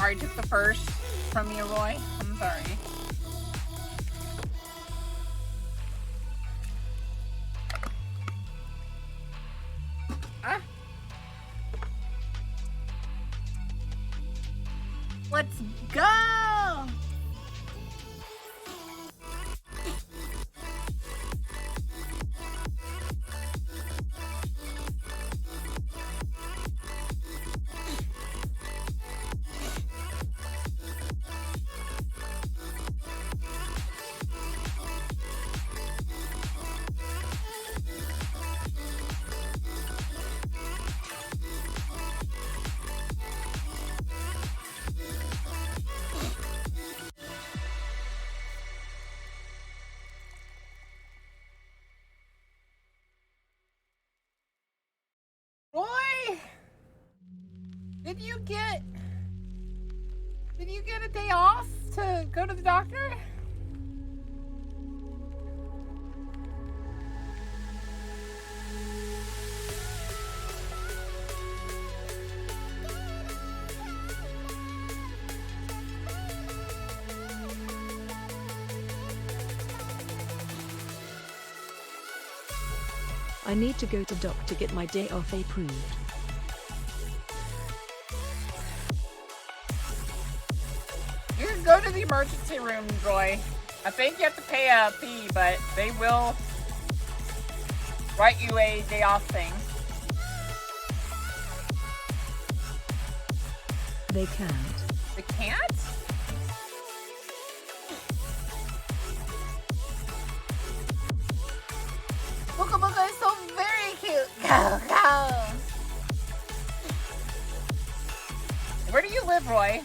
I took the first from you, Roy. I'm sorry. Let's go! Roy, did you get a day off to go to the doctor? I need to go to doc to get my day off approved. You can go to the emergency room, Roy. I think you have to pay a fee, but they will write you a day off thing. They can't. They can't? Boka Boka is so very cute. Go, go. Where do you live, Roy?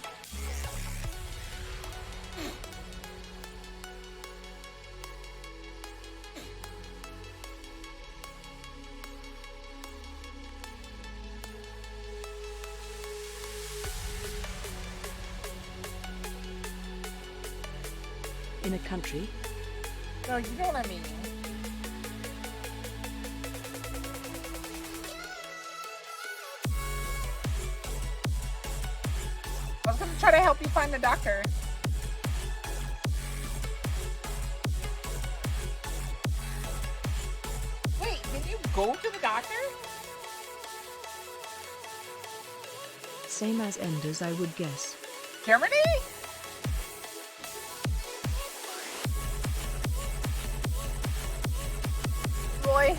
In a country? No, you know what I mean. I was gonna try to help you find the doctor. Wait, did you go to the doctor? Same as Enders, I would guess. Germany? Roy,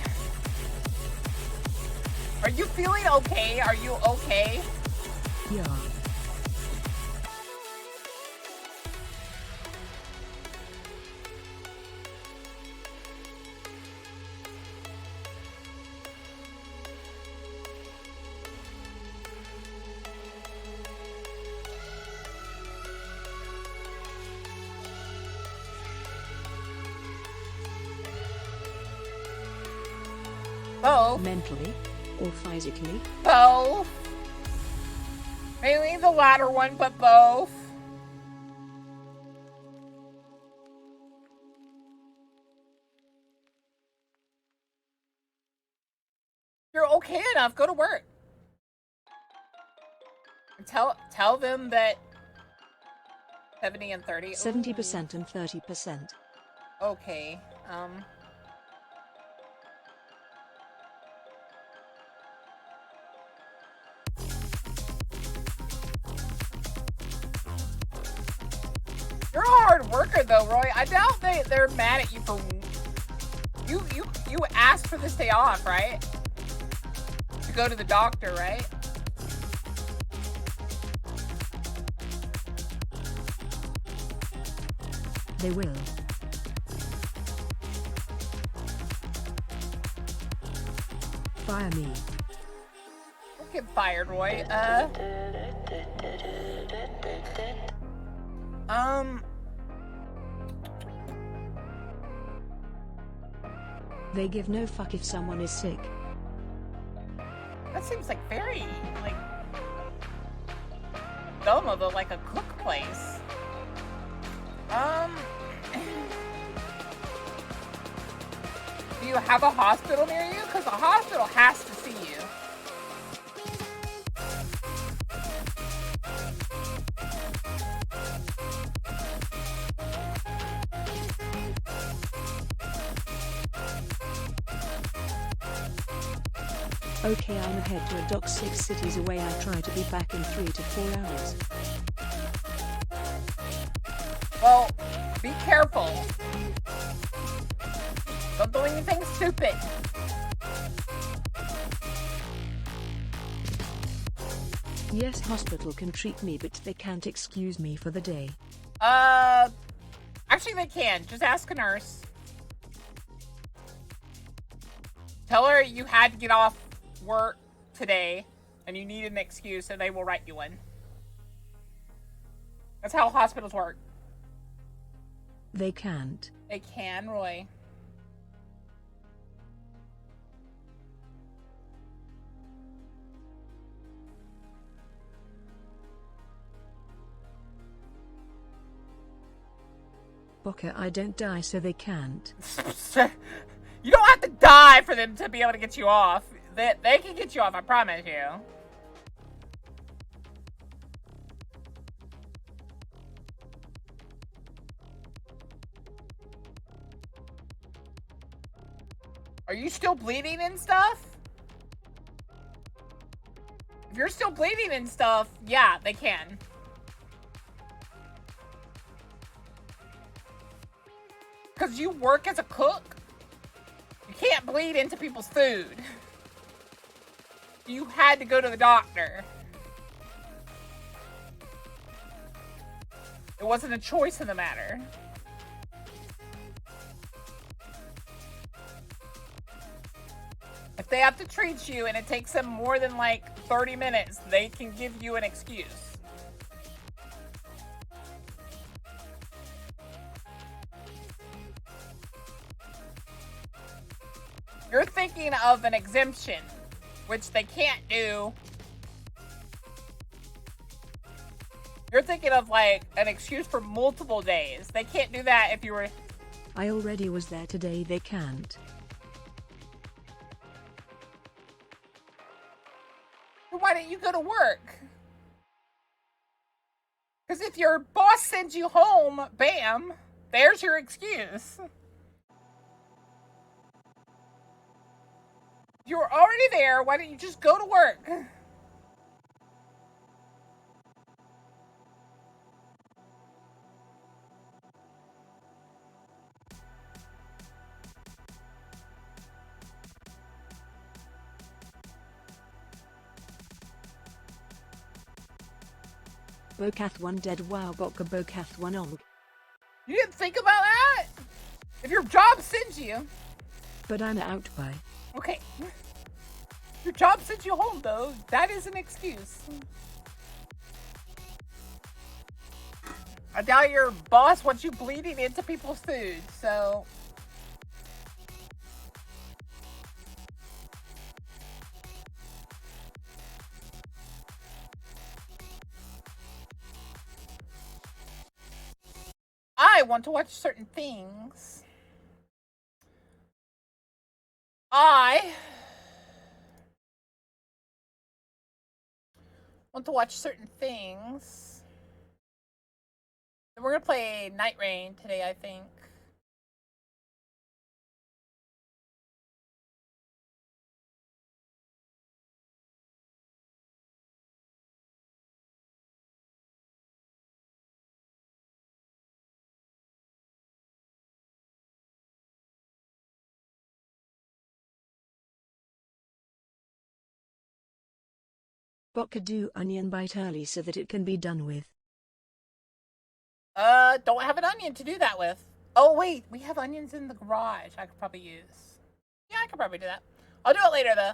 are you feeling okay? Are you okay? Yeah. Both. Mentally or physically? Both. Mainly the latter one, but both. You're okay enough. Go to work. Tell them that 70 and 30. 70% and 30%. Okay. You're a hard worker though, Roy. I doubt they're mad at you for you asked for this day off, right? To go to the doctor, right? They will. Fire me. Don't get fired, Roy. They give no fuck if someone is sick. That seems like very, like, dumb of like a cook place. Do you have a hospital near you? Because the hospital has to see you. Okay, I'ma head to a dock 6 cities away. I try to be back in 3 to 4 hours. Well, be careful. Don't do anything stupid. Yes, hospital can treat me, but they can't excuse me for the day. Actually they can. Just ask a nurse. Tell her you had to get off work today and you need an excuse and they will write you one. That's how hospitals work. They can't. They can, Roy. Boka, I don't die, so they can't. You don't have to die for them to be able to get you off. They can get you off, I promise you. Are you still bleeding and stuff? If you're still bleeding and stuff, yeah, they can. Because you work as a cook, you can't bleed into people's food. You had to go to the doctor. It wasn't a choice in the matter. If they have to treat you and it takes them more than like 30 minutes, they can give you an excuse. You're thinking of an exemption, which they can't do. You're thinking of like an excuse for multiple days. They can't do that if you were... I already was there today, they can't. Why don't you go to work? Because if your boss sends you home, bam, there's your excuse. You're already there, why don't you just go to work? Bokath 1 dead. Wow, Boka Bokath 1 ong. You didn't think about that? If your job sends you. But I'm out by. Okay. Your job sends you home, though. That is an excuse. I doubt your boss wants you bleeding into people's food, so... I want to watch certain things. I want to watch certain things. We're gonna play Night Rain today, I think. Boka do onion bite early so that it can be done with. Don't have an onion to do that with. Oh wait, we have onions in the garage I could probably use. Yeah, I could probably do that. I'll do it later though.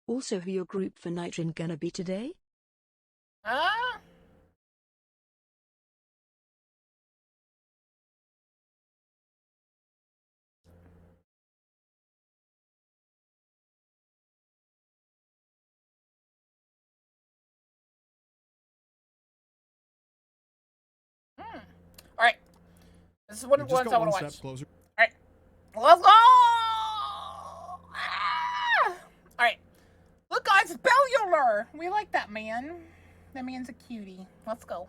Also, who your group for Nitrin gonna be today? Huh? Alright. This is one of the ones I want to watch. Closer. Alright. Let's go! Ah! Alright. Look, guys, it's Bellular! We like that man. That man's a cutie. Let's go.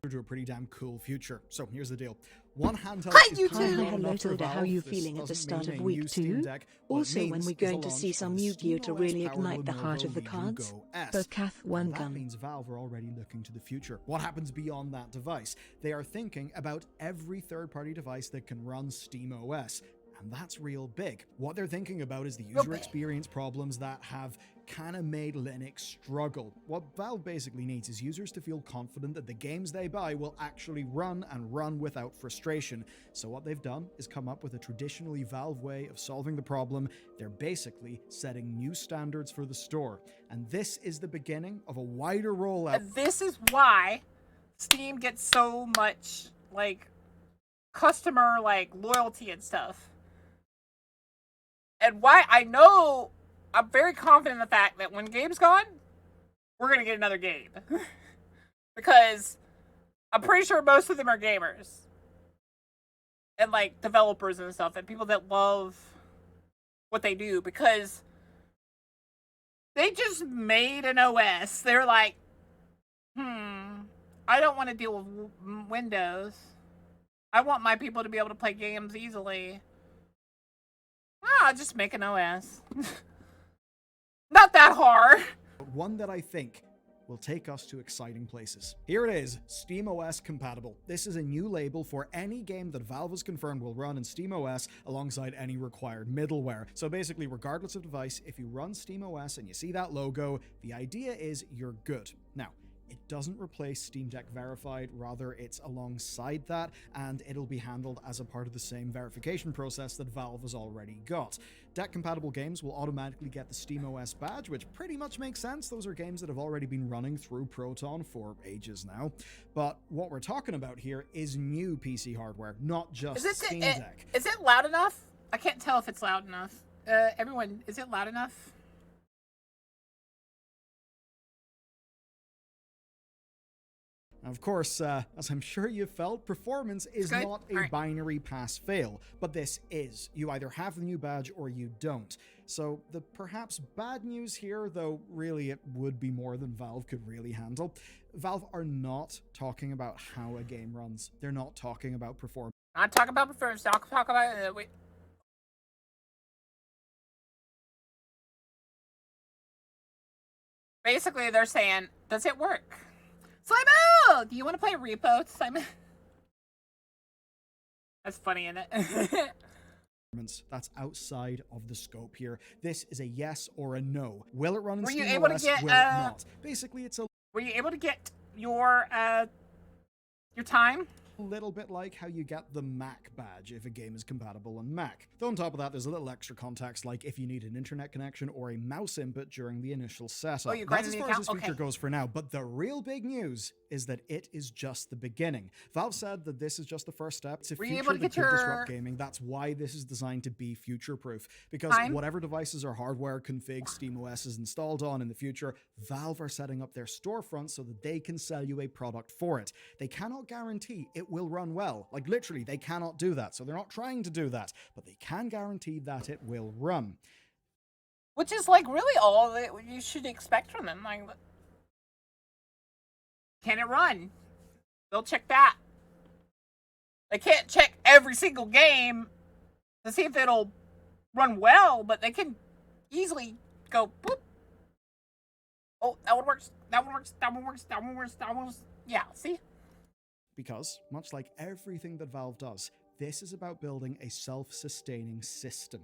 To a pretty damn cool future. So here's the deal. One handheld Hi, is you kind of two. not Hello, enough for Tilda, how Valve. you This feeling at the doesn't start mean of a week new Steam 2? Deck. What it Also, when means we're is the going to see launch some of the Yu-Gi-Oh to SteamOS really powered ignite the heart of the Lenovo cards? Legion Go S. Bokath one And that gun. means Valve are already looking to the future. What happens beyond that device? They are thinking about every third-party device that can run SteamOS. And that's real big. What they're thinking about is the user experience problems that have kind of made Linux struggle. What Valve basically needs is users to feel confident that the games they buy will actually run and run without frustration. So what they've done is come up with a traditionally Valve way of solving the problem. They're basically setting new standards for the store. And this is the beginning of a wider rollout. This is why Steam gets so much, like, customer, like, loyalty and stuff. And why I know I'm very confident in the fact that when game's gone, we're gonna get another game. Because I'm pretty sure most of them are gamers. And like developers and stuff, and people that love what they do, because they just made an OS. They're like, I don't want to deal with Windows. I want my people to be able to play games easily. Just make an OS. Not that hard. One that I think will take us to exciting places. Here it is, SteamOS compatible. This is a new label for any game that Valve has confirmed will run in SteamOS alongside any required middleware. So basically, regardless of device, if you run SteamOS and you see that logo, the idea is you're good. Now, it doesn't replace Steam Deck Verified, rather it's alongside that, and it'll be handled as a part of the same verification process that Valve has already got. Deck-compatible games will automatically get the SteamOS badge, which pretty much makes sense. Those are games that have already been running through Proton for ages now. But what we're talking about here is new PC hardware, not just Steam Deck. Is it loud enough? I can't tell if it's loud enough. Everyone, is it loud enough? Of course, as I'm sure you've felt, performance is not a binary pass-fail, but this is. You either have the new badge or you don't. So the perhaps bad news here, though really it would be more than Valve could really handle, Valve are not talking about how a game runs. They're not talking about performance. Not talking about performance, talk about Basically, they're saying, does it work? Simon, do you want to play Repo, Simon? That's funny, isn't it? That's outside of the scope here. This is a yes or a no. Will it run in SteamOS? Were you able to get, will it not? Basically, it's a... Were you able to get your time? A little bit like how you get the Mac badge if a game is compatible on Mac. Though on top of that, there's a little extra context, like if you need an internet connection or a mouse input during the initial setup. Oh, That's as far as this feature goes for now, but the real big news is that it is just the beginning. Valve said that this is just the first step. It's a feature that could disrupt gaming. That's why this is designed to be future-proof. Because whatever devices or hardware config SteamOS is installed on in the future, Valve are setting up their storefront so that they can sell you a product for it. They cannot guarantee it will run well. Like, literally, they cannot do that. So they're not trying to do that, but they can guarantee that it will run. Which is, like, really all that you should expect from them. Like, can it run? They'll check that. They can't check every single game to see if it'll run well, but they can easily go, boop. Oh, that one works. That one works. That one works. That one works. That one works. Yeah, see? Because, much like everything that Valve does, this is about building a self-sustaining system.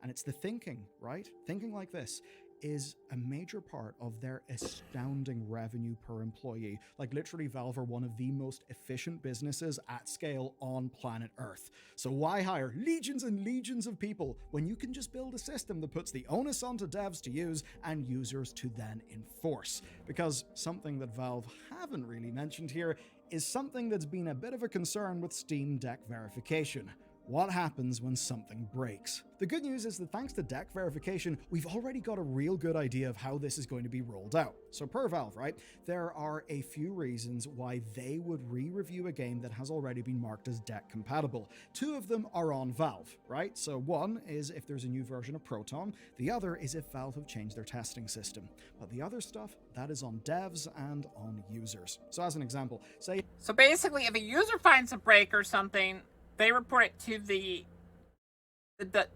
And it's the thinking, right? Thinking like this. is a major part of their astounding revenue per employee. Like literally, Valve are one of the most efficient businesses at scale on planet Earth. So why hire legions and legions of people when you can just build a system that puts the onus onto devs to use and users to then enforce? Because something that Valve haven't really mentioned here is something that's been a bit of a concern with Steam Deck verification. What happens when something breaks? The good news is that thanks to deck verification, we've already got a real good idea of how this is going to be rolled out. So per Valve, right, there are a few reasons why they would re-review a game that has already been marked as deck compatible. Two of them are on Valve, right? So one is if there's a new version of Proton, the other is if Valve have changed their testing system. But the other stuff, that is on devs and on users. So as an example, say... So basically, if a user finds a break or something, they report it to the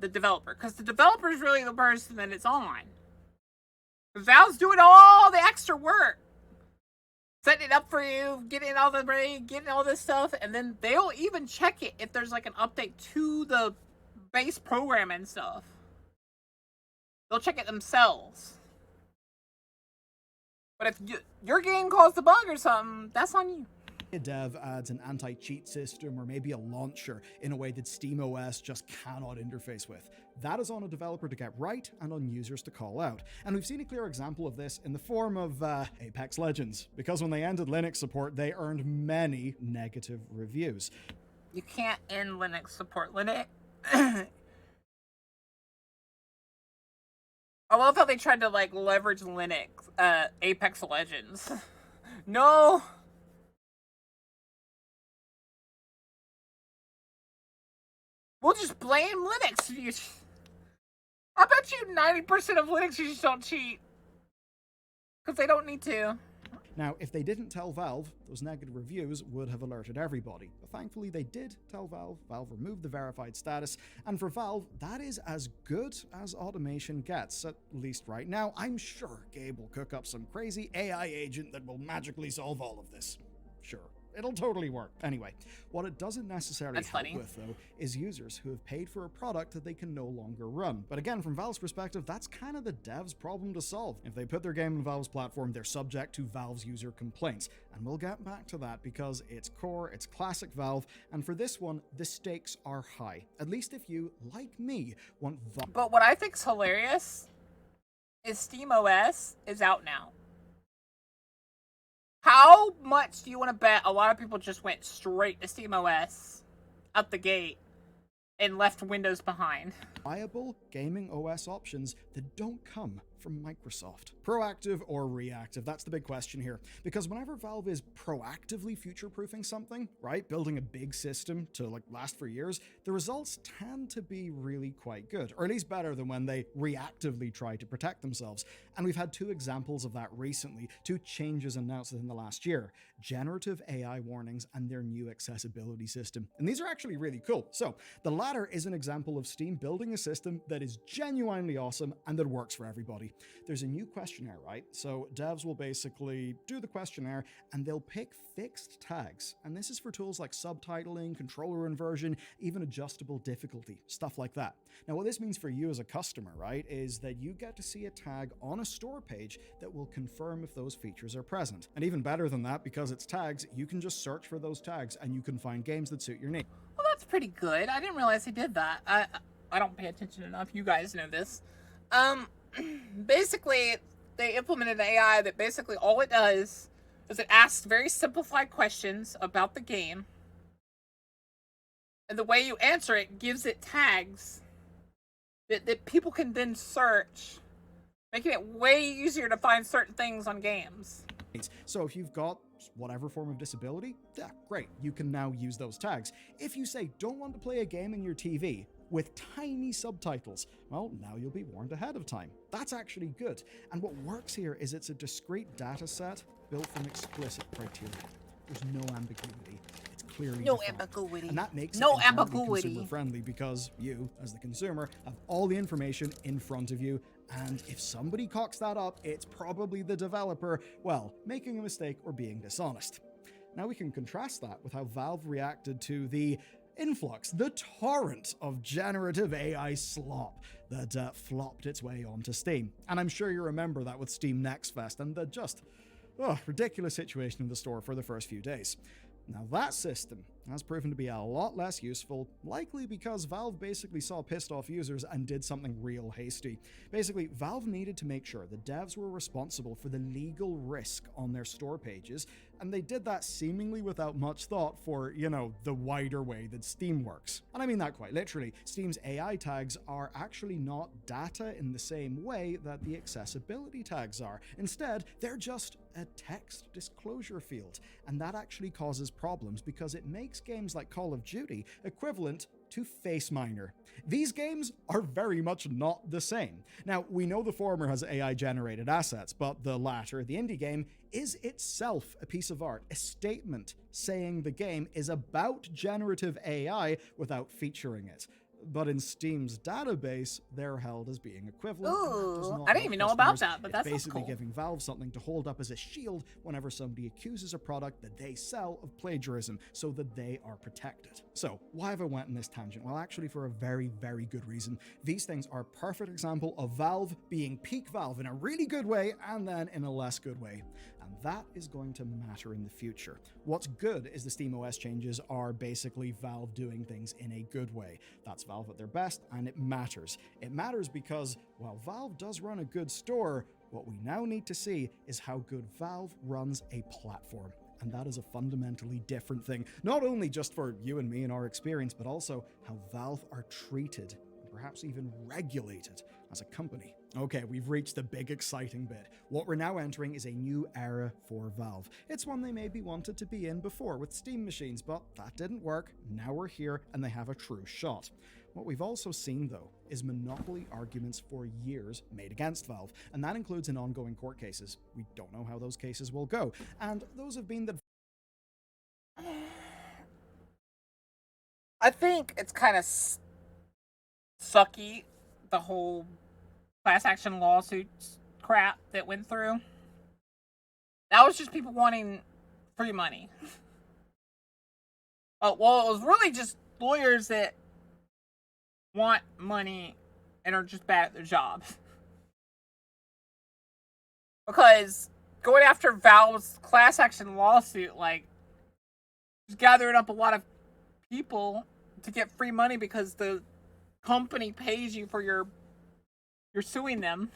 developer, because the developer is really the person that it's on. Valve's doing all the extra work, setting it up for you, getting all the break, getting all this stuff, and then they'll even check it if there's like an update to the base program and stuff. They'll check it themselves. But if your game caused a bug or something, that's on you. A dev adds an anti-cheat system or maybe a launcher in a way that SteamOS just cannot interface with. That is on a developer to get right and on users to call out. And we've seen a clear example of this in the form of Apex Legends, because when they ended Linux support, they earned many negative reviews. You can't end Linux support. I love how they tried to like leverage Linux, Apex Legends. No. We'll just blame Linux. I bet you 90% of Linux users don't cheat. Because they don't need to. Now, if they didn't tell Valve, those negative reviews would have alerted everybody. But thankfully, they did tell Valve. Valve removed the verified status. And for Valve, that is as good as automation gets, at least right now. I'm sure Gabe will cook up some crazy AI agent that will magically solve all of this. Sure. It'll totally work. Anyway, what it doesn't necessarily help with, though, is users who have paid for a product that they can no longer run. But again, from Valve's perspective, that's kind of the dev's problem to solve. If they put their game on Valve's platform, they're subject to Valve's user complaints. And we'll get back to that because it's core, it's classic Valve, and for this one, the stakes are high. At least if you, like me, want... But what I think's hilarious is SteamOS is out now. How much do you want to bet a lot of people just went straight to SteamOS out the gate and left Windows behind? Viable gaming OS options that don't come from Microsoft. Proactive or reactive? That's the big question here. Because whenever Valve is proactively future-proofing something, right, building a big system to last for years, the results tend to be really quite good, or at least better than when they reactively try to protect themselves. And we've had two examples of that recently, two changes announced in the last year: generative AI warnings and their new accessibility system. And these are actually really cool. So the latter is an example of Steam building a system that is genuinely awesome and that works for everybody. There's a new questionnaire, right? So devs will basically do the questionnaire and they'll pick fixed tags. And this is for tools like subtitling, controller inversion, even adjustable difficulty, stuff like that. Now, what this means for you as a customer, right, is that you get to see a tag on a store page that will confirm if those features are present. And even better than that, because it's tags, you can just search for those tags and you can find games that suit your need. Well, that's pretty good. I didn't realize they did that. I don't pay attention enough. You guys know this. Basically, they implemented an AI that basically all it does is it asks very simplified questions about the game. And the way you answer it gives it tags that people can then search, making it way easier to find certain things on games. So if you've got whatever form of disability, yeah, great. You can now use those tags. If you say don't want to play a game in your TV with tiny subtitles, well, now you'll be warned ahead of time. That's actually good. And what works here is it's a discrete data set built from explicit criteria. There's no ambiguity. It's clearly defined. Ambiguity. And that makes no it ambiguity. Consumer friendly because you, as the consumer, have all the information in front of you. And if somebody cocks that up, it's probably the developer, well, making a mistake or being dishonest. Now we can contrast that with how Valve reacted to the influx, the torrent of generative AI slop that flopped its way onto Steam. And I'm sure you remember that with Steam Next Fest and the just ridiculous situation in the store for the first few days. Now that system has proven to be a lot less useful, likely because Valve basically saw pissed off users and did something real hasty. Basically, Valve needed to make sure the devs were responsible for the legal risk on their store pages, and they did that seemingly without much thought for, the wider way that Steam works. And I mean that quite literally. Steam's AI tags are actually not data in the same way that the accessibility tags are. Instead, they're just a text disclosure field, and that actually causes problems because it makes games like Call of Duty equivalent to Face Miner. These games are very much not the same. Now, we know the former has AI-generated assets, but the latter, the indie game, is itself a piece of art, a statement saying the game is about generative AI without featuring it. But in Steam's database, they're held as being equivalent. Ooh, I didn't even know about that, but that's basically cool. Giving Valve something to hold up as a shield whenever somebody accuses a product that they sell of plagiarism, so that they are protected. So, why have I went in this tangent? Well, actually for a very, very good reason. These things are a perfect example of Valve being peak Valve in a really good way and then in a less good way. And that is going to matter in the future. What's good is the SteamOS changes are basically Valve doing things in a good way. That's Valve at their best, and it matters. It matters because, while Valve does run a good store, what we now need to see is how good Valve runs a platform. And that is a fundamentally different thing, not only just for you and me and our experience, but also how Valve are treated, and perhaps even regulated as a company. Okay, we've reached the big exciting bit. What we're now entering is a new era for Valve. It's one they maybe wanted to be in before with Steam machines, but that didn't work. Now we're here and they have a true shot. What we've also seen, though, is monopoly arguments for years made against Valve, and that includes in ongoing court cases. We don't know how those cases will go, and those have been that I think it's kind of sucky, the whole class action lawsuits crap that went through. That was just people wanting free money. Oh, well, it was really just lawyers that want money and are just bad at their jobs. Because going after Valve's class action lawsuit, just gathering up a lot of people to get free money because the company pays you for you're suing them.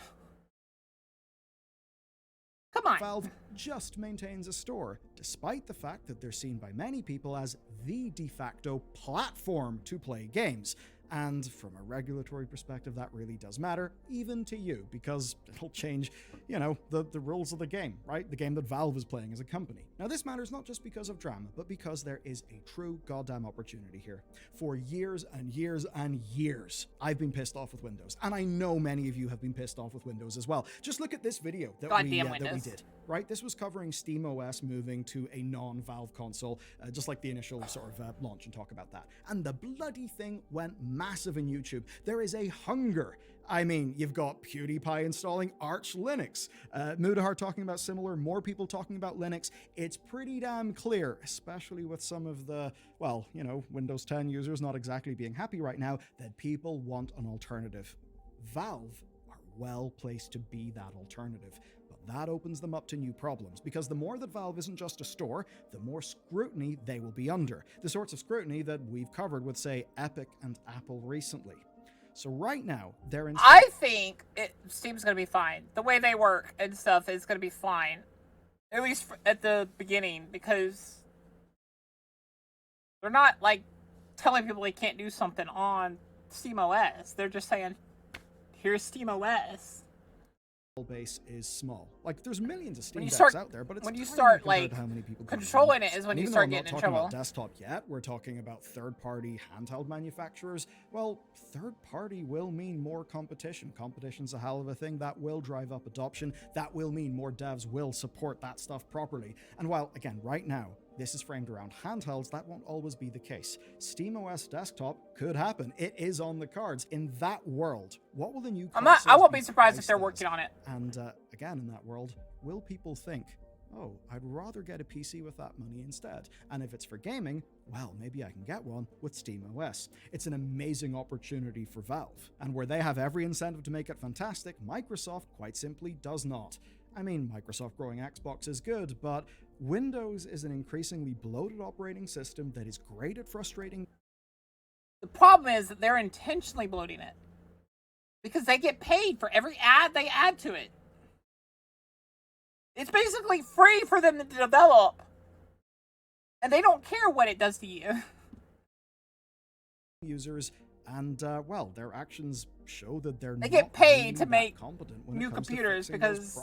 Come on. Valve just maintains a store, despite the fact that they're seen by many people as the de facto platform to play games. And from a regulatory perspective, that really does matter, even to you, because it'll change, the rules of the game, right? The game that Valve is playing as a company. Now, this matters not just because of drama, but because there is a true goddamn opportunity here. For years and years and years, I've been pissed off with Windows, and I know many of you have been pissed off with Windows as well. Just look at this video that we did, right? This was covering SteamOS moving to a non-Valve console, just like the initial sort of launch, and talk about that. And the bloody thing went massive in YouTube. There is a hunger. I mean, you've got PewDiePie installing Arch Linux, Mudahar talking about similar, more people talking about Linux. It's pretty damn clear, especially with some of the, Windows 10 users not exactly being happy right now, that people want an alternative. Valve are well placed to be that alternative. That opens them up to new problems, because the more that Valve isn't just a store, the more scrutiny they will be under. The sorts of scrutiny that we've covered with, say, Epic and Apple recently. So right now, they're in... I think Steam's going to be fine. The way they work and stuff is going to be fine. At least at the beginning, because they're not, telling people they can't do something on SteamOS. They're just saying, here's SteamOS. Base is small. There's millions of Steam decks out there, but it's when you start how many people controlling it is when you start getting in trouble. About desktop yet, we're talking about third-party handheld manufacturers. Well, third-party will mean more competition. Competition's a hell of a thing. That will drive up adoption. That will mean more devs will support that stuff properly. And while, again, right now, this is framed around handhelds, that won't always be the case. SteamOS desktop could happen. It is on the cards. In that world, what will the new I won't be surprised if they're working on it. And again, in that world, will people think, oh, I'd rather get a PC with that money instead. And if it's for gaming, well, maybe I can get one with SteamOS. It's an amazing opportunity for Valve. And where they have every incentive to make it fantastic, Microsoft quite simply does not. I mean, Microsoft growing Xbox is good, but Windows is an increasingly bloated operating system that is great at frustrating. The problem is that they're intentionally bloating it because they get paid for every ad they add to it. It's basically free for them to develop, and they don't care what it does to you. Users, and well, their actions show that they get paid to make new computers because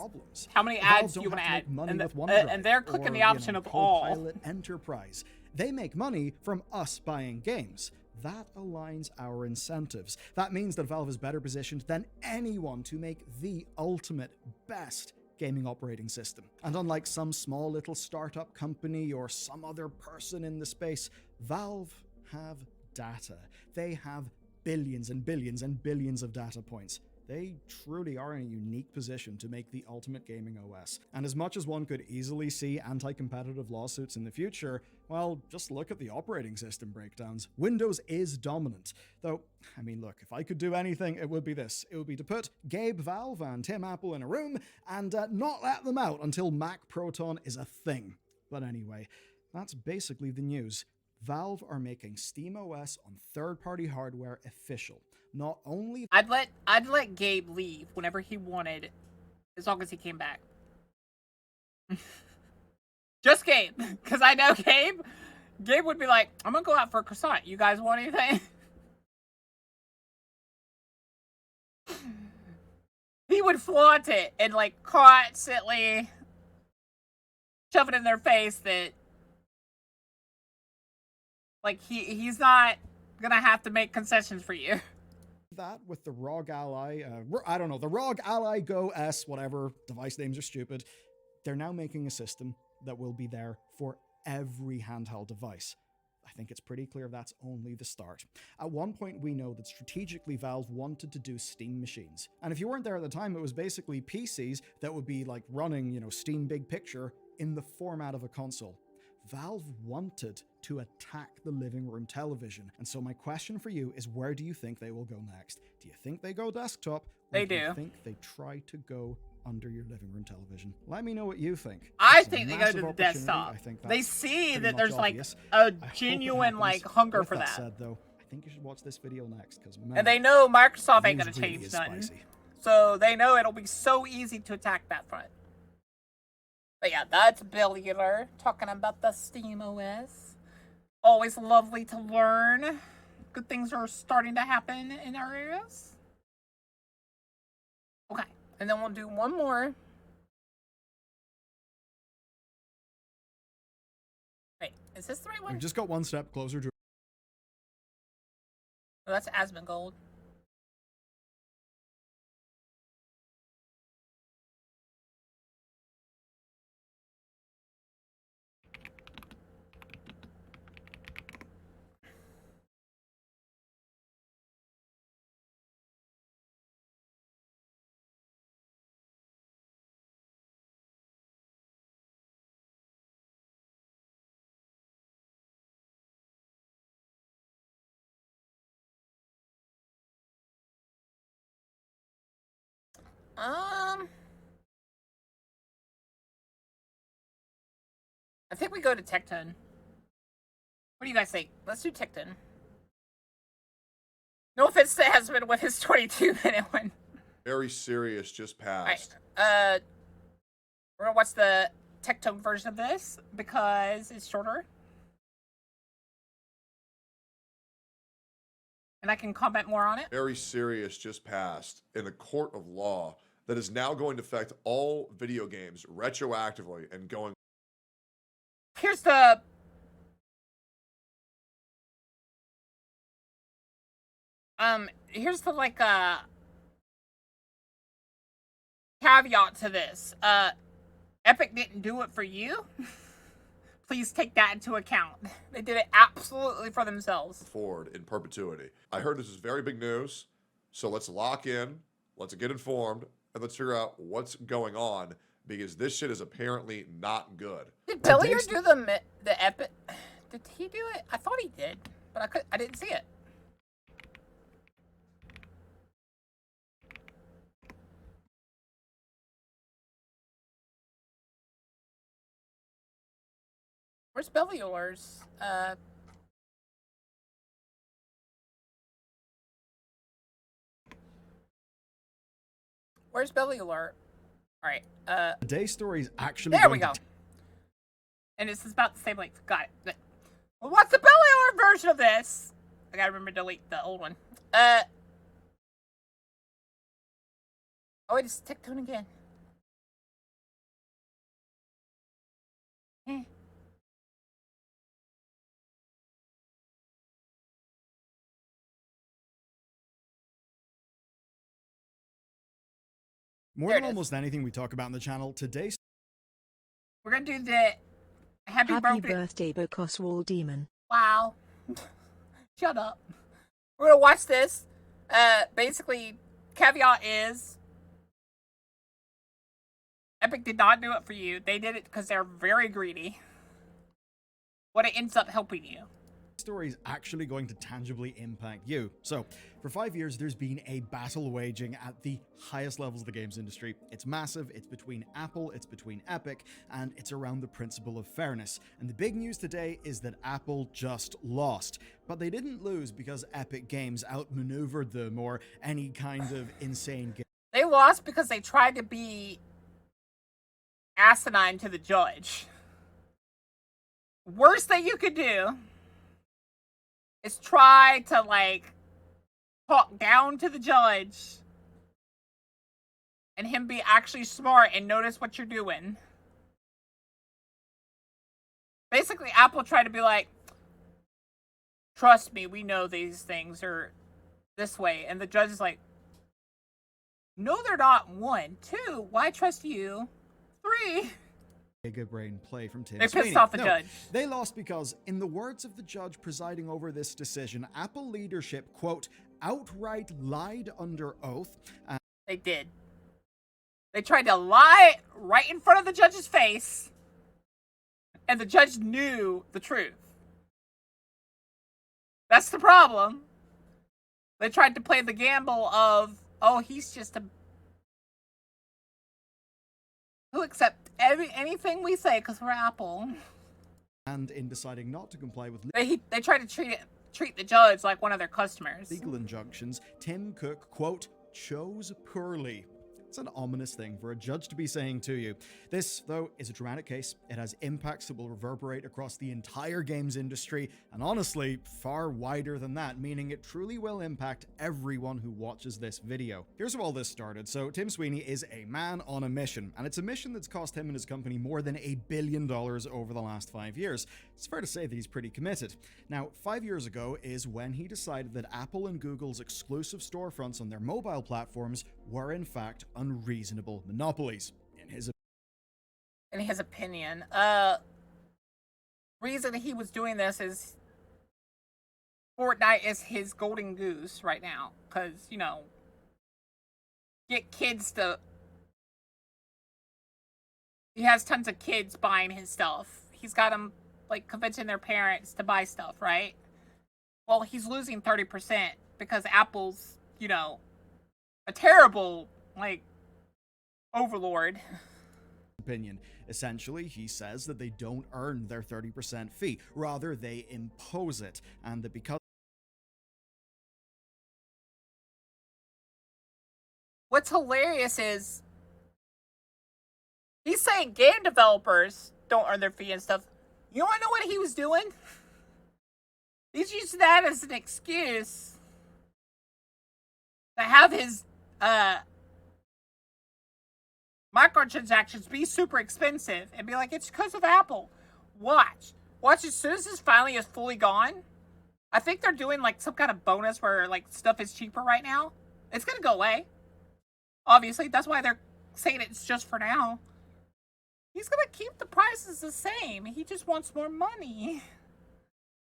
how many ads do you want to add? And they're clicking the option of all. Copilot Enterprise. They make money from us buying games. That aligns our incentives. That means that Valve is better positioned than anyone to make the ultimate, best gaming operating system. And unlike some small little startup company or some other person in the space, Valve have data. They have billions and billions and billions of data points. They truly are in a unique position to make the ultimate gaming OS. And as much as one could easily see anti-competitive lawsuits in the future, well, just look at the operating system breakdowns. Windows is dominant. Though, I mean, look, if I could do anything, it would be this. It would be to put Gabe Valve and Tim Apple in a room and not let them out until Mac Proton is a thing. But anyway, that's basically the news. Valve are making SteamOS on third-party hardware official. Not only I'd let Gabe leave whenever he wanted, as long as he came back. Just Gabe, because I know Gabe would be like, I'm gonna go out for a croissant. You guys want anything? He would flaunt it and like constantly shove it in their face that like he's not gonna have to make concessions for you. That with the ROG Ally, I don't know, the ROG Ally Go S, whatever, device names are stupid. They're now making a system that will be there for every handheld device. I think it's pretty clear that's only the start. At one point, we know that strategically Valve wanted to do Steam machines. And if you weren't there at the time, it was basically PCs that would be like running, Steam Big Picture in the format of a console. Valve wanted to attack the living room television. And so my question for you is, where do you think they will go next? Do you think they go desktop? Or do you think they try to go under your living room television? Let me know what you think. I think they go to the desktop. They see that there's obvious. Like a genuine like hunger for that. Said, though, I think you should watch this video next because and they know Microsoft ain't gonna change nothing. So they know it'll be so easy to attack that front. But yeah, that's Billiarder talking about the SteamOS. Always lovely to learn. Good things are starting to happen in our areas. Okay, and then we'll do one more. Wait, is this the right one? We just got one step closer to... Oh, that's Asmongold. I think we go to Tecton. What do you guys think? Let's do Tecton. No offense to Husband with his 22-minute one. Very serious, just passed. Alright, we're gonna watch the Tecton version of this because it's shorter. And I can comment more on it. Very serious, just passed in a court of law that is now going to affect all video games retroactively and going. Here's the like caveat to this. Epic didn't do it for you. Please take that into account. They did it absolutely for themselves. Forward in perpetuity. I heard this is very big news, so let's lock in, let's get informed, and let's figure out what's going on because this shit is apparently not good. Did Billiard do the epic? Did he do it? I thought he did, but I didn't see it. Where's Bellior's? Where's Bellior? Alright, Today's story is actually there we go. And it's about the same length. Got it. Well, what's the Bellior version of this? I gotta remember to delete the old one. Oh, wait, it's Tectone again. More than almost anything we talk about on the channel, today's we're gonna do the happy birthday, Boka Wall Demon. Wow. Shut up. We're gonna watch this. Basically, caveat is Epic did not do it for you. They did it because they're very greedy. What it ends up helping you. story is actually going to tangibly impact you. So, for 5 years, there's been a battle waging at the highest levels of the games industry. It's massive, it's between Apple, it's between Epic, and it's around the principle of fairness. And the big news today is that Apple just lost. But they didn't lose because Epic Games outmaneuvered them or any kind of insane game. They lost because they tried to be asinine to the judge. Worst thing you could do is try to, like, talk down to the judge and him be actually smart and notice what you're doing. Basically, Apple tried to be like, trust me, we know these things are this way. And the judge is like, no, they're not. 1, 2, why trust you? 3. Giga brain play from Tim They Sweeney. pissed off the judge. They lost because, in the words of the judge presiding over this decision, Apple leadership, quote, outright lied under oath. They did. They tried to lie right in front of the judge's face, and the judge knew the truth. That's the problem. They tried to play the gamble of, oh, he's just a... He'll accept anything we say because we're Apple. And in deciding not to comply with They tried to treat the judge like one of their customers. legal injunctions, Tim Cook, quote, chose poorly. It's an ominous thing for a judge to be saying to you. This, though, is a dramatic case. It has impacts that will reverberate across the entire games industry, and honestly, far wider than that, meaning it truly will impact everyone who watches this video. Here's how all this started. So, Tim Sweeney is a man on a mission, and it's a mission that's cost him and his company more than $1 billion over the last 5 years. It's fair to say that he's pretty committed. Now, 5 years ago is when he decided that Apple and Google's exclusive storefronts on their mobile platforms were, in fact, unreasonable monopolies. In his opinion, reason he was doing this is Fortnite is his golden goose right now, because, you know, get kids to... He has tons of kids buying his stuff. He's got them, like, convincing their parents to buy stuff, right? Well, he's losing 30% because Apple's, you know, a terrible, like, overlord. Opinion. Essentially, he says that they don't earn their 30% fee. Rather, they impose it. And that because... What's hilarious is he's saying game developers don't earn their fee and stuff. You want to know what he was doing? He's using that as an excuse to have his microtransactions be super expensive and be like, it's because of Apple. Watch as soon as this finally is fully gone. I think they're doing like some kind of bonus where like stuff is cheaper right now. It's gonna go away. Obviously, that's why they're saying it's just for now. He's gonna keep the prices the same. He just wants more money.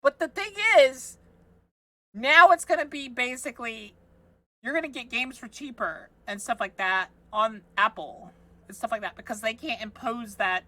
But the thing is, now it's gonna be basically, you're gonna get games for cheaper and stuff like that on Apple. and stuff like that because they can't impose that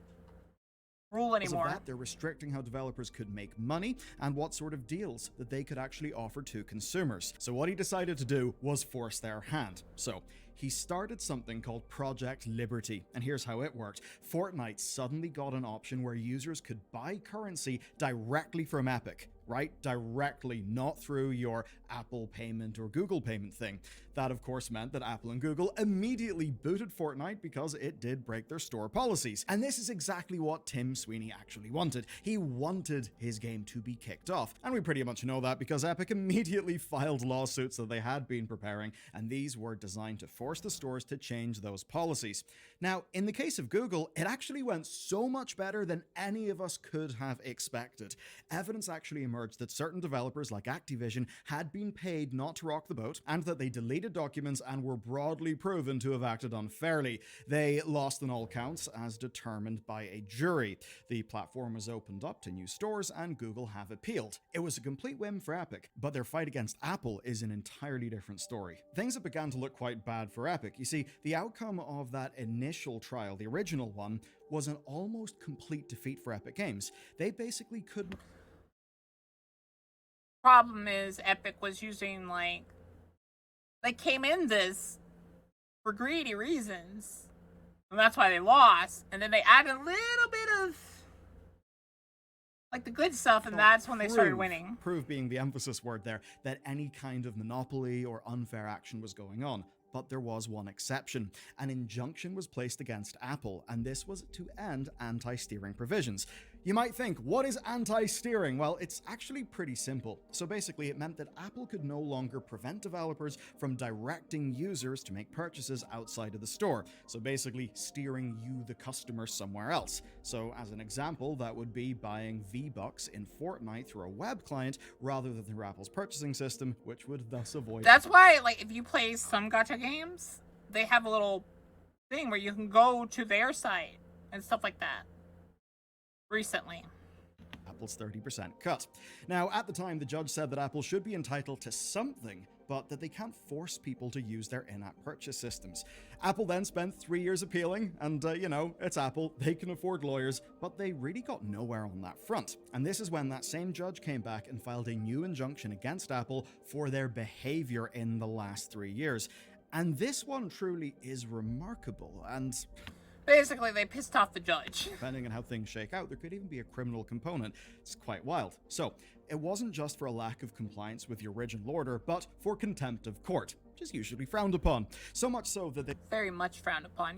rule Because of anymore. that, they're restricting how developers could make money and what sort of deals that they could actually offer to consumers. So what he decided to do was force their hand. So he started something called Project Liberty, and here's how it worked. Fortnite suddenly got an option where users could buy currency directly from Epic. Right? Directly, not through your Apple payment or Google payment thing. That, of course, meant that Apple and Google immediately booted Fortnite because it did break their store policies. And this is exactly what Tim Sweeney actually wanted. He wanted his game to be kicked off. And we pretty much know that because Epic immediately filed lawsuits that they had been preparing, and these were designed to force the stores to change those policies. Now, in the case of Google, it actually went so much better than any of us could have expected. Evidence actually emerged that certain developers like Activision had been paid not to rock the boat, and that they deleted documents and were broadly proven to have acted unfairly. They lost on all counts as determined by a jury. The platform was opened up to new stores and Google have appealed. It was a complete win for Epic, but their fight against Apple is an entirely different story. Things have begun to look quite bad for Epic. You see, the outcome of that initial trial, the original one, was an almost complete defeat for Epic Games. They basically couldn't. Problem is Epic was using they came in this for greedy reasons, and that's why they lost. And then they added a little bit of the good stuff, and that's when they started winning. Prove being the emphasis word there, that any kind of monopoly or unfair action was going on. But there was one exception. An injunction was placed against Apple, and this was to end anti-steering provisions. You might think, what is anti-steering? Well, it's actually pretty simple. So basically, it meant that Apple could no longer prevent developers from directing users to make purchases outside of the store. So basically, steering you, the customer, somewhere else. So as an example, that would be buying V-Bucks in Fortnite through a web client rather than through Apple's purchasing system, which would thus avoid... That's why, if you play some gacha games, they have a little thing where you can go to their site and stuff like that. Recently. Apple's 30% cut. Now, at the time, the judge said that Apple should be entitled to something, but that they can't force people to use their in-app purchase systems. Apple then spent 3 years appealing, and, it's Apple, they can afford lawyers, but they really got nowhere on that front. And this is when that same judge came back and filed a new injunction against Apple for their behavior in the last 3 years. And this one truly is remarkable, and... Basically, they pissed off the judge. Depending on how things shake out, there could even be a criminal component. It's quite wild. So, it wasn't just for a lack of compliance with the original order, but for contempt of court, which is usually frowned upon. So much so that they... Very much frowned upon.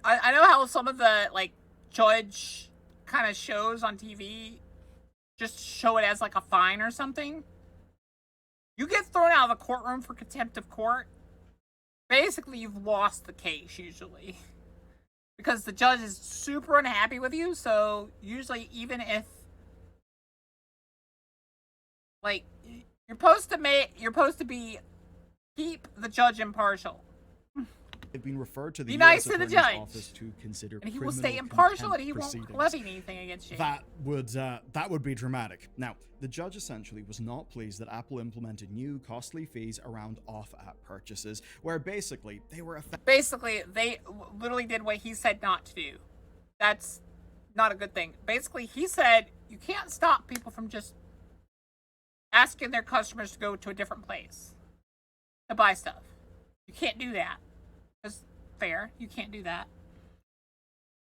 I know how some of the, judge kind of shows on TV just show it as, a fine or something. You get thrown out of the courtroom for contempt of court, basically you've lost the case usually, because the judge is super unhappy with you. So usually, even if you're supposed to keep the judge impartial. They've been referred to the Be US nice to the Attorney's judge. Office to consider And he will criminal stay impartial, and contempt he won't proceedings. levy anything against you. That would be dramatic. Now, the judge essentially was not pleased that Apple implemented new costly fees around off-app purchases, where basically they were Basically, they literally did what he said not to do. That's not a good thing. Basically, he said you can't stop people from just asking their customers to go to a different place to buy stuff. You can't do that. That's fair. You can't do that.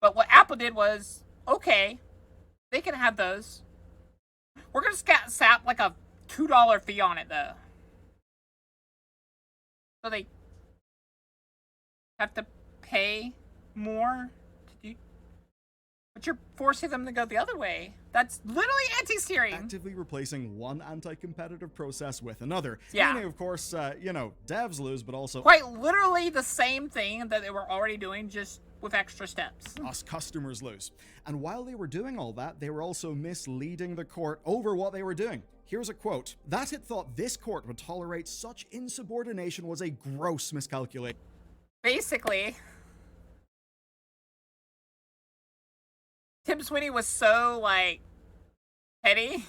But what Apple did was, okay, they can have those. We're going to slap a $2 fee on it, though. So they have to pay more to do. But you're forcing them to go the other way. That's literally anti-steering. actively replacing one anti-competitive process with another. Yeah. Meaning, of course, devs lose, but also Quite literally the same thing that they were already doing, just with extra steps. us customers lose. And while they were doing all that, they were also misleading the court over what they were doing. Here's a quote. That it thought this court would tolerate such insubordination was a gross miscalculation. Basically, Tim Sweeney was so, petty.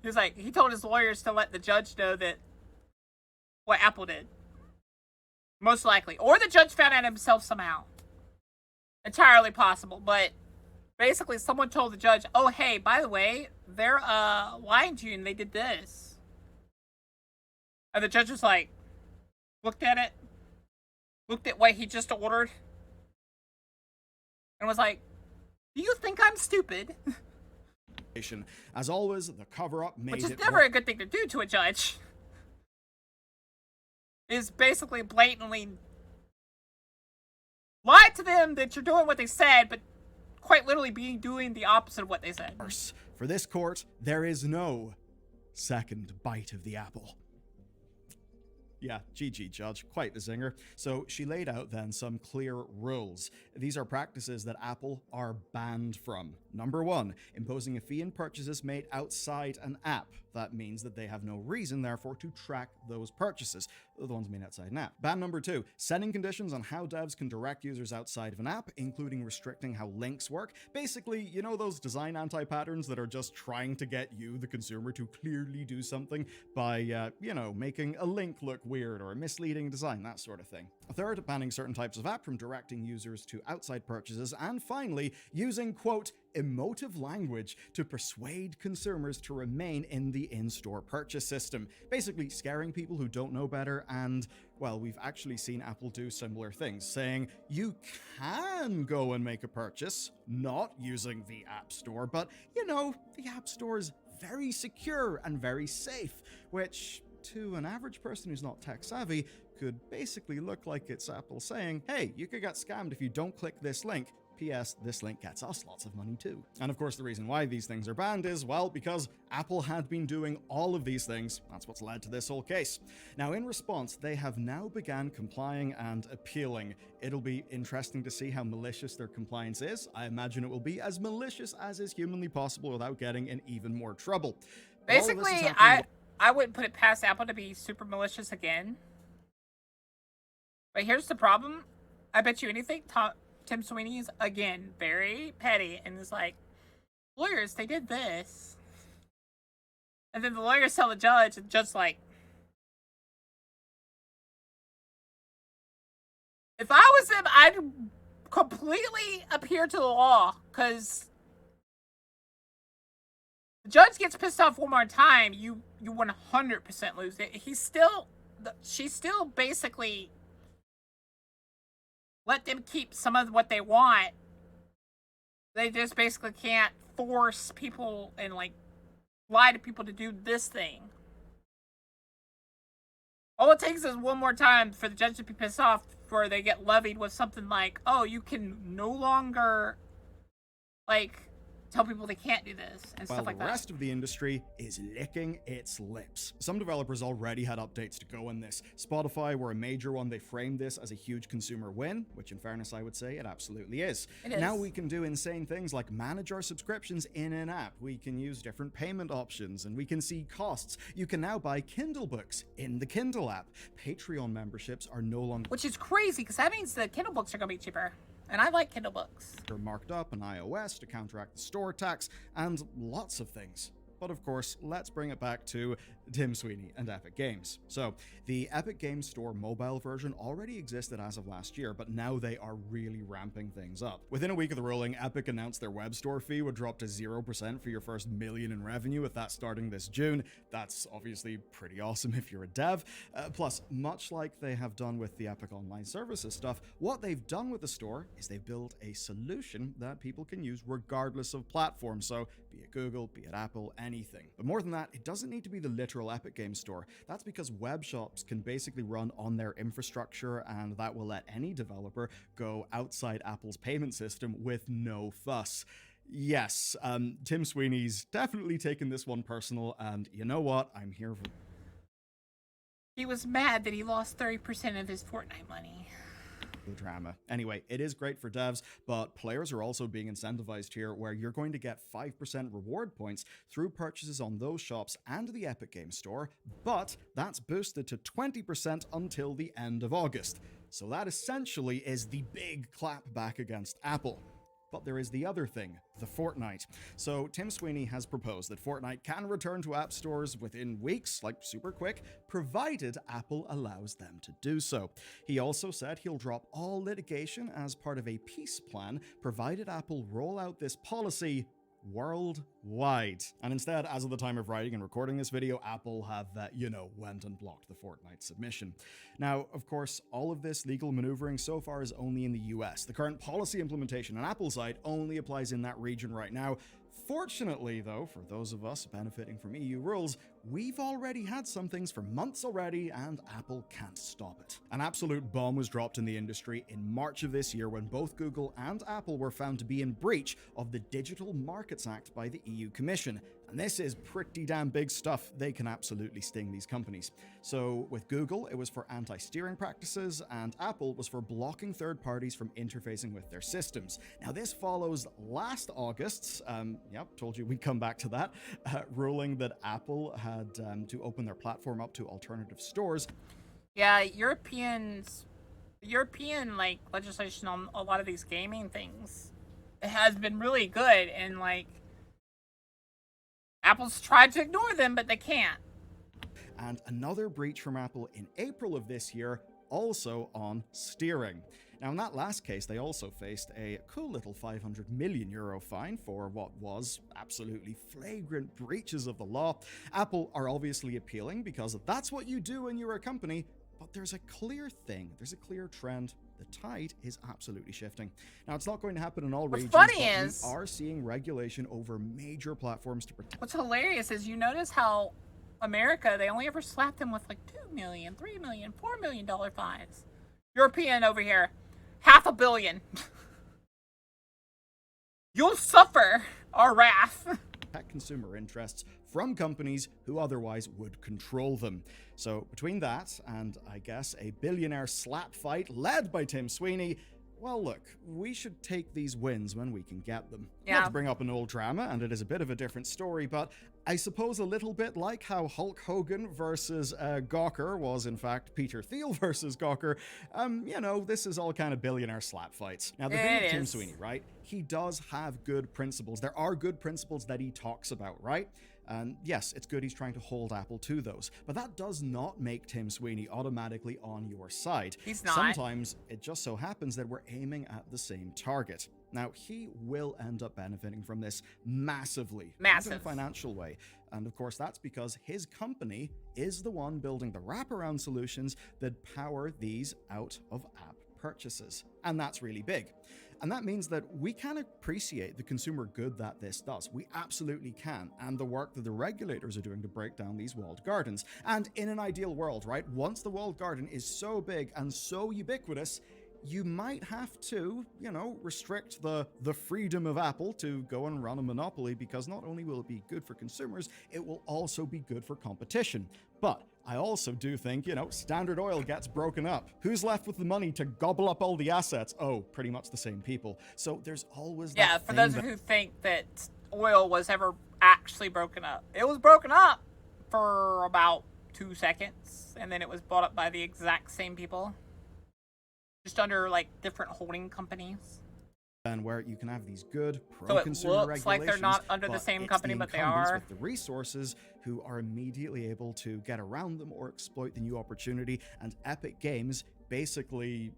He was he told his lawyers to let the judge know that what Apple did. Most likely. Or the judge found out himself somehow. Entirely possible. But basically someone told the judge, oh, hey, by the way, they're lying to you and they did this. And the judge was like, looked at it, looked at what he just ordered, and was like, do you think I'm stupid? As always, the cover-up made it... Which is never a good thing to do to a judge. Is basically blatantly lie to them that you're doing what they said, but quite literally doing the opposite of what they said. For this court, there is no second bite of the apple. Yeah, GG, Judge. Quite the zinger. So she laid out then some clear rules. These are practices that Apple are banned from. Number 1, imposing a fee on purchases made outside an app. That means that they have no reason, therefore, to track those purchases, the ones made outside an app. Ban number 2, setting conditions on how devs can direct users outside of an app, including restricting how links work. Basically, you know those design anti-patterns that are just trying to get you, the consumer, to clearly do something by, making a link look weird or a misleading design, that sort of thing. A third, banning certain types of app from directing users to outside purchases. And finally, using, quote, emotive language to persuade consumers to remain in the in-store purchase system. Basically scaring people who don't know better, and, well, we've actually seen Apple do similar things, saying you can go and make a purchase, not using the App Store, but, the App Store is very secure and very safe, which, to an average person who's not tech savvy, could basically look like it's Apple saying, hey, you could get scammed if you don't click this link. P.S. This link gets us lots of money too. And of course, the reason why these things are banned is, well, because Apple had been doing all of these things. That's what's led to this whole case. Now, in response, they have now began complying and appealing. It'll be interesting to see how malicious their compliance is. I imagine it will be as malicious as is humanly possible without getting in even more trouble. Basically, I wouldn't put it past Apple to be super malicious again. But here's the problem. I bet you anything, Tim Sweeney is, again, very petty and is like, lawyers, they did this. And then the lawyers tell the judge, and the judge's like, if I was him, I'd completely adhere to the law, because the judge gets pissed off one more time, you 100% lose it. She's still basically let them keep some of what they want. They just basically can't force people and, lie to people to do this thing. All it takes is one more time for the judge to be pissed off before they get levied with something like, oh, you can no longer, tell people they can't do this and stuff like that. While the rest of the industry is licking its lips. Some developers already had updates to go in this. Spotify were a major one. They framed this as a huge consumer win, which in fairness, I would say it absolutely is. It is. Now we can do insane things like manage our subscriptions in an app. We can use different payment options, and we can see costs. You can now buy Kindle books in the Kindle app. Patreon memberships are no longer... Which is crazy, because that means the Kindle books are going to be cheaper. And I like Kindle books. They're marked up on iOS to counteract the store tax, and lots of things. But of course, let's bring it back to Tim Sweeney and Epic Games. So, the Epic Games Store mobile version already existed as of last year, but now they are really ramping things up. Within a week of the ruling, Epic announced their web store fee would drop to 0% for your first $1 million in revenue, with that starting this June. That's obviously pretty awesome if you're a dev. Plus, much like they have done with the Epic Online Services stuff, what they've done with the store is they've built a solution that people can use regardless of platform. So, be it Google, be it Apple, anything. But more than that, it doesn't need to be the literal Epic Games Store. That's because web shops can basically run on their infrastructure, and that will let any developer go outside Apple's payment system with no fuss. Yes, Tim Sweeney's definitely taken this one personal, and you know what? I'm here for... He was mad that he lost 30% of his Fortnite money. The drama. Anyway, it is great for devs, but players are also being incentivized here, where you're going to get 5% reward points through purchases on those shops and the Epic Games Store, but that's boosted to 20% until the end of August. So that essentially is the big clap back against Apple. But there is the other thing, the Fortnite. So Tim Sweeney has proposed that Fortnite can return to app stores within weeks, like super quick, provided Apple allows them to do so. He also said he'll drop all litigation as part of a peace plan, provided Apple roll out this policy worldwide. And instead, as of the time of writing and recording this video, Apple have, went and blocked the Fortnite submission. Now, of course, all of this legal maneuvering so far is only in the US. The current policy implementation on Apple's side only applies in that region right now. Fortunately, though, for those of us benefiting from EU rules, we've already had some things for months already, and Apple can't stop it. An absolute bomb was dropped in the industry in March of this year when both Google and Apple were found to be in breach of the Digital Markets Act by the EU Commission. And this is pretty damn big stuff. They can absolutely sting these companies. So with Google, it was for anti-steering practices, and Apple was for blocking third parties from interfacing with their systems. Now this follows last August's, told you we'd come back to that, ruling that Apple had to open their platform up to alternative stores. Yeah, European legislation on a lot of these gaming things has been really good, and Apple's tried to ignore them, but they can't. And another breach from Apple in April of this year, also on steering. Now, in that last case, they also faced a cool little €500 million fine for what was absolutely flagrant breaches of the law. Apple are obviously appealing because that's what you do when you're a company, but there's a clear thing, there's a clear trend. The tide is absolutely shifting. Now, it's not going to happen in all regions, but we are seeing regulation over major platforms to protect. What's hilarious is you notice how America, they only ever slapped them with $2 million, $3 million, $4 million fines. European over here, $500 million. You'll suffer our wrath. Consumer interests from companies who otherwise would control them. So between that and, I guess, a billionaire slap fight led by Tim Sweeney, well, look, we should take these wins when we can get them. Yeah. Not to bring up an old drama, and it is a bit of a different story, but I suppose a little bit like how Hulk Hogan versus Gawker was, in fact, Peter Thiel versus Gawker. This is all kind of billionaire slap fights. Now, the thing with Tim Sweeney, right? He does have good principles. There are good principles that he talks about, right? And yes, it's good he's trying to hold Apple to those, but that does not make Tim Sweeney automatically on your side. He's not. Sometimes it just so happens that we're aiming at the same target. Now, he will end up benefiting from this massively, in a financial way. And of course, that's because his company is the one building the wraparound solutions that power these out-of-app purchases. And that's really big. And that means that we can appreciate the consumer good that this does. We absolutely can. And the work that the regulators are doing to break down these walled gardens. And in an ideal world, right, once the walled garden is so big and so ubiquitous, you might have to, restrict the freedom of Apple to go and run a monopoly, because not only will it be good for consumers, it will also be good for competition. But I also do think, Standard Oil gets broken up. Who's left with the money to gobble up all the assets? Oh, pretty much the same people. So there's always that Yeah, for those who think that oil was ever actually broken up. It was broken up for about 2 seconds, and then it was bought up by the exact same people. Just under, different holding companies. And where you can have these good pro-consumer regulations. So it looks regulations, like they're not under the same company, but they are. With the resources who are immediately able to get around them or exploit the new opportunity. And Epic Games basically,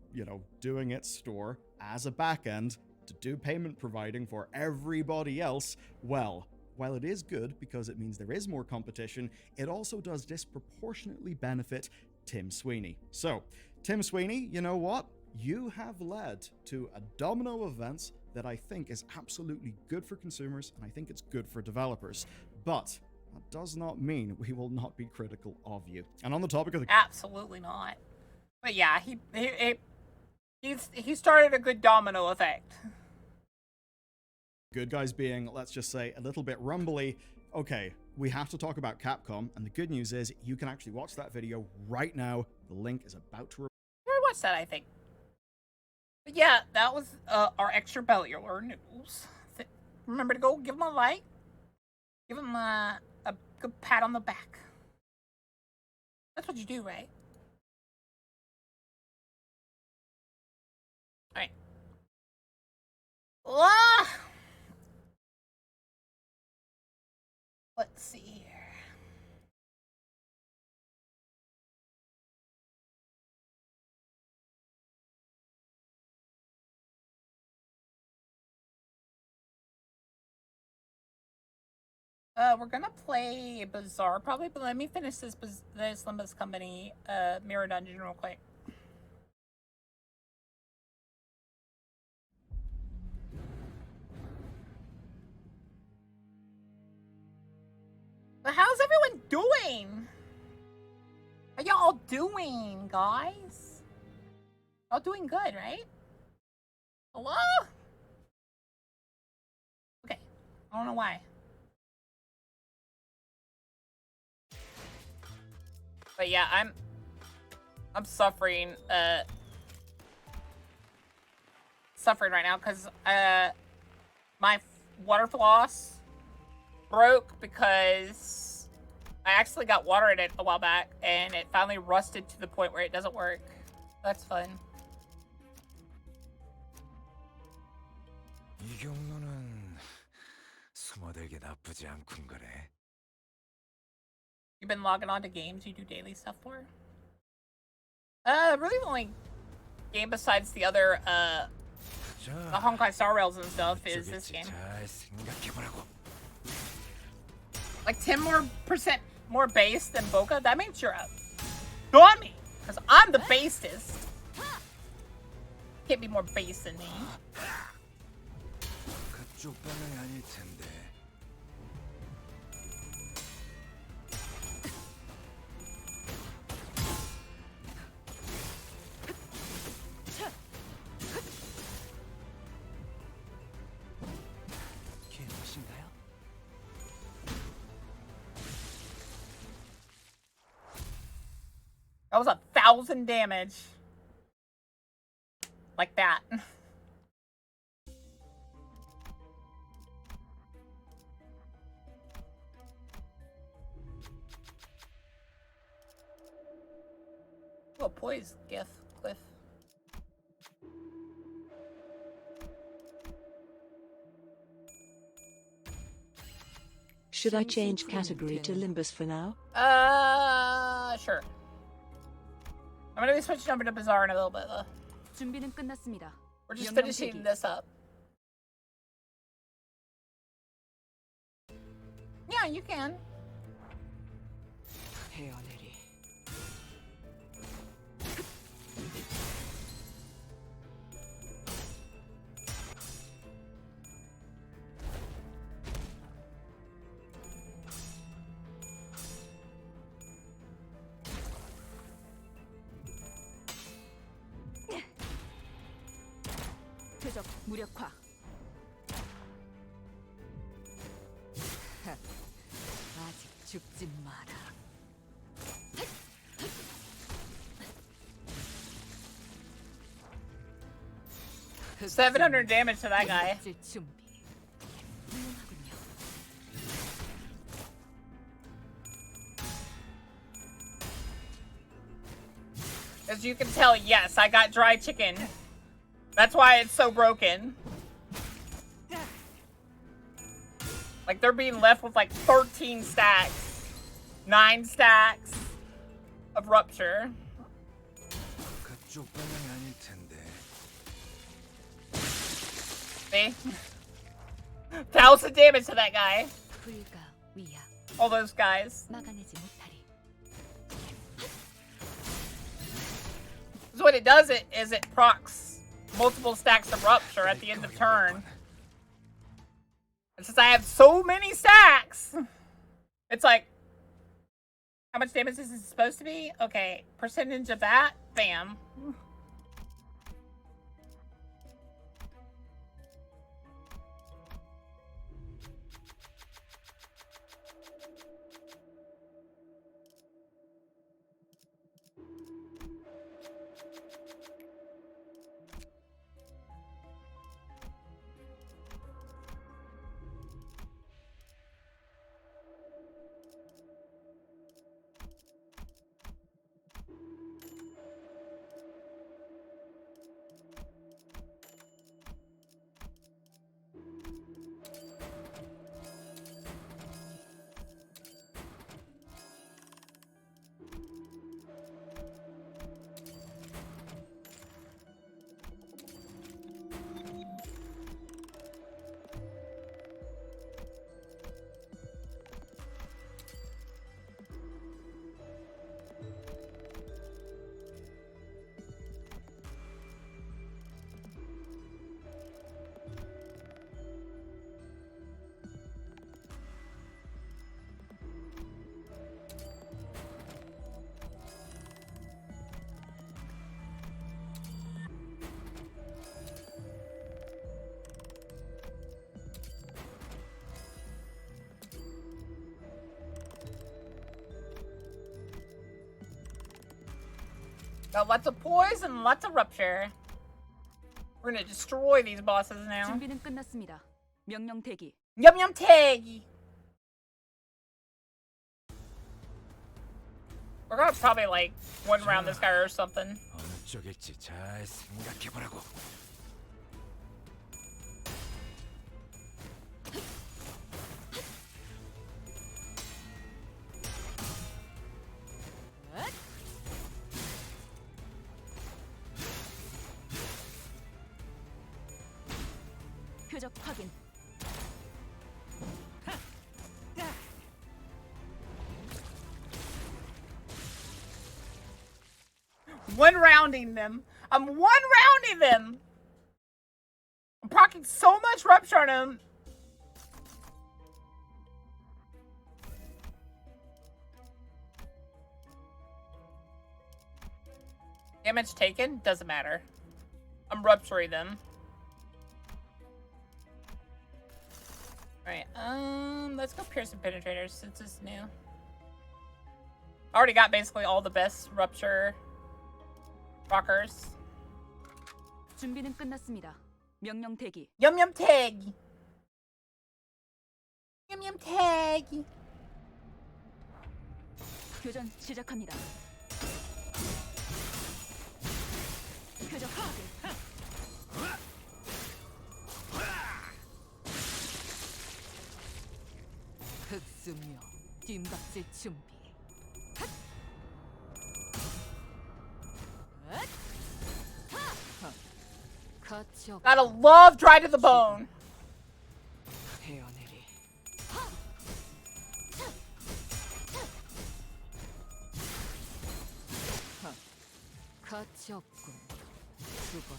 doing its store as a backend to do payment providing for everybody else. Well, while it is good because it means there is more competition, it also does disproportionately benefit Tim Sweeney. So, Tim Sweeney, you know what? You have led to a domino of events that I think is absolutely good for consumers, and I think it's good for developers. But that does not mean we will not be critical of you. And on the topic of the... Absolutely not. But yeah, he started a good domino effect. Good guys being, let's just say, a little bit rumbly. Okay, we have to talk about Capcom, and the good news is you can actually watch that video right now. The link is about to... I watched that, I think. But yeah, that was our extra bellular news. Remember to go give them a like. Give them a good pat on the back. That's what you do, right? Alright. Let's see here. We're gonna play Bazaar probably, but let me finish this Limbus Company mirror dungeon real quick. But how's everyone doing? How y'all doing, guys? Y'all doing good, right? Hello? Okay. I don't know why. But yeah, I'm suffering right now because my water floss broke because I actually got water in it a while back and it finally rusted to the point where it doesn't work. That's fun. 이 경로는 스모들게 나쁘지 않군 거래. You've been logging on to games you do daily stuff for? Really the only game besides the other, the Honkai Star Rails and stuff is this game. 잘 생각해보라고. Like 10% more base than Boka? That means you're a dummy! Because I'm the basest. Can't be more base than me. 그쪽 방향이 아닐 텐데. That was 1,000 damage. Like that. Oh, poise, Cliff. Should I change category to Limbus for now? Sure. I'm gonna be switching over to Bazaar in a little bit, though. 준비는 끝났습니다. We're just finishing this up. Yeah, you can. 헤어내리. 표적 무력화. 아직 죽지 마라. 700 damage to that guy. 준비. 훌륭하군요. As you can tell, yes, I got dry chicken. That's why it's so broken. Like, they're being left with like 13 stacks. 9 stacks of rupture. 그쪽 방향이 아닐 텐데. See? 1,000 damage to that guy. 불가 위야. All those guys. 막아내지 못하리. So what it does is it procs multiple stacks of rupture at the end of turn. And since I have so many stacks, it's like, how much damage is this supposed to be? Okay, percentage of that, bam. Got lots of poison, lots of rupture. We're gonna destroy these bosses now. 준비는 끝났습니다. 명령 대기. Yum yum tag. We're gonna probably like one round this guy or something. 어느 쪽일지 잘 생각해보라고. 표적 확인. One rounding them. I'm one rounding them. I'm procking so much rupture on him. Damage taken? Doesn't matter. I'm rupturing them. Alright, let's go Piercing Penetrators since it's new. Already got basically all the best rupture rockers. 준비는 끝났습니다. 명령 대기. Yum yum tag. Yum yum tag. 교전 시작합니다. 표적 확인. 흑수며 뒷박질 준비. 거쳐 Gotta love dry to the bone. 헤어내리. 거쳤군. 두번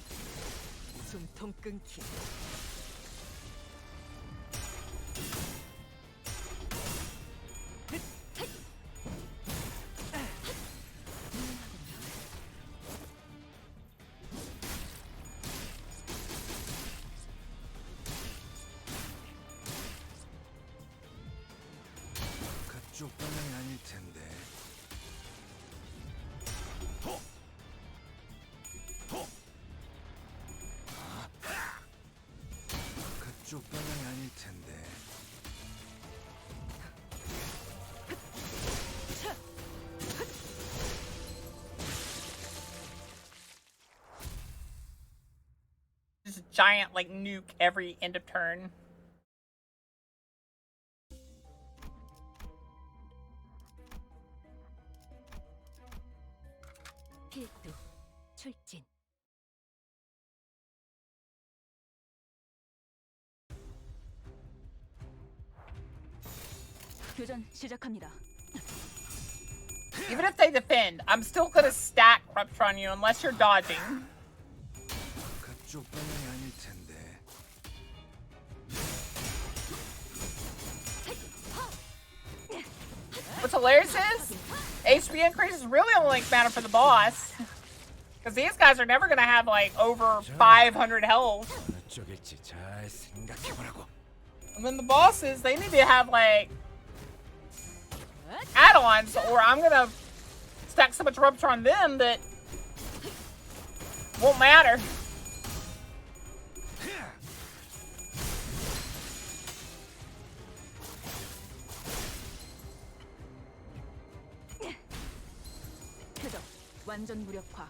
숨통 끊기. 그쪽 방향이 아닐 텐데. 그쪽 방향이 아닐 텐데. Just a giant like nuke every end of turn. 필두 출진. 교전 시작합니다. Even if they defend, I'm still gonna stack rupture on you unless you're dodging. 그쪽 방향이 아닐 텐데. What's hilarious is HP increases really only matter for the boss. Because these guys are never gonna have like over 500 health. 어느 쪽일지 잘 생각해보라고. And then the bosses, they need to have like add-ons or I'm gonna stack so much rupture on them that won't matter. 표적 완전 무력화.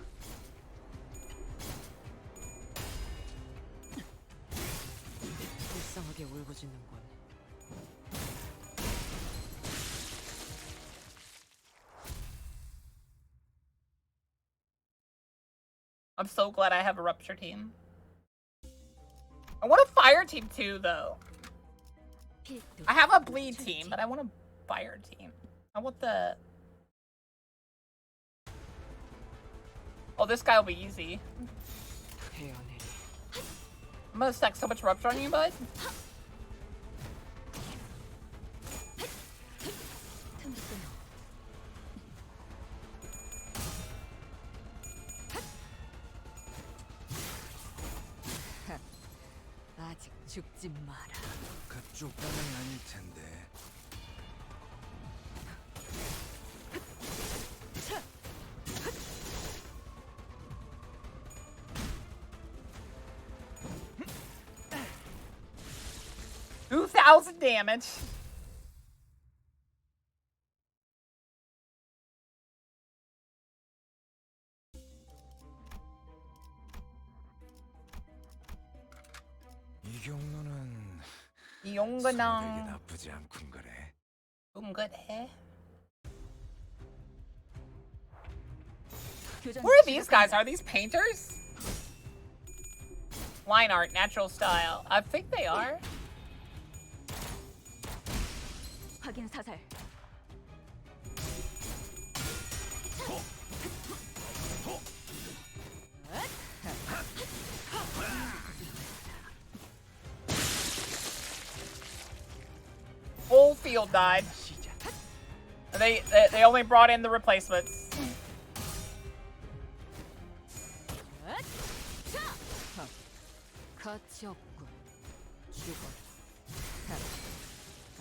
불쌍하게 울부짖는군. I'm so glad I have a rupture team. I want a fire team too, though. 필두 I have a bleed team, but I want a fire team. I want the... Oh, this guy will be easy. 헤어내리. I'm gonna stack so much rupture on you, bud. 틈 끊어. 아직 죽지 마라. 그쪽 방향이 아닐 텐데. 2,000 damage. 이 경로는 이 소백이 용근왕 나쁘지 않군 거래. 그래. 교전 Who are these guys? Are these painters? Line art, natural style. I think they are. 확인 사살. Whole field died. They only brought in the replacements. 가치 없군. 죽어.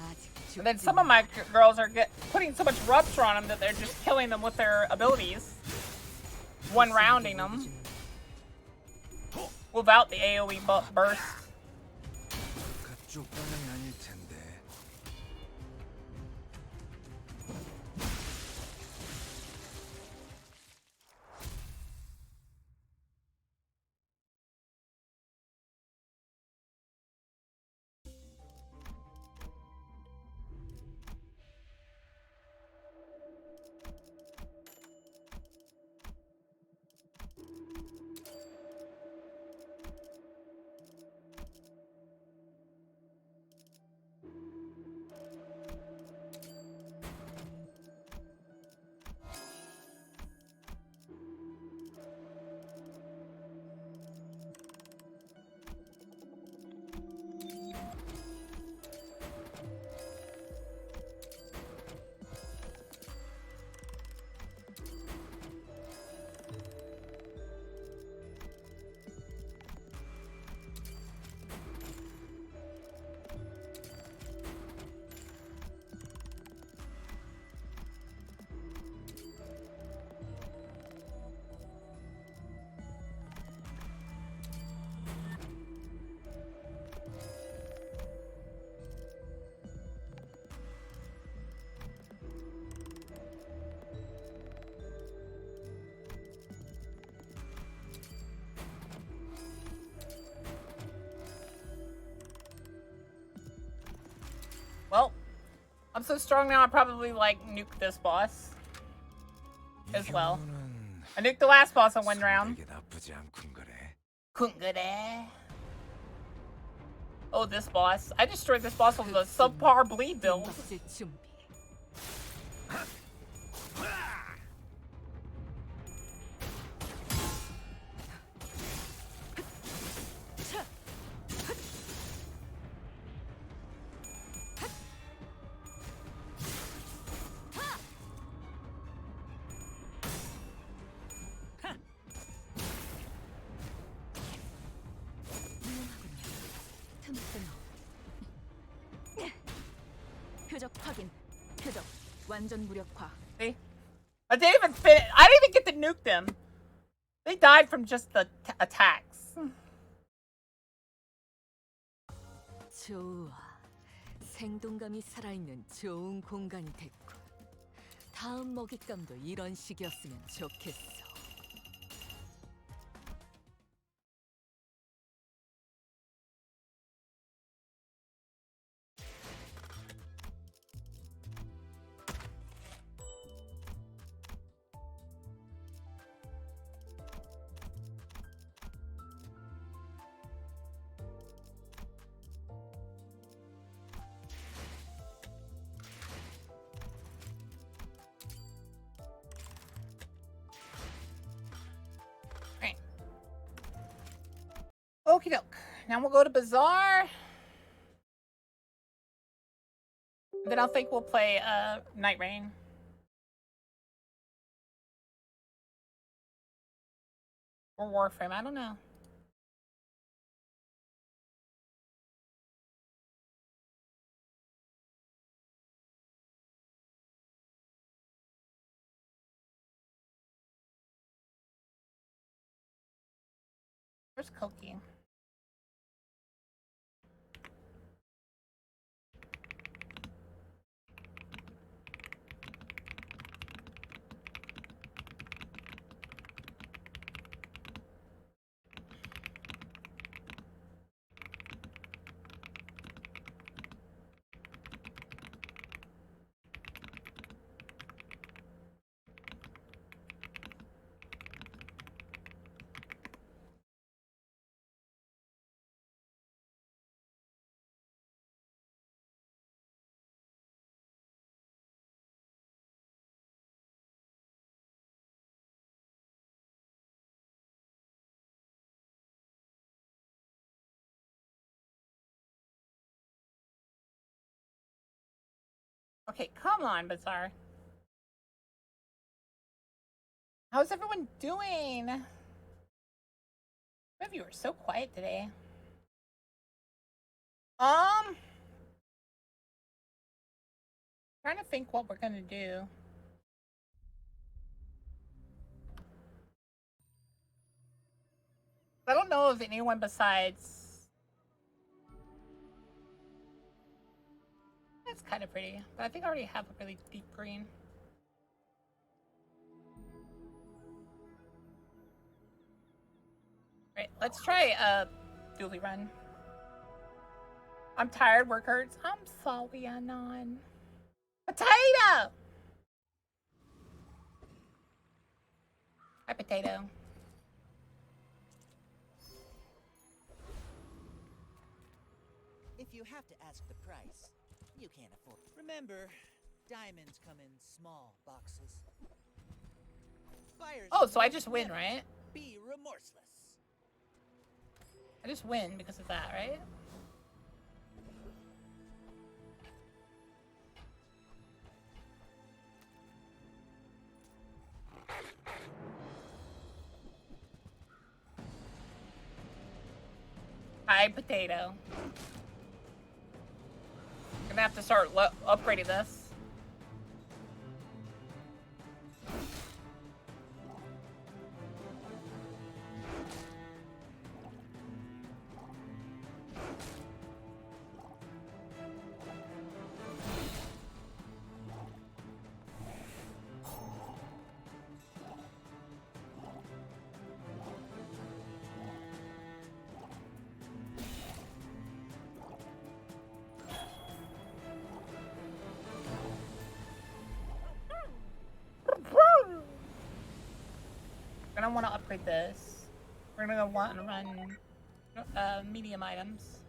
아직 And then some of my girls are putting so much rupture on them that they're just killing them with their abilities. One rounding them without the AoE burst. 그쪽 방향이 아닐 텐데. Well, I'm so strong now I probably like nuke this boss as well. I nuked the last boss in one round. 소백이 나쁘지 않군 거래. 그래. Oh, this boss. I destroyed this boss with a subpar bleed build. 박질 준비. 표적 확인. 표적 완전 무력화. See? I didn't even get to nuke them. They died from just the attacks. 좋아. 생동감이 살아있는 좋은 공간이 됐고. 다음 먹잇감도 이런 식이었으면 좋겠어. Okie doke. Now we'll go to Bazaar. Then I think we'll play Night Rain. Or Warframe, I don't know. Where's Koki? Okay, come on, Bazaar. How's everyone doing? Some of you are so quiet today. Trying to think what we're gonna do. I don't know of anyone besides. That's kind of pretty, but I think I already have a really deep green. Right, let's try a dually run. I'm tired, work hurts. I'm sorry, Anon. Potato! Hi, Potato. If you have to ask the price, you can't afford it. Remember, diamonds come in small boxes. Buyers Oh, so I must just win, never right? Be remorseless. I just win because of that, right? Hi, Potato. Gonna have to start upgrading this. I don't want to upgrade this. We're gonna want to run medium items.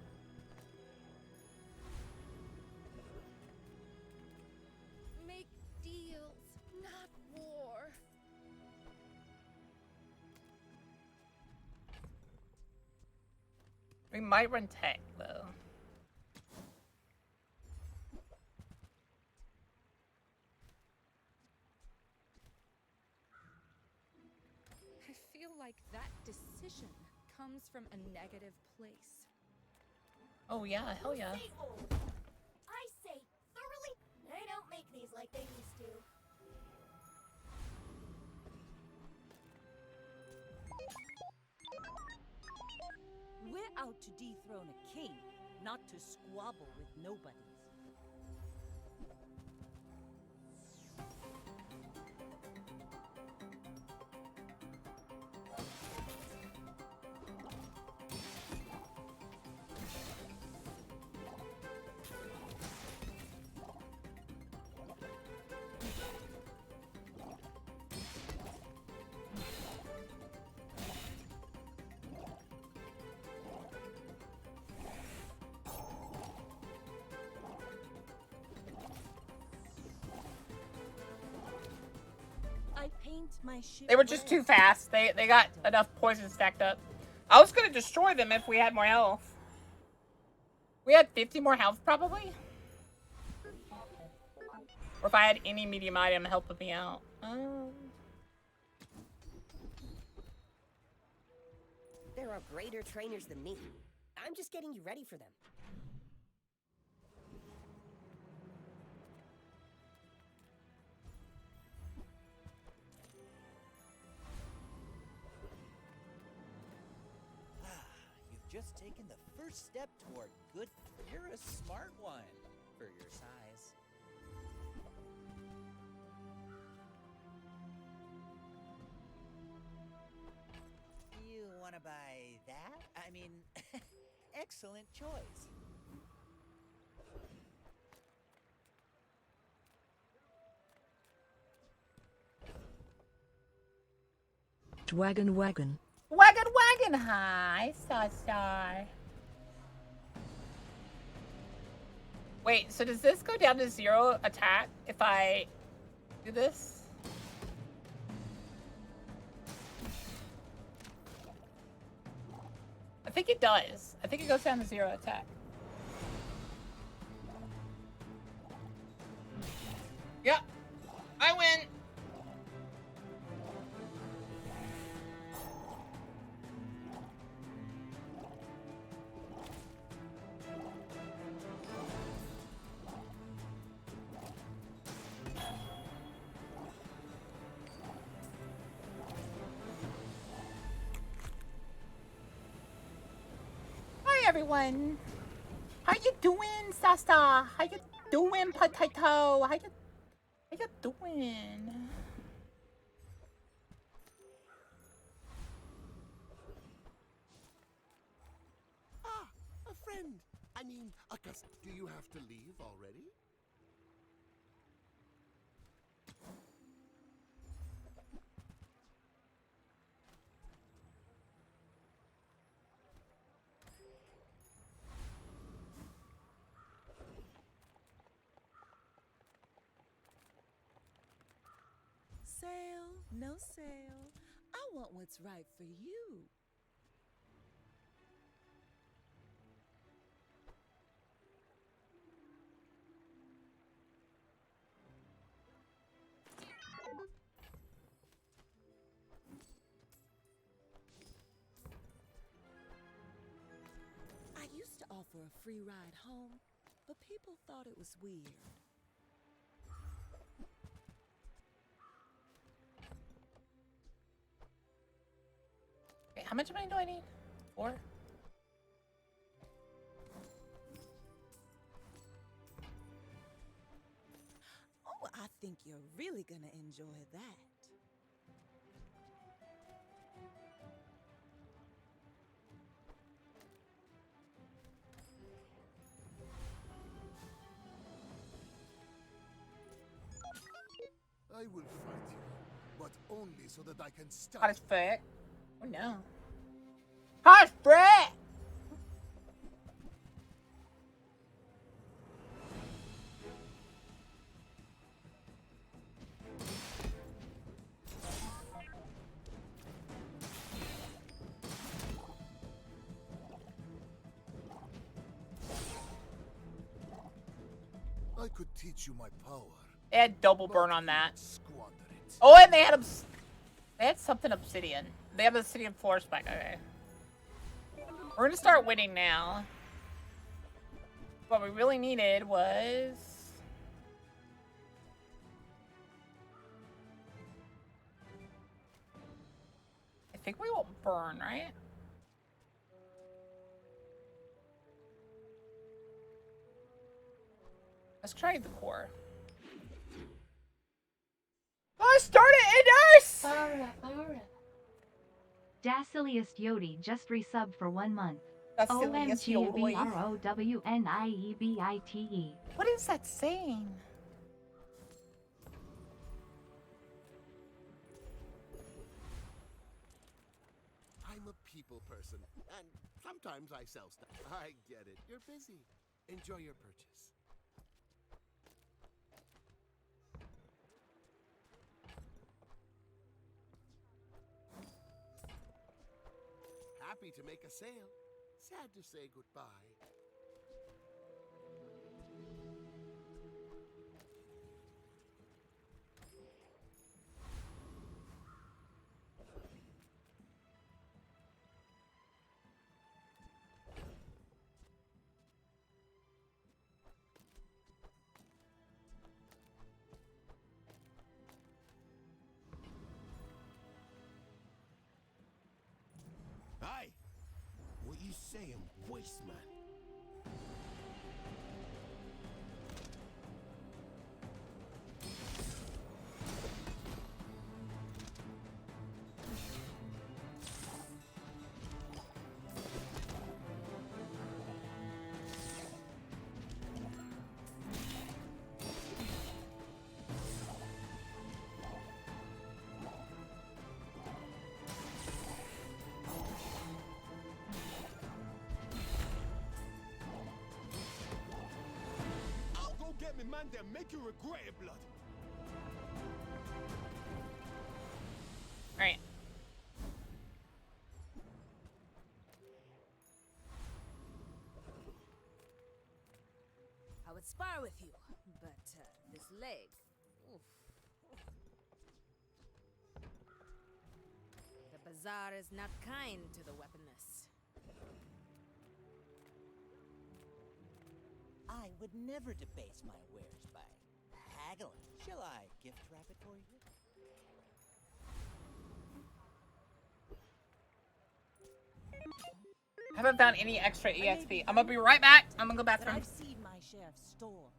Make deals, not war. We might run tech though. I feel like that decision comes from a negative place. Oh yeah, hell yeah. Say old. I say thoroughly. They don't make these like they used to. We're out to dethrone a king, not to squabble with nobodies. I paint my ship They were just red. too fast. They got enough poison stacked up. I was gonna destroy them if we had more health. We had 50 more health probably. Or if I had any medium item helping me out. There are greater trainers than me. I'm just getting you ready for them. You've just taken the first step toward good. You're a smart one for your size. You want to buy that? I mean, excellent choice. Wagon wagon. Wagon, hi, Star. Wait, so does this go down to 0 attack if I do this? I think it does. I think it goes down to 0 attack. Yep. I win. Hi everyone. How you doing, Sasa? How you doing, Potato? How you doing? Ah, a friend. I mean, a cousin. Do you have to leave already? Sale, no sale. I want what's right for you. I used to offer a free ride home, but people thought it was weird. Okay, how much money do I need? 4? Oh, I think you're really gonna enjoy that. I will fight you, but only so that I can stop. Hot as frick. Oh no. Hot as frick! I could teach you my power. They had double burn on that. Squander it. Oh, and they had they had something obsidian. They have obsidian floor spike. Okay. We're gonna start winning now. What we really needed was I think we won't burn, right? Let's try the core. I started a nurse! Dacilius Yodi just resubbed for 1 month. Dacilius Yodi. OMGBROWNIEBITE. What is that saying? I'm a people person, and sometimes I sell stuff. I get it. You're busy. Enjoy your purchase. Happy to make a sale. Sad to say goodbye. Hi. What you saying, voice man? Get me, man, there, make you regret it, blood. Alright. I would spar with you, but this leg, The bazaar is not kind to the weaponless. I would never debase my wares by haggling. Shall I gift wrap it for you? Haven't found any extra EXP. I'm gonna be right back. I'm gonna go bathroom. I've seen my share of storms.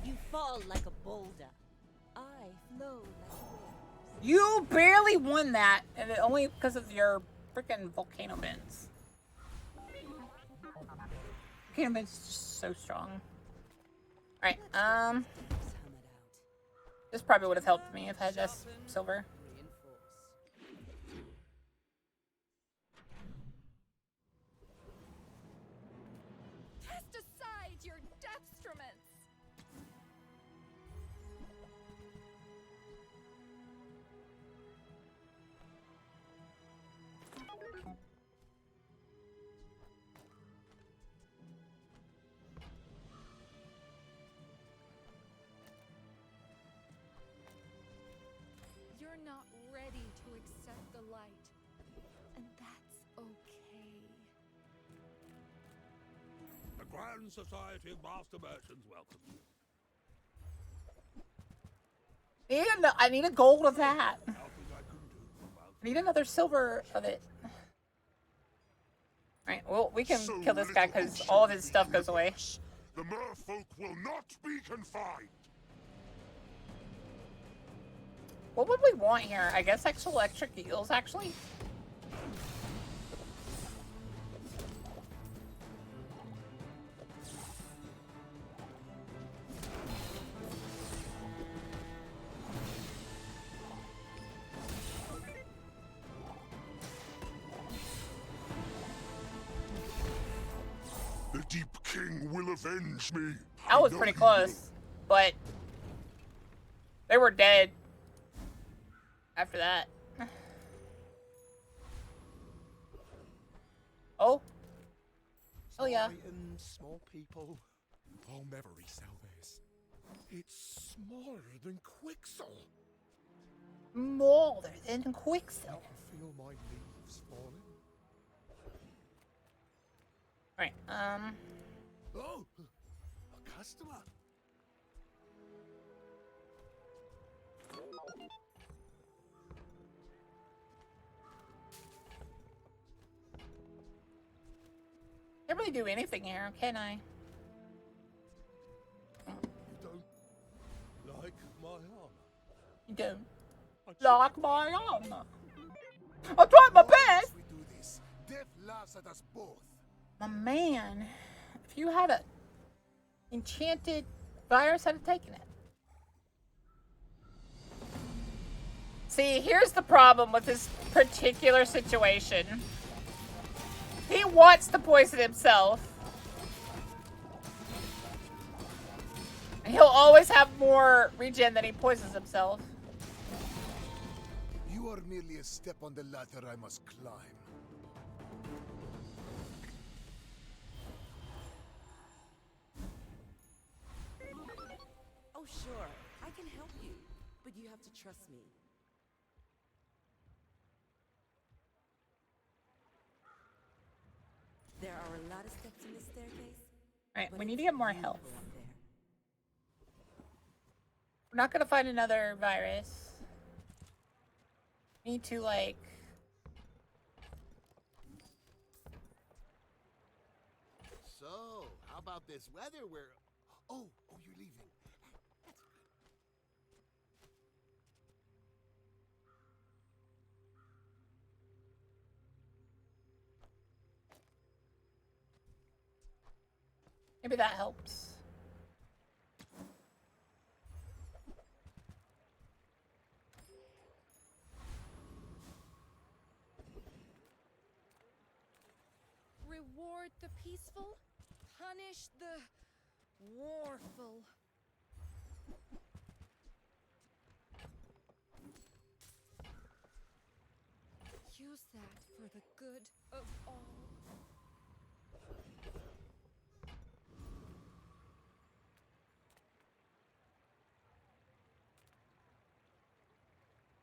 You fall like a boulder. I flow like waves. You barely won that, and it only because of your freaking volcano bends. Volcano bends is just so strong. Alright, this probably would have helped me if I had just silver. Cast aside your destruments. You're not ready to accept the light, and that's okay. The Grand Society of Master Merchants welcome you. And I need a gold of that. I need another silver of it. Alright, well, we can kill this guy because all of his stuff goes away. The merfolk will not be confined. What would we want here? I guess extra electric eels, actually? The Deep King will avenge me. That was pretty close, but they were dead after that. Oh. Oh yeah. And small people. I'll never resell this. It's smaller than Quixel. Smaller than Quixel. I can feel my leaves falling. Right. Oh, a customer. Can't really do anything here, can I? You don't like my armor? You don't like my armor. I tried my best. We do this. Death laughs at us both. My man, if you had a enchanted virus, I'd have taken it. See, here's the problem with this particular situation. He wants to poison himself. And he'll always have more regen than he poisons himself. You are merely a step on the ladder I must climb. Oh, sure. I can help you. But you have to trust me. There are a lot of steps in this staircase. Alright, we need to get more health. We're not gonna find another virus. We need to, like... So, how about this weather where... Oh, you're leaving. That's good. Maybe that helps. Reward the peaceful, punish the warful. Use that for the good of all.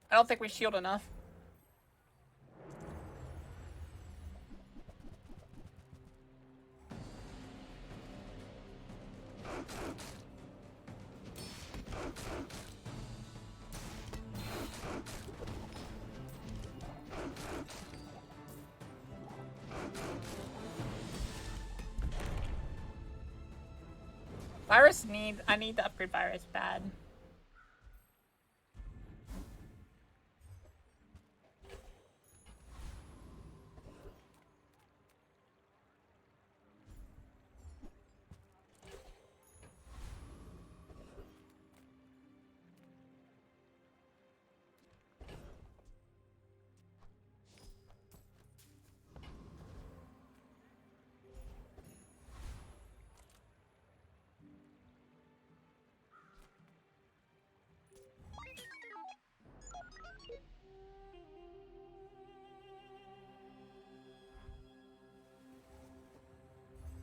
I don't think we shield enough. I need to upgrade virus bad.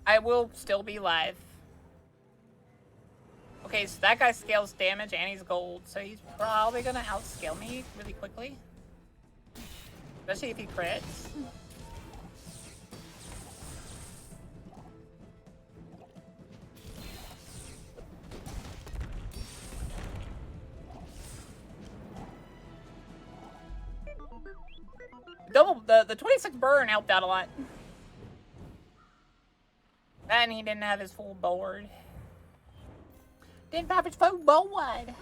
I will still be live. Okay, so that guy scales damage and he's gold, so he's probably gonna outscale me really quickly. Especially if he crits. The 26 burn helped out a lot. And he didn't have his full board. Didn't have his full board.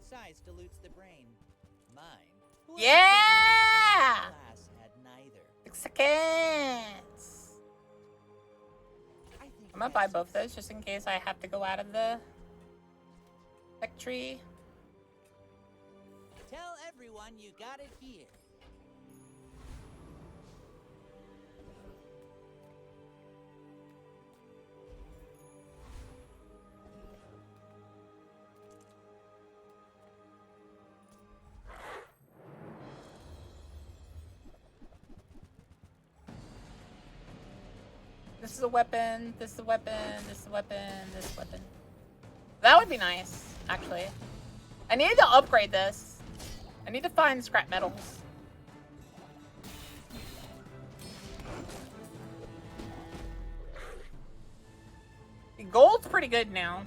Size dilutes the brain. Mine. Yeah! Class had neither. 6 seconds. I'm gonna buy both those just in case I have to go out of the tech tree. Tell everyone you got it here. This is a weapon, this is a weapon, this is a weapon, this is a weapon. That would be nice, actually. I need to upgrade this. I need to find scrap metals. The gold's pretty good now.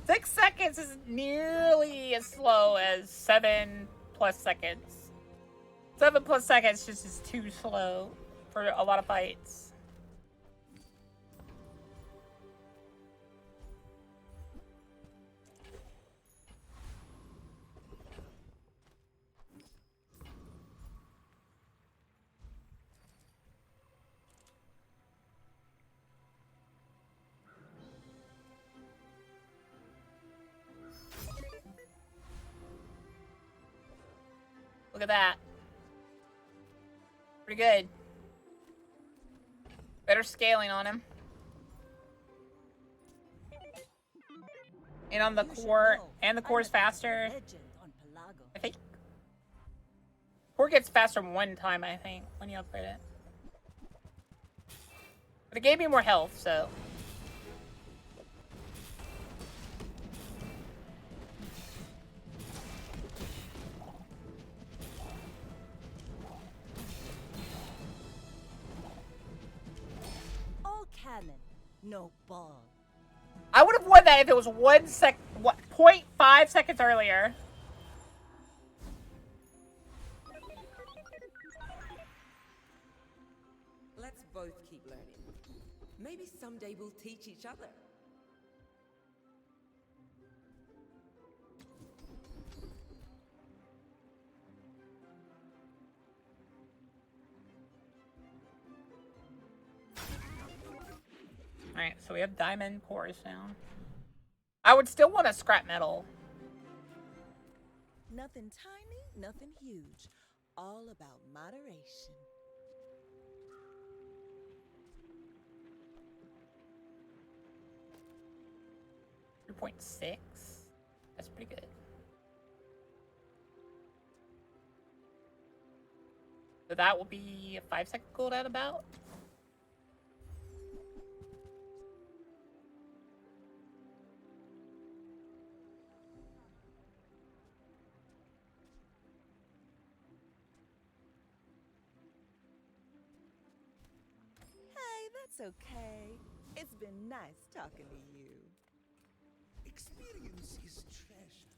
6 seconds is nearly as slow as 7+ seconds. 7+ seconds just is too slow for a lot of fights. Look at that. Pretty good. Better scaling on him. And on the core, and the core is faster. I think. Core gets faster one time, I think, when you upgrade it. But it gave me more health, so. Cannon, no ball. I would have won that if it was 0.5 seconds earlier. Let's both keep learning. Maybe someday we'll teach each other. Alright, so we have diamond cores now. I would still want a scrap metal. Nothing tiny, nothing huge. All about moderation. 3.6. That's pretty good. So that will be a 5-second cooldown about. Hey, that's okay. It's been nice talking to you. Experience is treasure.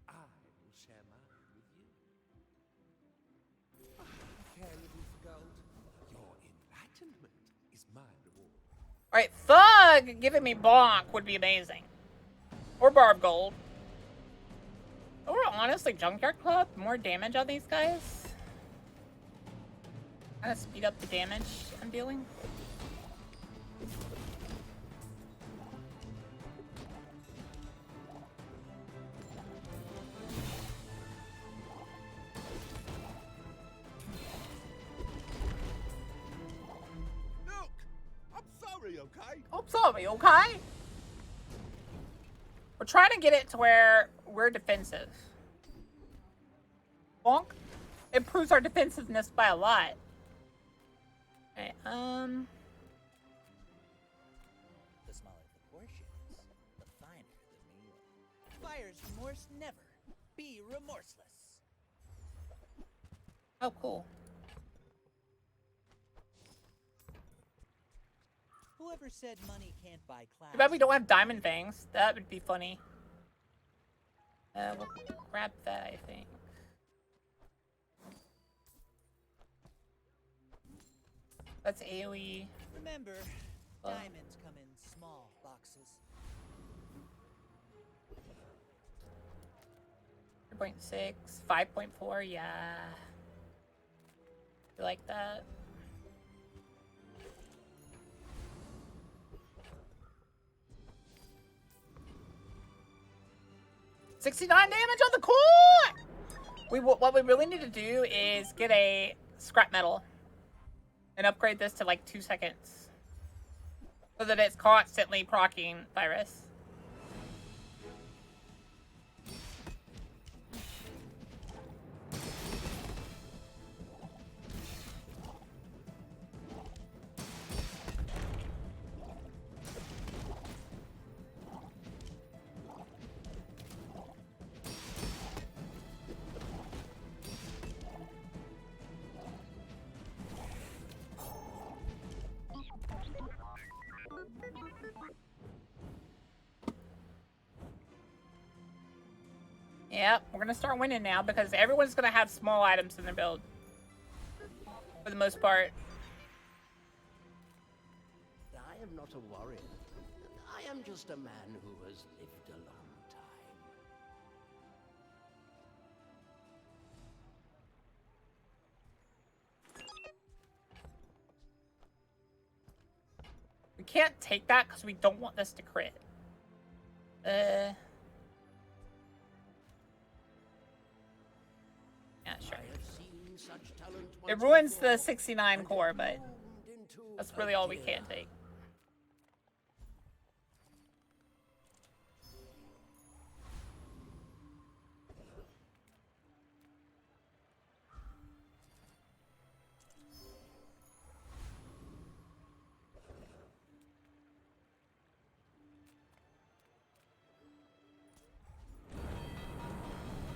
I will share mine with you. I care little for gold. Your enlightenment is my reward. Alright, Thug giving me Bonk would be amazing. Or Bar of Gold. Or honestly, Junkyard Club. More damage on these guys. Kind of speed up the damage I'm dealing. Look! I'm sorry, okay? I'm sorry, okay? We're trying to get it to where we're defensive. Bonk improves our defensiveness by a lot. Okay, The smaller the portions, the finer the meal. Buyer's remorse never. Be remorseless. Oh, cool. Whoever said money can't buy class? Too bad we don't have diamond fangs. That would be funny. We'll grab that, I think. That's AoE. Remember, diamonds come in small boxes. 3.6, 5.4, yeah. You like that? $69 damage on the core! What we really need to do is get a scrap metal and upgrade this to like 2 seconds so that it's constantly proccing virus. Yep, we're gonna start winning now because everyone's gonna have small items in their build. For the most part. I am not a warrior. I am just a man who has lived a long time. We can't take that because we don't want this to crit. Yeah, sure. It ruins the 69 core, but that's really all we can take.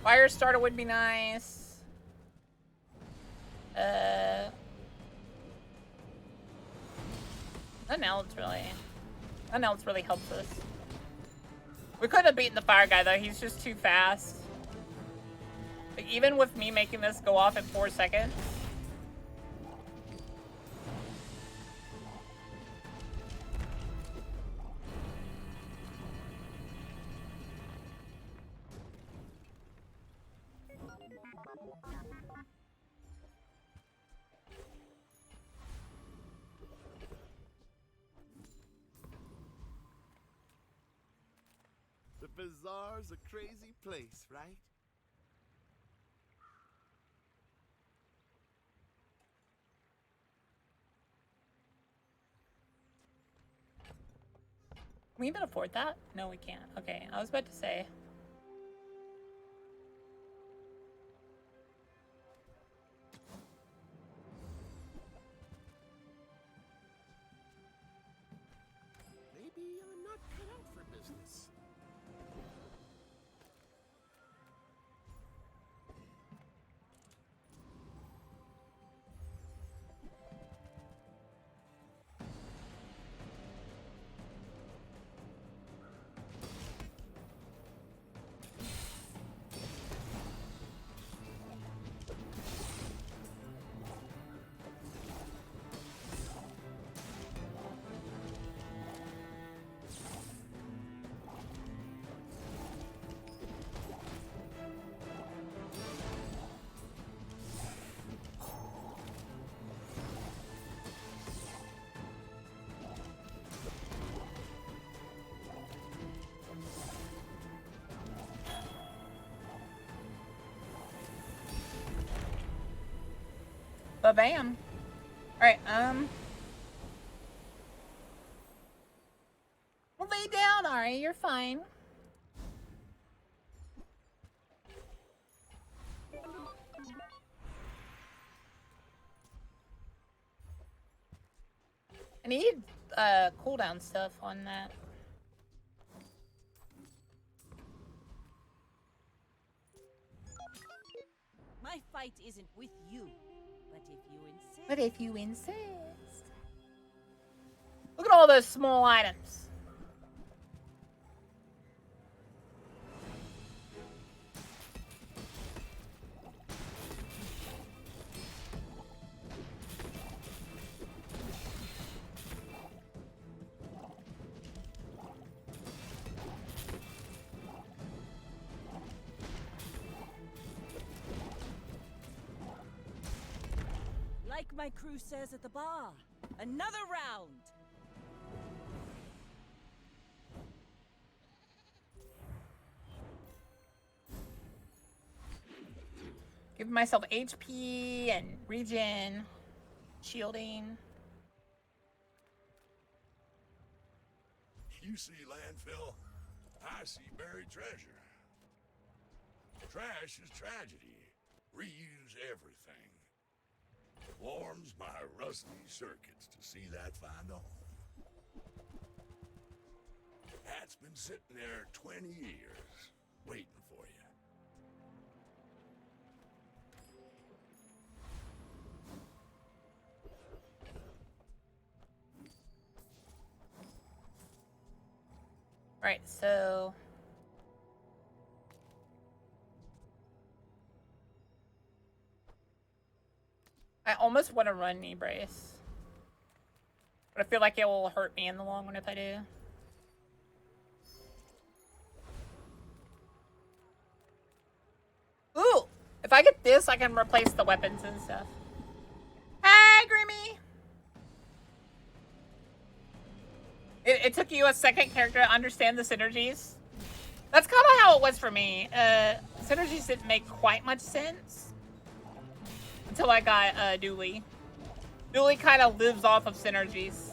Fire starter would be nice. Nothing else really helps us. We could have beaten the fire guy though, he's just too fast. Like, even with me making this go off in 4 seconds. bazaar's a crazy place, right? Can we even afford that? No, we can't. Okay, I was about to say. Maybe I'm not cut out for business. Ba-bam. Alright, well, lay down, Ari. You're fine. I need, cooldown stuff on that. My fight isn't with you, but if you insist. But if you insist. Look at all those small items. Like my crew says at the bar, another round. Give myself HP and regen, shielding. You see landfill, I see buried treasure. Trash is tragedy. Reuse everything. Warms my rusty circuits to see that find a home. That's been sitting there 20 years, waiting for you. Right, so I almost want to run knee brace, but I feel like it will hurt me in the long run if I do. Ooh, if I get this, I can replace the weapons and stuff. Hey, Grimmy! It took you a second character to understand the synergies. That's kind of how it was for me. Synergies didn't make quite much sense until I got Dooley. Dooley kind of lives off of synergies.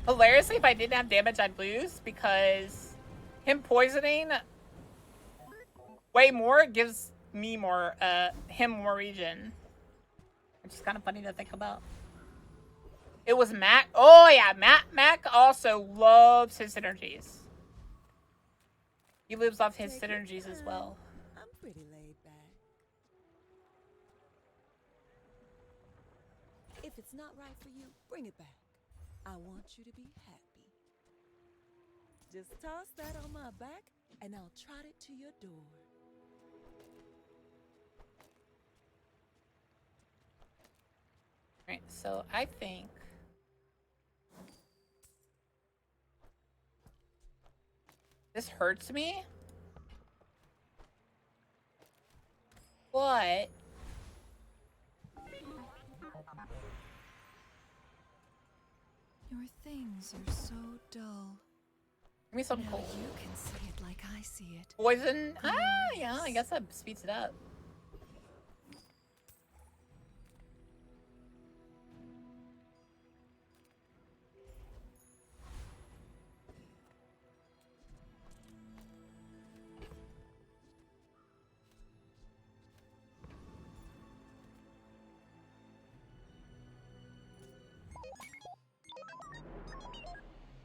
Hilariously, if I didn't have damage, I'd lose because him poisoning way more gives me more, him more regen. Which is kind of funny to think about. It was Mac. Oh yeah, Mac also loves his synergies. He lives off his synergies as well. I'm pretty laid back. If it's not right for you, bring it back. I want you to be happy. Just toss that on my back, and I'll trot it to your door. Right, so I think this hurts me, but Your things are so dull. give me some Now cold. you can see it like I see it. Poison? Ah, yeah, I guess that speeds it up.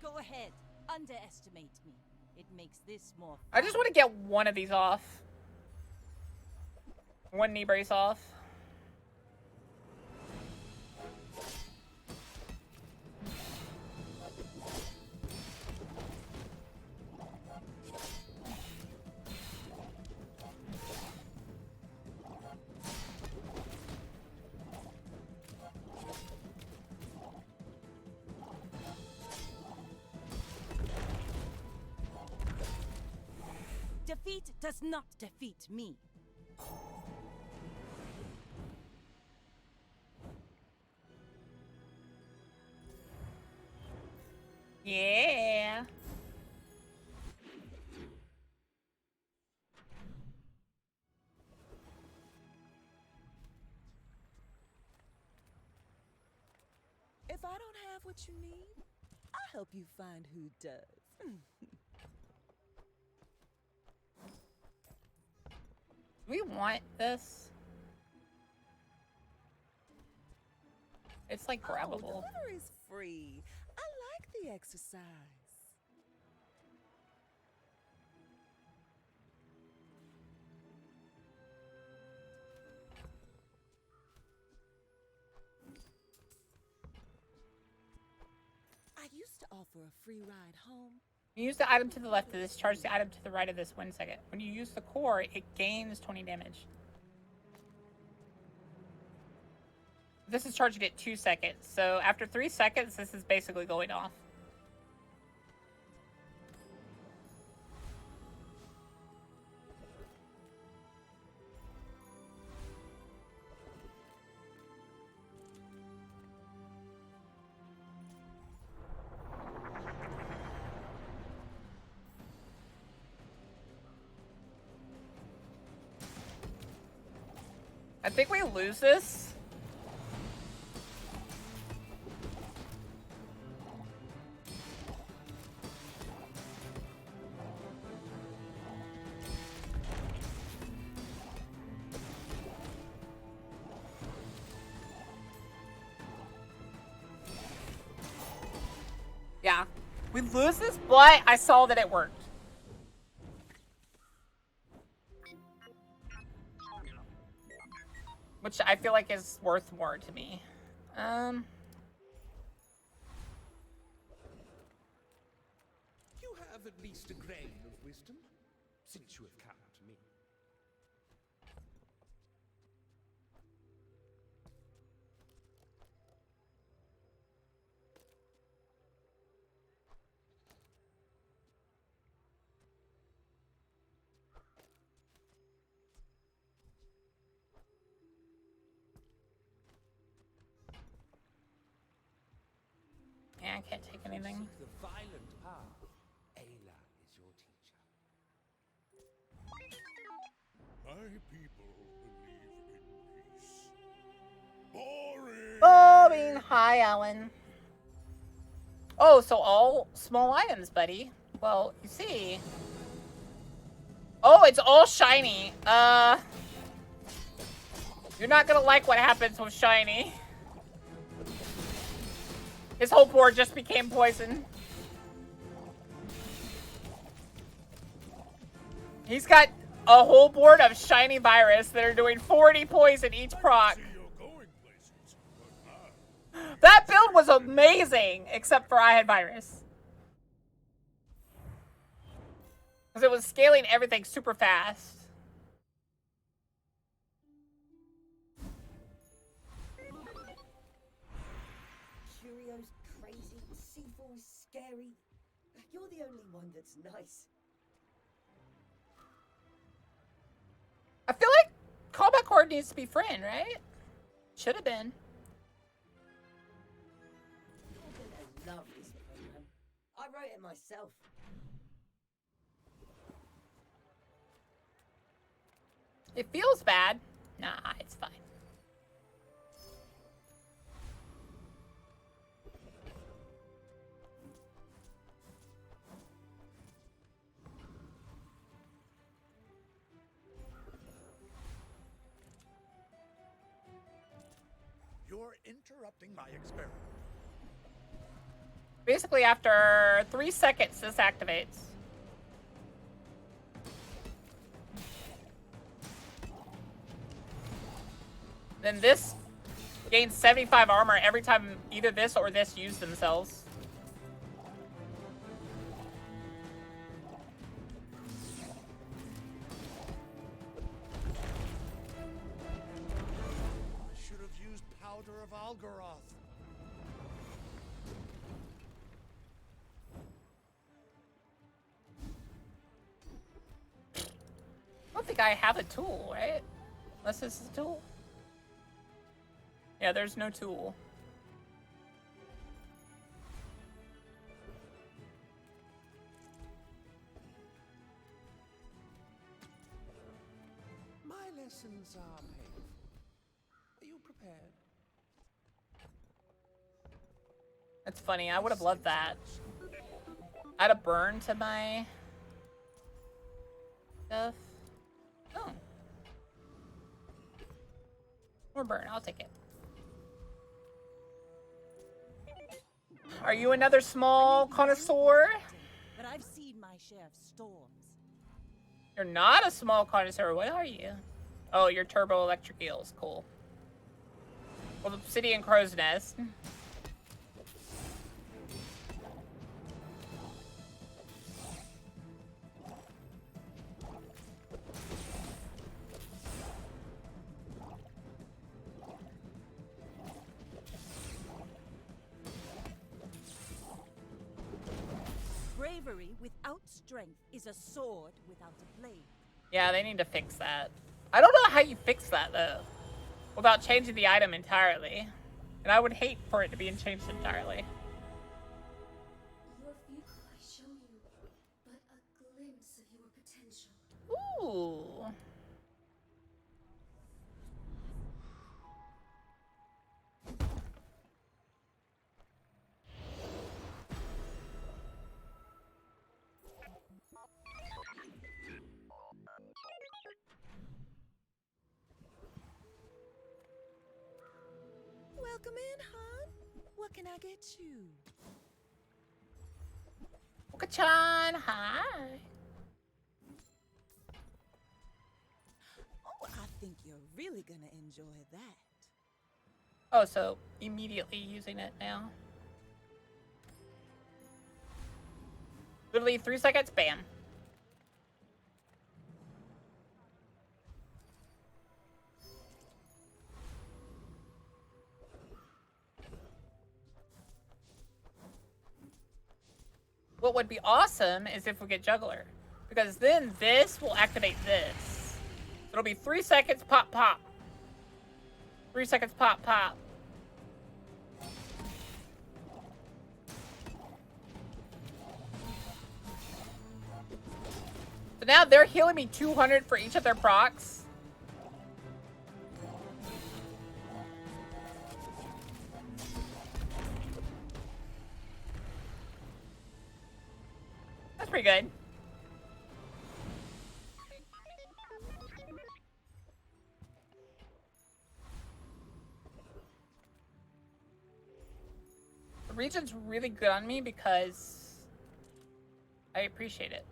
Go ahead. Underestimate me. It makes this more fun. I just want to get one of these off. One knee brace off. Defeat does not defeat me. Yeah. If I don't have what you need, I'll help you find who does. Do we want this? It's like grabbable. Oh, delivery's free. I like the exercise. I used to offer a free ride home. You use the item to the left of this, charge the item to the right of this 1 second. When you use the core, it gains 20 damage. This is charging it 2 seconds. So after 3 seconds, this is basically going off. I think we lose this. Yeah, we lose this, but I saw that it worked. Which I feel like is worth more to me. You have at least a grain of wisdom, since you have come to me. Yeah, I can't take anything. The violent path. Ayla is your teacher. My people believe in peace. Boring! Boring! Hi, Alan. Oh, so all small items, buddy. Well, you see. Oh, it's all shiny. You're not gonna like what happens with shiny. His whole board just became poison. He's got a whole board of shiny virus that are doing 40 poison each proc. That build was amazing, except for I had virus. Because it was scaling everything super fast. scary. You're the only one that's nice. I feel like Combat Cord needs to be friend, right? Should have been. I love this program. I wrote it myself. It feels bad. Nah, it's fine. You're interrupting my experiment. Basically, after 3 seconds, this activates. Then this gains 75 armor every time either this or this use themselves. I should have used powder of Algaroth. I don't think I have a tool, right? Unless this is a tool. Yeah, there's no tool. My lessons are painful. Are you prepared? That's funny. I would have loved that. Add a burn to my stuff. Oh. More burn. I'll take it. Are you another small connoisseur? But I've seen my share of storms. You're not a small connoisseur. What are you? Oh, you're turbo electric eels. Cool. Well, obsidian crow's nest. Bravery without strength is a sword without a blade. Yeah, they need to fix that. I don't know how you fix that, though. Without changing the item entirely. And I would hate for it to be changed entirely. Your future I show you but a glimpse of your potential. Ooh. Welcome in, hon. What can I get you? Boka-chan, hi. Oh, I think you're really gonna enjoy that. Oh, so immediately using it now. Literally 3 seconds, bam. What would be awesome is if we get Juggler. Because then this will activate this. It'll be 3 seconds, pop, pop. 3 seconds, pop, pop. So now they're healing me 200 for each of their procs. That's pretty good. The region's really good on me because I appreciate it.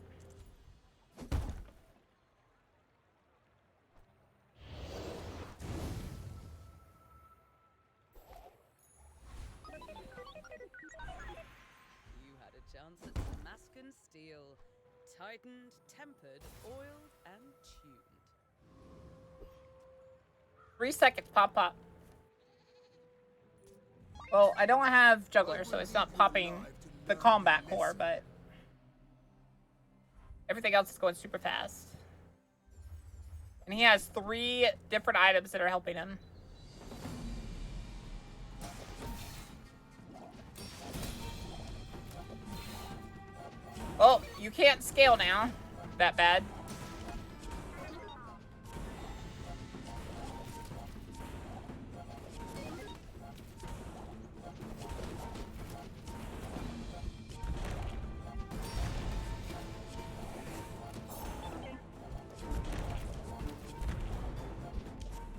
You had a chance at Damascus steel, tightened, tempered, oiled, and tuned. 3 seconds, pop, pop. Well, I don't have Juggler, so it's not popping the combat core, but everything else is going super fast. And he has 3 different items that are helping him. Oh, you can't scale now. That bad.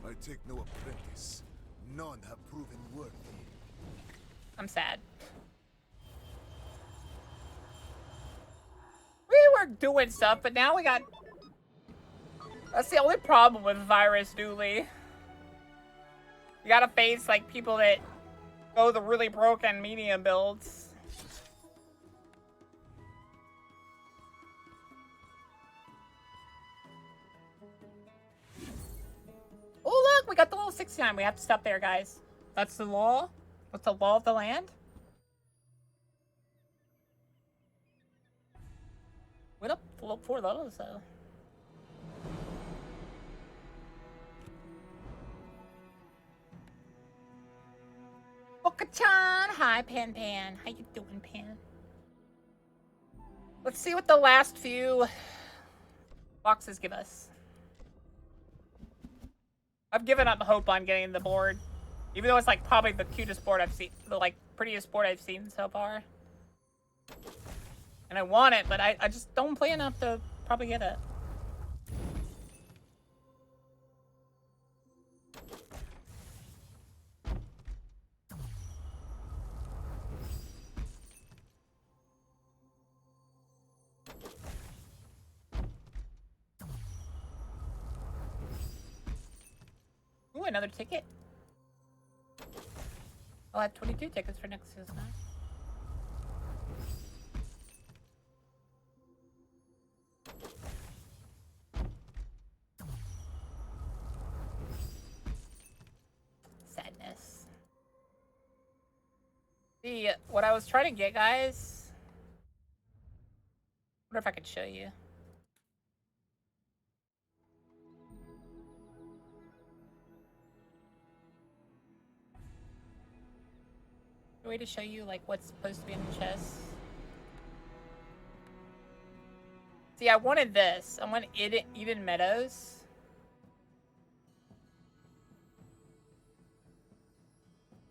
I take no apprentice. None have proven worthy. I'm sad. We were doing stuff, but now we got... That's the only problem with Virus Dooley. You gotta face, like, people that go the really broken medium builds. Oh, look! We got the little 69. We have to stop there, guys. That's the law. What's the law of the land? Went up 4 levels, though. Boka-chan! Hi, Pan Pan. How you doing, Pan? Let's see what the last few boxes give us. I've given up hope on getting the board. Even though it's, like, probably the cutest board I've seen. The, like, prettiest board I've seen so far. And I want it, but I just don't play enough to probably get it. Ooh, another ticket. I'll have 22 tickets for next season. Sadness. See, what I was trying to get, guys... I wonder if I could show you. A way to show you, like, what's supposed to be in the chest. See, I wanted this. I want Eden Meadows.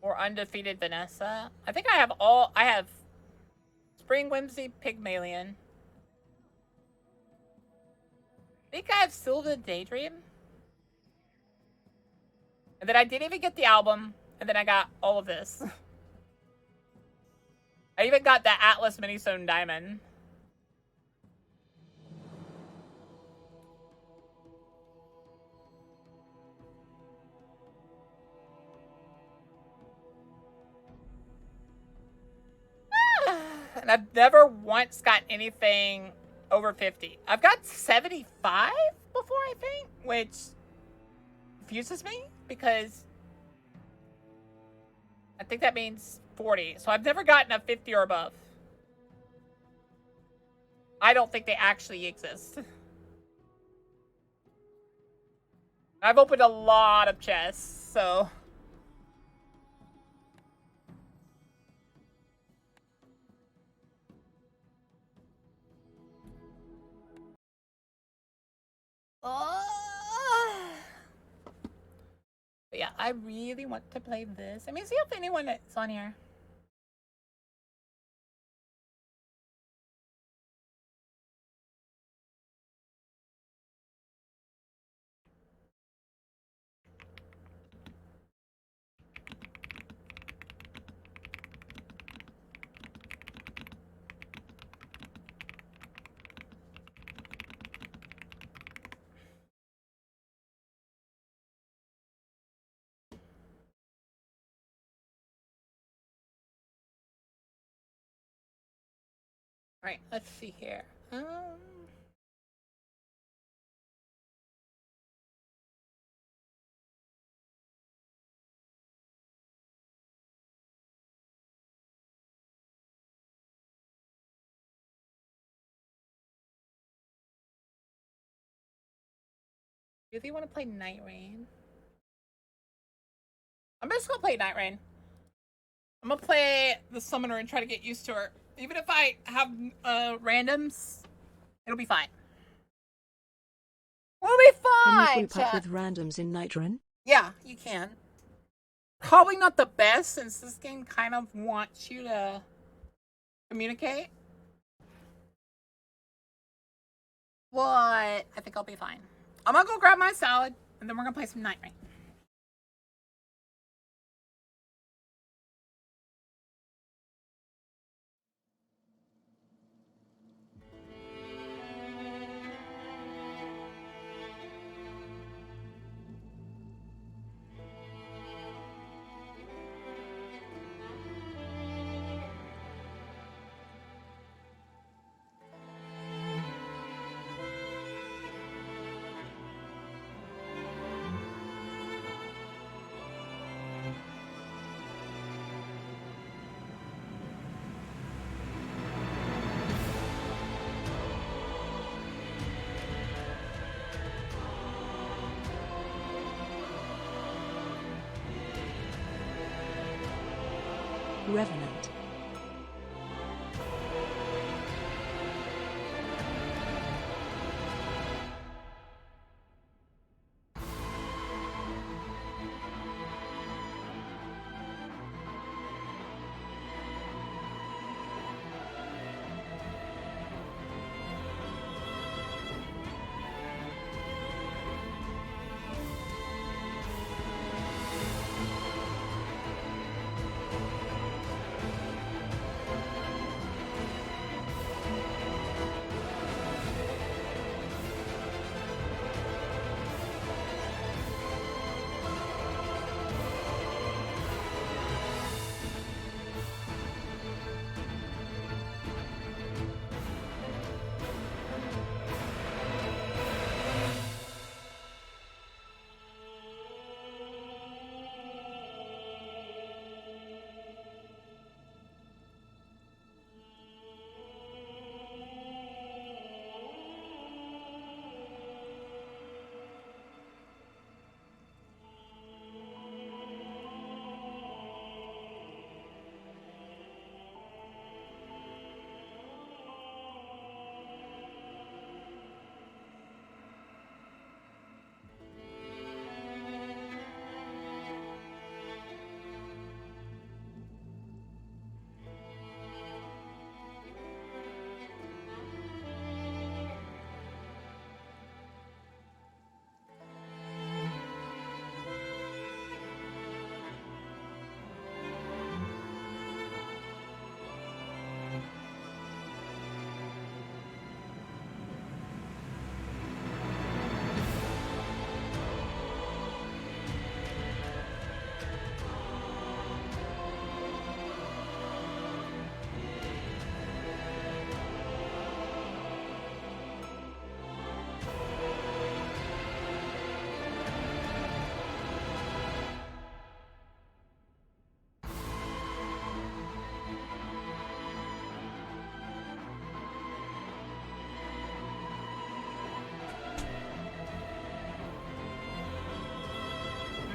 Or Undefeated Vanessa. I think I have all... I have Spring Whimsy Pygmalion. I think I have Sylvan Daydream. And then I didn't even get the album. And then I got all of this. I even got the Atlas Ministone Diamond. And I've never once got anything over 50. I've got 75 before, I think, which confuses me because I think that means 40. So I've never gotten a 50 or above. I don't think they actually exist. I've opened a lot of chests, so... But yeah, I really want to play this. Let me see if anyone is on here. All right, let's see here. Do you want to play Night Rain? I'm just gonna play Night Rain. I'm gonna play the Summoner and try to get used to her. Even if I have randoms, it'll be fine. We'll be fine. Can you group up chat. with randoms in Nitron? Yeah, you can. Probably not the best since this game kind of wants you to communicate. But I think I'll be fine. I'm gonna go grab my salad and then we're gonna play some Night Rain. Revenant.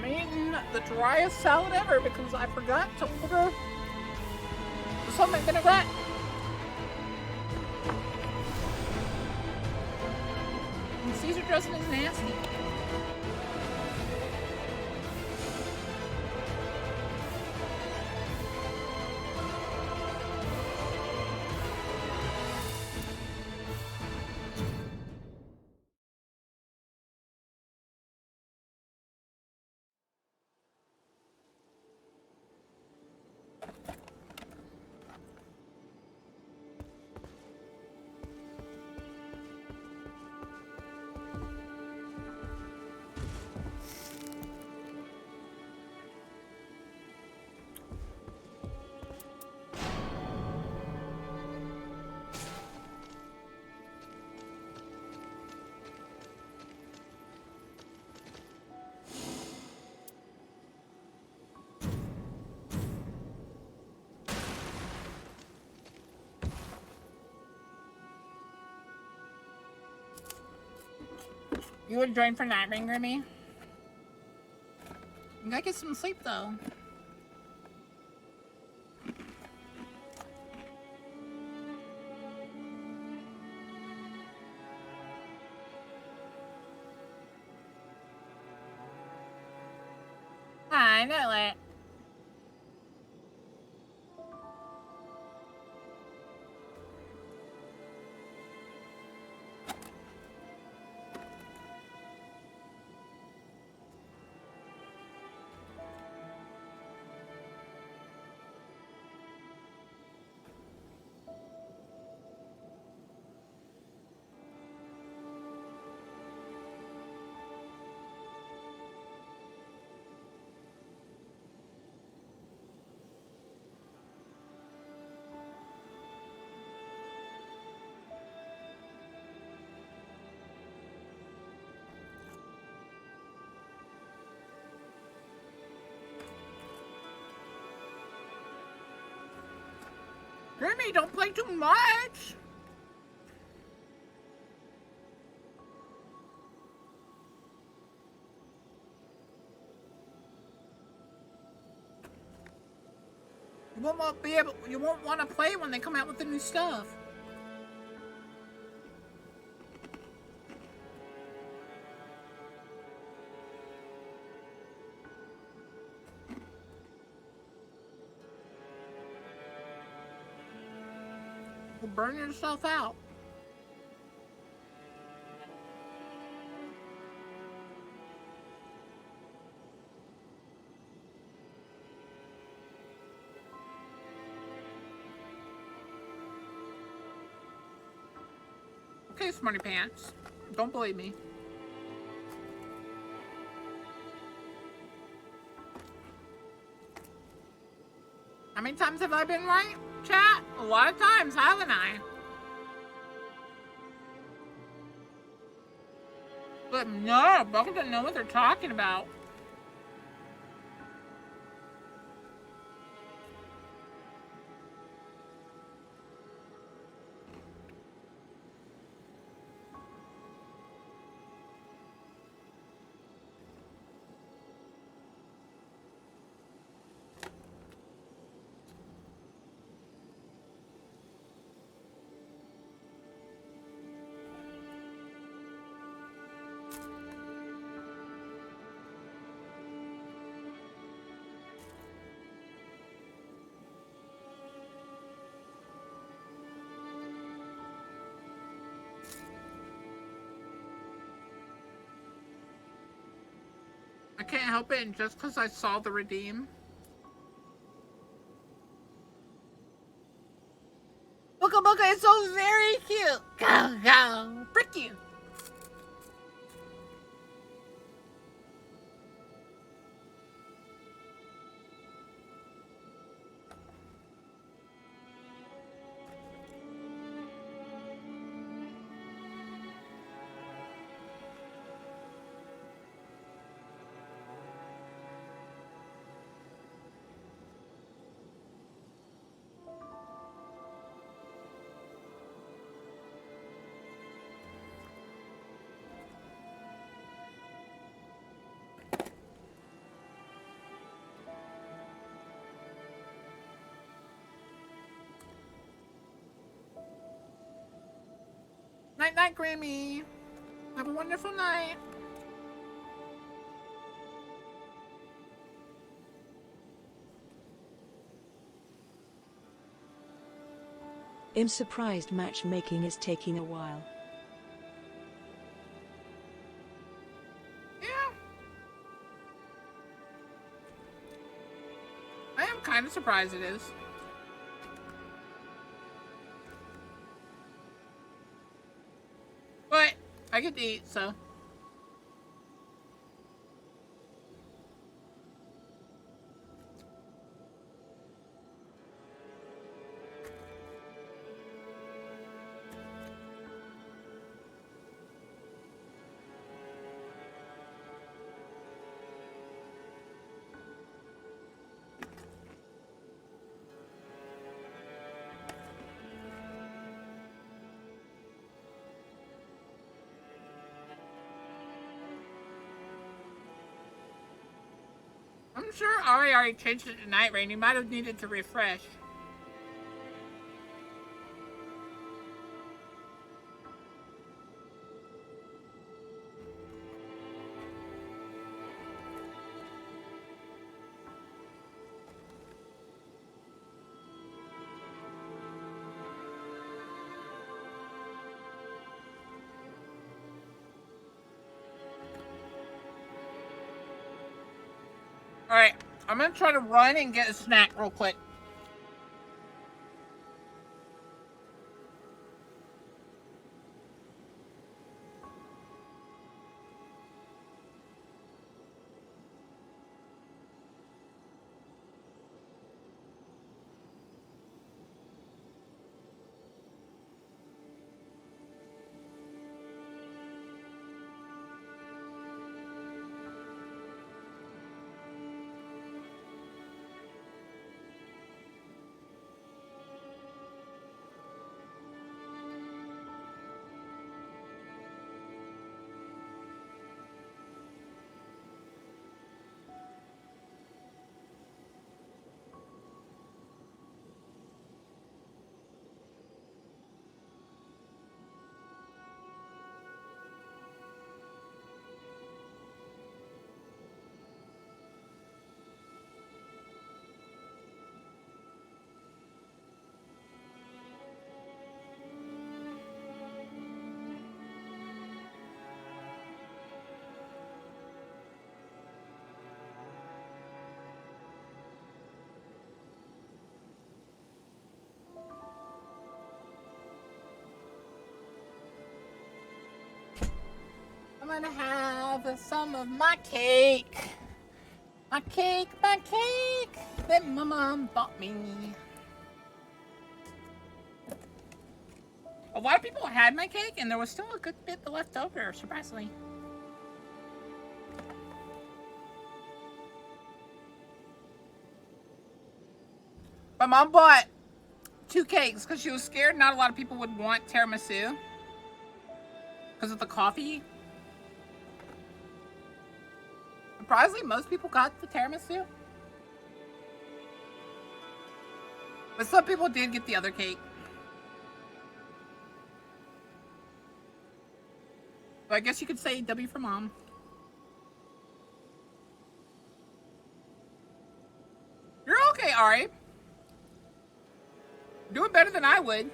I'm eating the driest salad ever because I forgot to order the salt and vinaigrette. And Caesar dressing is nasty. You would join for Nightwing, Grimmy? You gotta get some sleep, though. I know it. Grimmy, don't play too much! You won't want to play when they come out with the new stuff. You'll burn yourself out. Okay, Smarty Pants. Don't believe me. How many times have I been right, chat? A lot of times, haven't I? But no, Boka doesn't know what they're talking about. I can't help it, and just because I saw the redeem. Boka Boka is so very cute. Go, go. Frick you. Night, night, Grammy. Have a wonderful night. I'm surprised matchmaking is taking a while. Yeah. I am kind of surprised it is. But I get to eat, so. sure Ari already changed it to Night Rain. You might have needed to refresh. Alright, I'm gonna try to run and get a snack real quick. I'm gonna have some of my cake. My cake that my mom bought me. A lot of people had my cake, and there was still a good bit left over, surprisingly. My mom bought 2 cakes because she was scared not a lot of people would want tiramisu because of the coffee. Surprisingly, most people got the tiramisu. But some people did get the other cake. So I guess you could say W for mom. You're okay, Ari. Doing better than I would.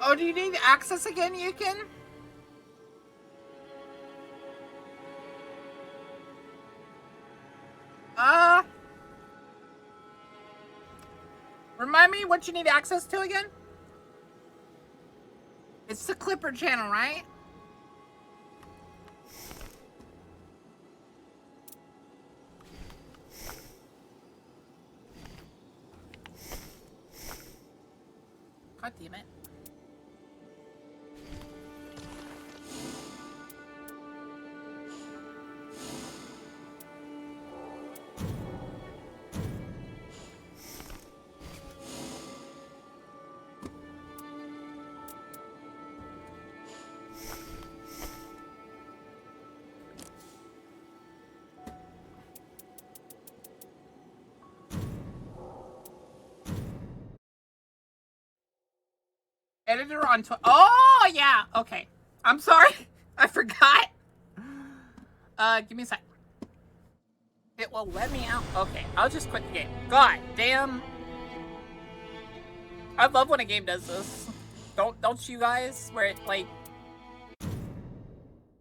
Oh, do you need access again, Yukon? Remind me what you need access to again? It's the Clipper channel, right? God damn it. Editor on oh, yeah. Okay. I'm sorry. I forgot. Give me a sec. It will let me out. Okay. I'll just quit the game. God damn. I love when a game does this. Don't you guys? Where it, like,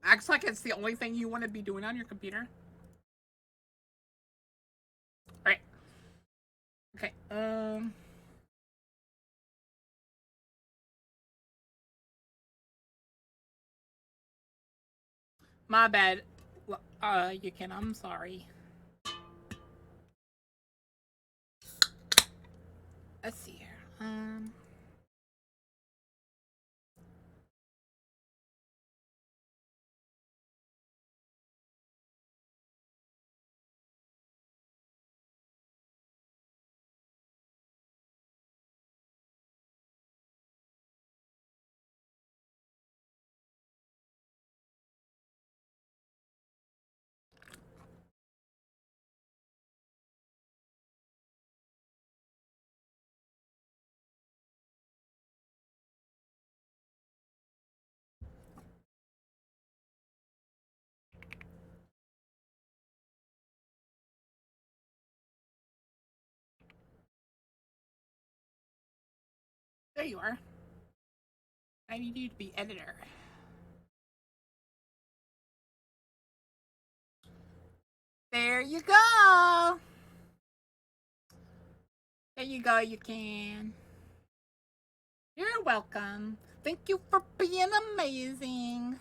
acts like it's the only thing you want to be doing on your computer. Okay, my bad. You can. I'm sorry. Let's see here. There you are. I need you to be editor. There you go. There you go, you can. You're welcome. Thank you for being amazing.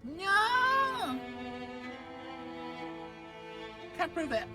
No! Can't prove it.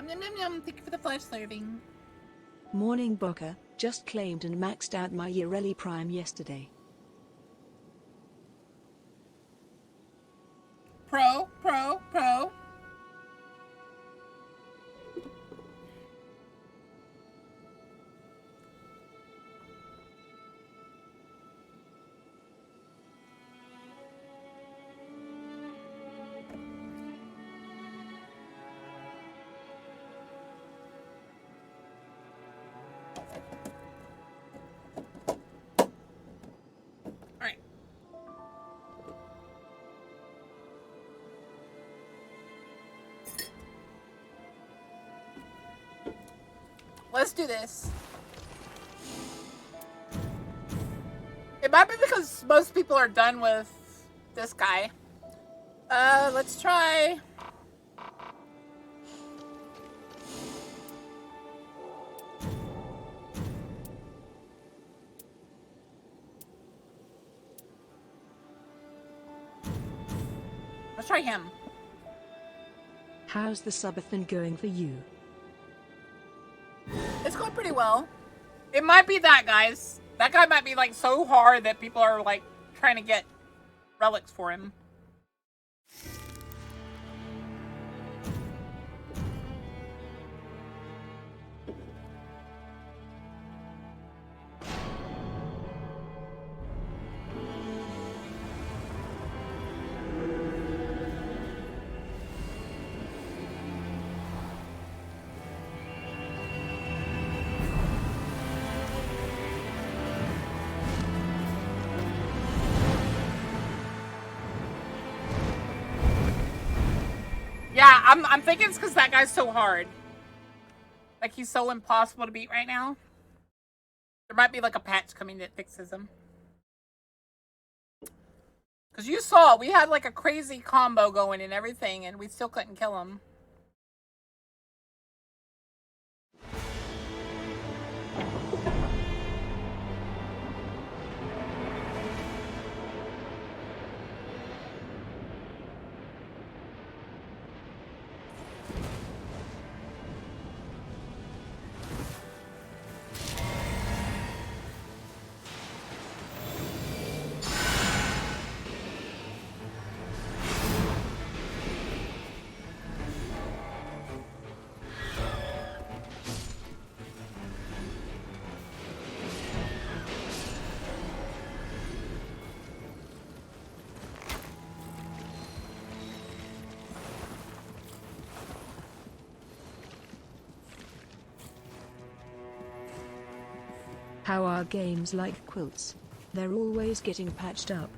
Yum, yum, yum. Thank you for the flesh serving. Morning Boka, just claimed and maxed out my Ureli Prime yesterday. Pro. Alright. Let's do this. It might be because most people are done with this guy. Let's try. Let's try him. How's the subathon going for you? It's going pretty well. It might be that, guys. That guy might be, like, so hard that people are, like, trying to get relics for him. Yeah, I'm thinking it's because that guy's so hard. Like, he's so impossible to beat right now. There might be, like, a patch coming that fixes him. Because you saw, we had like a crazy combo going and everything, and we still couldn't kill him. How are games like quilts? They're always getting patched up.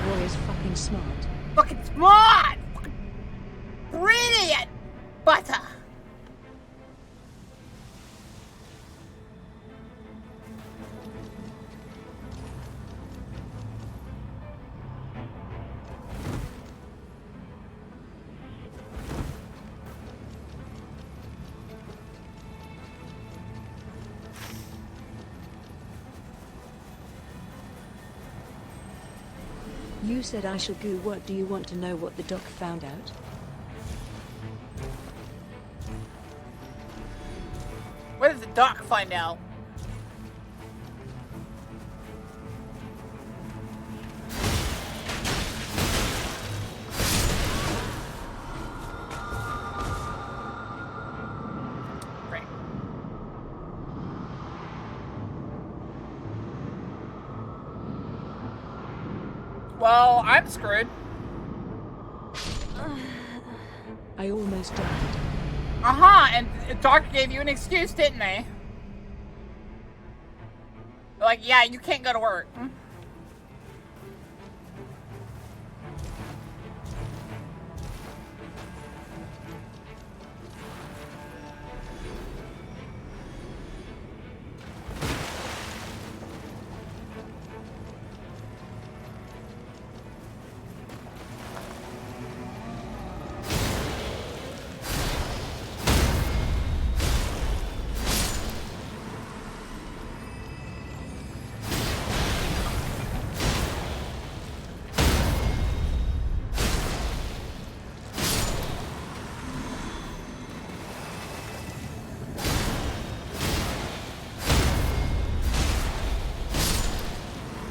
Roy is fucking smart. Fucking smart! Fucking brilliant! Butter! You said I shall go. What do you want to know what the doc found out? What did the doc find out? Great. Well, I'm screwed. I almost died. Uh-huh, and the doctor gave you an excuse, didn't they? Like, yeah, you can't go to work.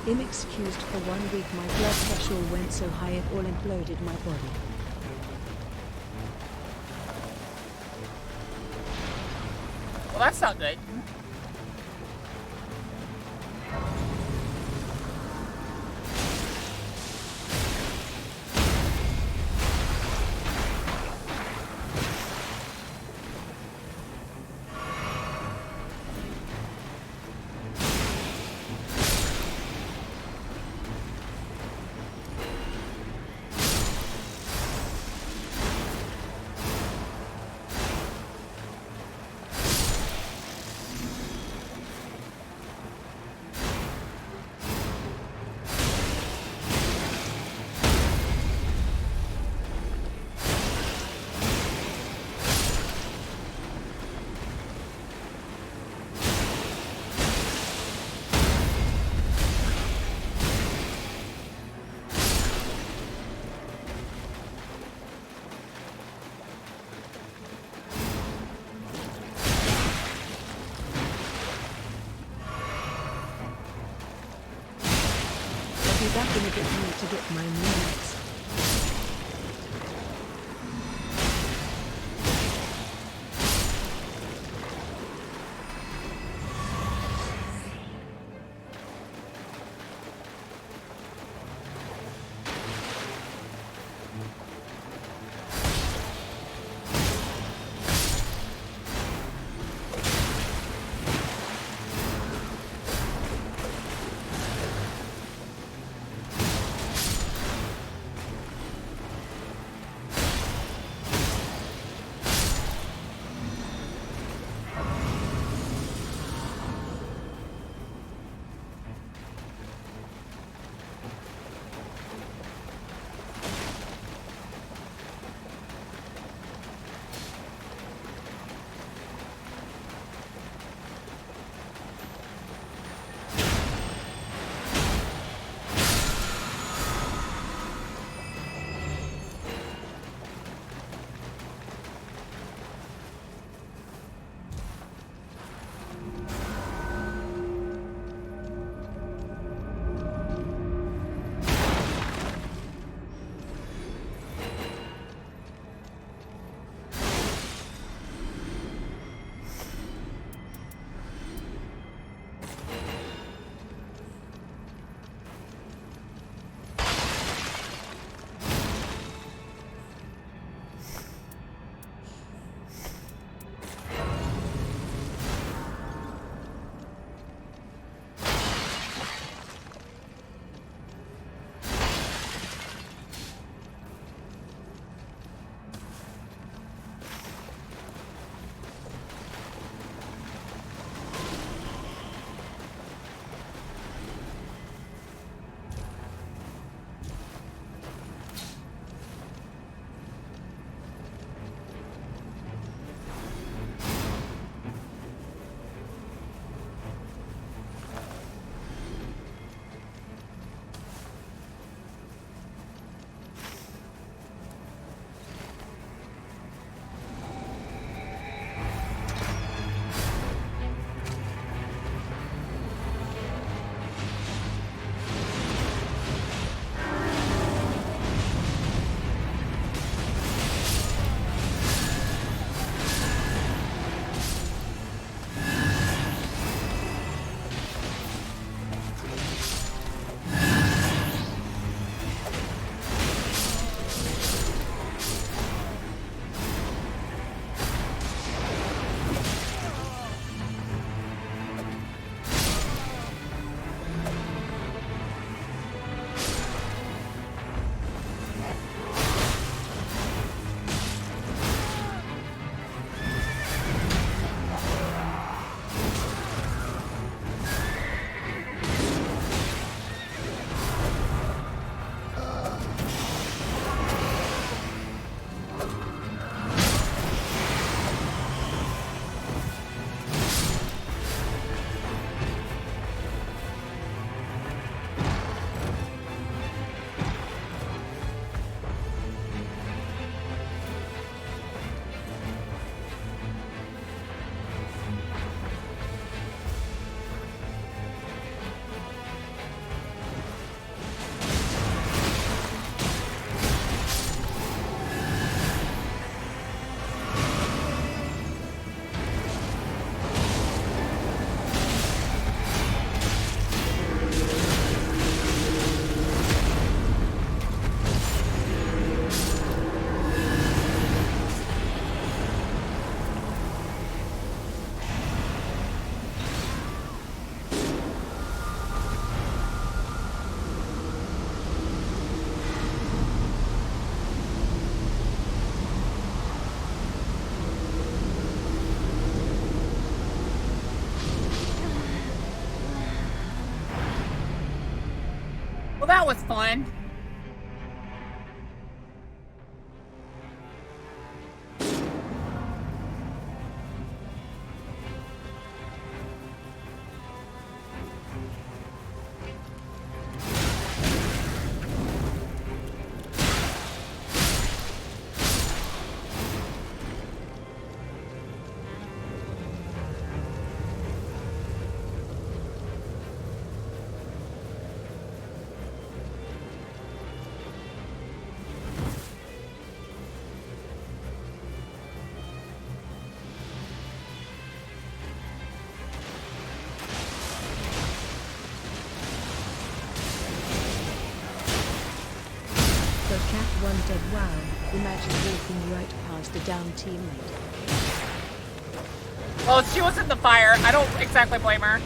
Inexcused for 1 week, my blood pressure went so high it all imploded my body. Well, that's not good. I'll be back in a bit more to get my minutes. that was fun. So Cat 1 dead. Wow, imagine walking right past a down teammate. Well, she was in the fire. I don't exactly blame her.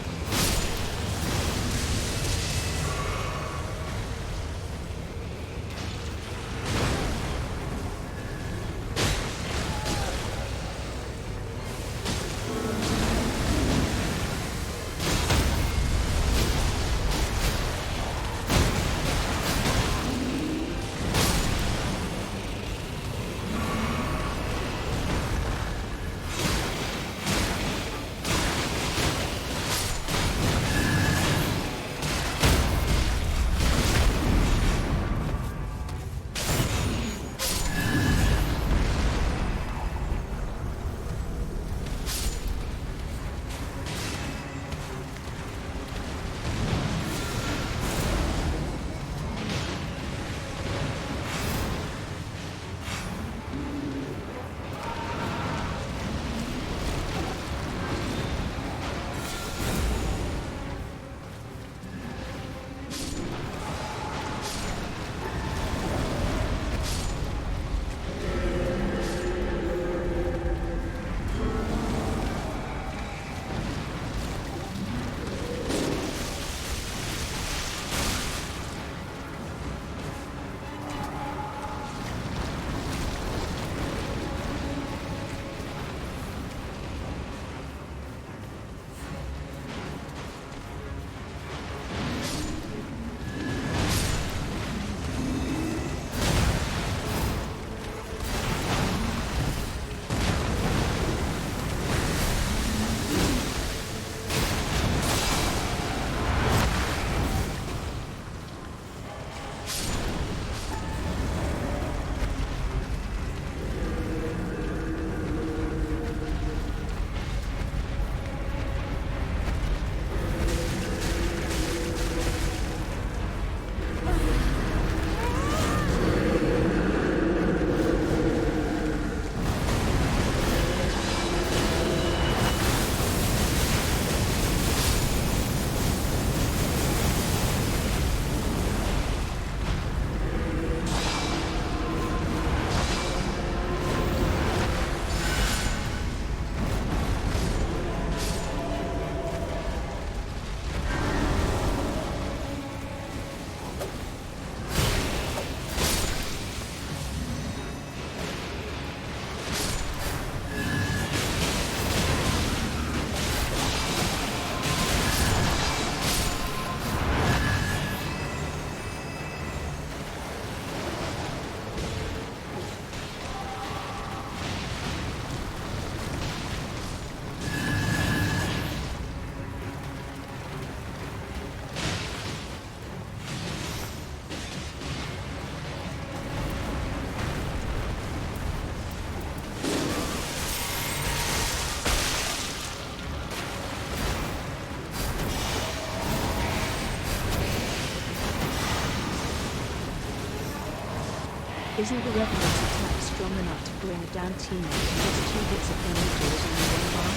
Isn't the Revenant's attack strong enough to bring a down teammate to just 2 hits of damage or is only one bar?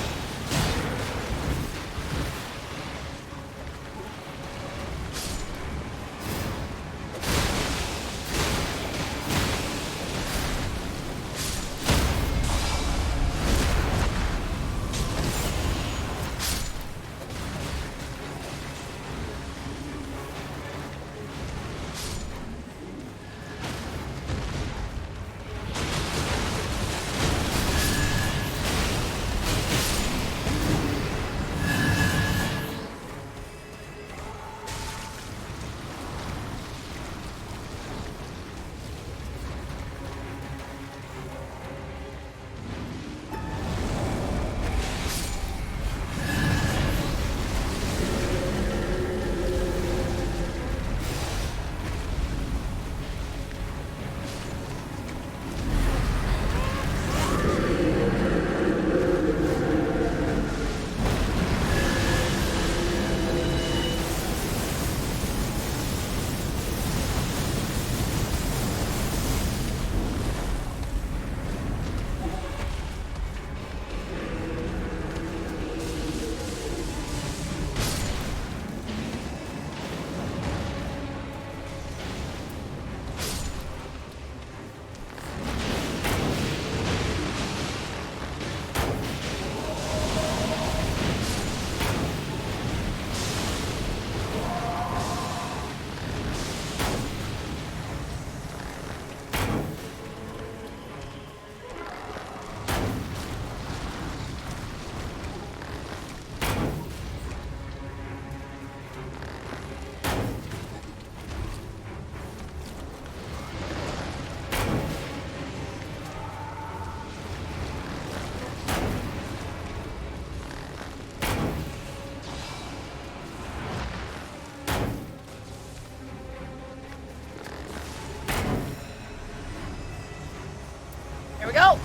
Go!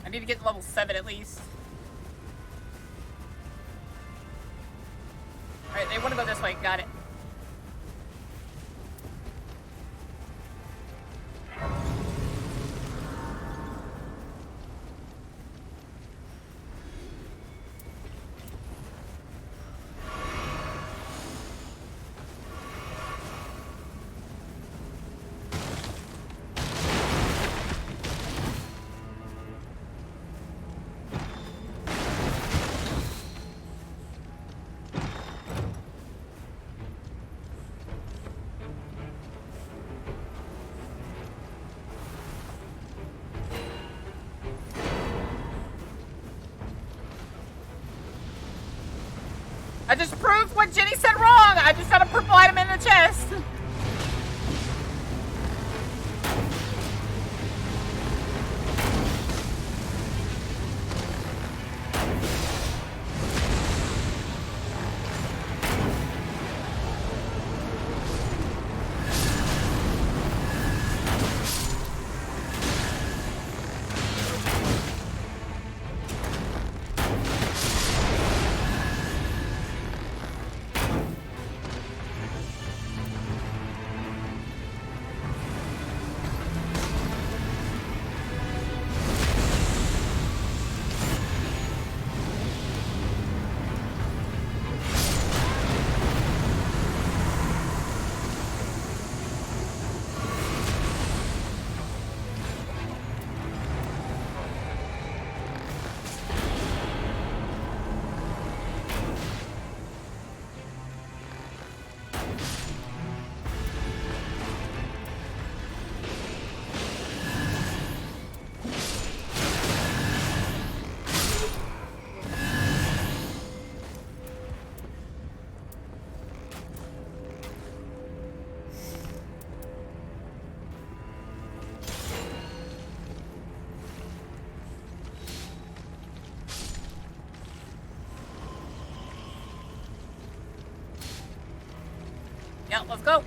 I need to get to level 7 at least. Alright, they want to go this way. Got it. I just proved what Jenny said wrong. I just got a purple item in the chest. Yeah, let's go.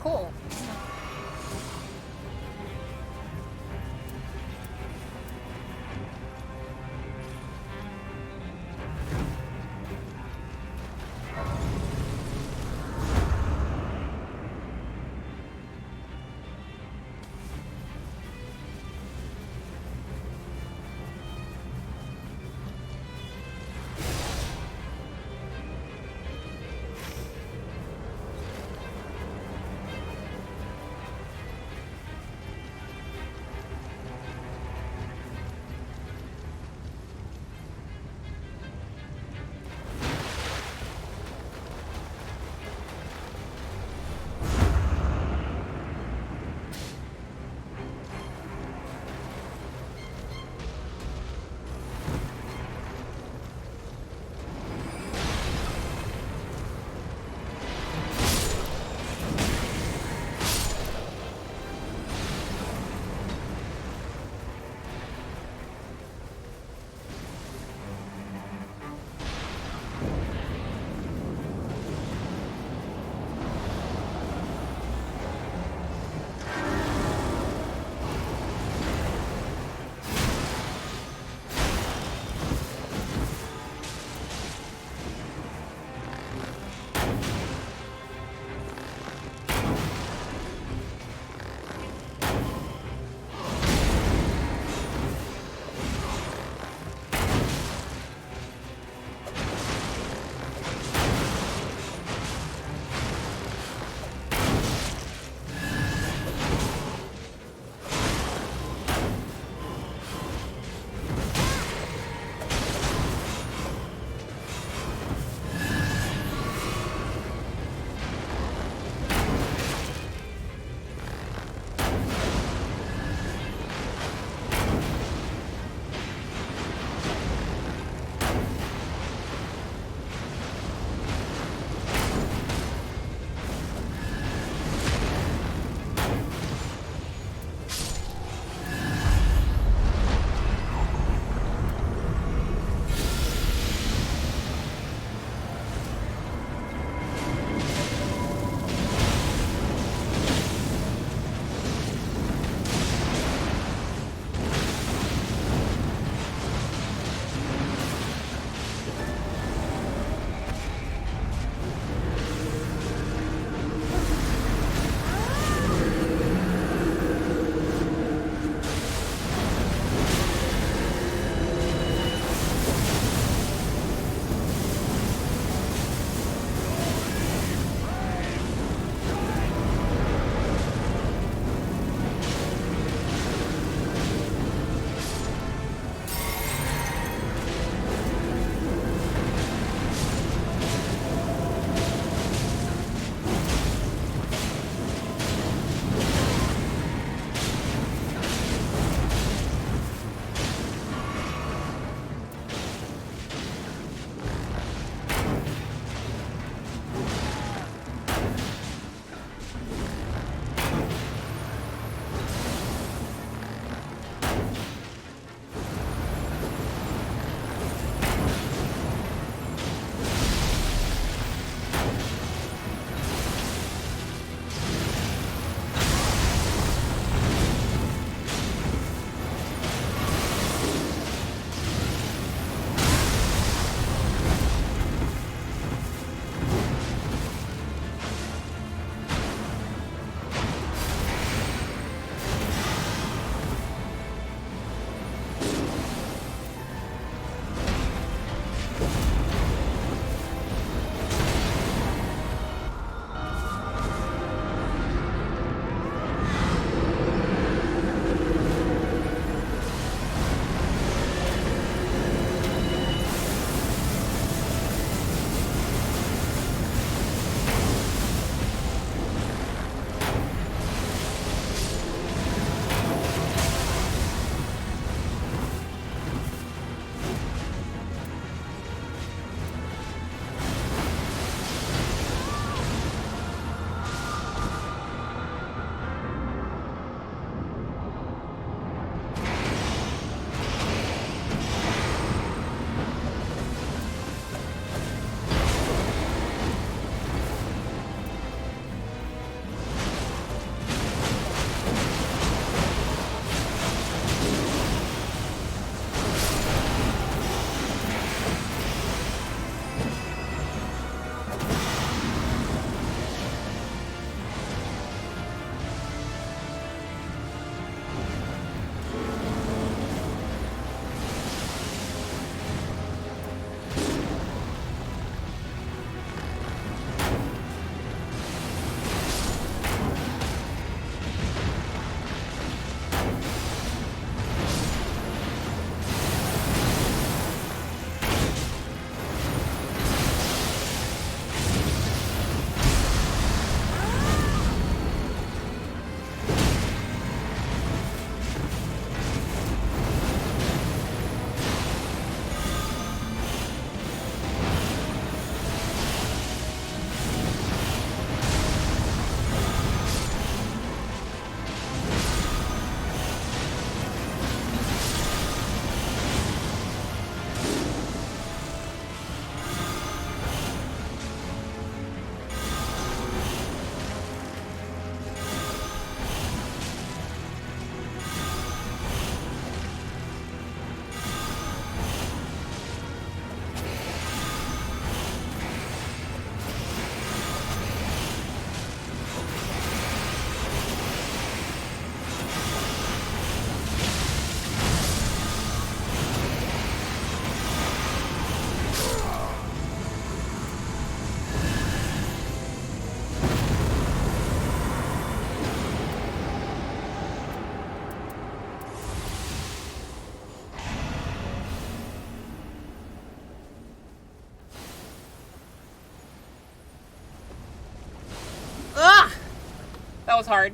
cool. That was hard.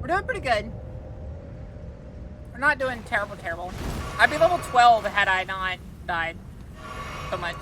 We're doing pretty good. We're not doing terrible. I'd be level 12 had I not died so much.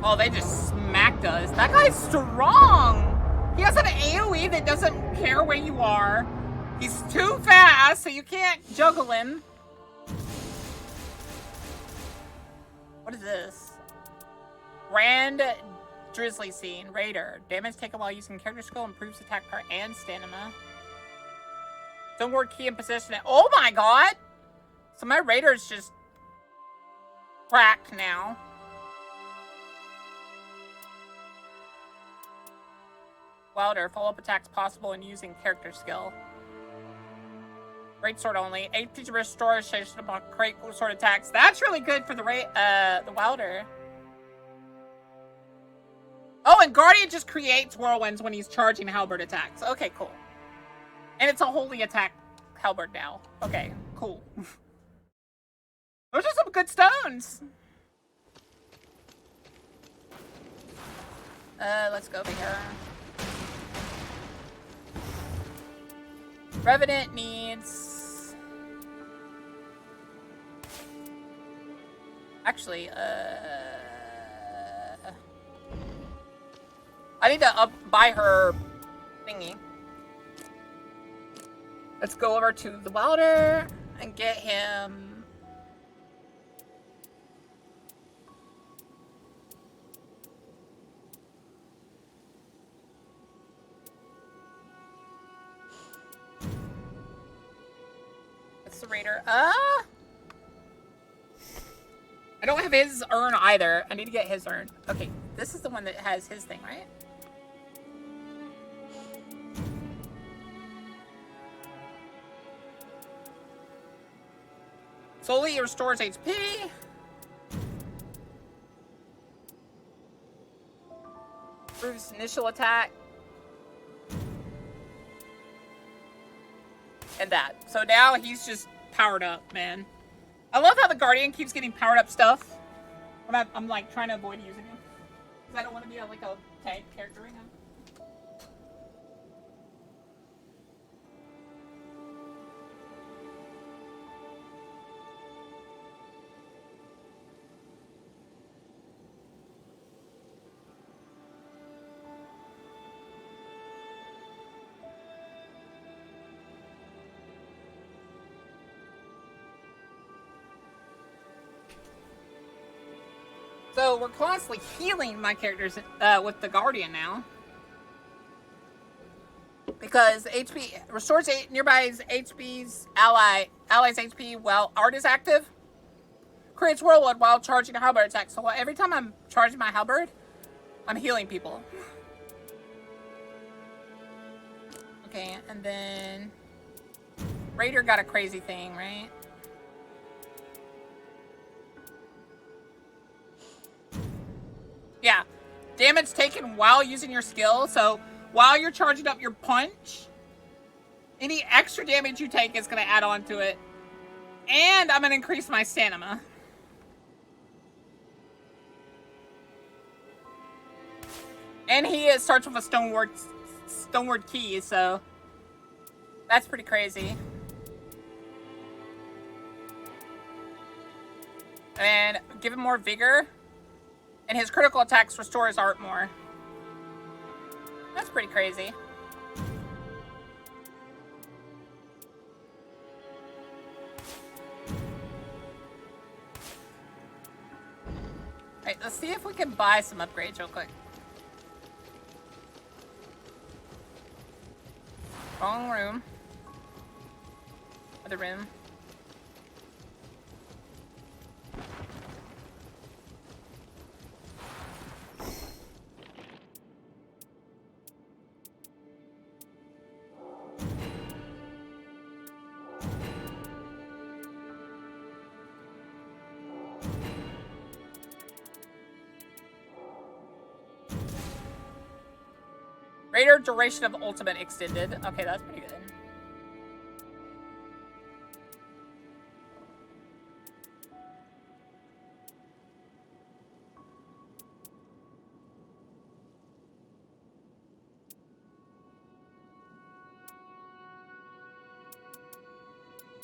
Oh, they just smacked us. That guy's strong. He has an AoE that doesn't care where you are. He's too fast, so you can't juggle him. What is this? Grand Drizzly Scene. Raider. Damage taken while using character skill improves attack power and stamina. Don't work key in position. Oh my god! So my Raider's just cracked now. Wilder, follow-up attacks possible in using character skill. Great sword only. 8 restoration upon great sword attacks. That's really good for the Wilder. Oh, and Guardian just creates whirlwinds when he's charging halberd attacks. Okay, cool. And it's a holy attack halberd now. Okay, cool. Those are some good stones. Let's go over here. Revenant needs Actually, I need to buy her thingy. Let's go over to the welder and get him. It's the raider. I don't have his urn either. I need to get his urn. Okay, this is the one that has his thing, right? Slowly restores HP. Improves initial attack. And that. So now he's just powered up, man. I love how the Guardian keeps getting powered up stuff. When I'm like trying to avoid using him. Because I don't want to be like a tank character right now. So we're constantly healing my characters with the Guardian now. Because HP restores nearby's HP's allies HP while art is active. Creates whirlwind while charging a halberd attack. So every time I'm charging my halberd, I'm healing people. Okay, and then Raider got a crazy thing, right? Yeah, damage taken while using your skill. So while you're charging up your punch, any extra damage you take is going to add on to it. And I'm going to increase my stamina. And he starts with a stoneward key, so that's pretty crazy. And give him more vigor. And his critical attacks restore his art more. That's pretty crazy. Alright, let's see if we can buy some upgrades real quick. Wrong room. Other room. Greater duration of ultimate extended. Okay, that's pretty good.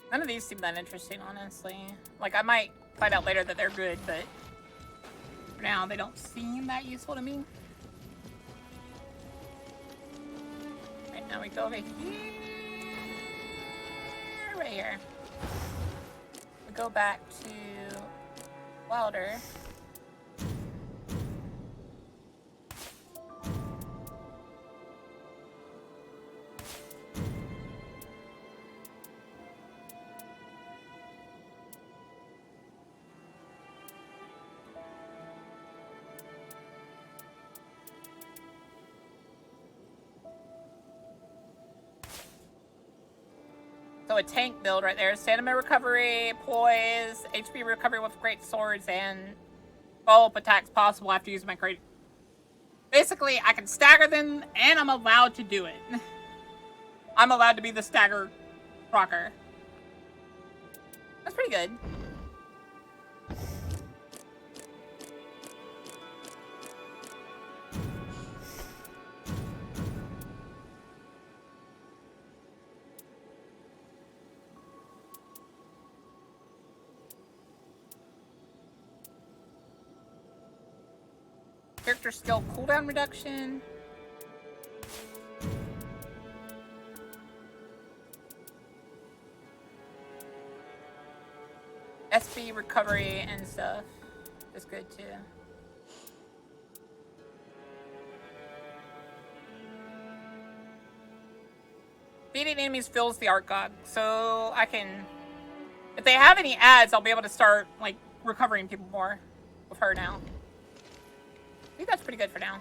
None of these seem that interesting, honestly. Like, I might find out later that they're good, but for now, they don't seem that useful to me. Right, now we go over here. Right here. We go back to Wilder. So a tank build right there. Stamina recovery, poise, HP recovery with great swords, and follow-up attacks possible after using my crate. Basically, I can stagger them, and I'm allowed to do it. I'm allowed to be the stagger rocker. That's pretty good. Character skill cooldown reduction. SB recovery and stuff is good too. Beating enemies fills the art god, so I can, if they have any ads, I'll be able to start like recovering people more with her now. I think that's pretty good for now.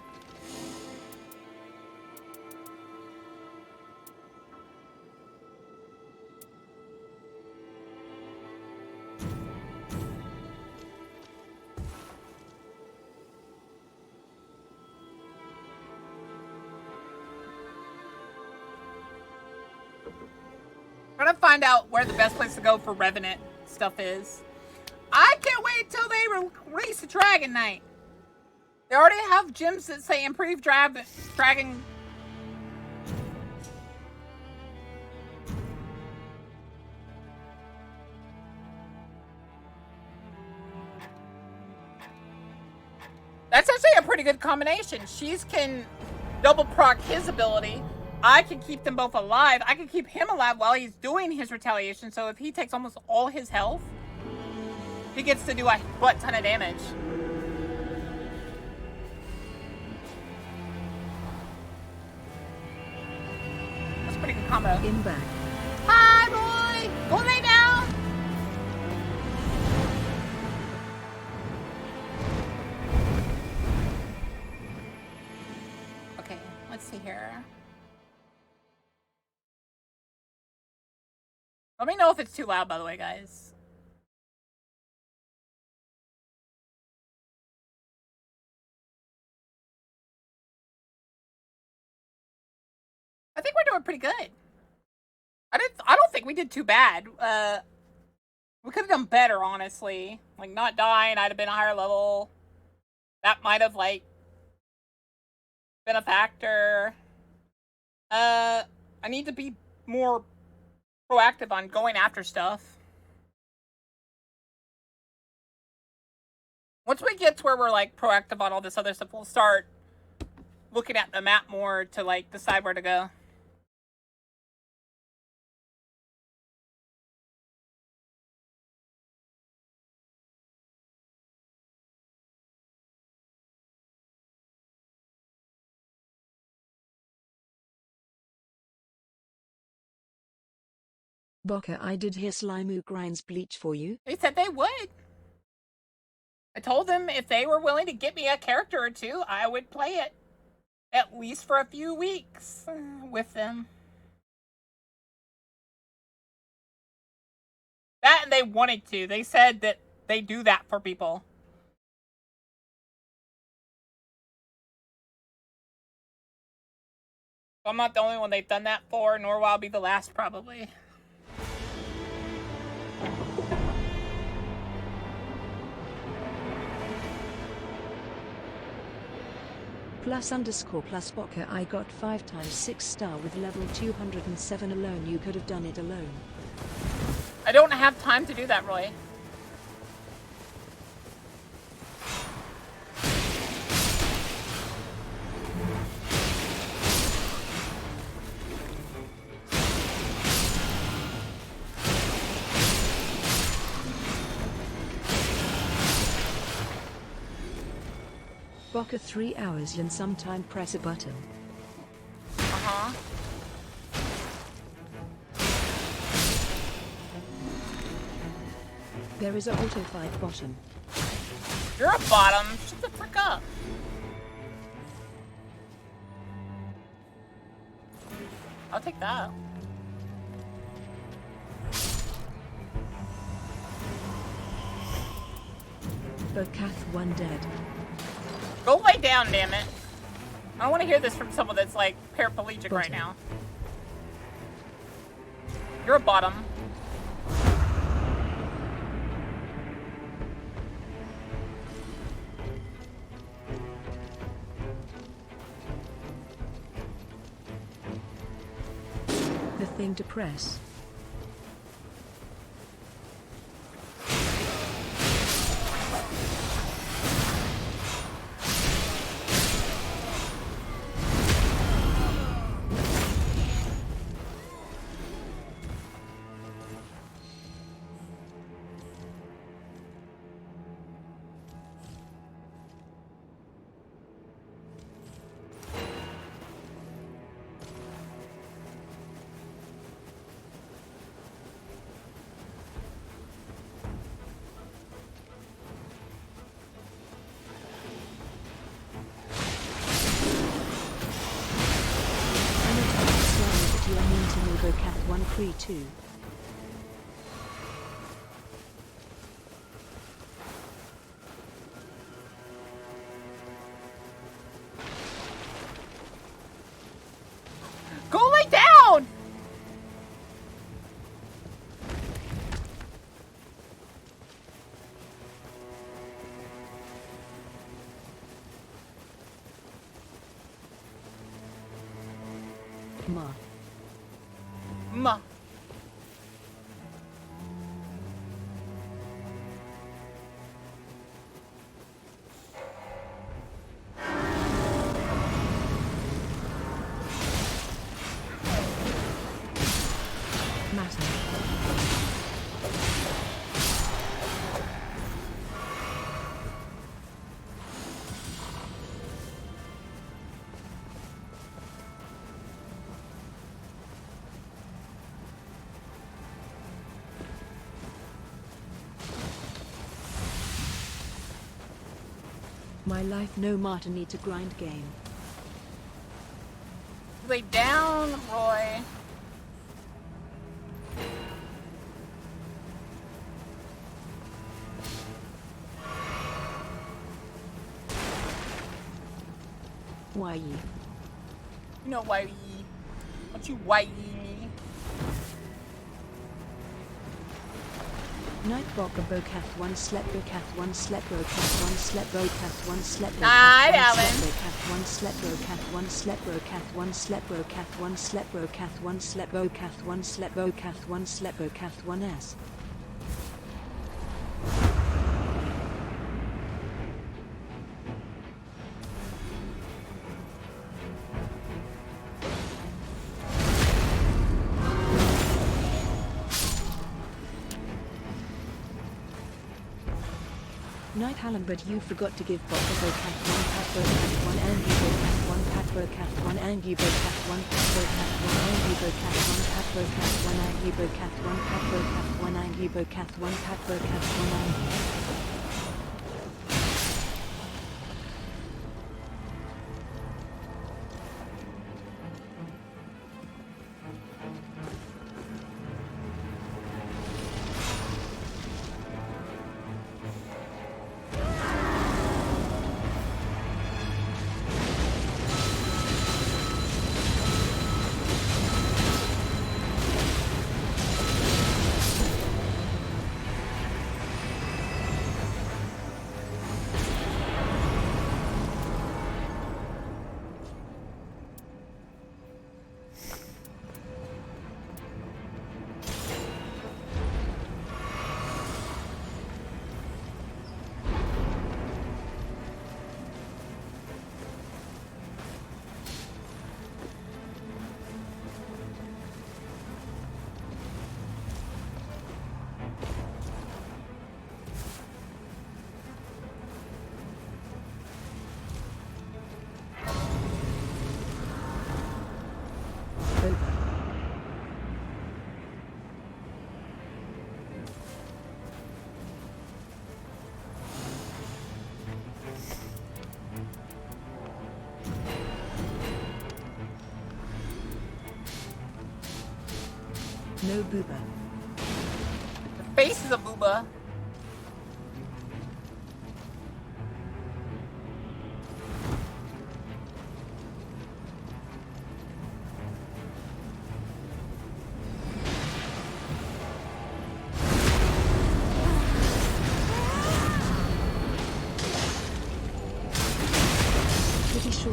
I'm gonna find out where the best place to go for Revenant stuff is. I can't wait till they release the Dragon Knight. They already have gyms that say improve dragon. That's actually a pretty good combination. She's can double proc his ability. I can keep them both alive. I can keep him alive while he's doing his retaliation. So if he takes almost all his health, he gets to do a butt ton of damage. That's a pretty good combo. In back. Hi, boy! Go lay down! Okay, let's see here. Let me know if it's too loud, by the way, guys. I think we're doing pretty good. I don't think we did too bad. We could have done better, honestly. Like, not dying, I'd have been a higher level. That might have, like, been a factor. I need to be more proactive on going after stuff. Once we get to where we're like proactive on all this other stuff, we'll start looking at the map more to like decide where to go. Boka, I did hear Slimu grinds bleach for you. They said they would. I told them if they were willing to get me a character or two, I would play it. At least for a few weeks with them. That and they wanted to. They said that they do that for people. So I'm not the only one they've done that for, nor will I be the last, probably. +_+ Boka, I got 5 times 6 star with level 207 alone. You could have done it alone. I don't have time to do that, Roy. Boka 3 hours and sometime press a button. Uh-huh. There is a auto fight bottom. You're a bottom. Shut the frick up. I'll take that. Bokath 1 dead. Go lay down, damn it. I don't want to hear this from someone that's like paraplegic right now. You're a bottom. The thing to press. 2. Go lay down! Ma. My life no matter need to grind game. Lay down, Roy. Why ye? You know why ye? What you why ye? Night Boka Bokath 1 slep Bokath 1 slep Bokath 1 slep Bokath 1 slep Night, Bokath 1 slep Bokath 1 slep Bokath 1 slep Bokath 1 slep Bokath 1 slep Bokath 1 slep Bokath 1 slep Bokath 1s. Night Hallam, but you forgot to give Boka Bokath 1 Pat Bokath 1 Angie Bokath 1 Pat Bokath 1 Angie Bokath 1 Pat Bokath 1 Angie Bokath 1 Pat Bokath 1 Angie Bokath 1 Pat Bokath 1 Angie Bokath 1 Pat Bokath 1 Angie. No booba. The face is a booba. Pretty sure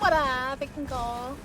What they can go.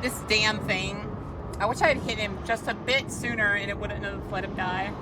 This damn thing. I wish I had hit him just a bit sooner and it wouldn't have let him die.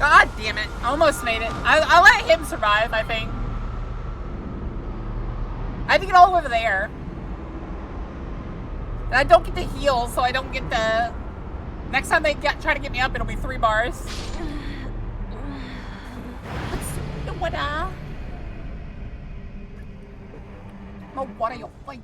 God damn it. Almost made it. I'll let him survive, I think. I have to get all over there. And I don't get to heal, so I don't get the... Next time they try to get me up, it'll be 3 bars. What no water your face.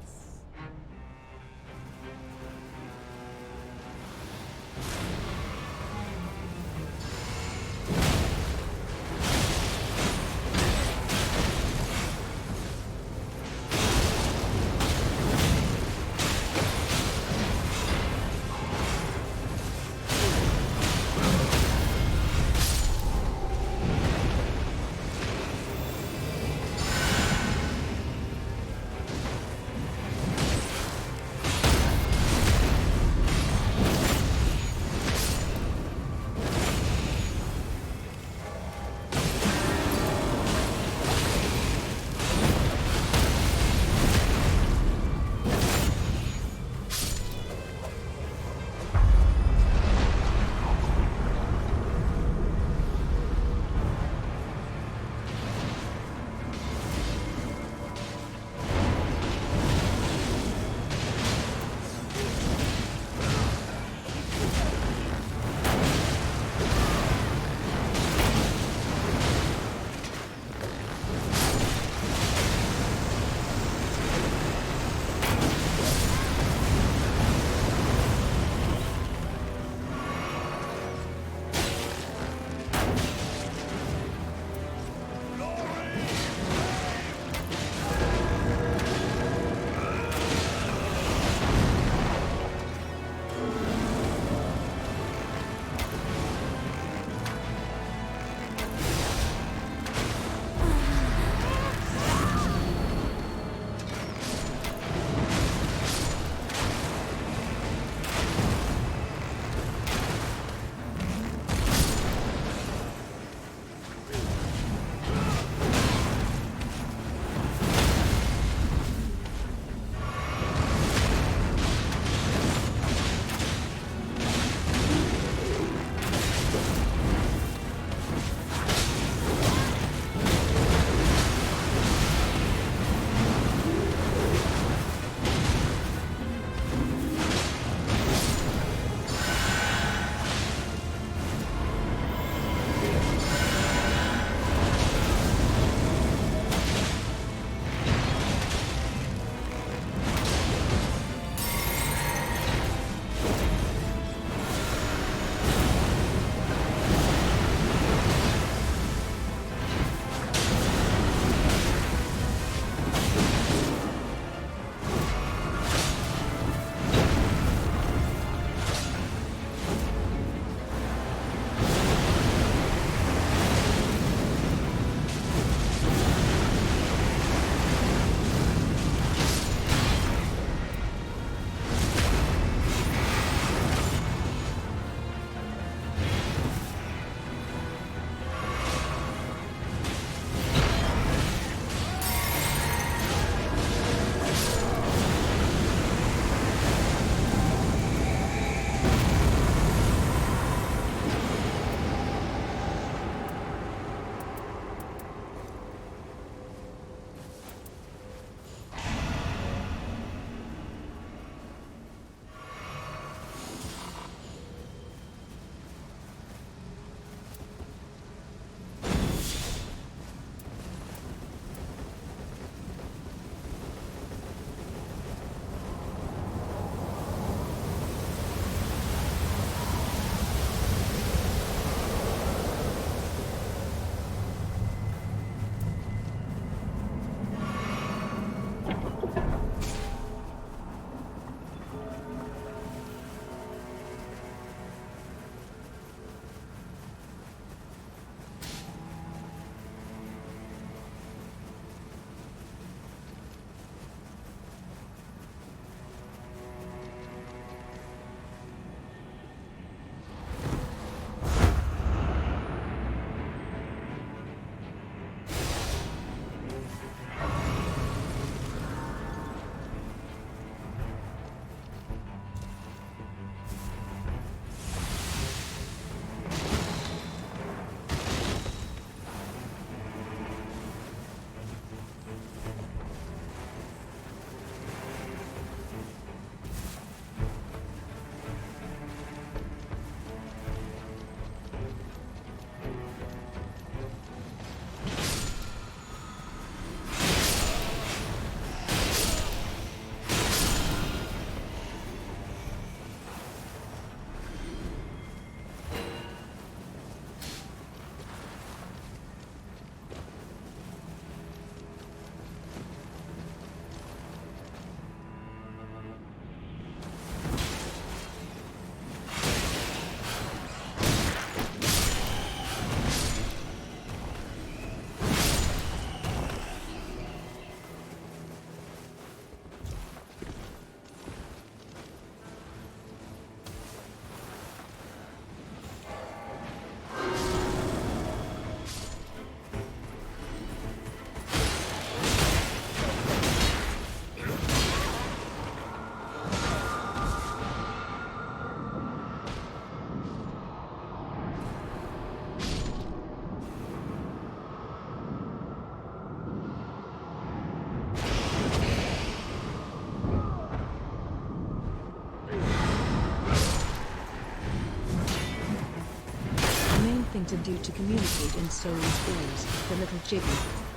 wanted you to communicate in Soul's voice, the little chibi.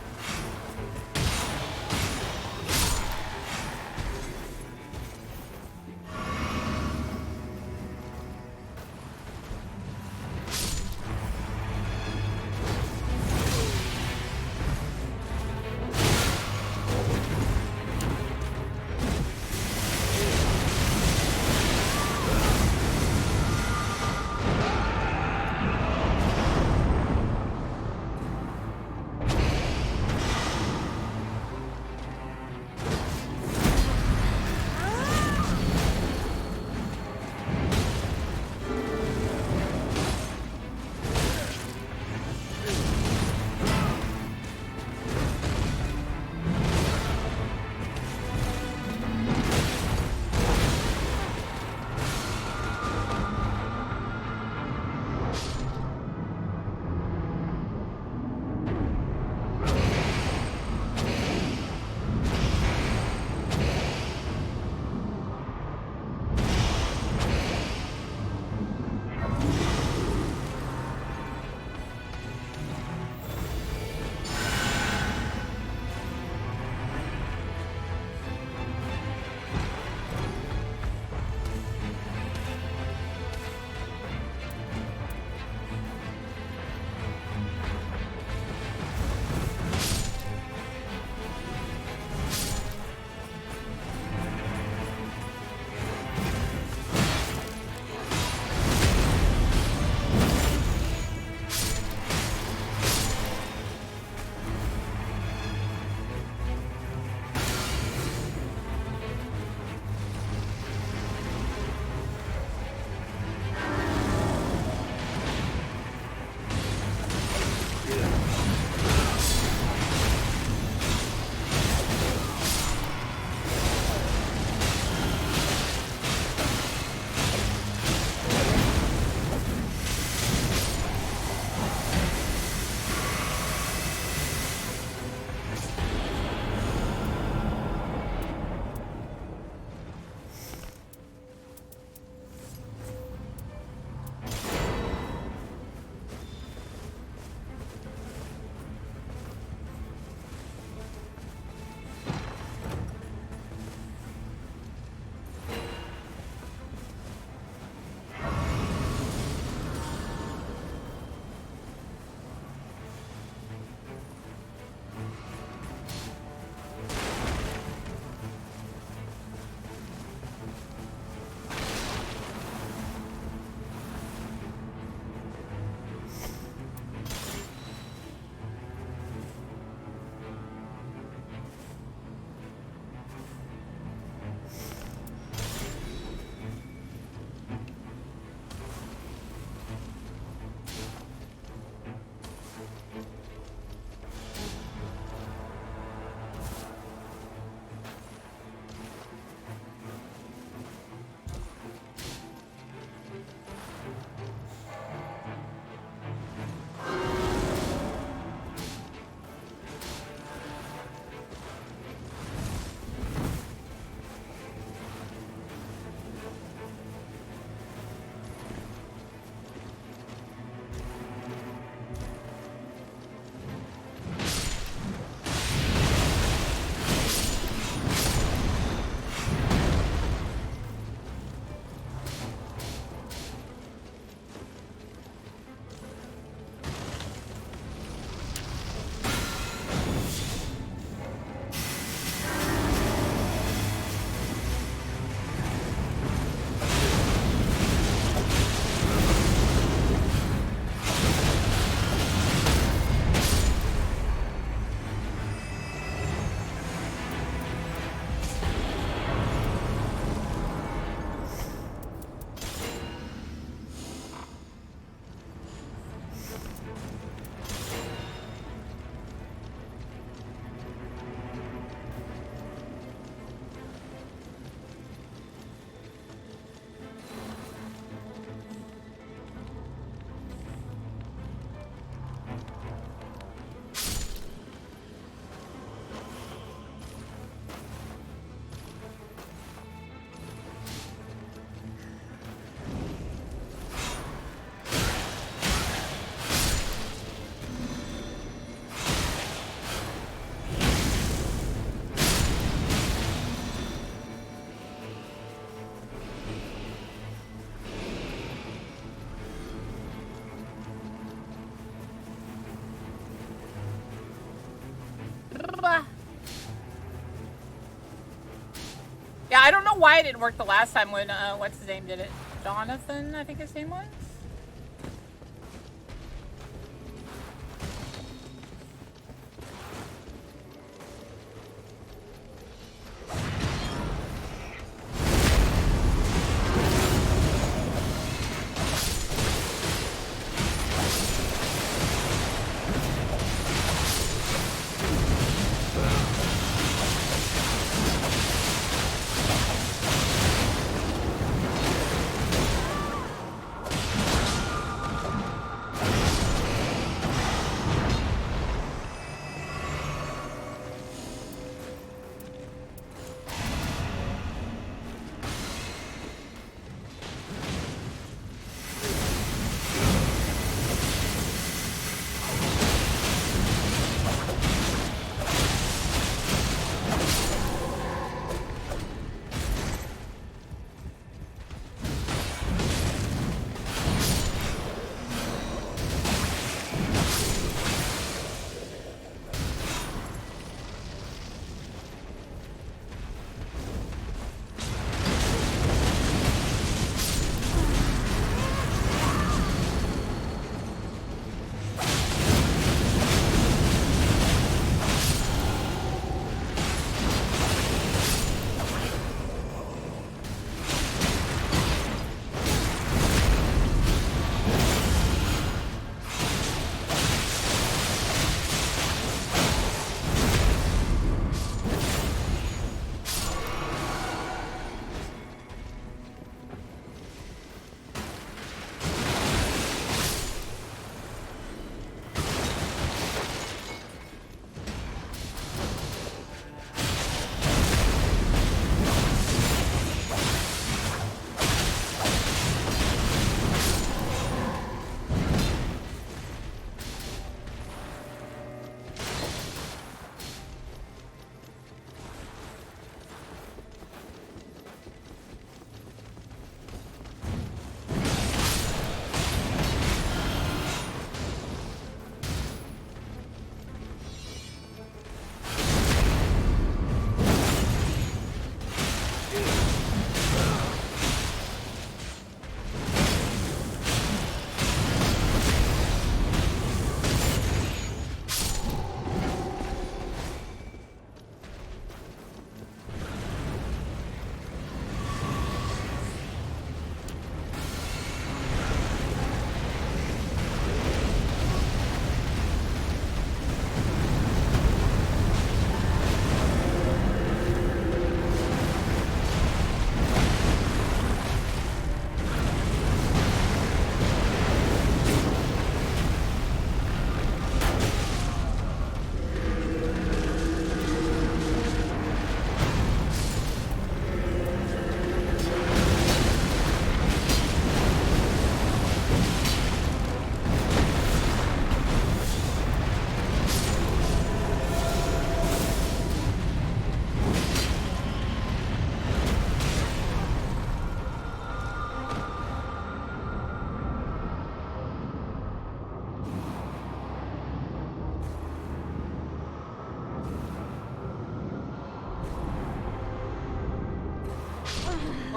don't know why it didn't work the last time when, what's his name did it? Jonathan, I think his name was?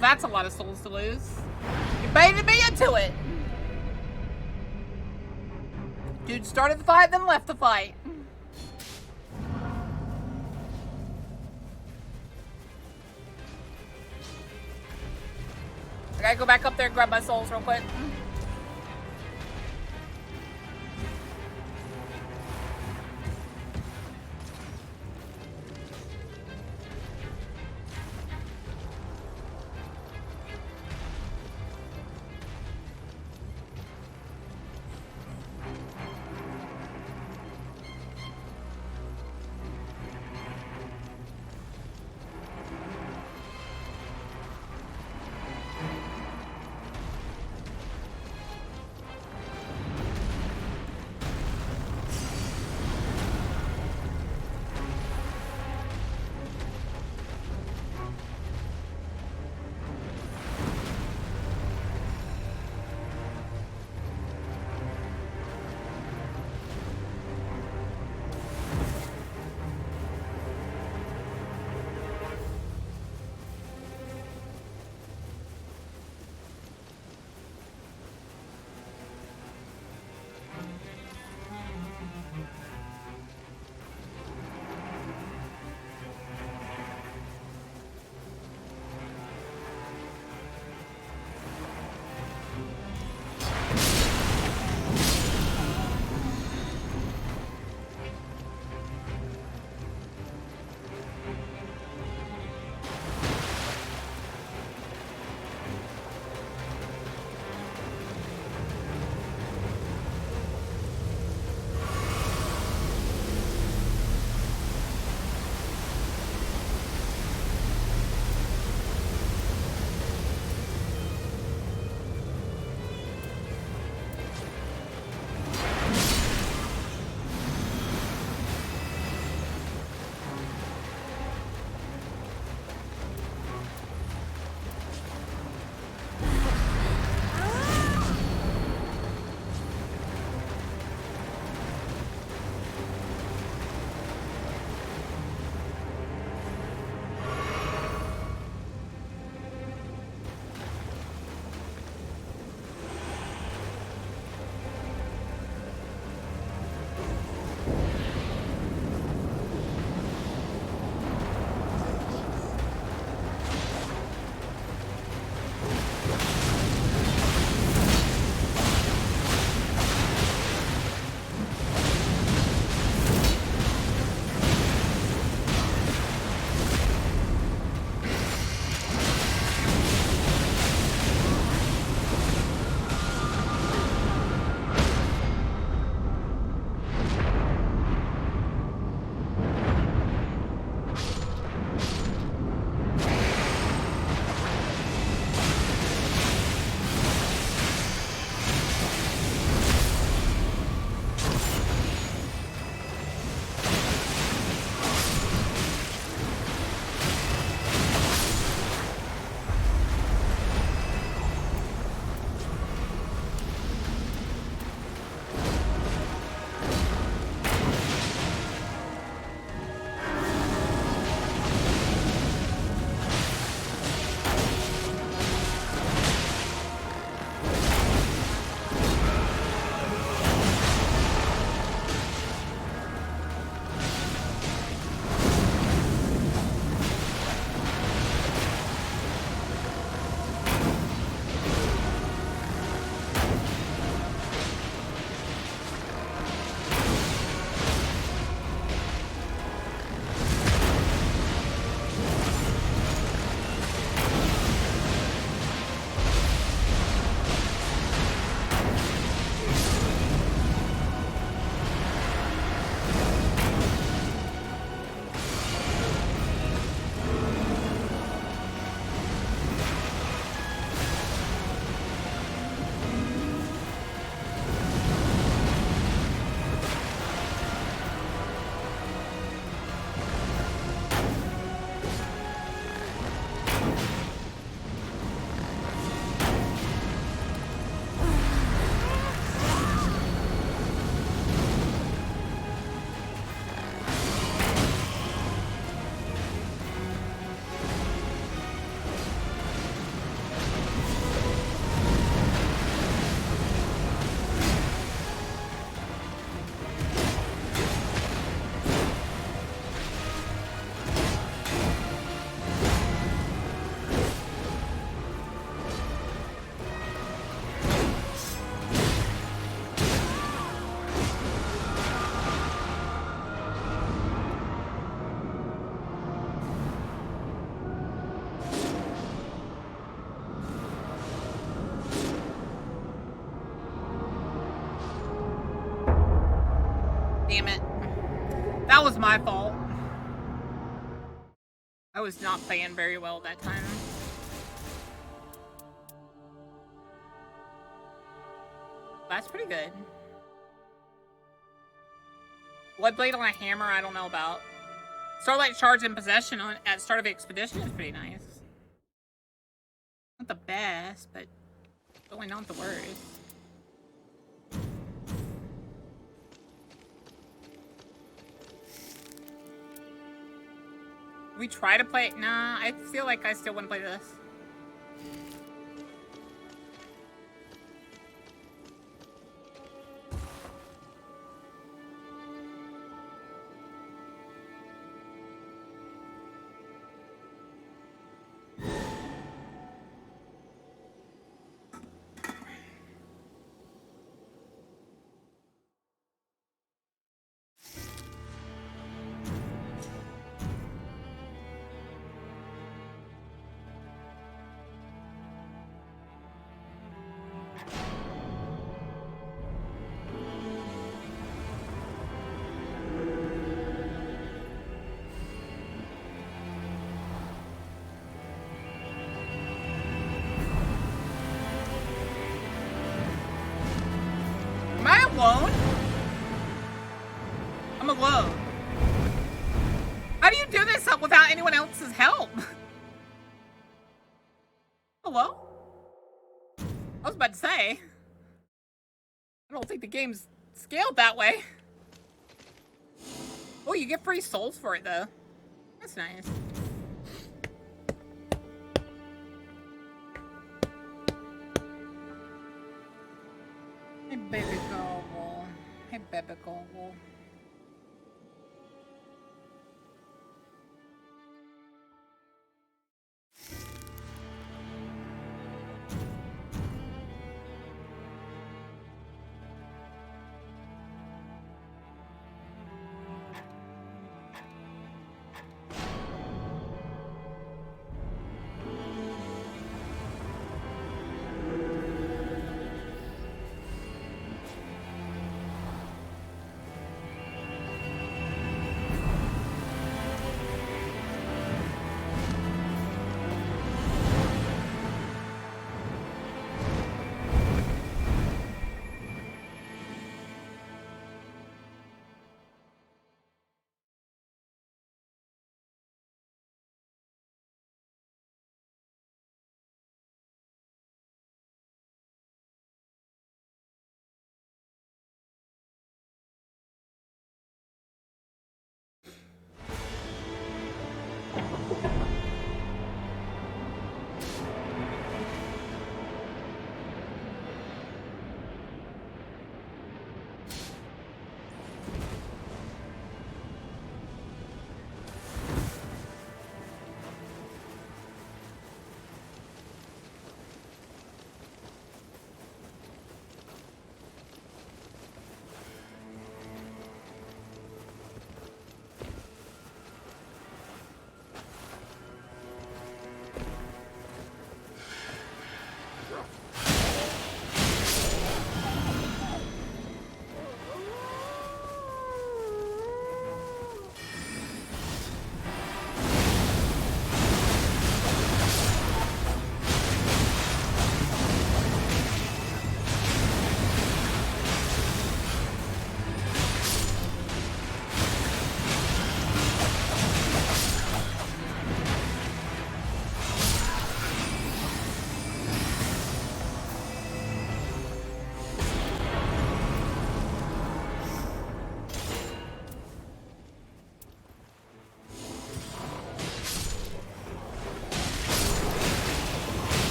That's a lot of souls to lose. You baited me into it. Dude started the fight, then left the fight. I gotta go back up there and grab my souls real quick. That was my fault. I was not playing very well that time. That's pretty good. Bloodblade on a hammer, I don't know about. Starlight Charge in Possession at start of Expedition is pretty nice. Not the best, but really not the worst. We try to play it? Nah, I feel like I still want to play this. Am I alone? I'm alone. How do you do this without anyone else's help? Hello? I was about to say. I don't think the game's scaled that way. Oh, you get free souls for it, though. That's nice. Hey, baby girl. Hey, baby girl.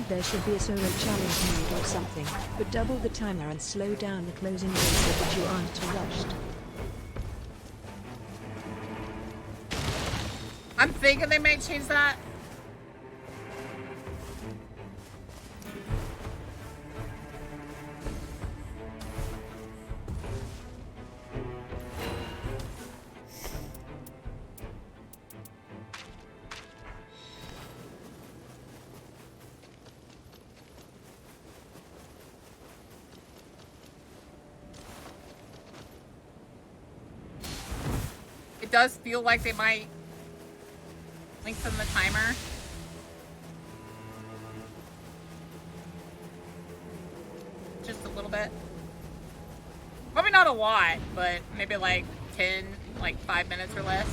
There should be a solo challenge mode or something, but double the timer and slow down the closing rate so that you aren't too rushed. I'm thinking they may change that. It does feel like they might lengthen the timer. Just a little bit. Probably not a lot, but maybe like 10, like 5 minutes or less.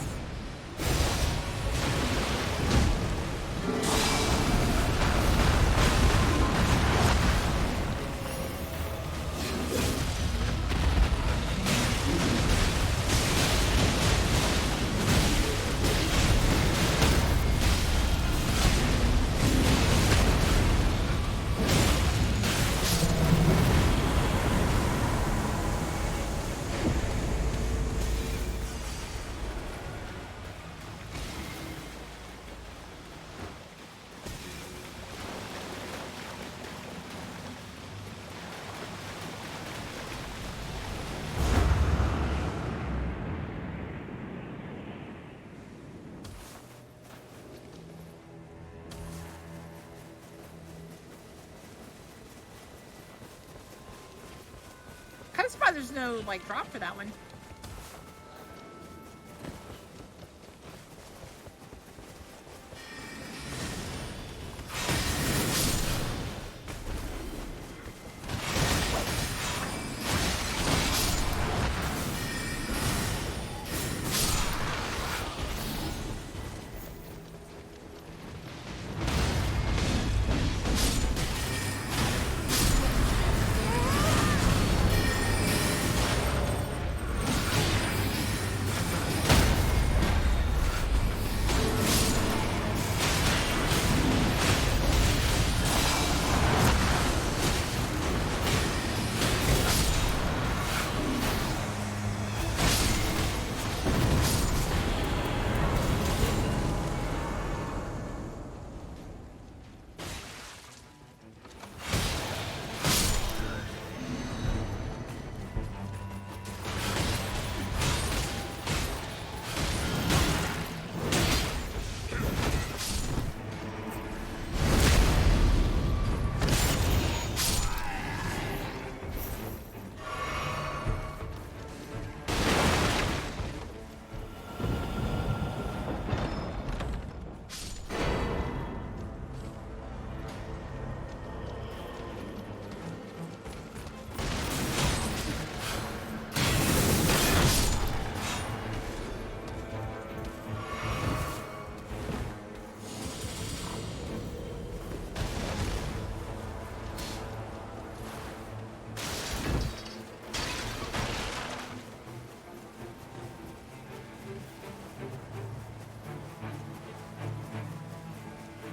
Kind of surprised there's no like drop for that one.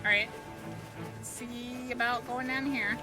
Alright. Let's see about going down here.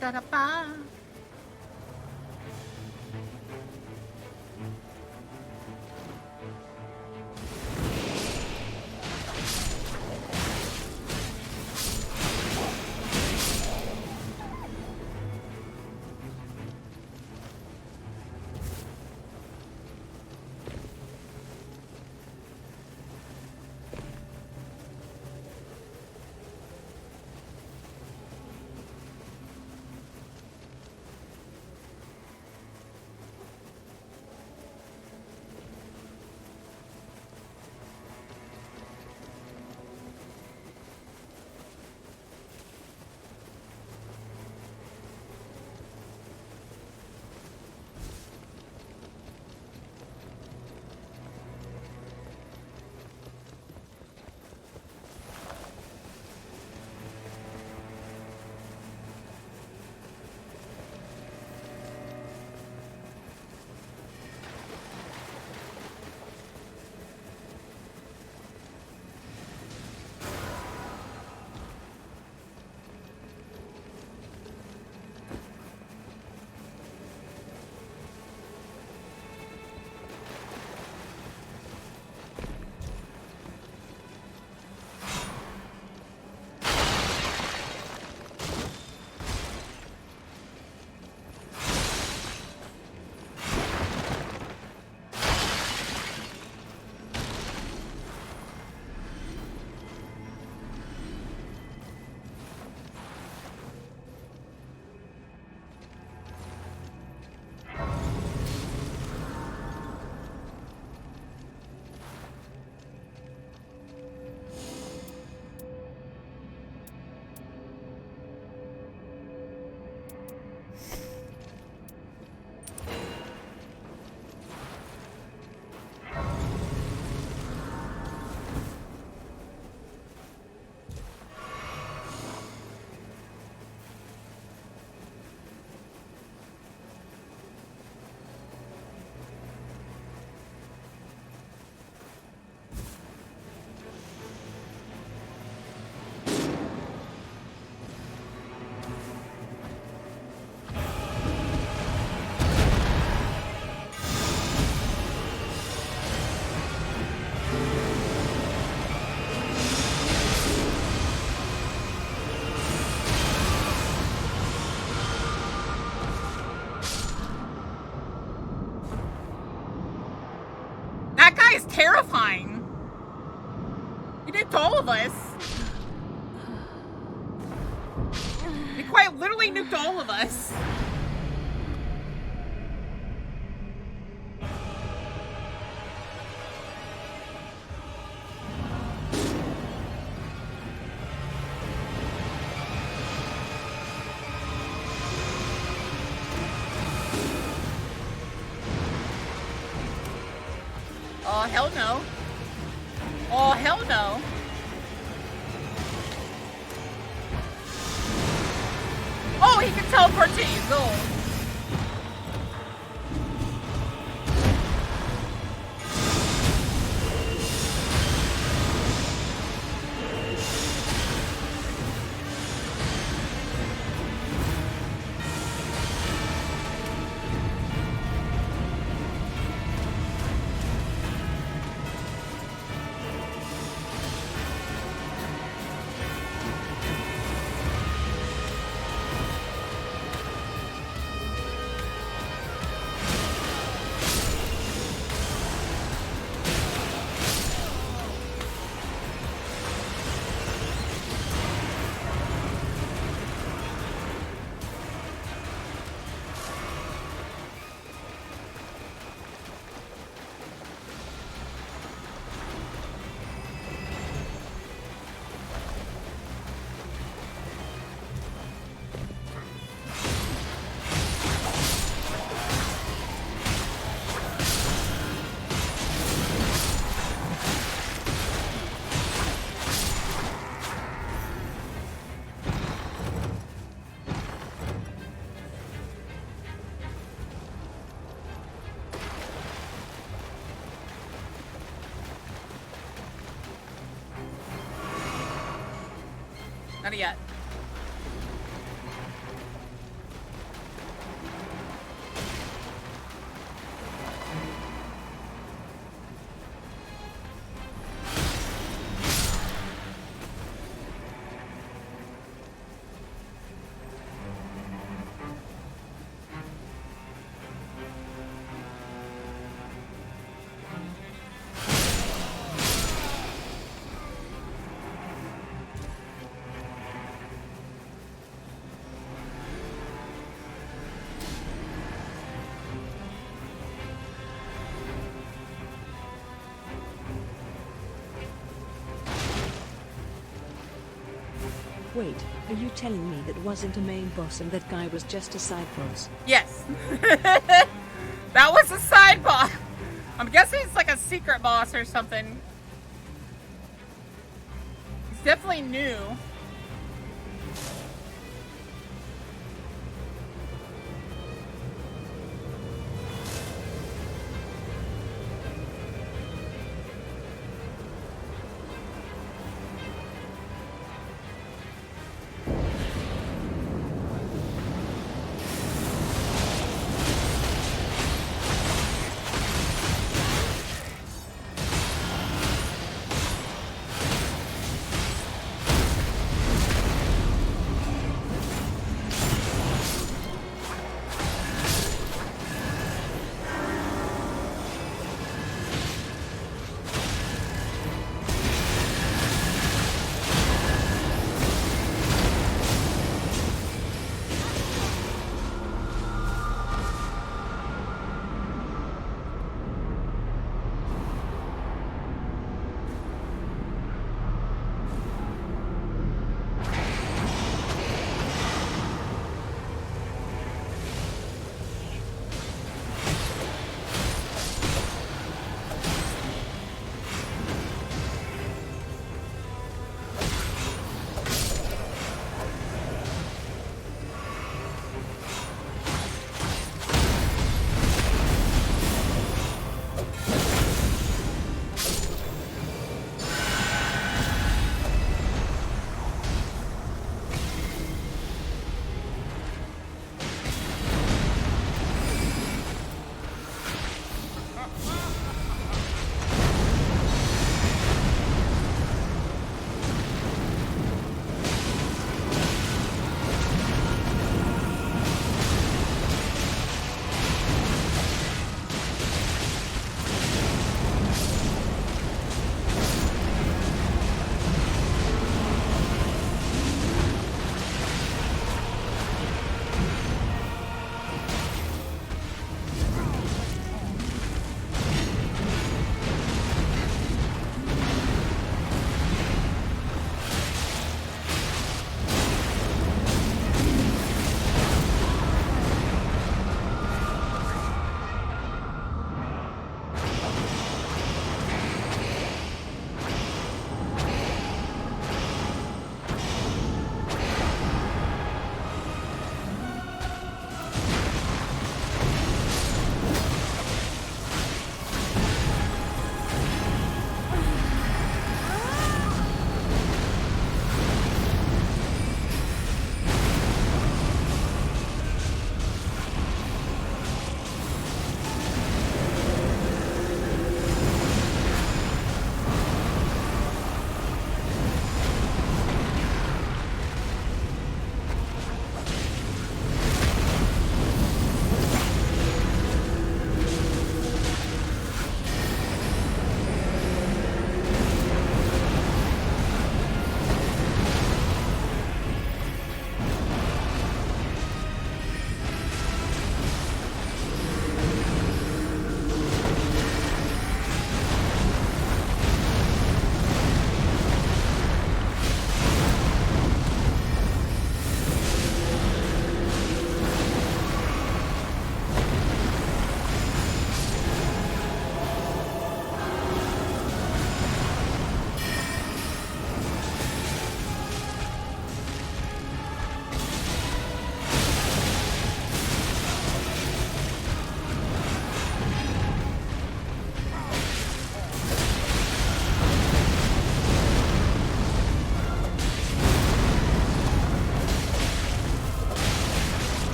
Da-da-ba. That guy is terrifying. He did to all of us. He quite literally nuked all of us. Oh, hell no. Oh, hell no. Oh, he can teleport to you. Go. Not yet. Wait, are you telling me that wasn't a main boss and that guy was just a side boss? Yes. That was a side boss. I'm guessing it's like a secret boss or something. He's definitely new.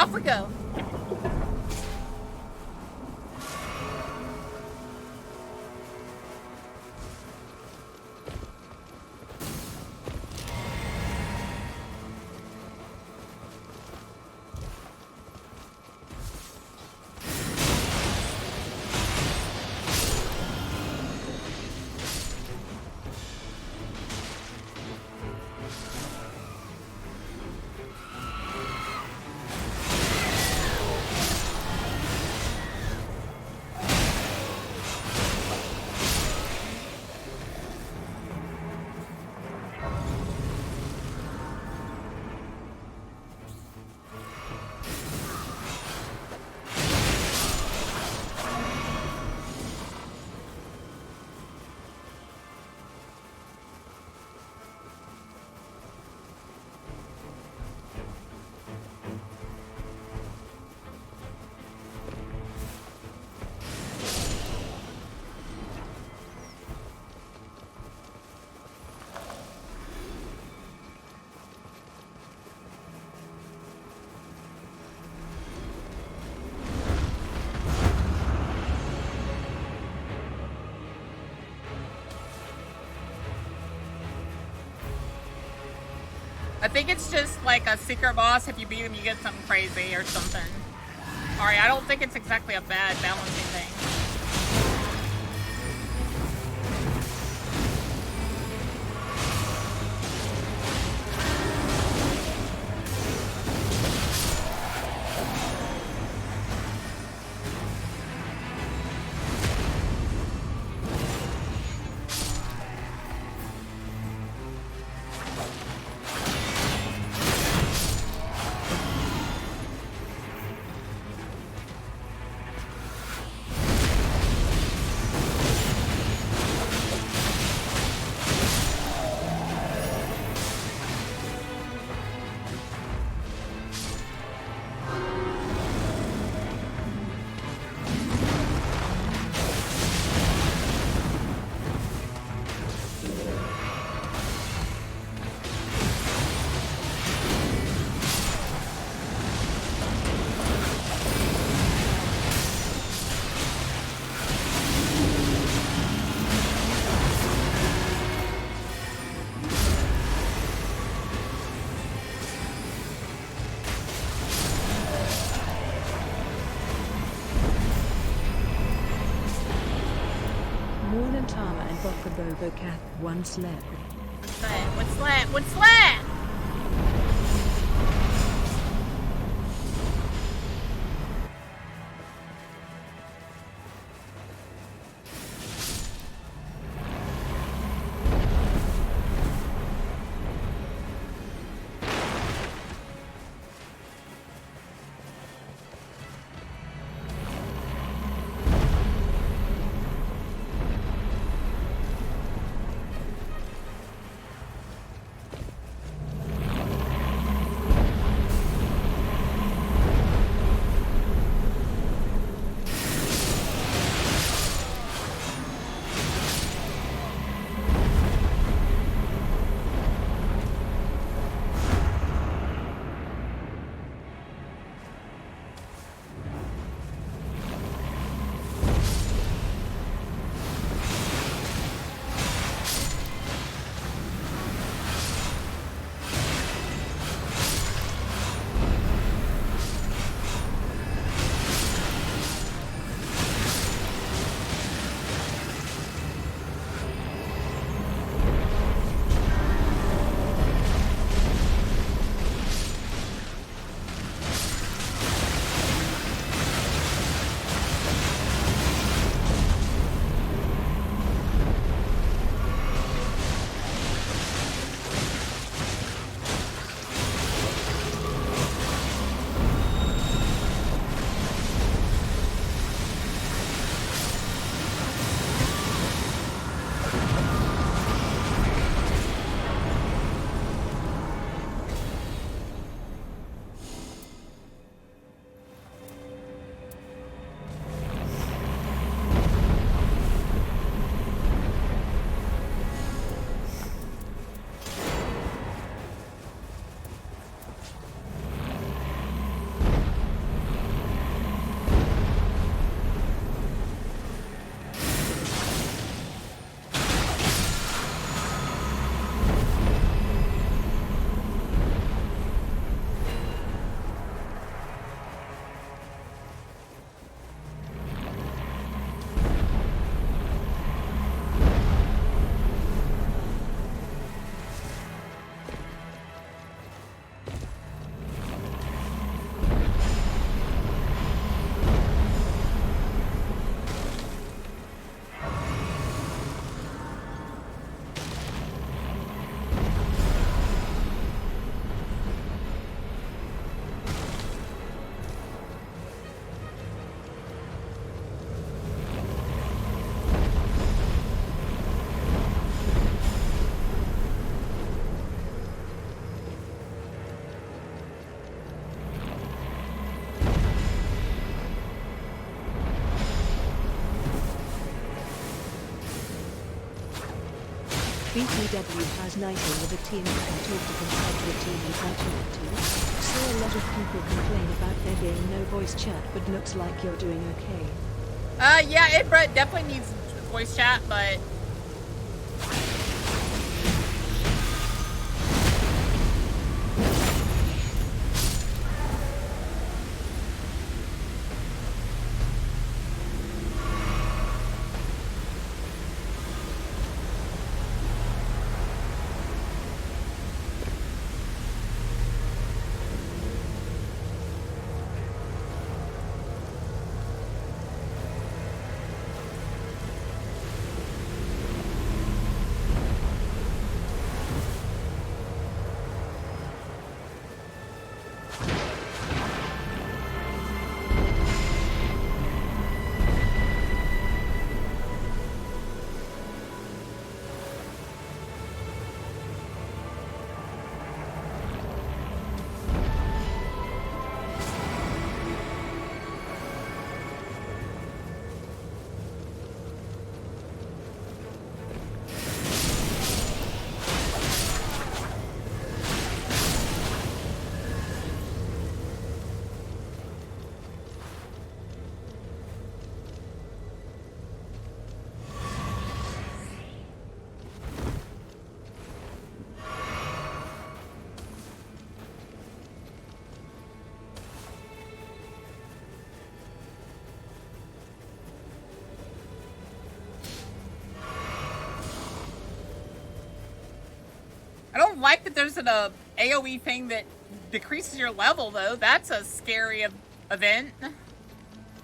Off we go. I think it's just like a secret boss. If you beat him, you get something crazy or something. Alright, I don't think it's exactly a bad balancing thing. Tama and Boka Bobo Cat one slap. What's that? What's that? BTW has nicer with a team you can talk to compared to a team you can talk to. Saw a lot of people complain about there being no voice chat, but looks like you're doing okay. Yeah, it definitely needs voice chat, but I don't like that there's an AoE thing that decreases your level, though. That's a scary event. And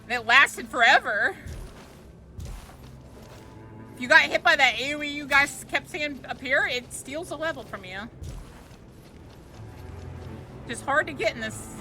it lasted forever. If you got hit by that AoE you guys kept seeing appear, it steals a level from you. Just hard to get in this.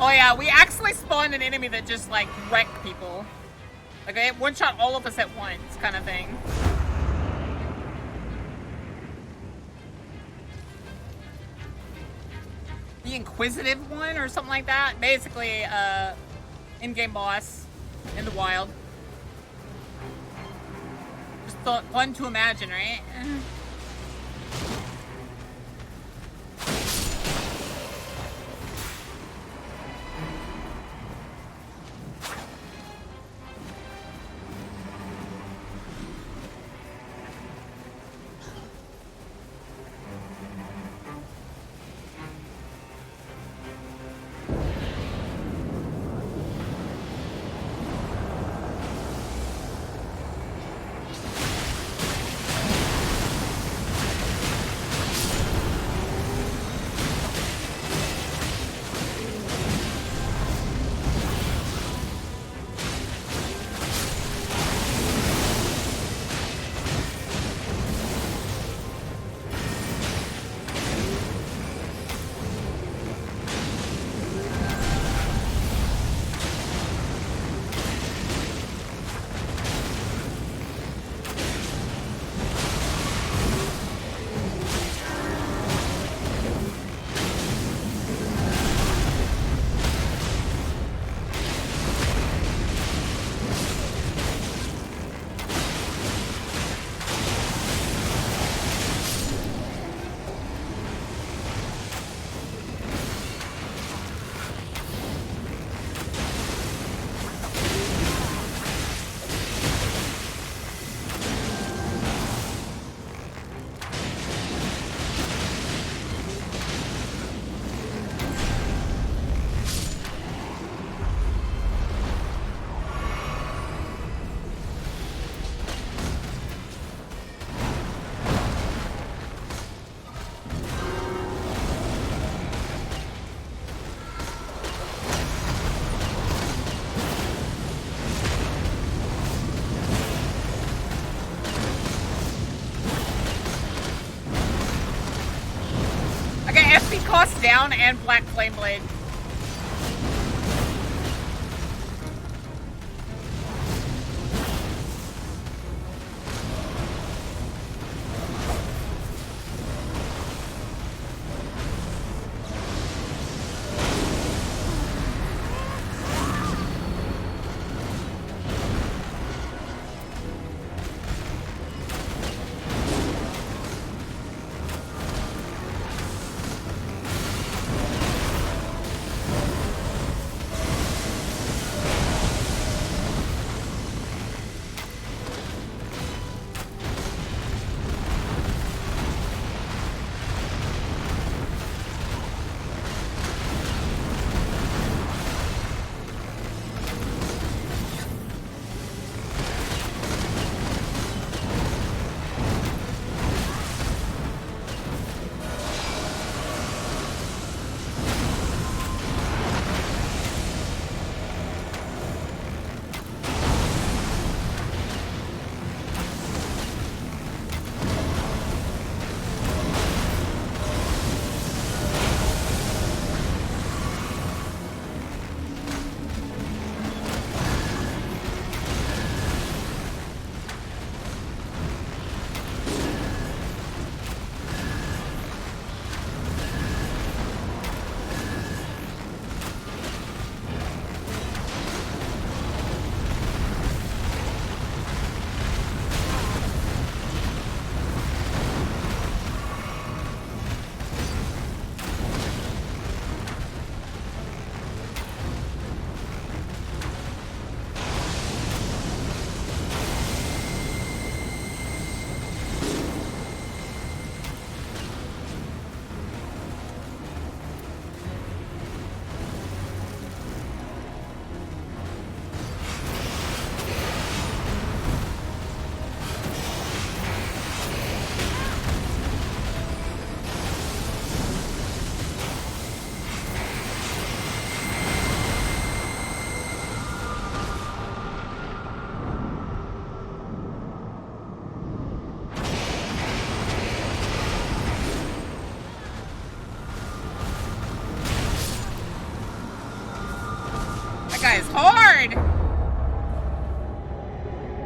Oh yeah, we actually spawned an enemy that just like wrecked people. Like it one-shot all of us at once, kind of thing. The Inquisitive one or something like that. Basically, in-game boss in the wild. Just fun to imagine, right? Cost down and Black Flame Blade.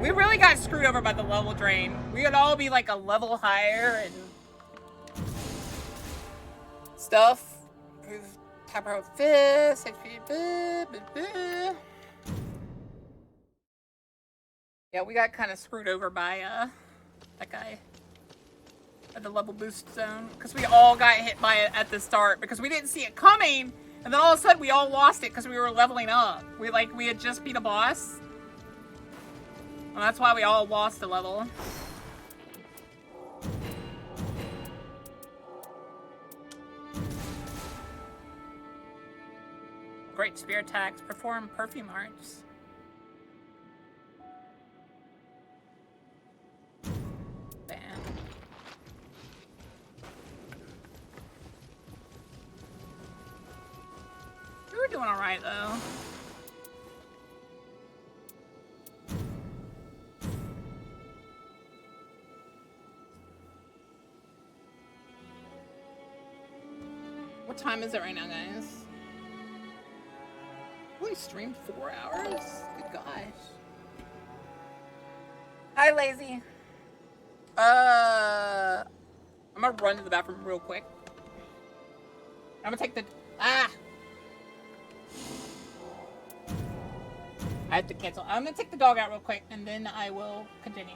We really got screwed over by the level drain. We would all be like a level higher and stuff. Tap our fist, HP. Yeah, we got kind of screwed over by that guy at the level boost zone because we all got hit by it at the start because we didn't see it coming, and then all of a sudden we all lost it because we were leveling up. We had just beat a boss. Well, that's why we all lost the level. Great spear attacks. Perform perfume arts. Bam. We were doing alright though. What time is it right now, guys? We streamed 4 hours? Good gosh. Hi, Lazy. I'm gonna run to the bathroom real quick. I'm gonna take the... I have to cancel. I'm gonna take the dog out real quick, and then I will continue.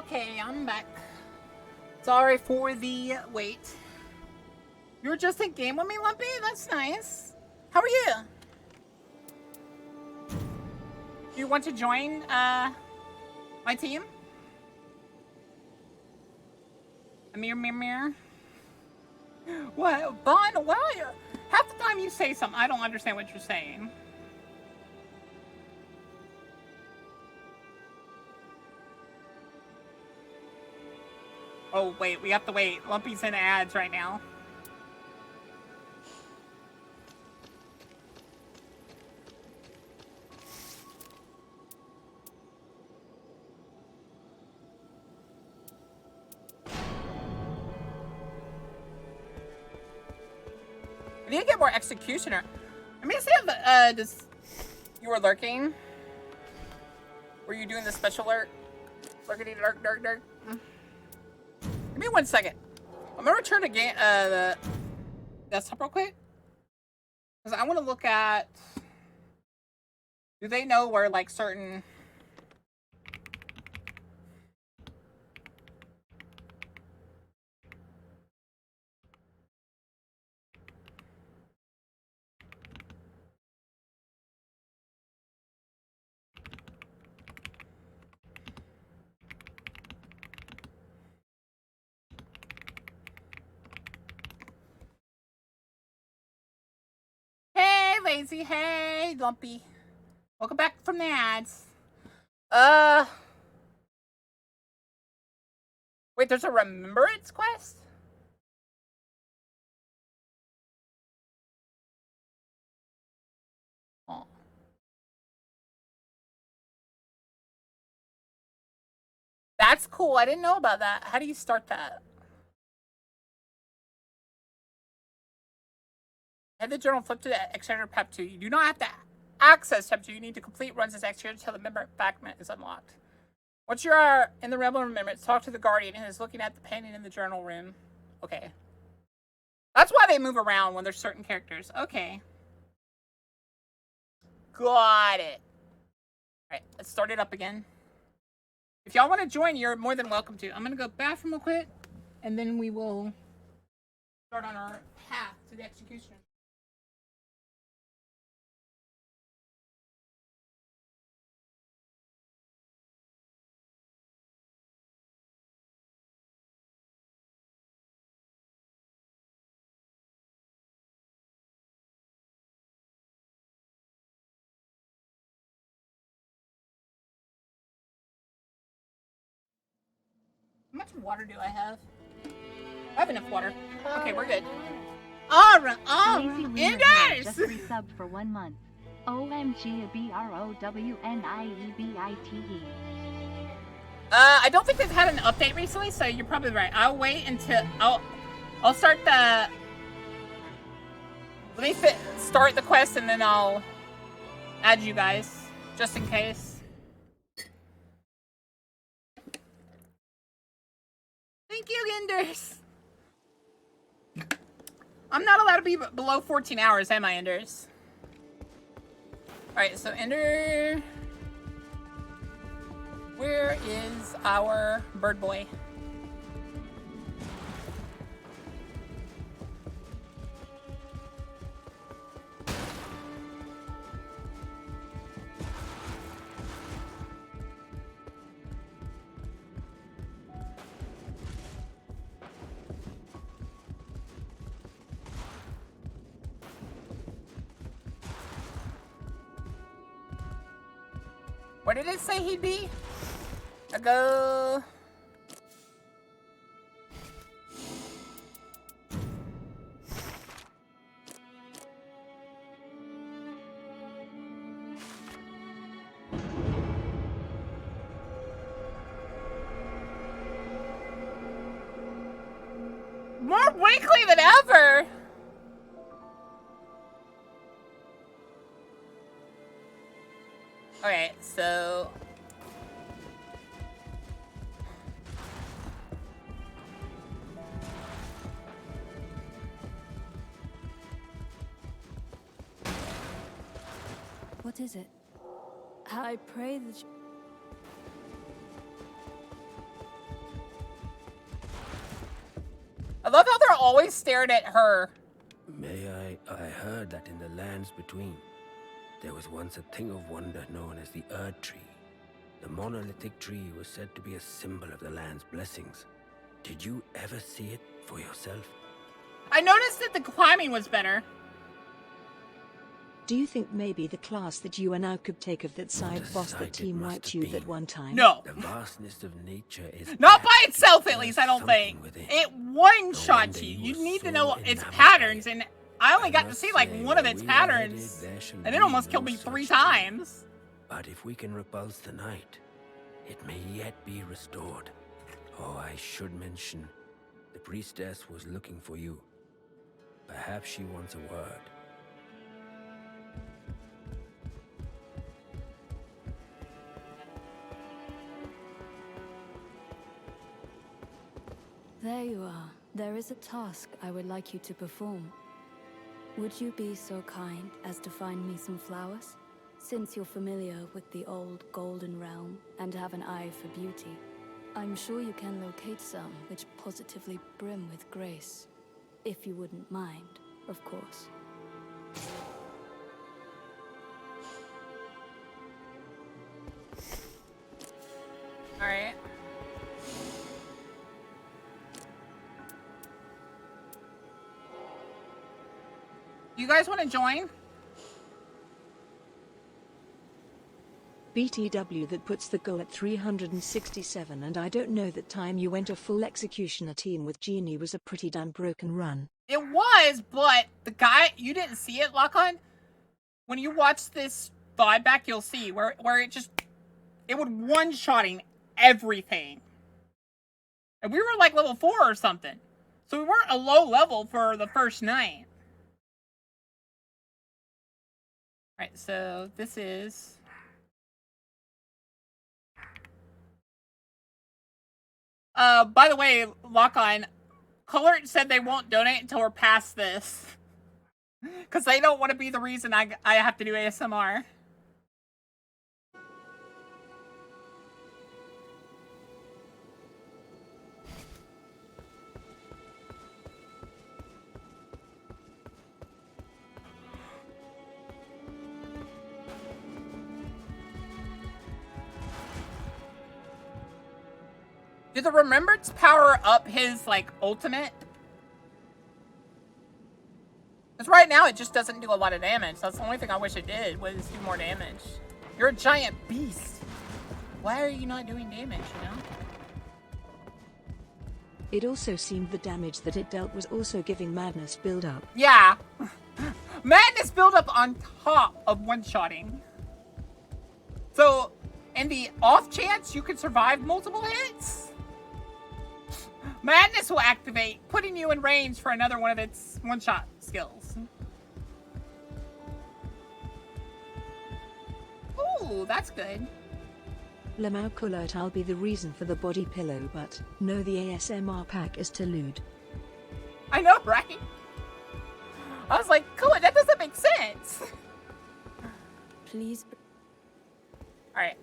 Okay, I'm back. Sorry for the wait. You were just in game with me, Lumpy? That's nice. How are you? Do you want to join my team? Mirror. What? Bon, well, half the time you say something, I don't understand what you're saying. Oh, wait, we have to wait. Lumpy's in ads right now. I need to get more executioner. Let me see if you were lurking. Were you doing the special lurk? Lurkity lurk. Give me 1 second. I'm gonna return to the desktop real quick. Because I want to look at... Do they know where, like, certain... Hey, Lazy. Hey, Lumpy. Welcome back from the ads. Wait, there's a remembrance quest? Oh. That's cool. I didn't know about that. How do you start that? Head the journal, flip to the exterior Pep 2. You do not have to access Pep 2. You need to complete runs as exterior until the member fragment is unlocked. Once you are in the Rebel Remembrance, talk to the Guardian who is looking at the painting in the journal room. Okay. That's why they move around when there's certain characters. Okay. Got it. Alright, let's start it up again. If y'all want to join, you're more than welcome to. I'm going to go bathroom real quick, and then we will start on our path to the executioner. How much water do I have? I have enough water. Okay, we're good. Alright, Enders! Just resubbed for 1 month. OMG BROWNIEBITE. I don't think they've had an update recently, so you're probably right. I'll wait until I'll start the. Let me start the quest and then I'll add you guys just in case. Thank you, Enders. I'm not allowed to be below 14 hours, am I, Enders? Alright, so Ender... Where is our bird boy? Where did it say he'd be? I go. More weekly than ever. Okay, so What is it? I pray that I love how they're always staring at her. I heard that in the lands between, there was once a thing of wonder known as the Erd Tree. The monolithic tree was said to be a symbol of the land's blessings. Did you ever see it for yourself? I noticed that the climbing was better. Do you think maybe the class that you and I could take of that side boss that team wiped you that one time? No. The vastness of nature is Not by itself, at least, I don't think. It one-shots you. You need to know its patterns, and I only got to see like one of its patterns, and it almost killed me 3 times. But if we can repulse the night, it may yet be restored. Oh, I should mention, the priestess was looking for you. Perhaps she wants a word. There you are. There is a task I would like you to perform. Would you be so kind as to find me some flowers? Since you're familiar with the old Golden Realm and have an eye for beauty, I'm sure you can locate some which positively brim with grace. If you wouldn't mind, of course. Alright. You guys want to join? BTW that puts the goal at 367, and I don't know that time you went a full executioner team with Genie was a pretty damn broken run. It was, but the guy, you didn't see it, Lock-On? When you watch this vibe back, you'll see where it would one-shotting everything. And we were like level 4 or something. So we weren't a low level for the first night. Alright, so this is... by the way, Lock-On, Color said they won't donate until we're past this. Because they don't want to be the reason I have to do ASMR. Did the Remembrance power up his, like, ultimate? Because right now it just doesn't do a lot of damage. That's the only thing I wish it did, was do more damage. You're a giant beast. Why are you not doing damage, you know? It also seemed the damage that it dealt was also giving madness build up. Yeah. Madness build up on top of one-shotting. So, in the off chance you can survive multiple hits, Madness will activate, putting you in range for another one of its one-shot skills. Ooh, that's good. Lamau Kulert, I'll be the reason for the body pillow, but no, the ASMR pack is to lewd. I know, right? I was like, cool, that doesn't make sense. Please. Alright.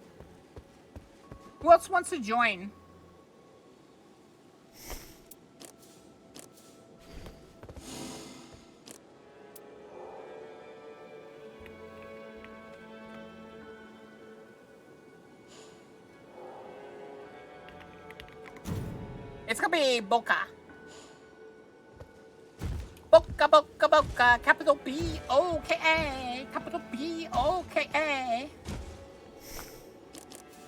Who else wants to join? It's gonna be Boka. Boka, Boka, Boka. Capital B-O-K-A. Capital B-O-K-A.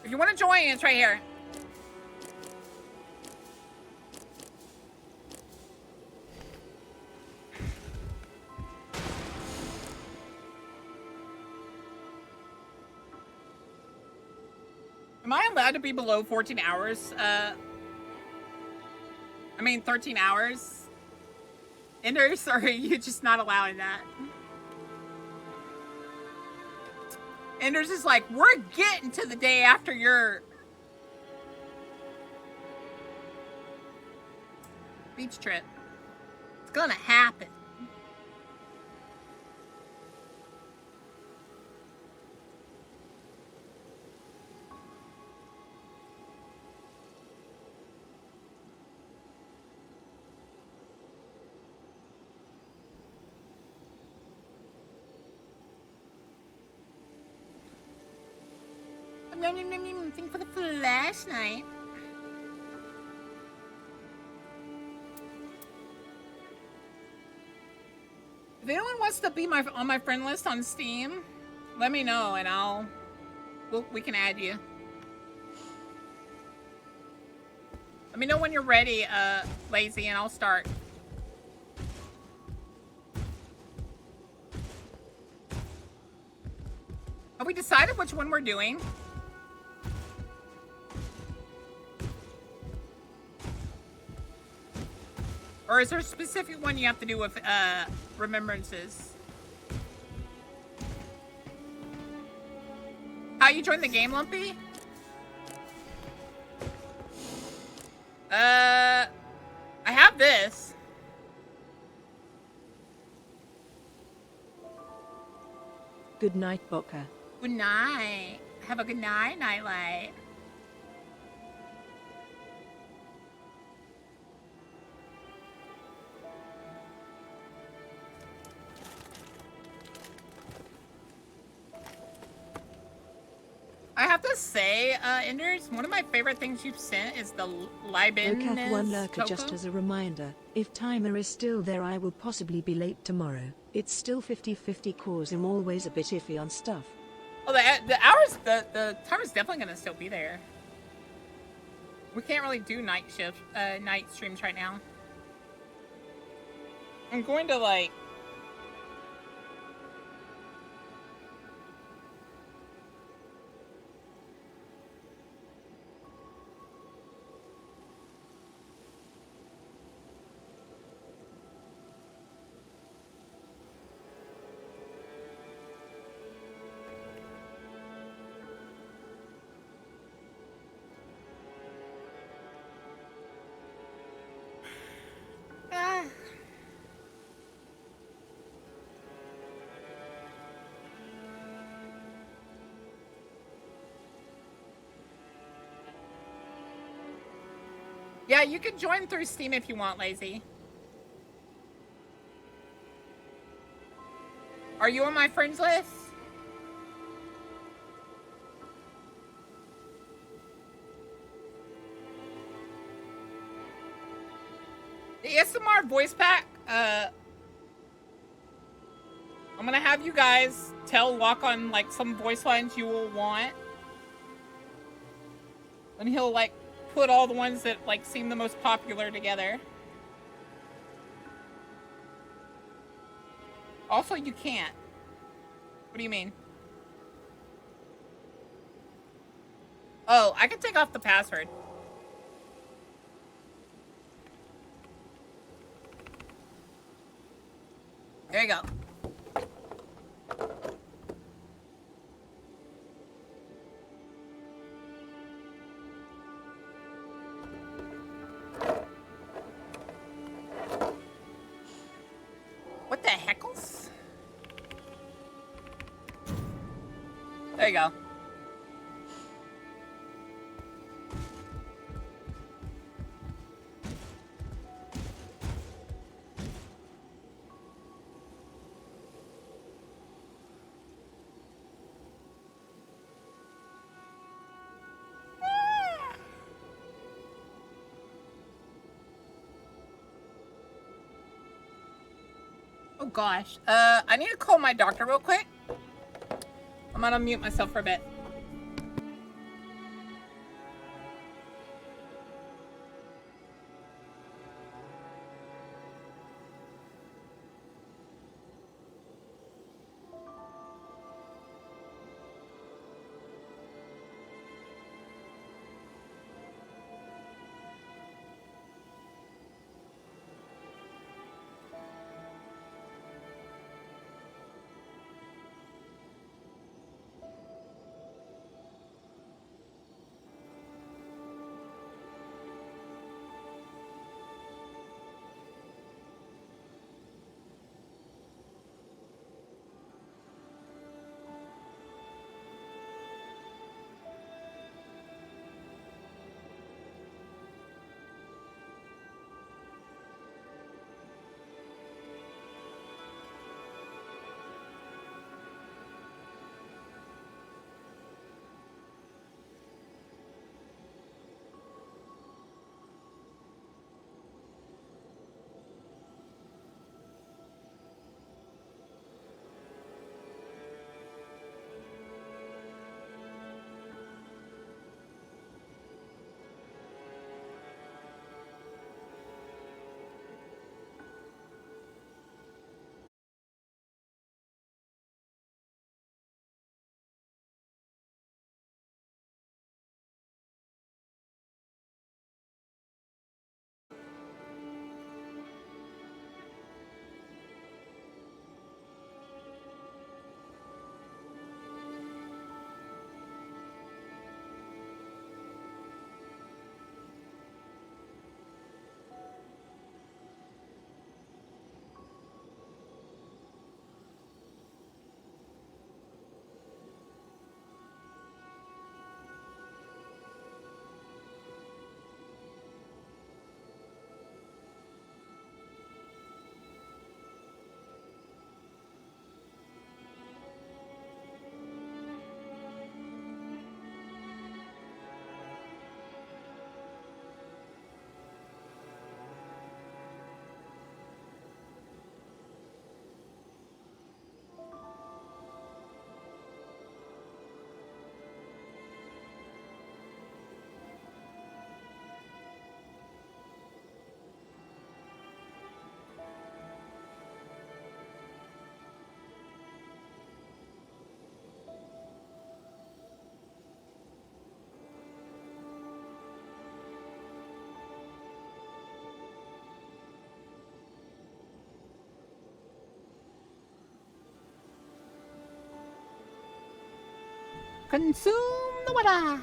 If you want to join, it's right here. Am I allowed to be below 14 hours? 13 hours. Enders, or are you just not allowing that? Enders is like, we're getting to the day after your beach trip. It's gonna happen. Think for the flashlight. If anyone wants to be on my friend list on Steam, let me know and we can add you. Let me know when you're ready, Lazy, and I'll start. Have we decided which one we're doing? Or is there a specific one you have to do with remembrances? How you joined the game, Lumpy? I have this. Good night, Boka. Good night. Have a good night, Nightlight. I have to say, Enders, one of my favorite things you've sent is the Libin. Okath one lurker just as a reminder, if timer is still there I will possibly be late tomorrow. It's still 50-50 cause I'm always a bit iffy on stuff. Oh, the timer's definitely gonna still be there. We can't really do night streams right now. I'm going to like... Yeah, you can join through Steam if you want, Lazy. Are you on my friends list? The ASMR voice pack, I'm gonna have you guys walk on like some voice lines you will want. And he'll like put all the ones that like seem the most popular together. Also, you can't. What do you mean? Oh, I can take off the password. There you go. What the heckles? There you go. Oh gosh. I need to call my doctor real quick. I'm gonna mute myself for a bit. Consume the water.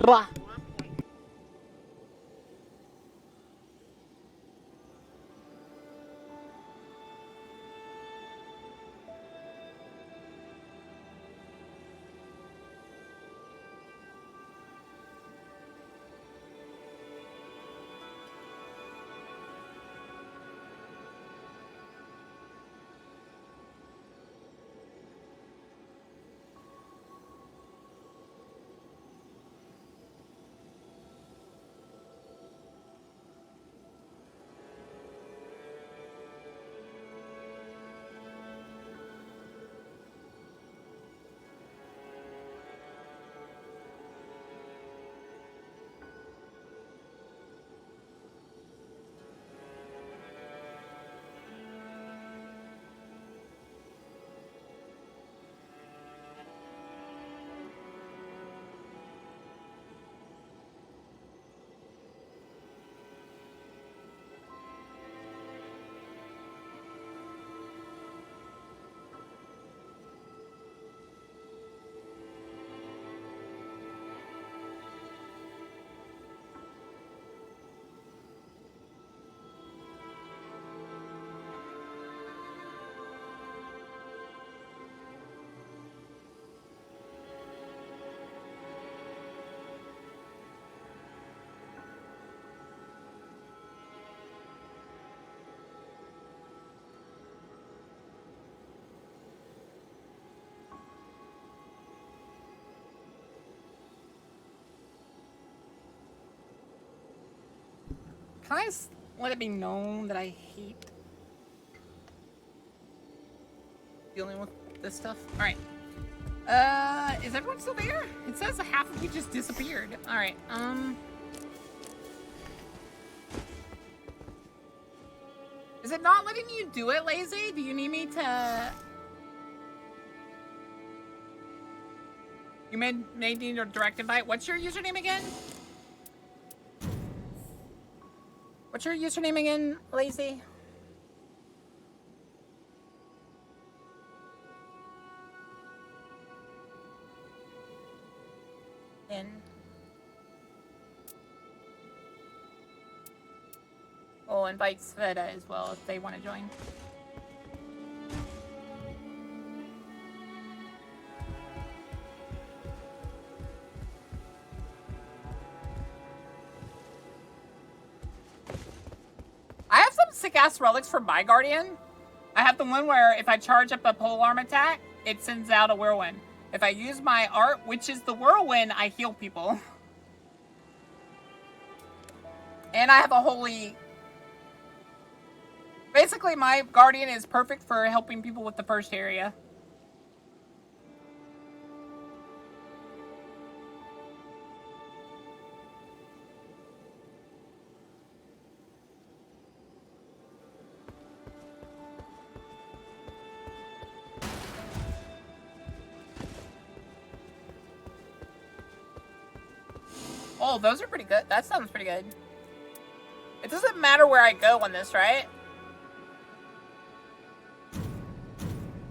Blah. Can I let it be known that I hate dealing with this stuff. All right. Is everyone still there? It says half of you just disappeared. All right. Is it not letting you do it, Lazy? Do you need me to? You made need a direct invite. What's your username again? What's your username again, Lazy? We'll invite Sveta as well if they want to join. I have some sick-ass relics for my Guardian. I have the one where if I charge up a polearm attack, it sends out a whirlwind. If I use my art, which is the whirlwind, I heal people. And I have a holy... Basically, my Guardian is perfect for helping people with the first area. Oh, those are pretty good. That sounds pretty good. It doesn't matter where I go on this, right?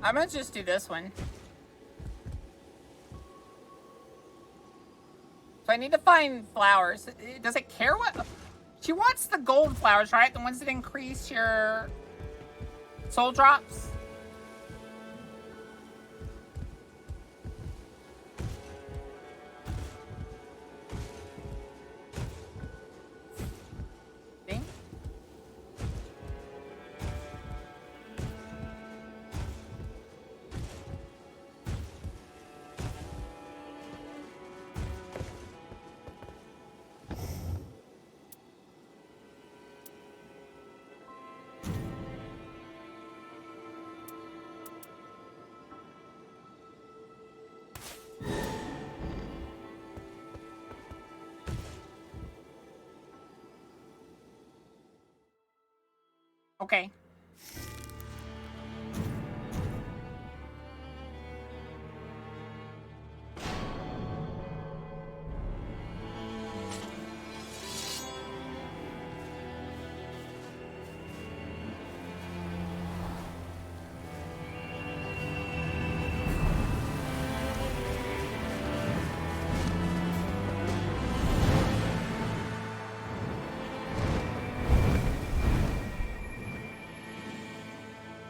I'm gonna just do this one. So I need to find flowers. Does it care what? She wants the gold flowers, right? The ones that increase your soul drops. Okay.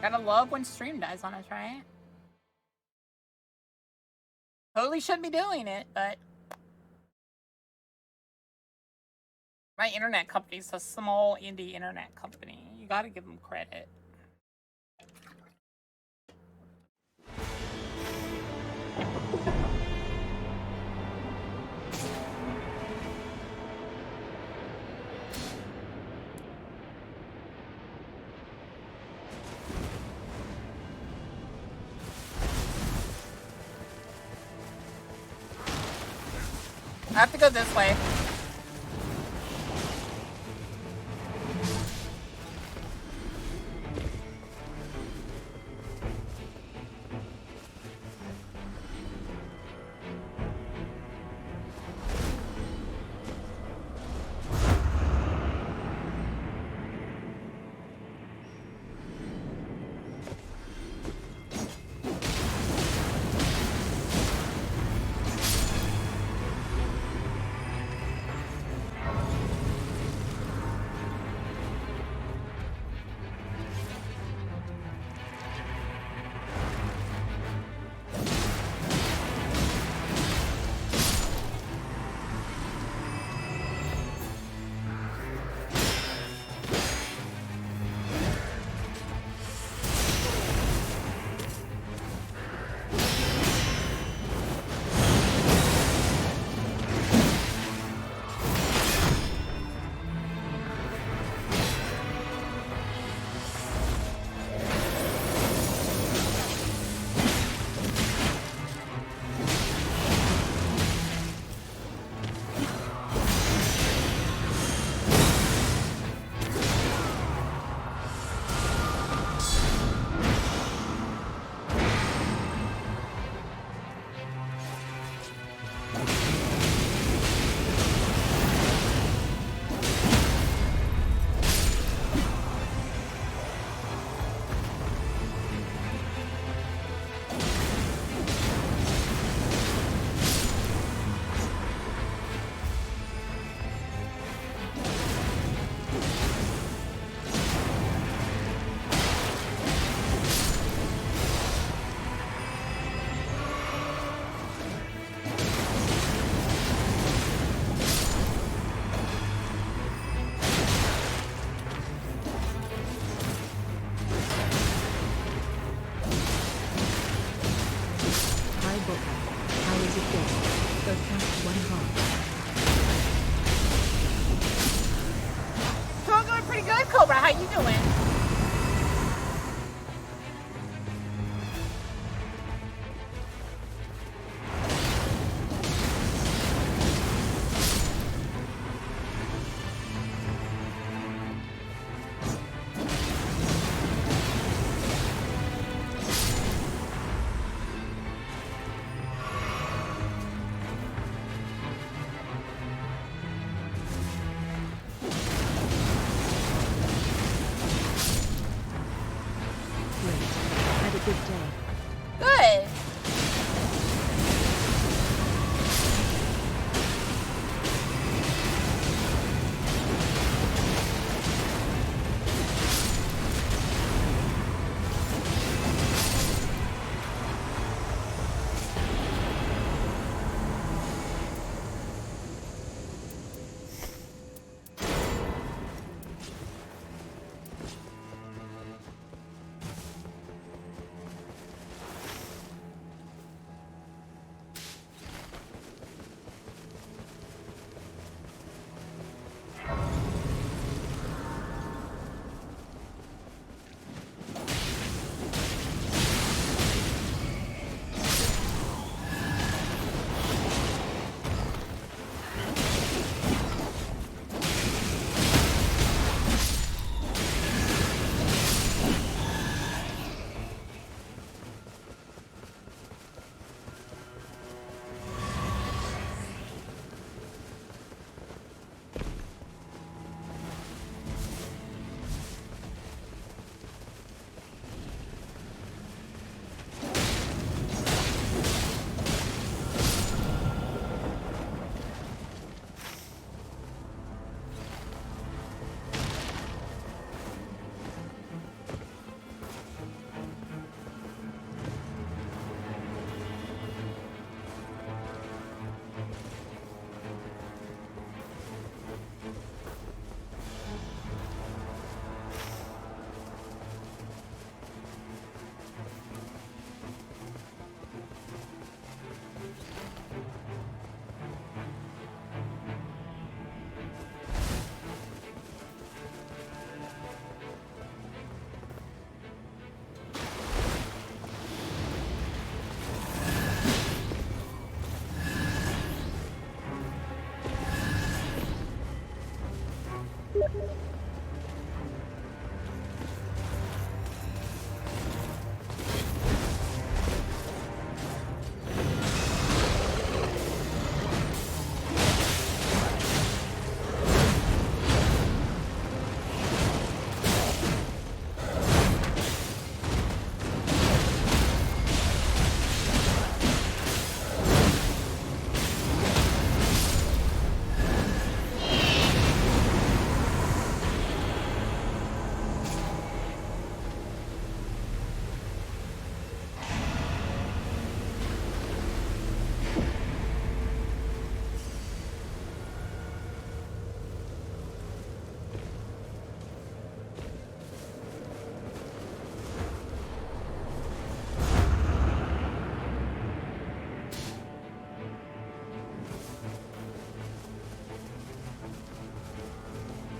Gotta love when stream dies on us, right? Totally shouldn't be doing it, but... My internet company's a small indie internet company. You gotta give them credit. I have to go this way. Boka. How is it going? Go cast 1 heart. Doing pretty good, Cobra. How you doing? Good day. Good.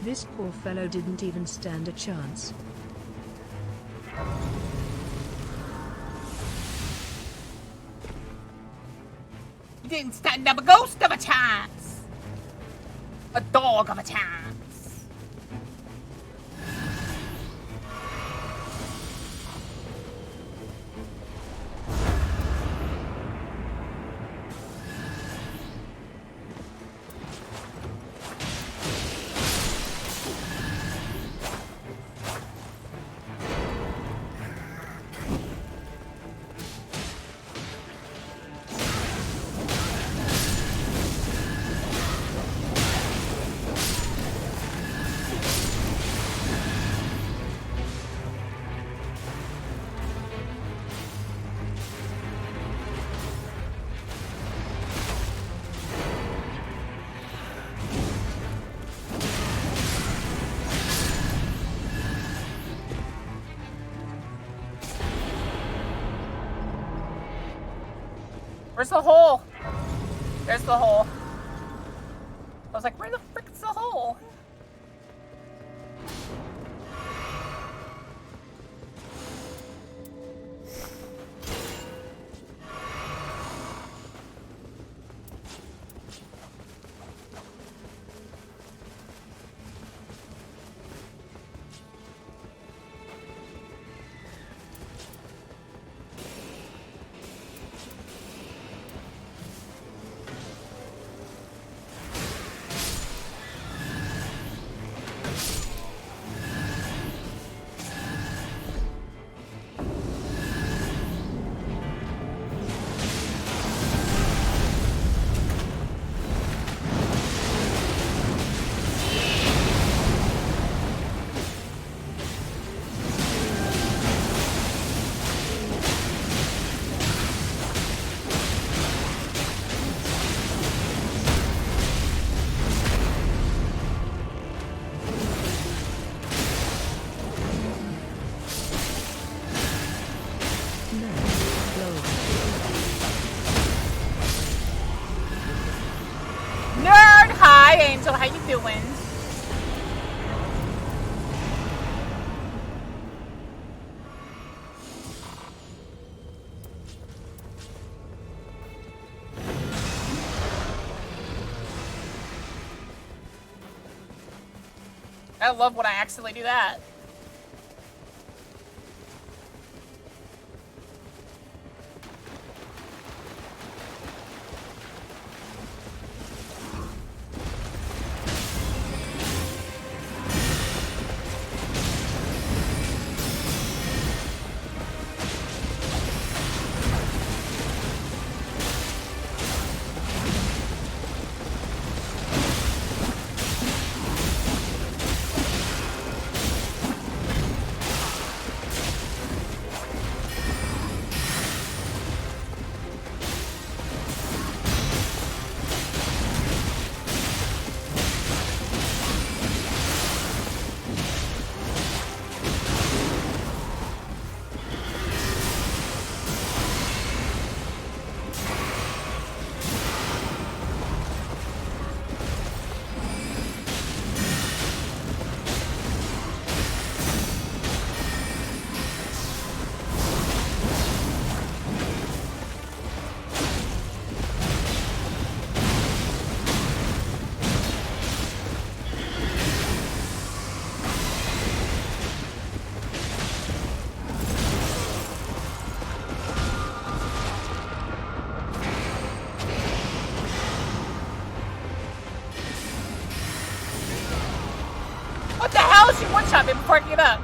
This poor fellow didn't even stand a chance. You didn't stand up a ghost of a chance. A dog of a chance. Where's the hole? There's the hole. I was like, where the frick's the hole? Nerd! Hi, Angel. How you doing? I love when I accidentally do that. What the hell? She one-shot me before I get up.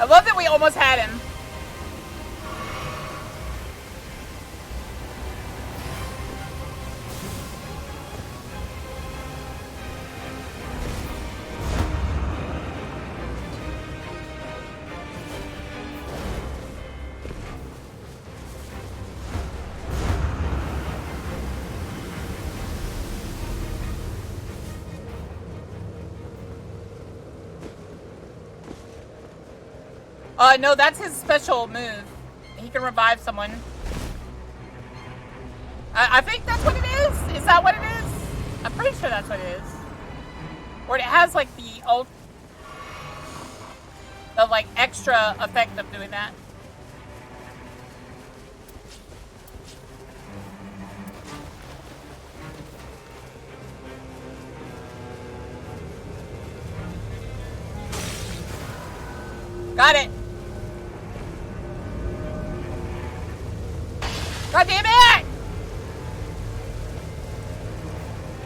I love that we almost had him. No, that's his special move. he can revive someone. I think that's what it is. Is that what it is? I'm pretty sure that's what it is. Or it has like the like extra effect of doing that. Got it. God damn it!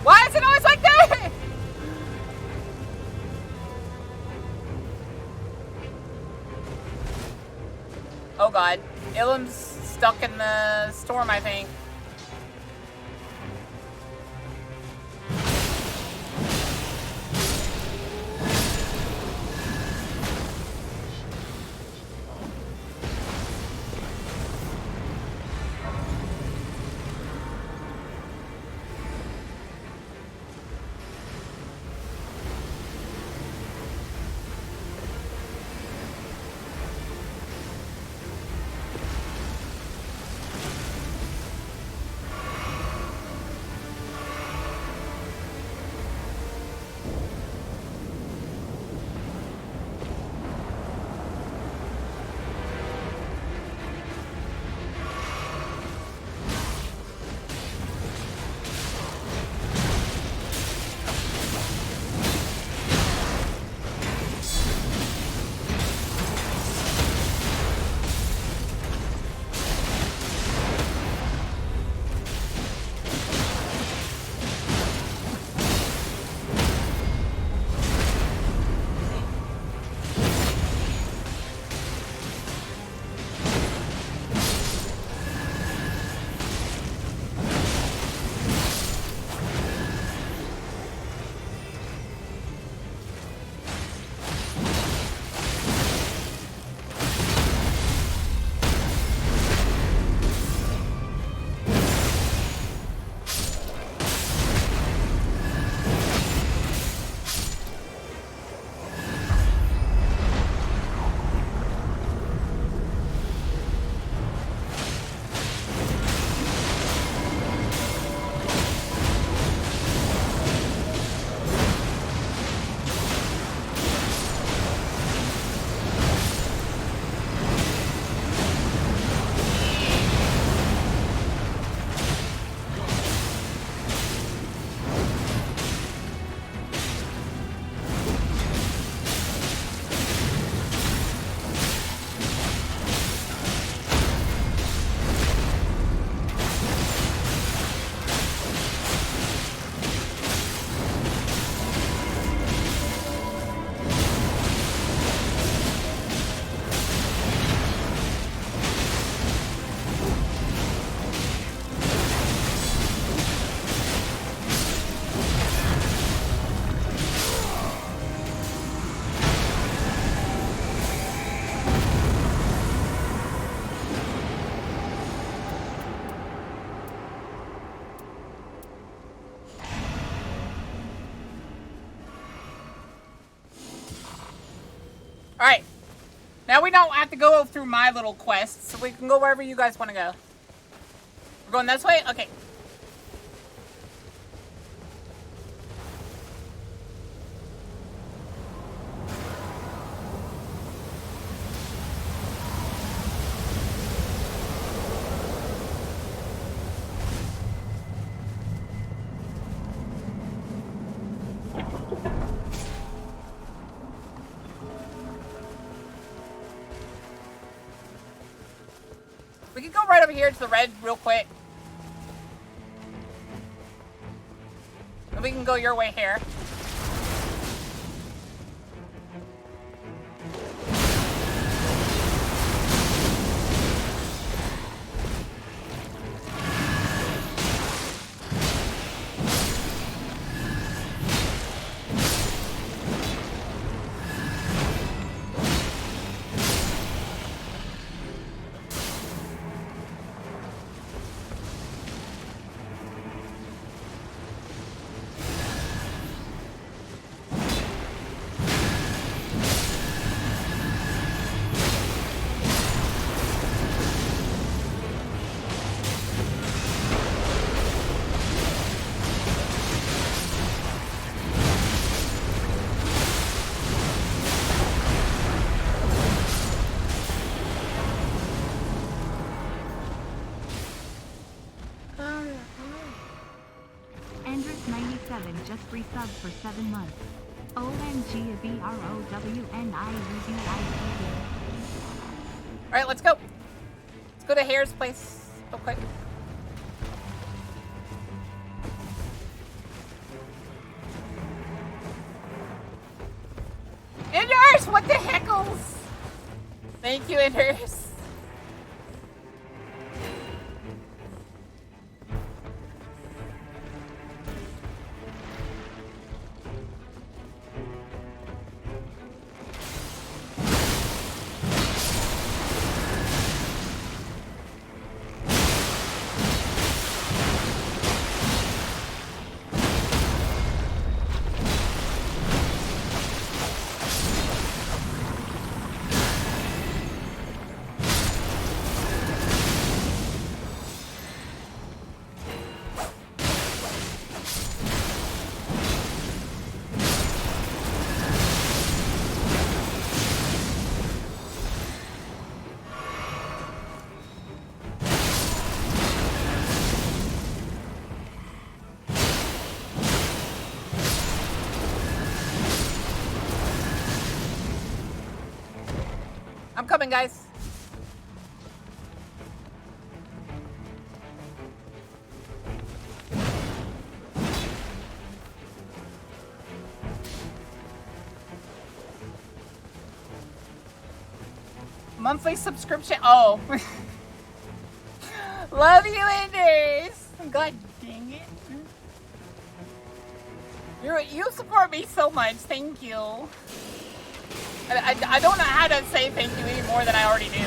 Why is it always like that? Oh god. Ilum's stuck in the storm, I think. Alright. Now we don't have to go through my little quests, so we can go wherever you guys want to go. We're going this way? Okay. We can go right over here to the red real quick. And we can go your way here. Darling just resubbed for 7 months. OMG a BROWNIUDIC. Alright, let's go. Let's go to Hare's place real quick. Inders, what the heckles? Thank you, Inders. I'm coming, guys. Monthly subscription. Oh. Love you, Inders. God dang it. You support me so much. Thank you. I don't know how to say thank you any more than I already do.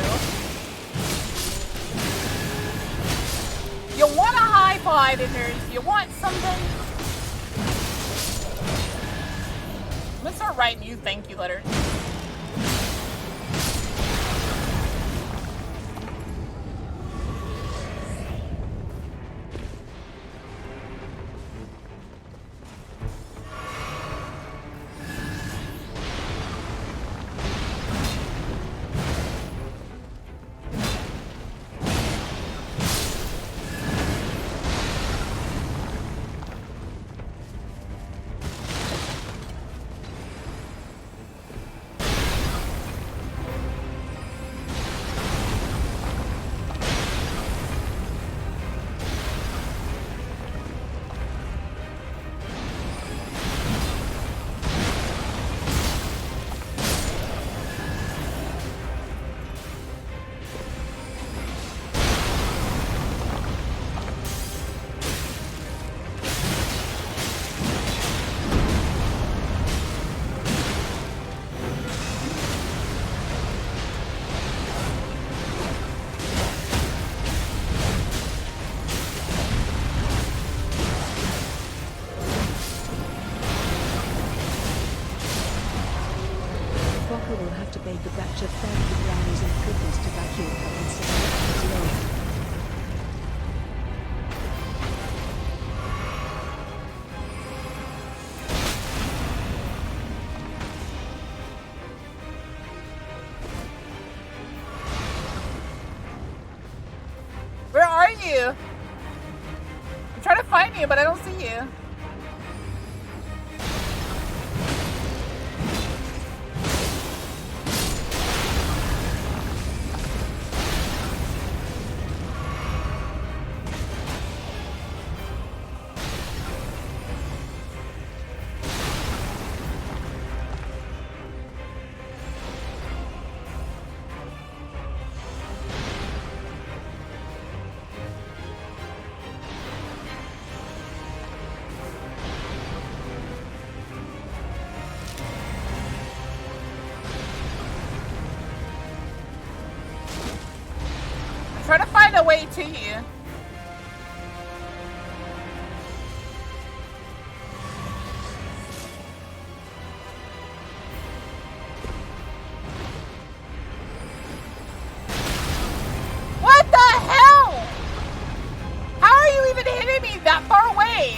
You want a high five, Inders? You want something? I'm gonna start writing you thank you letters. Boka will have to bake a batch of therapy brownies and cookies to vacuum up and send it later. Where are you? I'm trying to find you, but I don't see you. Try to find a way to you. What the hell? How are you even hitting me that far away?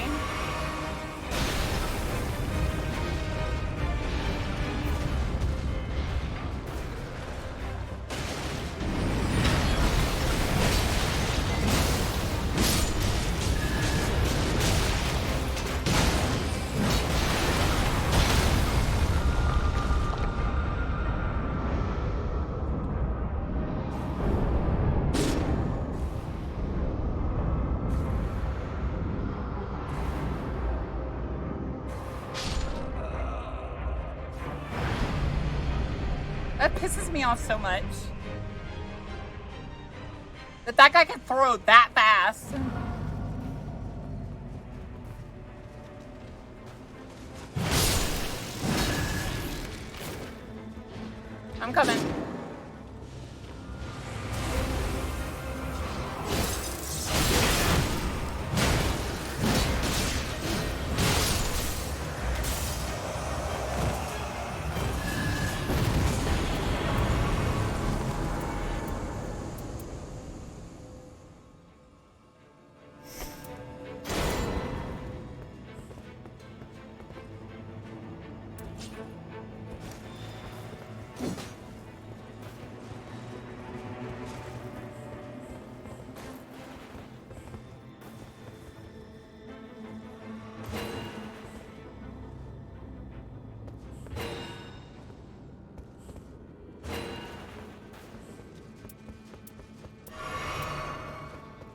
That pisses me off so much. That guy can throw that fast. I'm coming.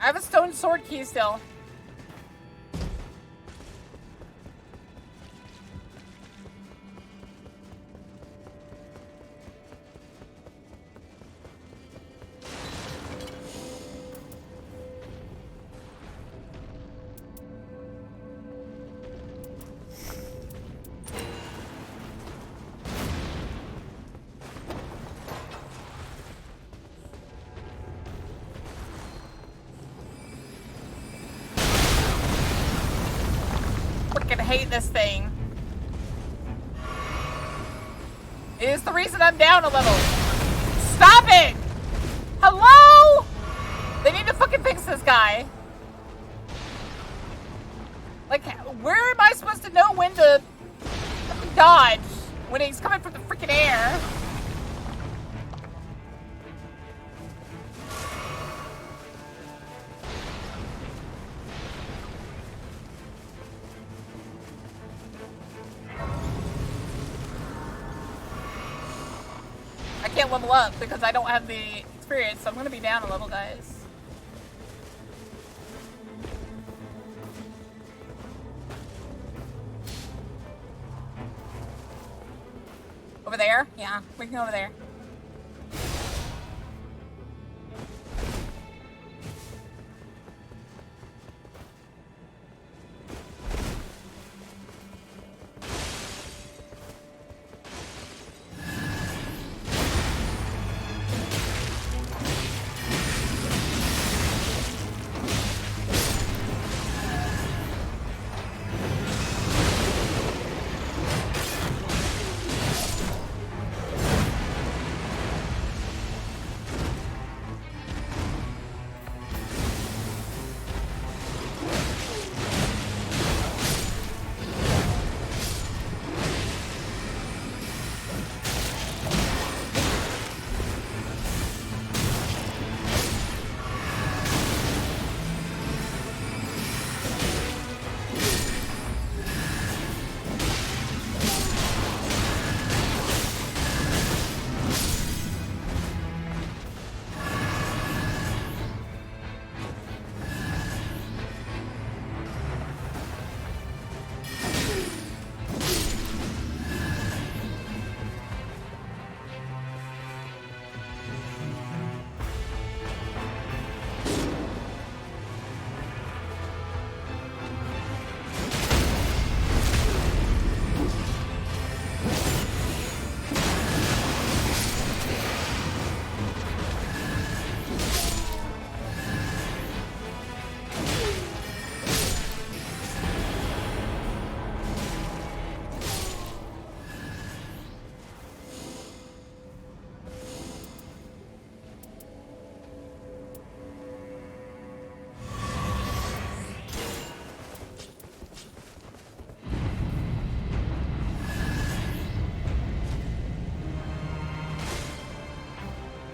I have a stone sword key still. Hate this thing. It is the reason I'm down a little. Stop it! Hello? They need to fucking fix this guy. Like, where am I supposed to know when to fucking dodge when he's coming from the freaking air? I can't level up because I don't have the experience, so I'm gonna be down a little, guys. Over there? Yeah, we can go over there.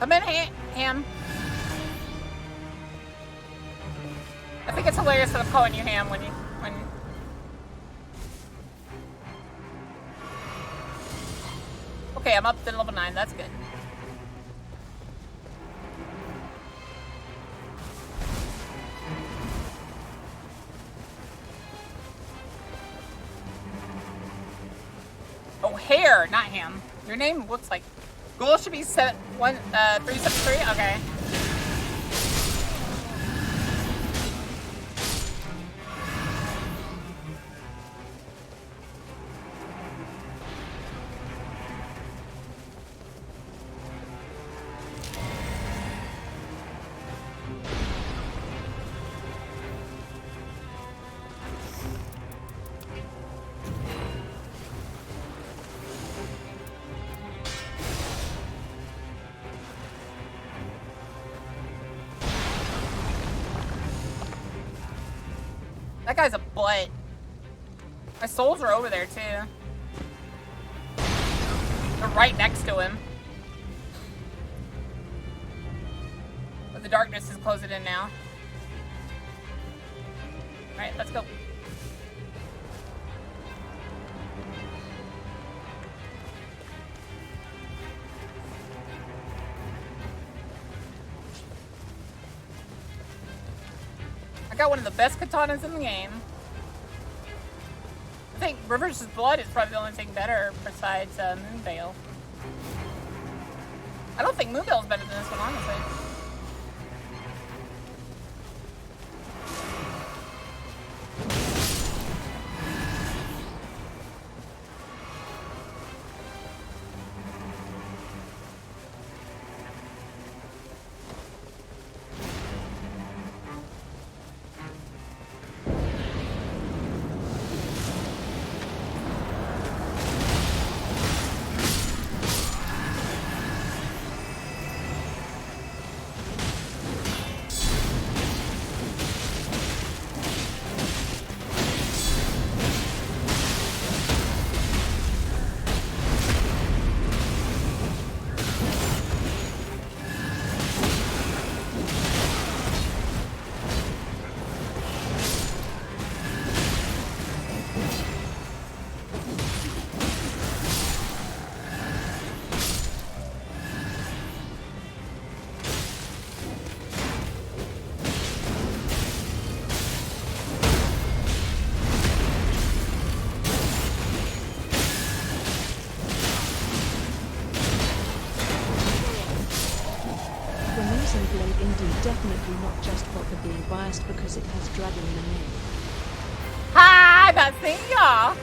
I'm in Ham. I think it's hilarious that I'm calling you Ham when. Okay, I'm up to level 9. That's good. Oh, Hair, not Ham. Your name looks like Goal should be 373. Okay. That guy's a butt. My souls are over there too. They're right next to him. But the darkness is closing in now. Alright, let's go. I got one of the best katanas in the game. I think Rivers' Blood is probably the only thing better besides Moonveil. I don't think Moonveil's better than this one, honestly. Definitely not just Boka being biased because it has dragon in the name. Hi, that's me, y'all.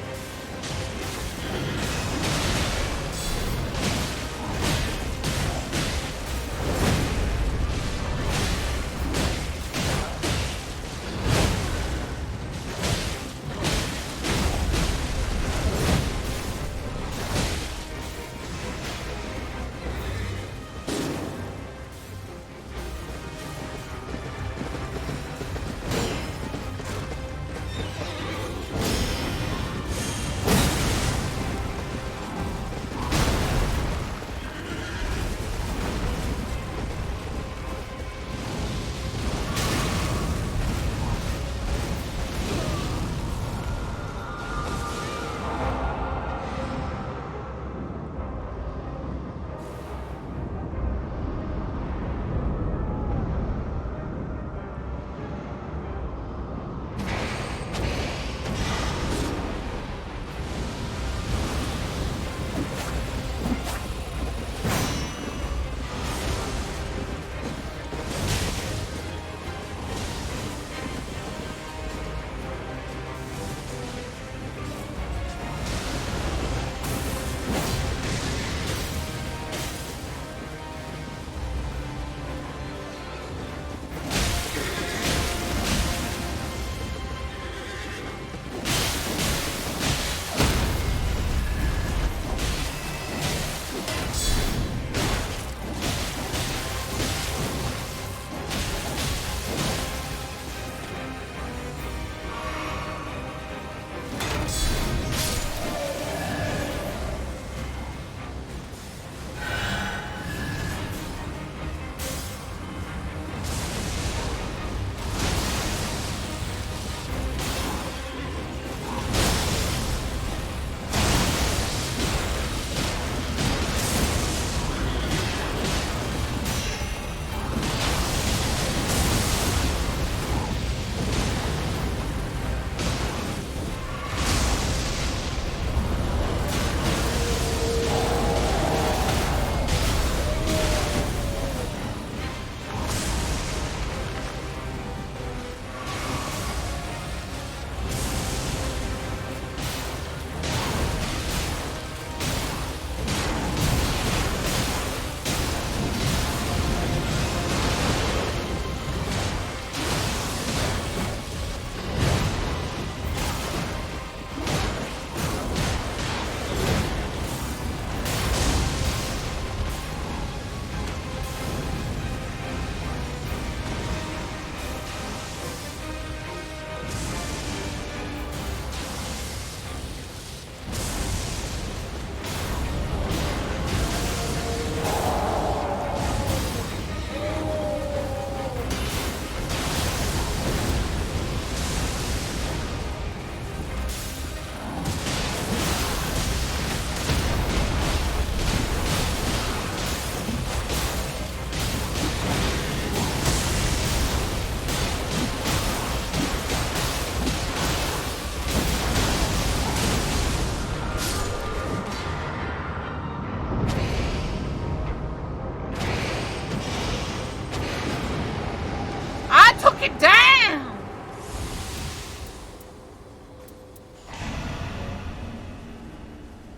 Lock it down!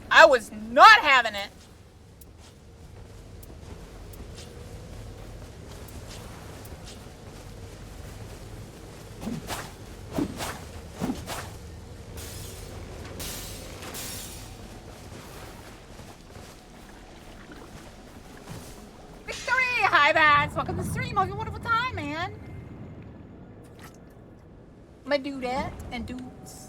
I was not having it. Victory! Hi, Bats. Welcome to the stream. Have a wonderful time, man. I'm gonna do that and dudes.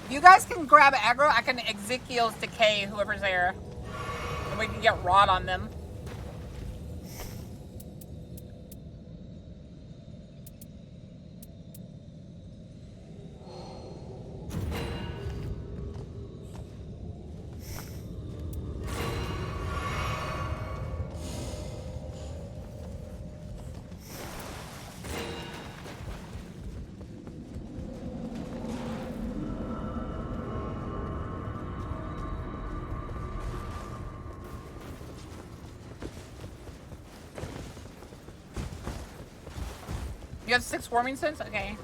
If you guys can grab aggro, I can Ezekiel's decay whoever's there. And we can get rot on them. You have 6 warming cents? Okay.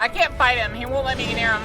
I can't fight him. He won't let me near him.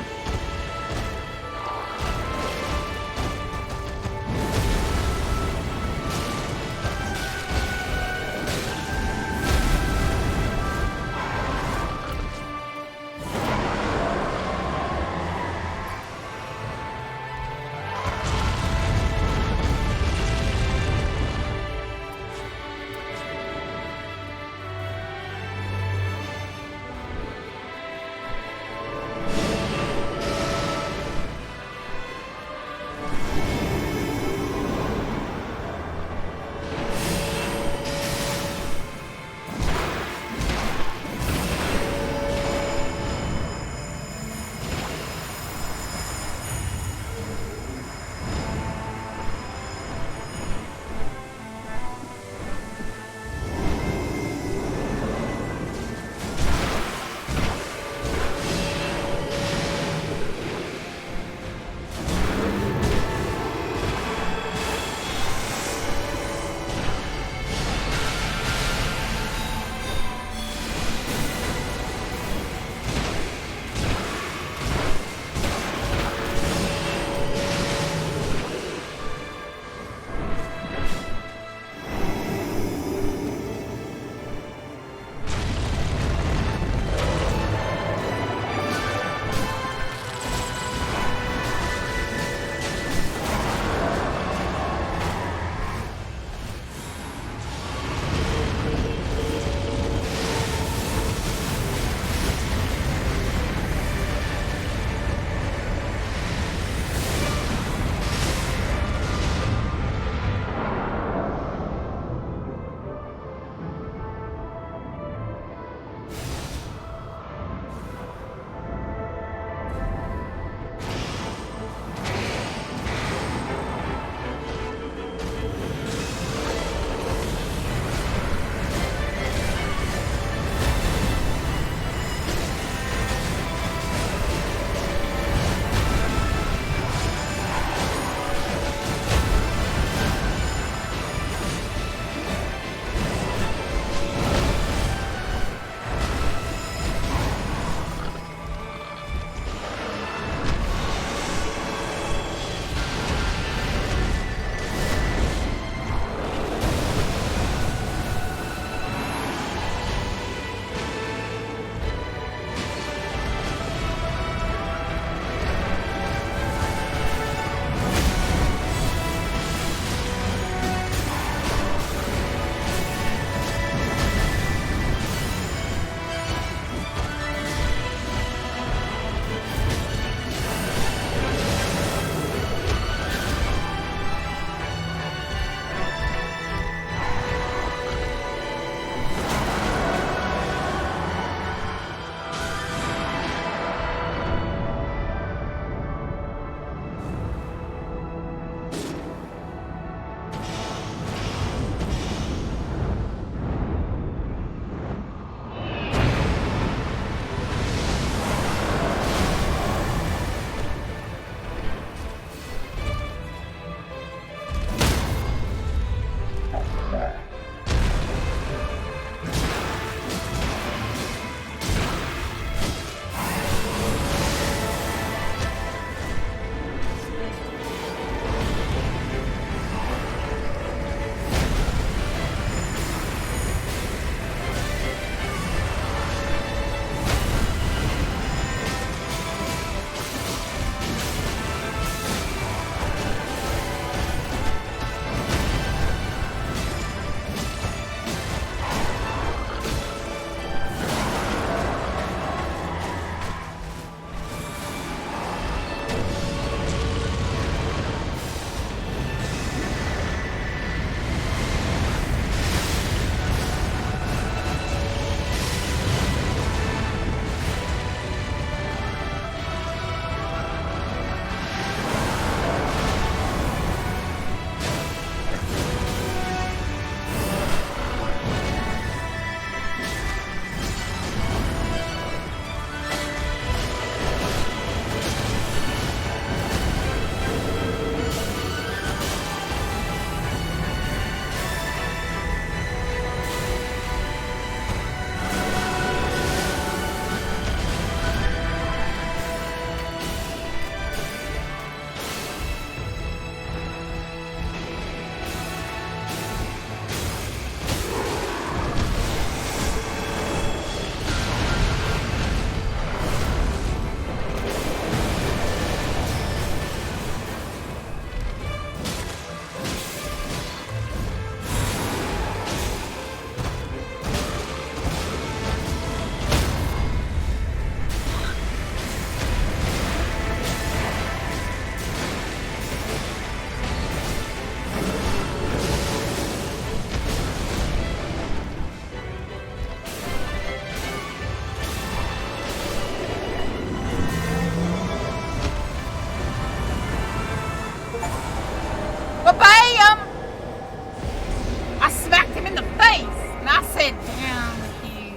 sit down with you.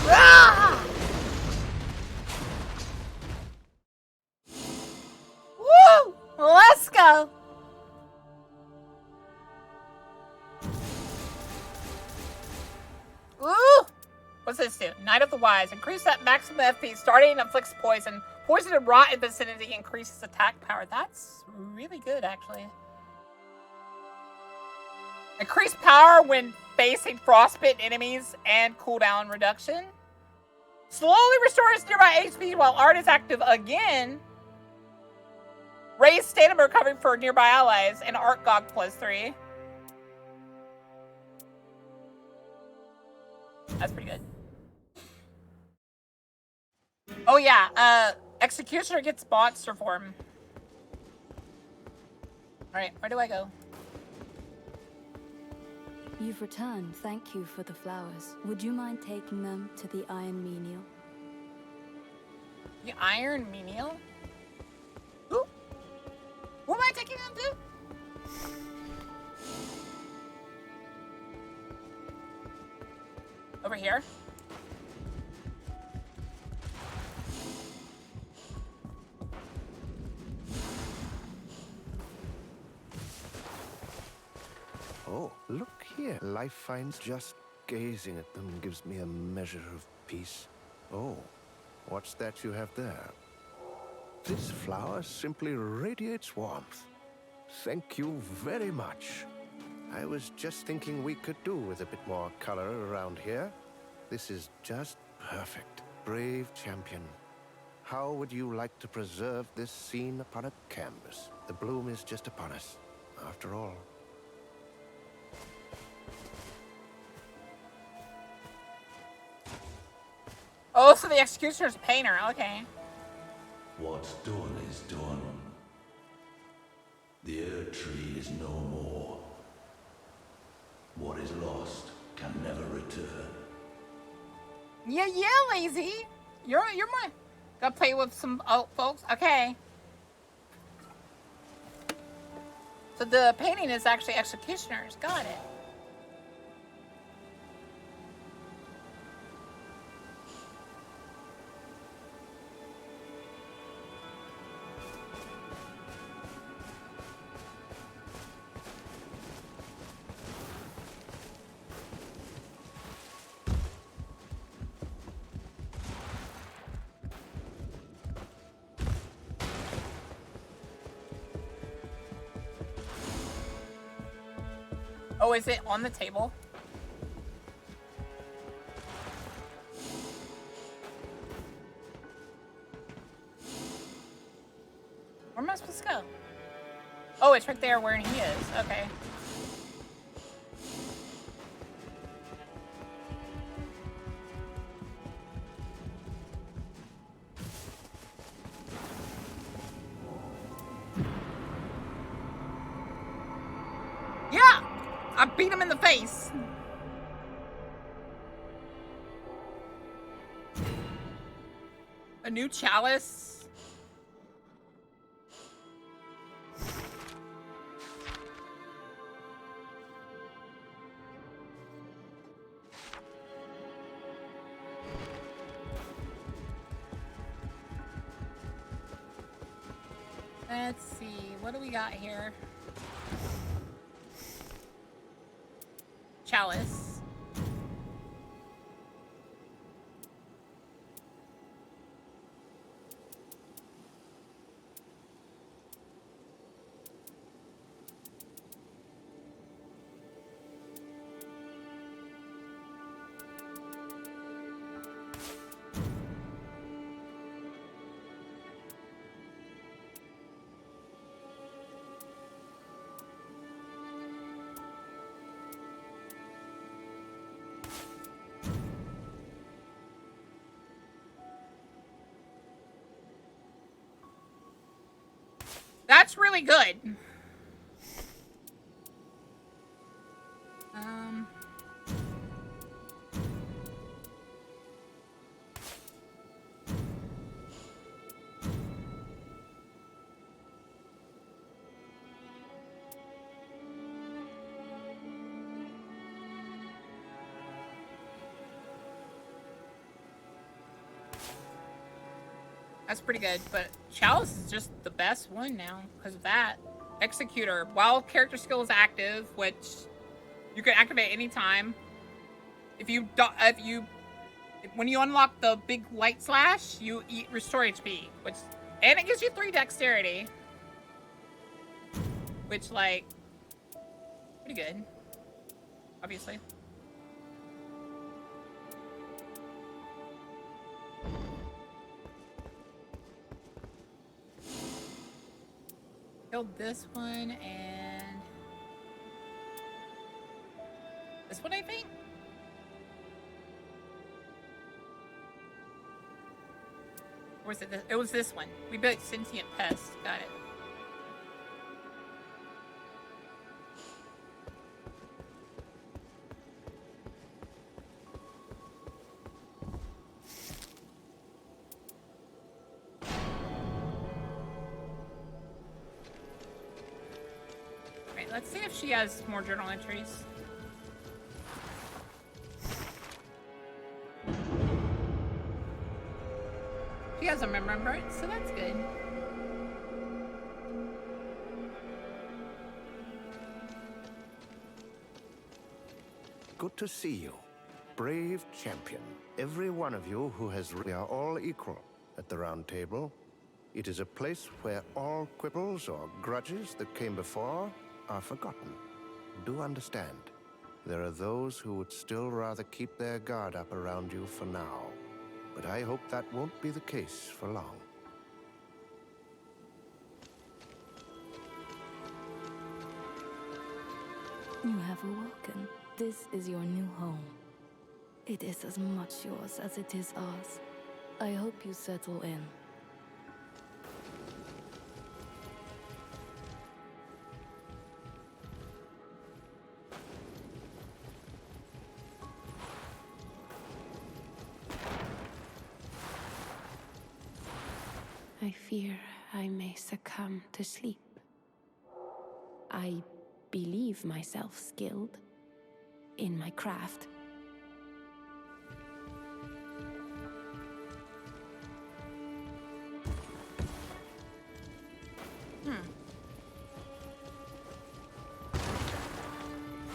Ah! Woo! Let's go. Woo! What's this do? Knight of the Wise. Increase that maximum FP. Starting inflicts poison. Poison and rot in vicinity increases attack power. That's really good, actually. Increase power when facing frostbitten enemies and cooldown reduction. Slowly restores nearby HP while art is active again. Raise stamina recovery for nearby allies and art gog +3. That's pretty good. Oh yeah, Executioner gets monster form. Alright, where do I go? You've returned. Thank you for the flowers. Would you mind taking them to the Iron Menial? The Iron Menial? Who? Who am I taking them to? Over here? Oh, look here. Life finds just gazing at them gives me a measure of peace. Oh, what's that you have there? This flower simply radiates warmth. Thank you very much. I was just thinking we could do with a bit more color around here. This is just perfect. Brave champion. How would you like to preserve this scene upon a canvas? The bloom is just upon us, after all. Oh, so the Executioner's a painter. Okay. What's done is done. The Earth Tree is no more. What is lost can never return. Yeah, lazy. You're my. Gotta play with some folks. Okay. So the painting is actually Executioner's. Got it. Oh, is it on the table? Where am I supposed to go? Oh, it's right there where he is. Okay. Yeah! I beat him in the face. A new chalice. Let's see, what do we got here? Chalice. That's really good. That's pretty good, but Chalice is just the best one now because of that. Executor, while character skill is active, which you can activate anytime. When you unlock the big light slash, you restore HP, and it gives you 3 dexterity, which like pretty good, obviously. Killed this one and this one, I think. Or was it this? It was this one. We built sentient pest. Got it. Alright, let's see if she has more journal entries. She has a remembrance, so that's good. Good to see you. Brave champion. Every one of you who has... We are all equal at the round table. It is a place where all quibbles or grudges that came before are forgotten. Do understand, there are those who would still rather keep their guard up around you for now. But I hope that won't be the case for long. You have awoken. This is your new home. It is as much yours as it is ours. I hope you settle in. I fear I may succumb to sleep. I believe myself skilled in my craft.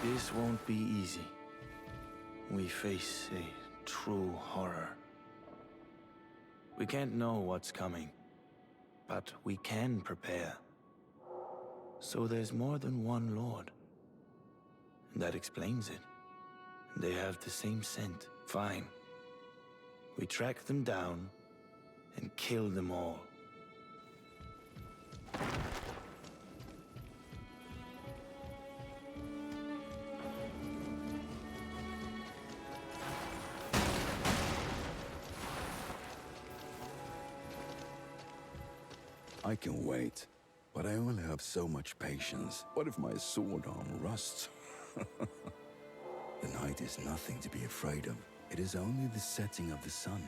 This won't be easy. We face a true horror. We can't know what's coming, but we can prepare. So there's more than one lord. That explains it. They have the same scent. Fine. We track them down and kill them all. I can wait, but I only have so much patience. What if my sword arm rusts? The night is nothing to be afraid of. It is only the setting of the sun.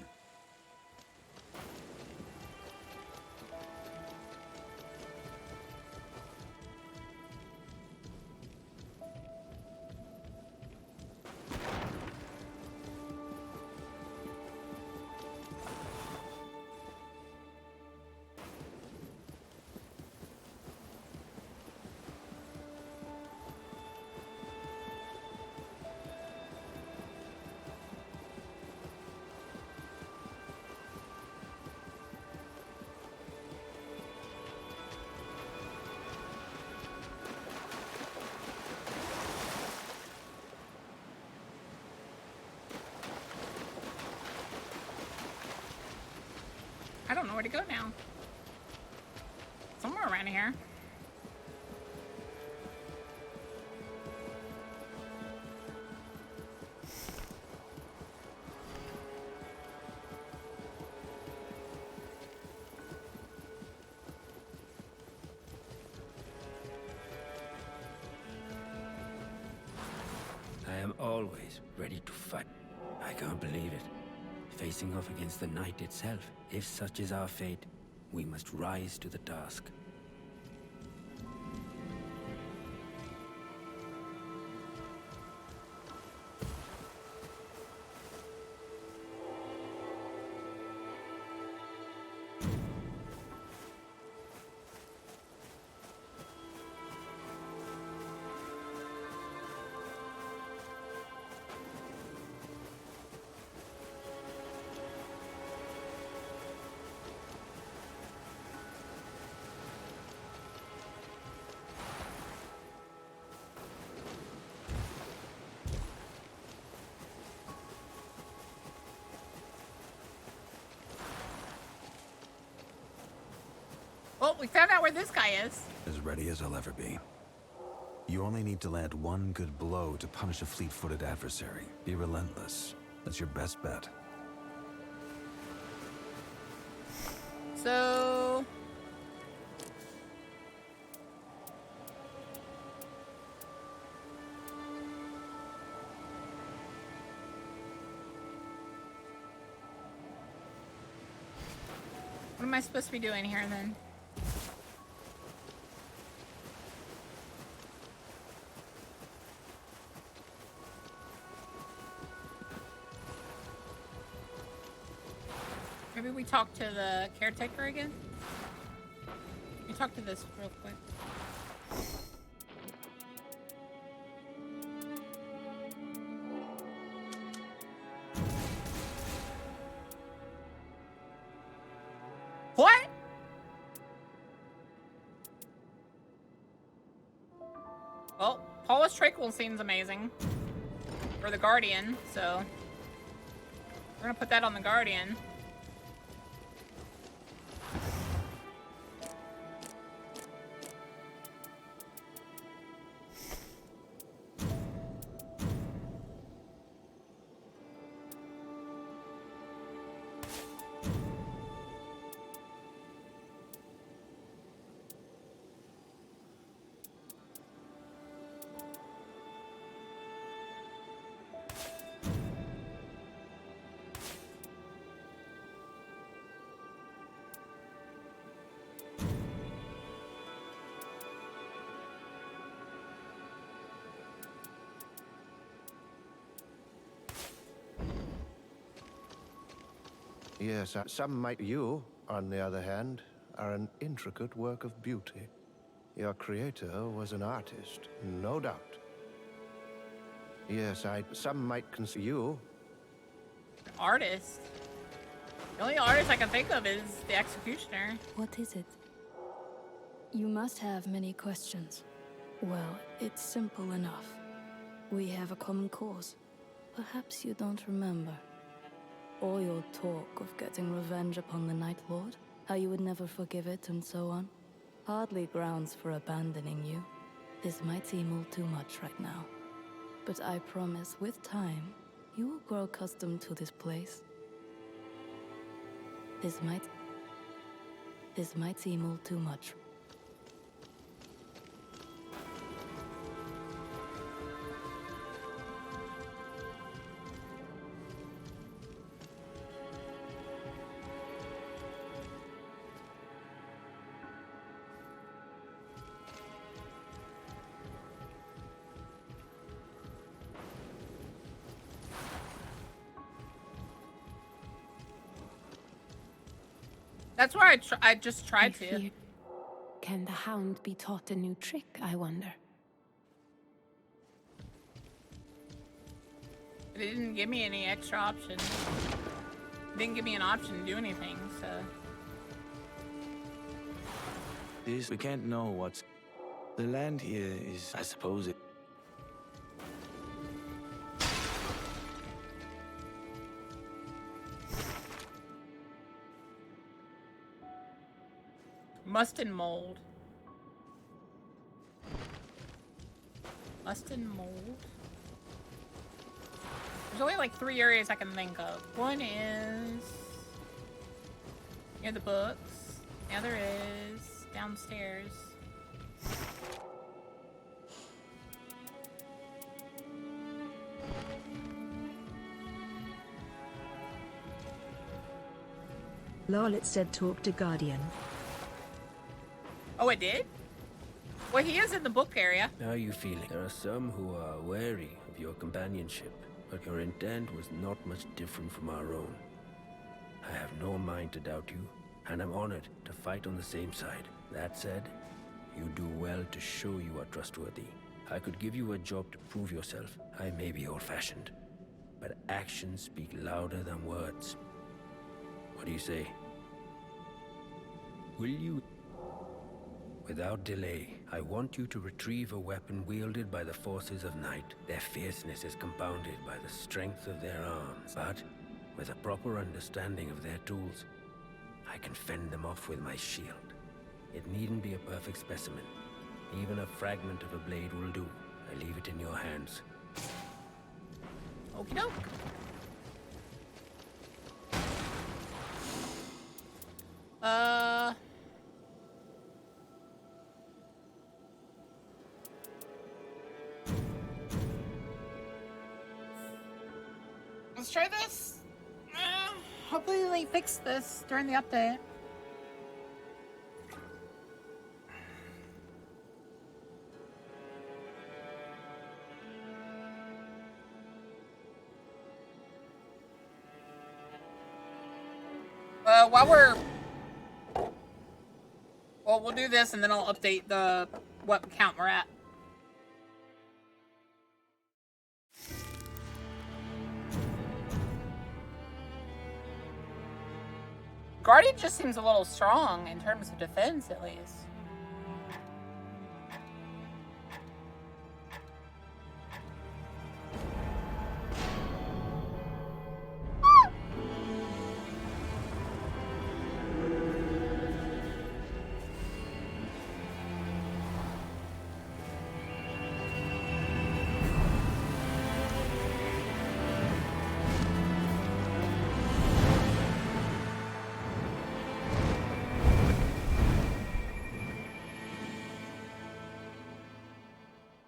I don't know where to go now. Somewhere around here. I am always ready to fight. I can't believe it. Facing off against the night itself. If such is our fate, we must rise to the task. Well, we found out where this guy is. As ready as I'll ever be. You only need to land one good blow to punish a fleet-footed adversary. Be relentless. That's your best bet. So... what am I supposed to be doing here then? Maybe we talk to the caretaker again? We talk to this real quick. What? Well, Paulus Tranquil seems amazing. For the Guardian, so... we're gonna put that on the Guardian. Yes, some might. You, on the other hand, are an intricate work of beauty. Your creator was an artist, no doubt. Yes, some might consider you. Artist? The only artist I can think of is the Executioner. What is it? You must have many questions. Well, it's simple enough. We have a common cause. Perhaps you don't remember. All your talk of getting revenge upon the Night Lord, how you would never forgive it and so on. Hardly grounds for abandoning you. This might seem all too much right now. But I promise with time, you will grow accustomed to this place. This might seem all too much. That's where I just tried to. Feared. Can the hound be taught a new trick, I wonder? But it didn't give me any extra options. It didn't give me an option to do anything, so... We can't know what's... The land here is, I suppose it... Must and mold. Must and mold. There's only like 3 areas I can think of. One is near the books. The other is downstairs. Larlet said talk to Guardian. Oh, it did? Well, he is in the book area. How are you feeling? There are some who are wary of your companionship, but your intent was not much different from our own. I have no mind to doubt you, and I'm honored to fight on the same side. That said, you do well to show you are trustworthy. I could give you a job to prove yourself. I may be old-fashioned, but actions speak louder than words. What do you say? Will you... Without delay, I want you to retrieve a weapon wielded by the forces of night. Their fierceness is compounded by the strength of their arms, but with a proper understanding of their tools, I can fend them off with my shield. It needn't be a perfect specimen. Even a fragment of a blade will do. I leave it in your hands. Okie doke. Let's try this. Hopefully they fix this during the update. While we're... Well, we'll do this and then I'll update the what count we're at. Guardian just seems a little strong in terms of defense, at least.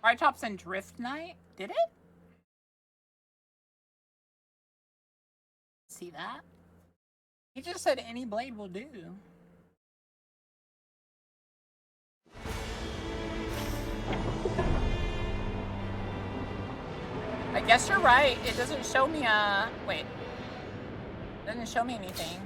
Tritops and Drift Knight? Did it? See that? He just said any blade will do. I guess you're right. It doesn't show me a... Wait. It doesn't show me anything.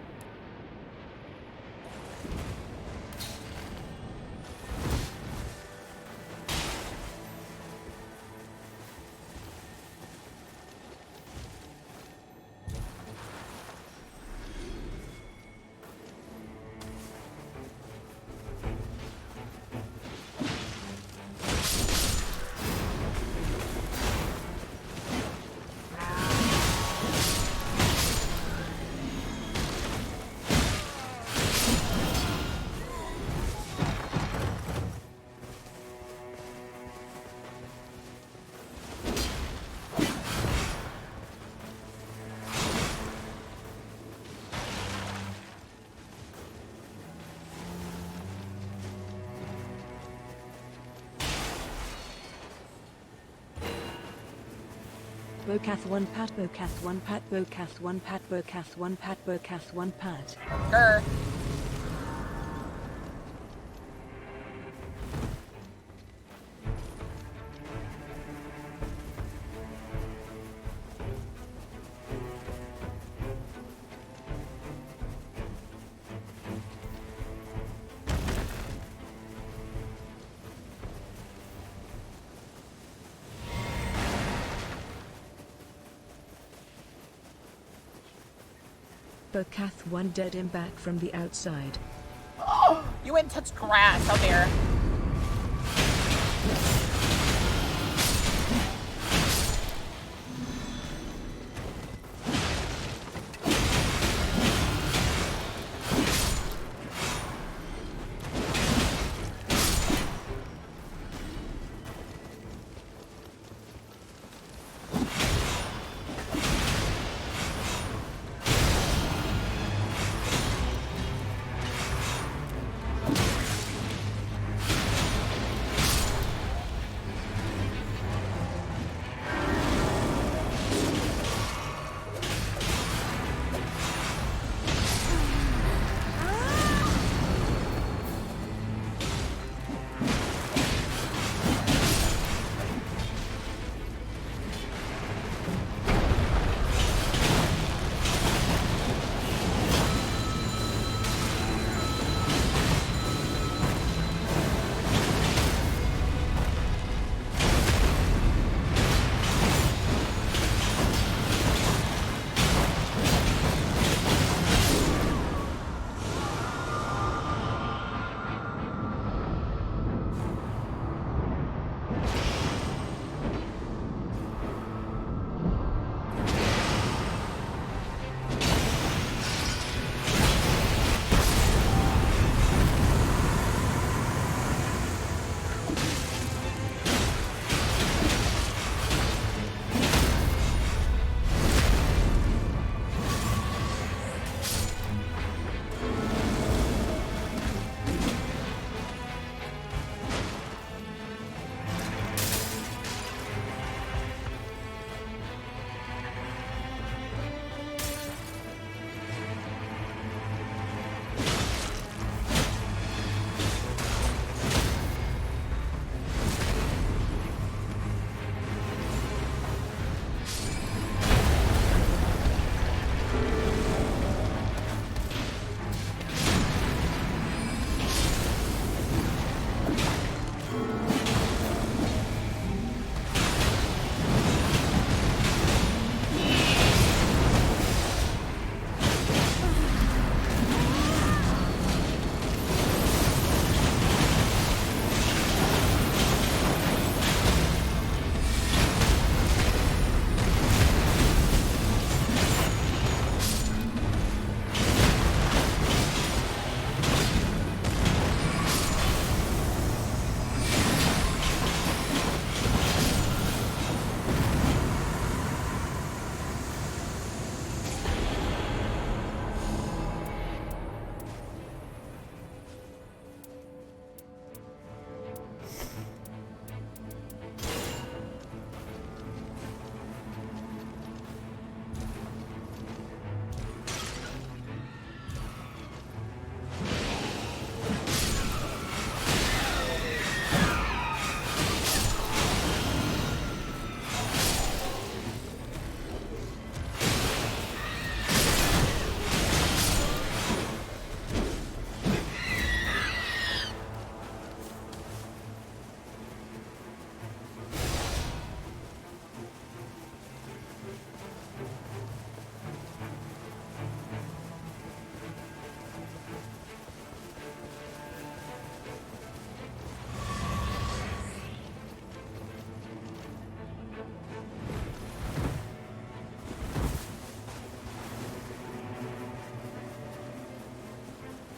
Bokath 1 pat, Bokath 1 pat, Bokath 1 pat, Bokath 1 pat, Bokath 1 pat. Bokath 1 dead him back from the outside. Oh, you went and touched grass out there.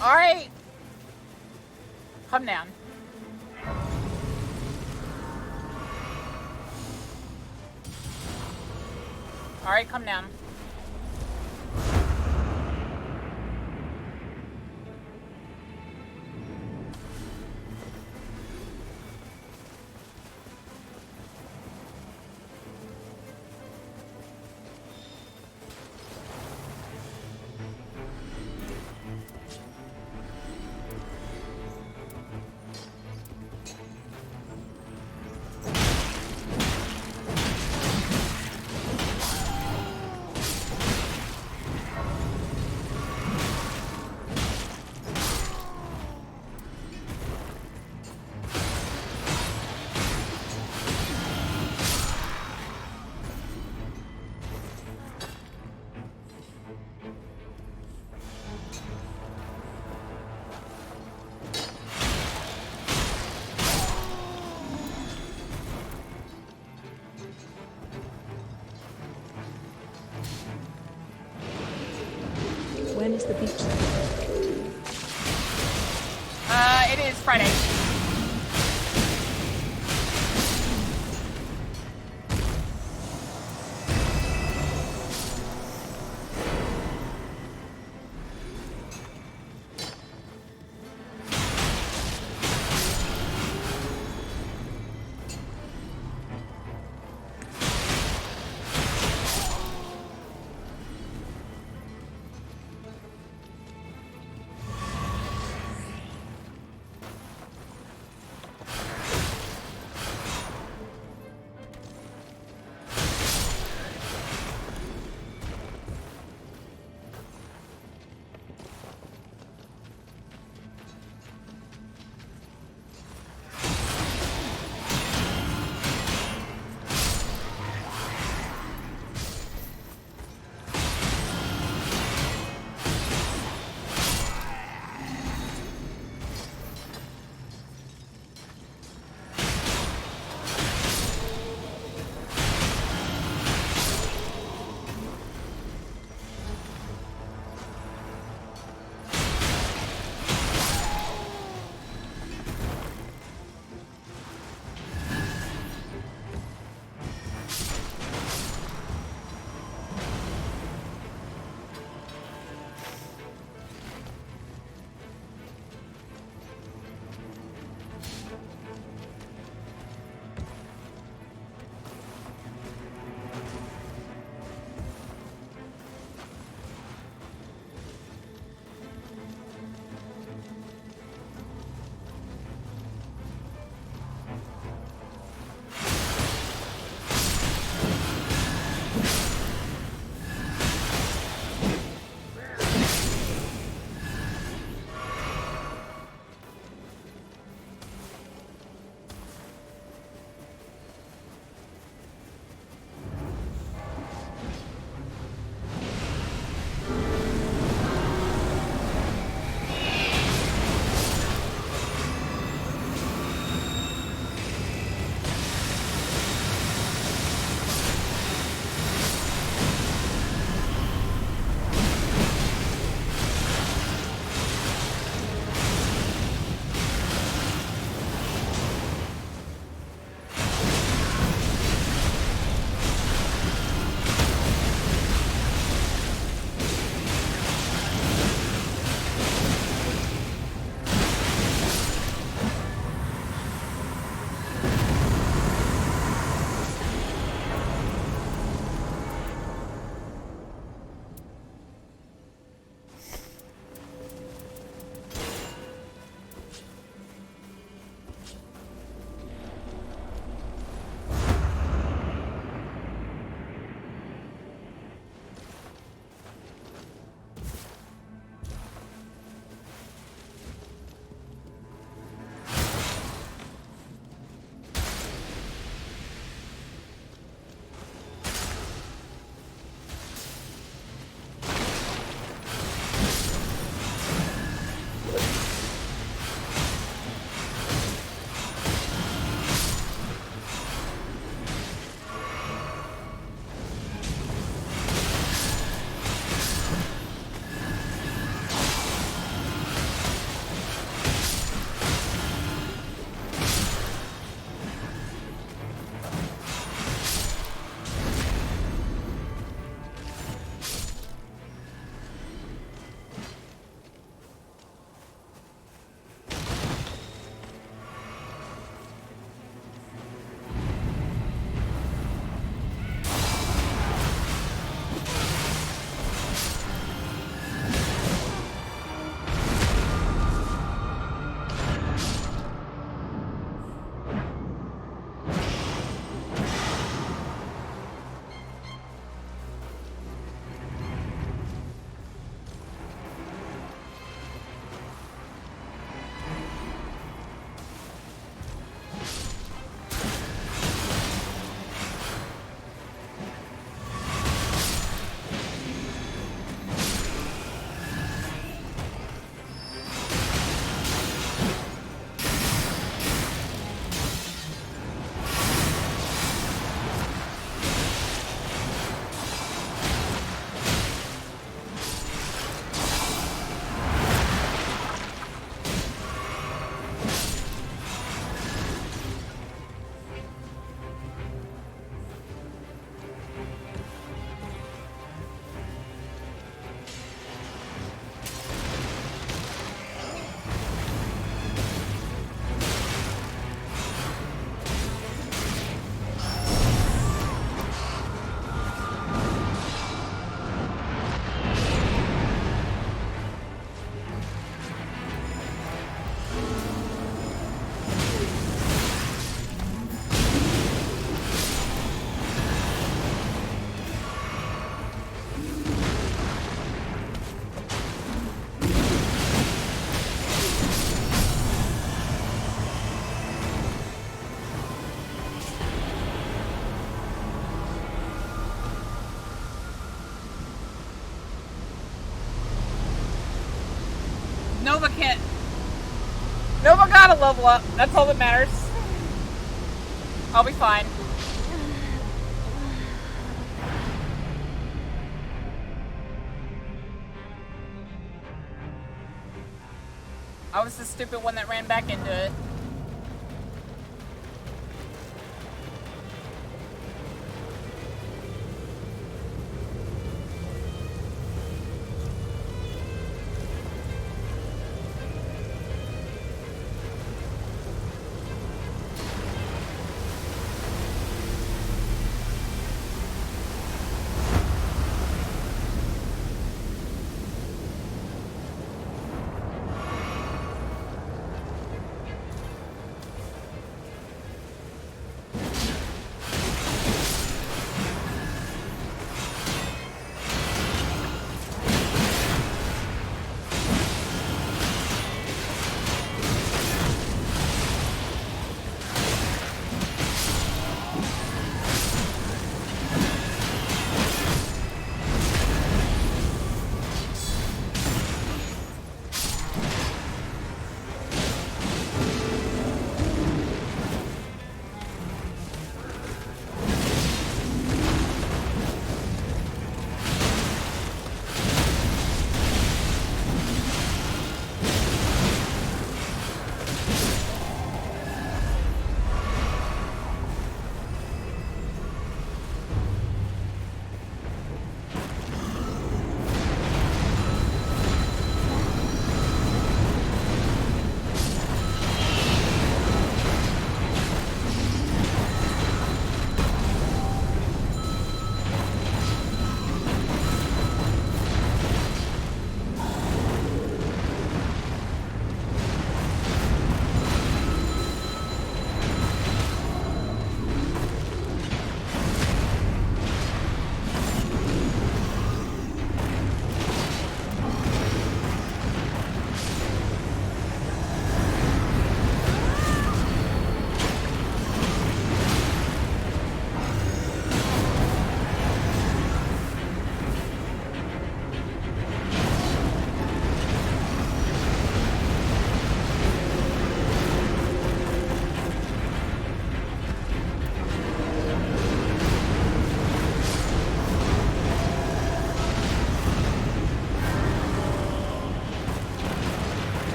Alright. Come down. Alright, come down. When is the beach? It is Friday. Nova can't. Nova gotta level up. That's all that matters. I'll be fine. I was the stupid one that ran back into it.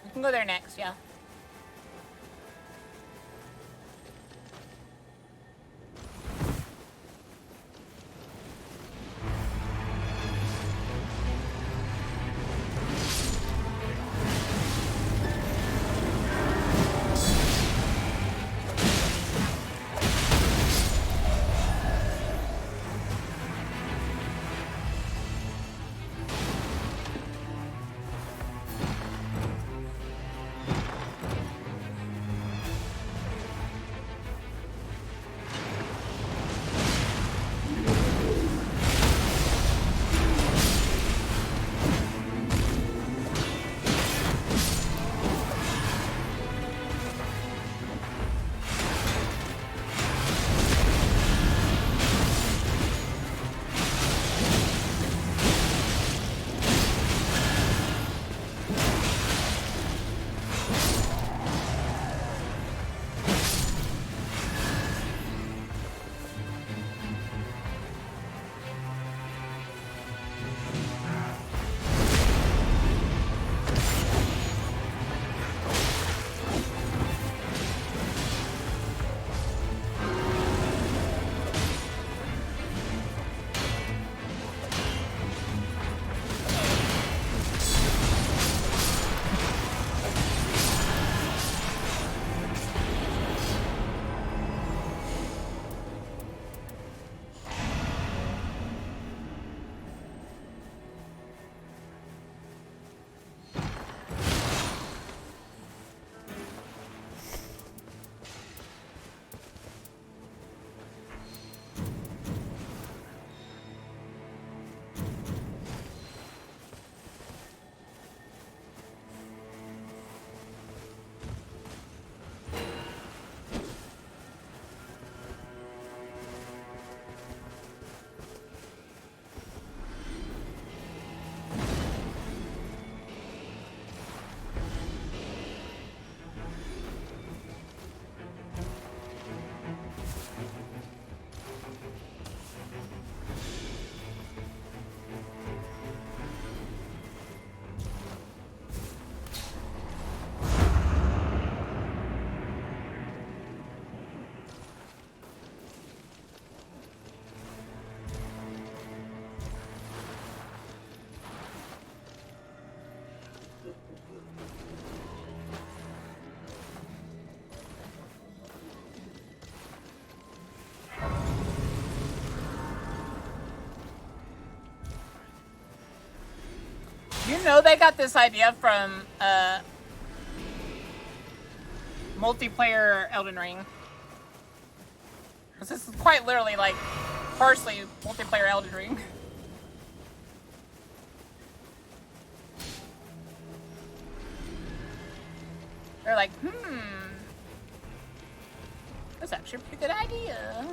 You can go there next, yeah. You know they got this idea from multiplayer Elden Ring. This is quite literally like partially multiplayer Elden Ring. They're like, that's actually a pretty good idea.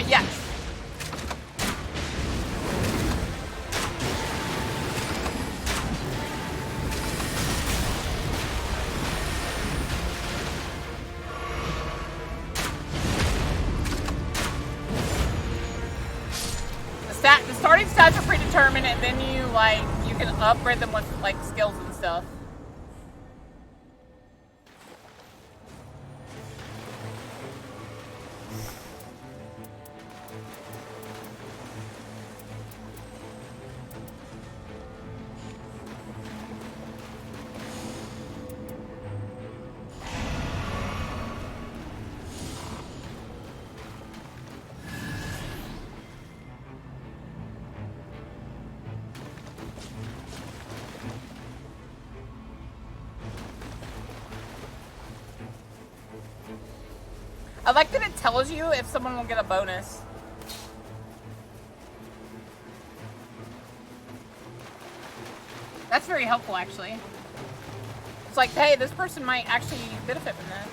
Yes. The starting stats are predetermined, and then you can upgrade them with like skills and stuff. I like that it tells you if someone will get a bonus. That's very helpful, actually. It's like, hey, this person might actually benefit from this.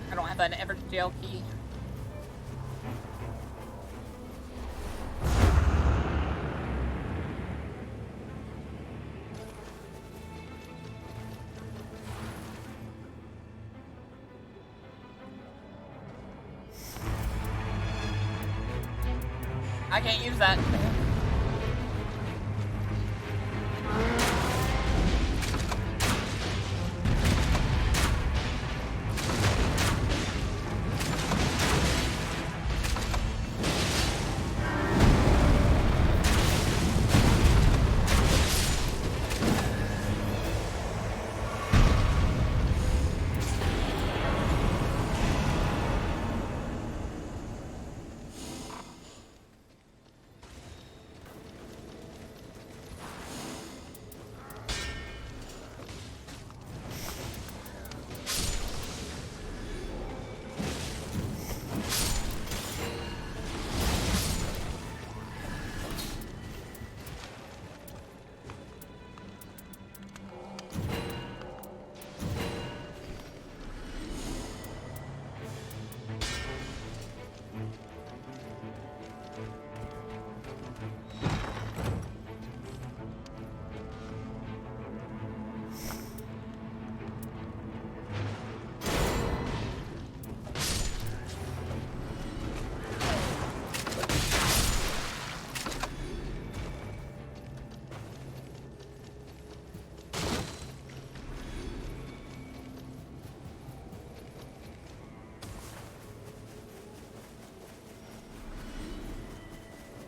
I don't have an ever jail key. I can't use that.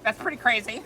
That's pretty crazy.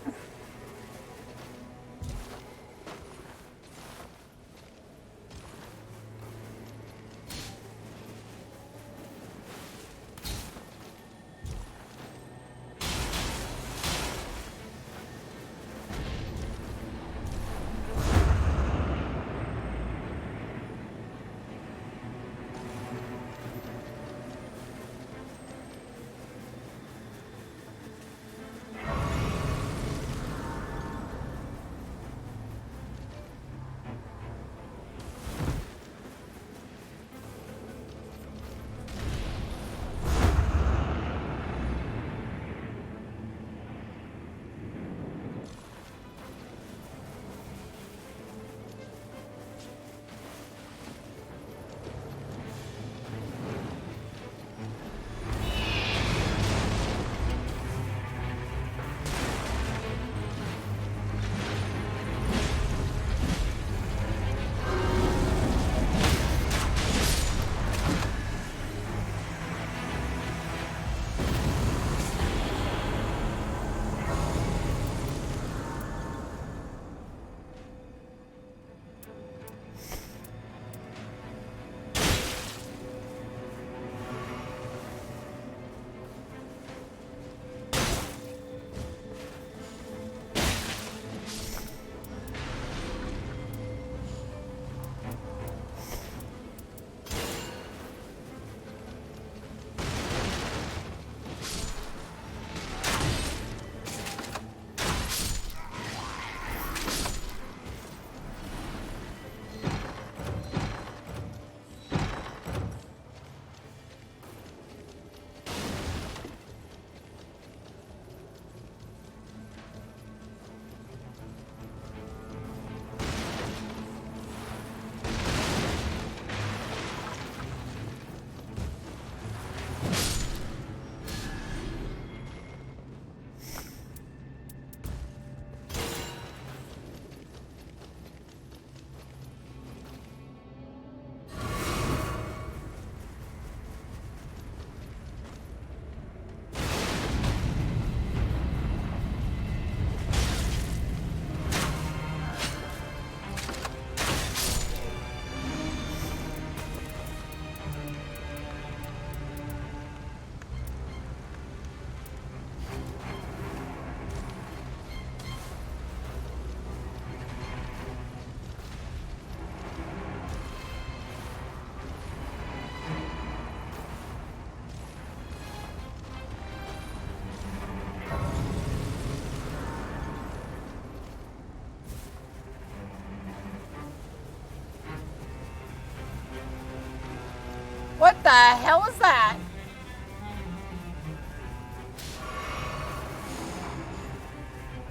hell is that?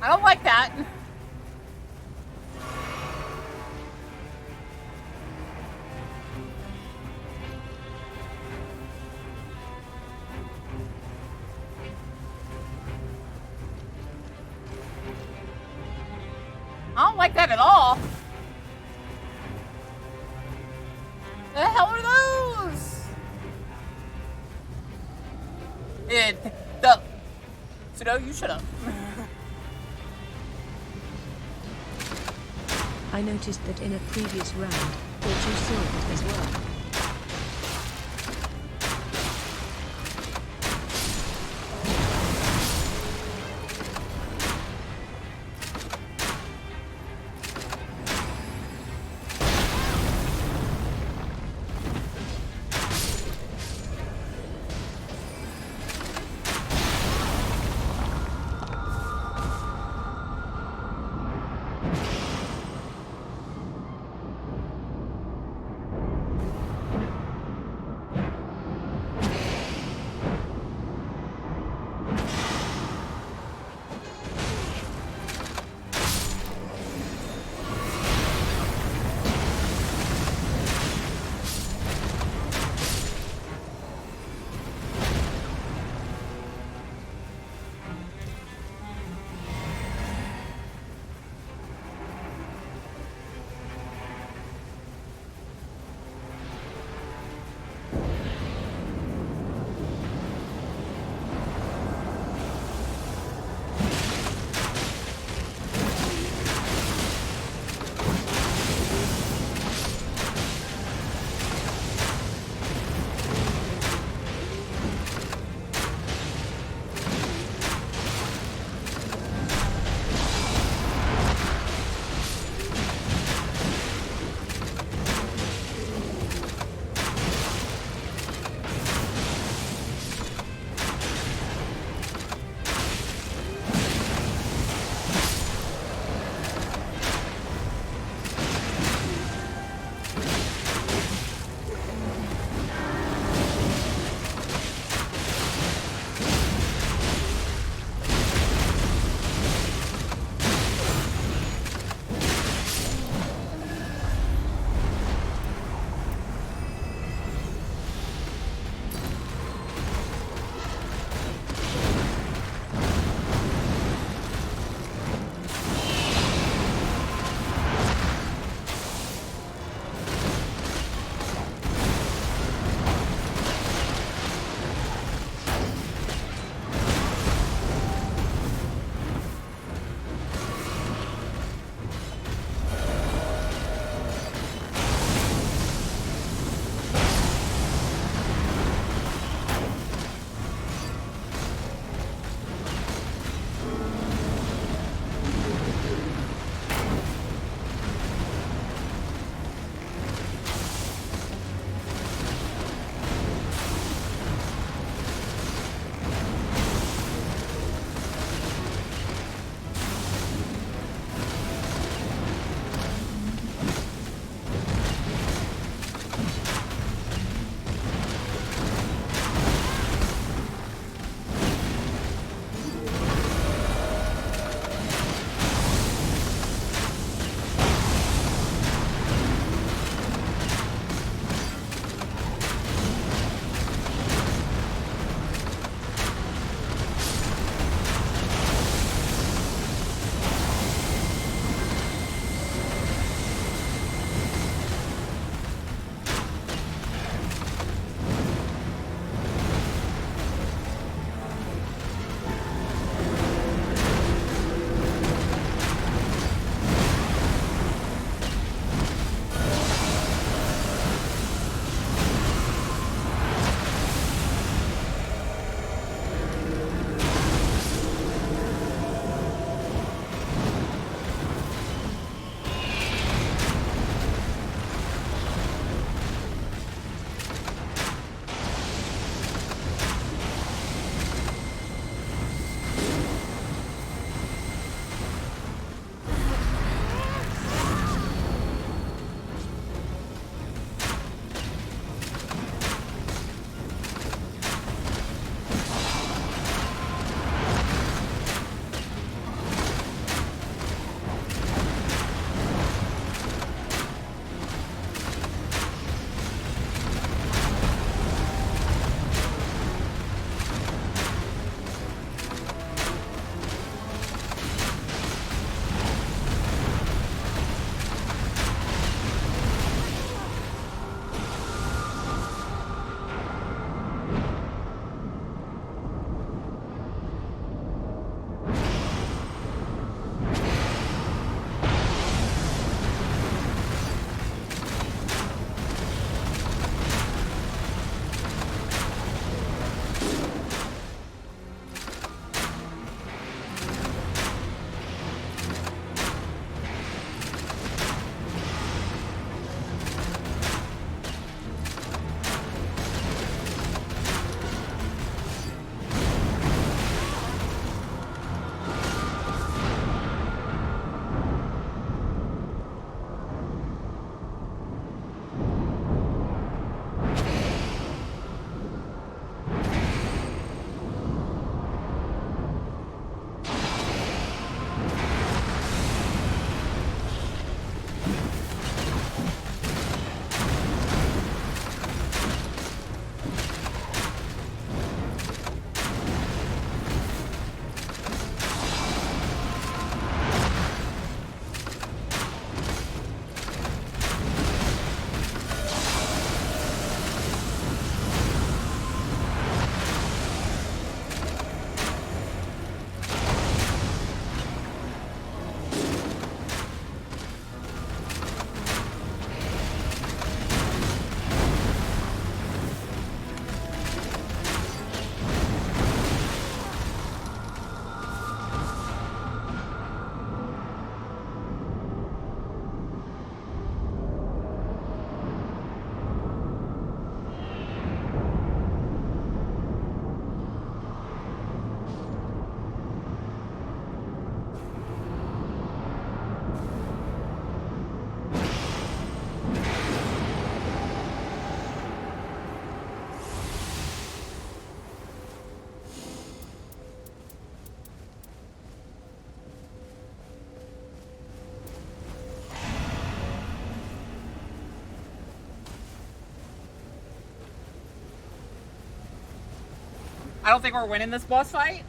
I don't like that. I don't like that at all. The hell are those? So no, you shut up. I noticed that in a previous round, that you saw it as well. I don't think we're winning this boss fight.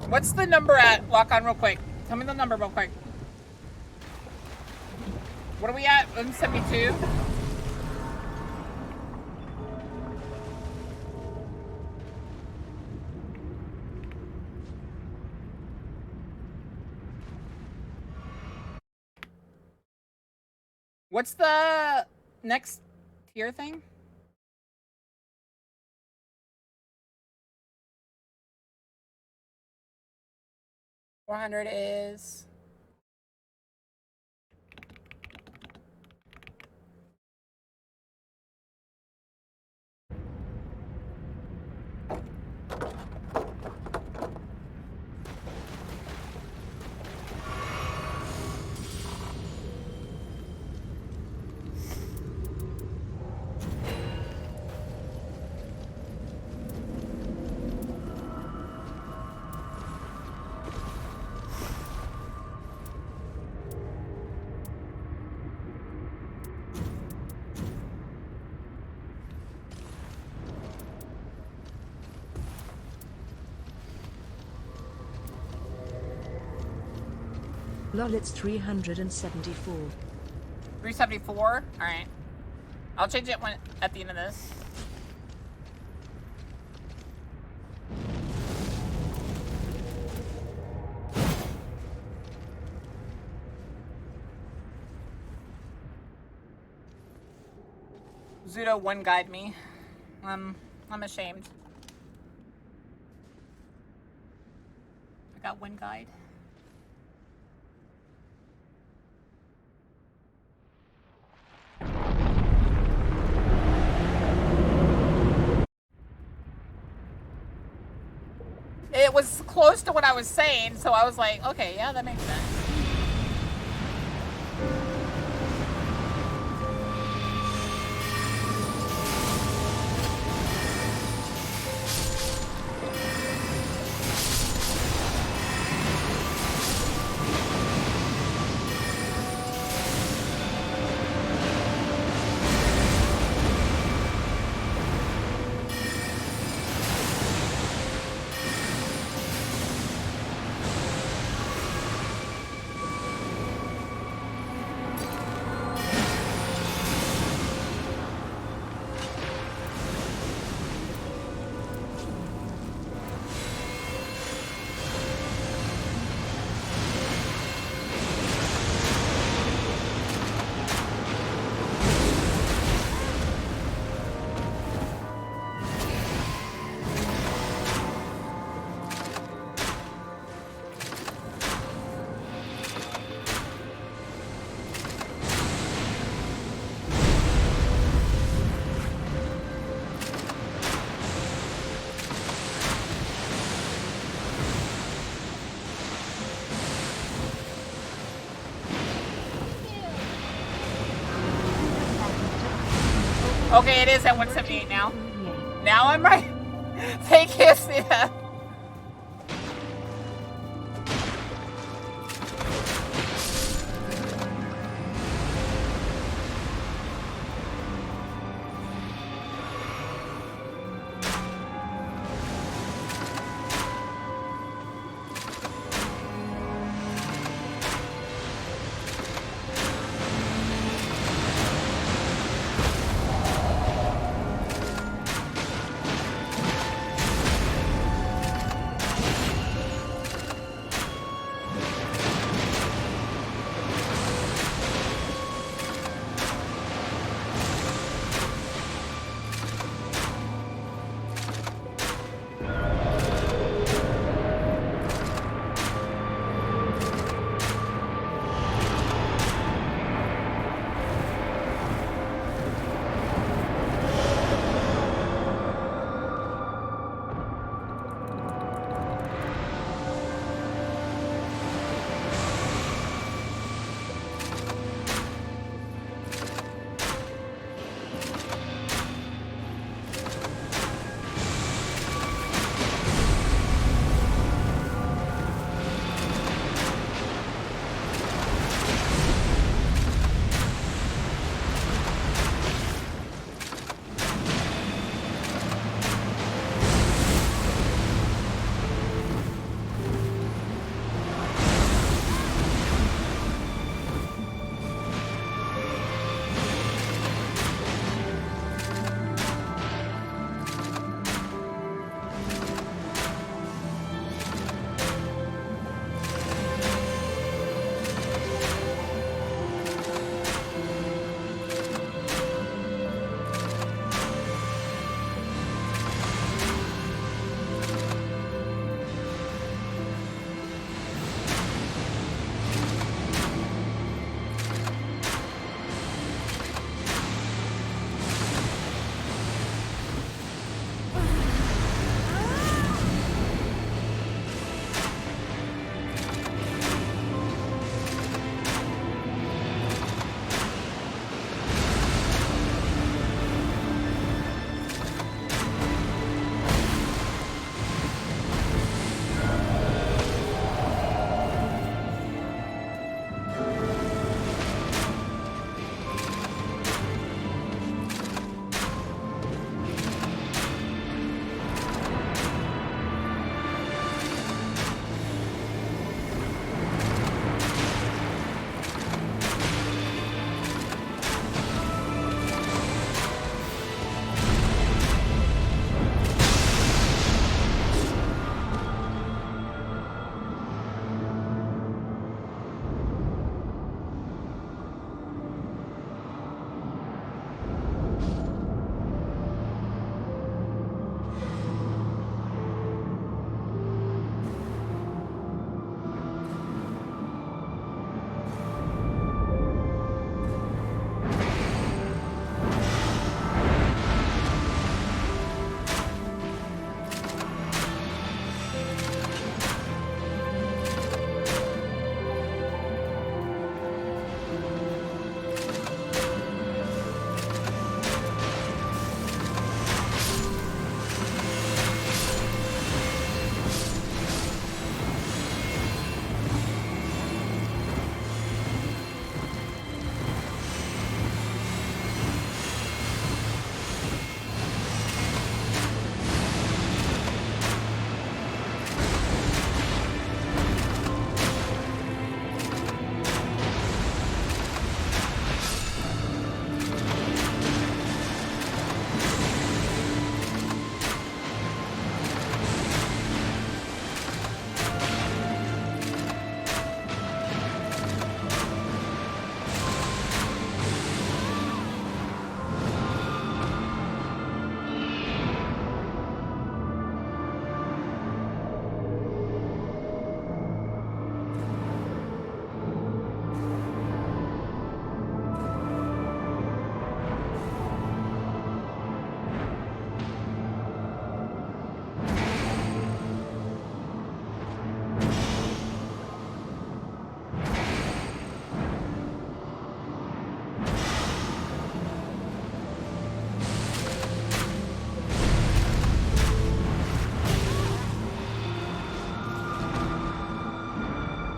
What's the number at? Lock on real quick. Tell me the number real quick. What are we at? 172? What's the next tier thing? $400 is... Lol, it's 374. 374? Alright. I'll change it when at the end of this. Zudo one guide me. I'm ashamed. I got one guide. It was close to what I was saying, so I was like, okay, yeah, that makes sense. Okay, it is at 178 now. Now I'm right. Thank you, Sita.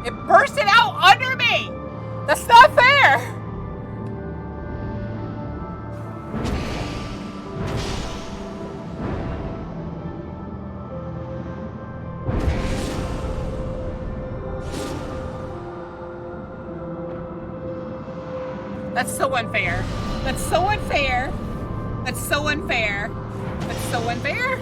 It bursted out under me! That's not fair! That's so unfair. That's so unfair. That's so unfair. That's so unfair.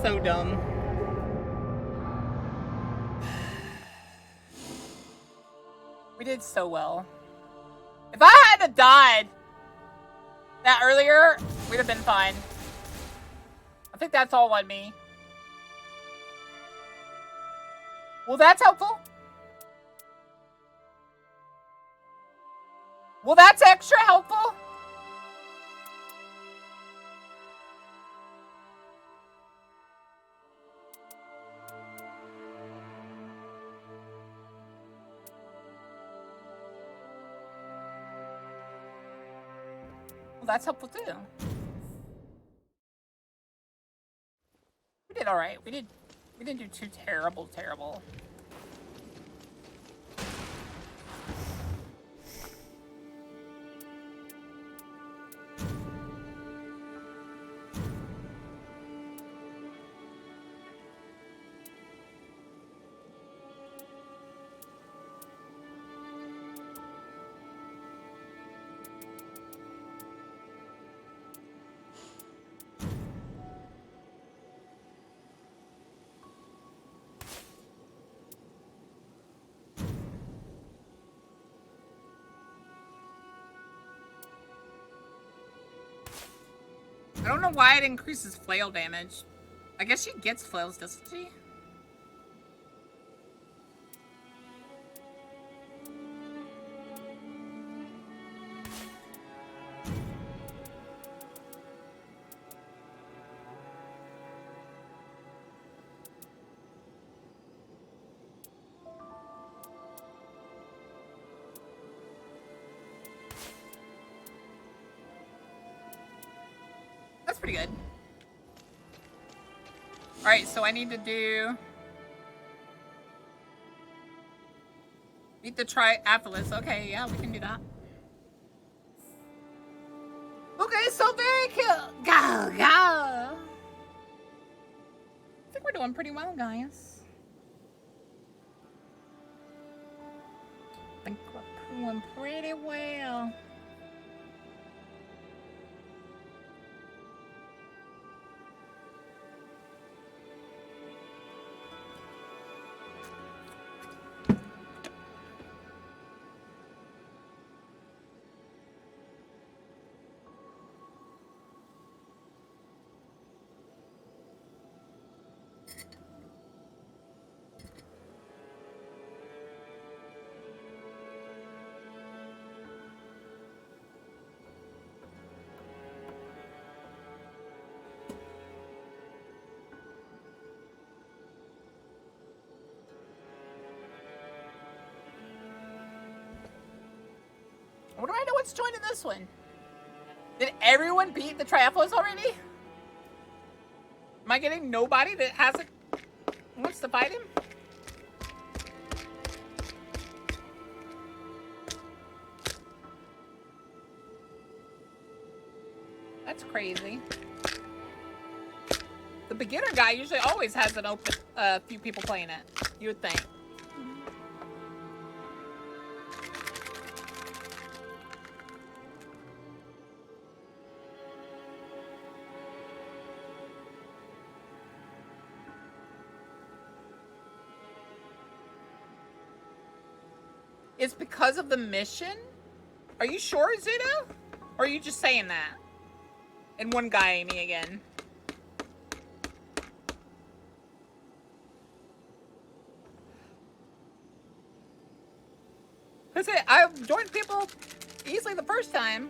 So dumb. We did so well. If I hadn't died that earlier, we'd have been fine. I think that's all on me. Well, that's helpful. Well, that's extra helpful. Well, that's helpful too. We did all right. We didn't do too terrible. I don't know why it increases flail damage. I guess she gets flails, doesn't she? That's pretty good. Alright, so I need to do... Beat the Triathlus. Okay, yeah, we can do that. Okay, so very cool. Go, go! I think we're doing pretty well, guys. I think we're doing pretty well. What do I know what's joining this one? Did everyone beat the Triathlus already? Am I getting nobody that hasn't wants to fight him? That's crazy. The beginner guy usually always has an open few people playing it. You would think. It's because of the mission? Are you sure, Zudo? Or are you just saying that? And one guy me again. I joined people easily the first time.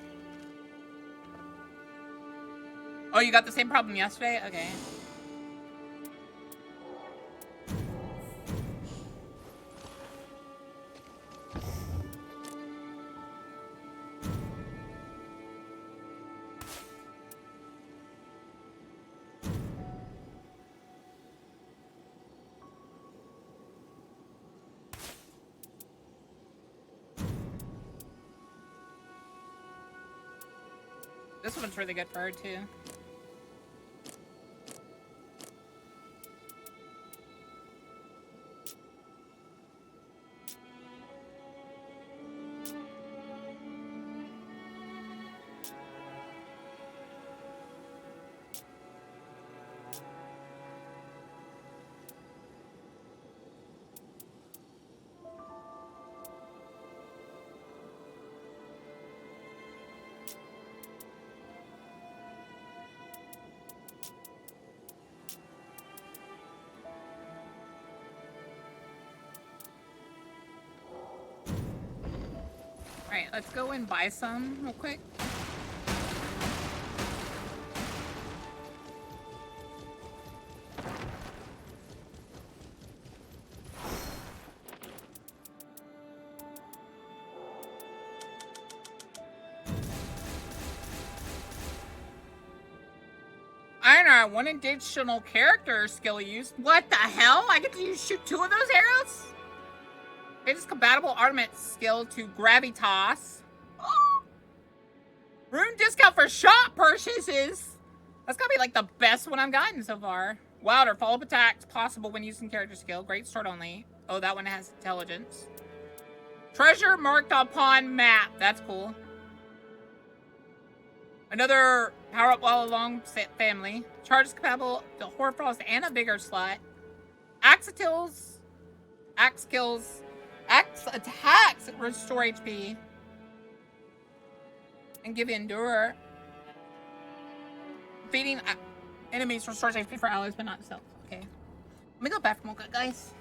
Oh, you got the same problem yesterday? Okay. This one's really good for her, too. Alright, let's go and buy some real quick. Einar, one additional character skill used. What the hell? I get to shoot 2 of those arrows? It is compatible armament skill to Gravitas. Oh. Rune discount for shot purchases. That's gotta be like the best one I've gotten so far. Wilder, follow-up attacks possible when using character skill. Great sword only. Oh, that one has intelligence. Treasure marked upon map. That's cool. Another power-up while along family. Charges compatible to Hoarfrost and a bigger slot. Axe kills. Axe attacks restore HP. And give Endure. Feeding enemies restores HP for allies, but not self. Okay. Let me go back for Boka, guys.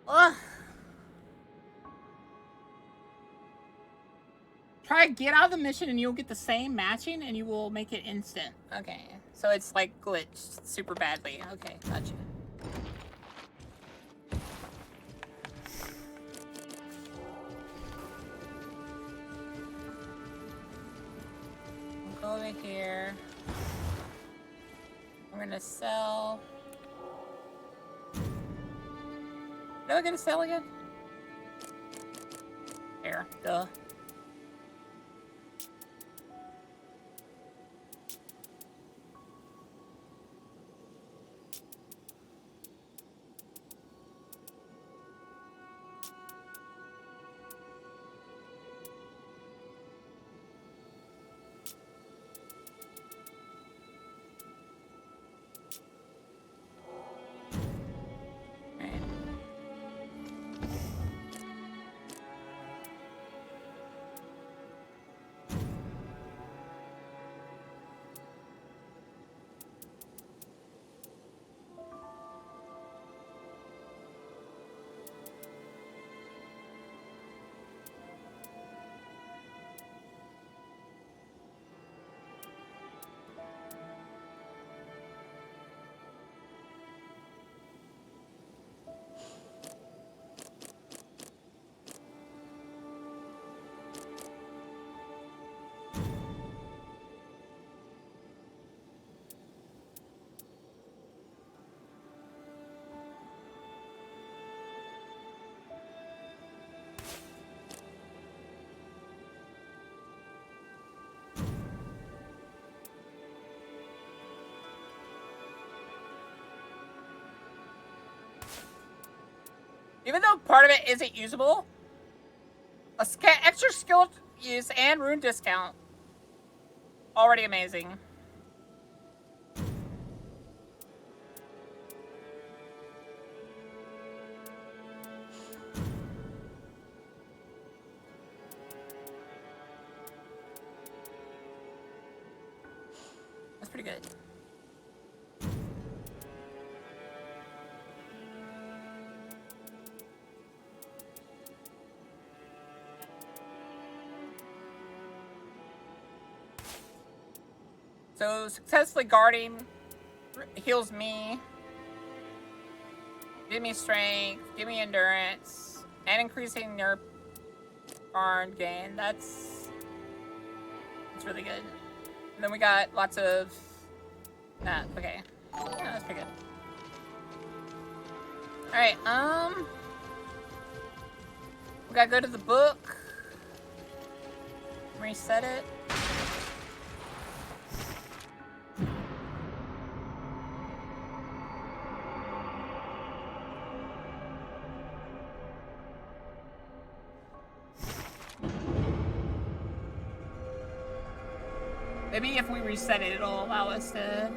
Ugh. Try to get out of the mission and you'll get the same matching and you will make it instant. Okay. So it's like glitched super badly. Okay, gotcha. We'll go over here. We're gonna sell. What am I gonna sell again? Here, duh. Even though part of it isn't usable, extra skill use and rune discount. Already amazing. That's pretty good. So successfully guarding heals me, give me strength, give me endurance, and increasing your barn gain. That's really good. And then we got lots of that. Okay, yeah, that's pretty good. All right, we gotta go to the book, reset it. Maybe if we reset it, it'll allow us to...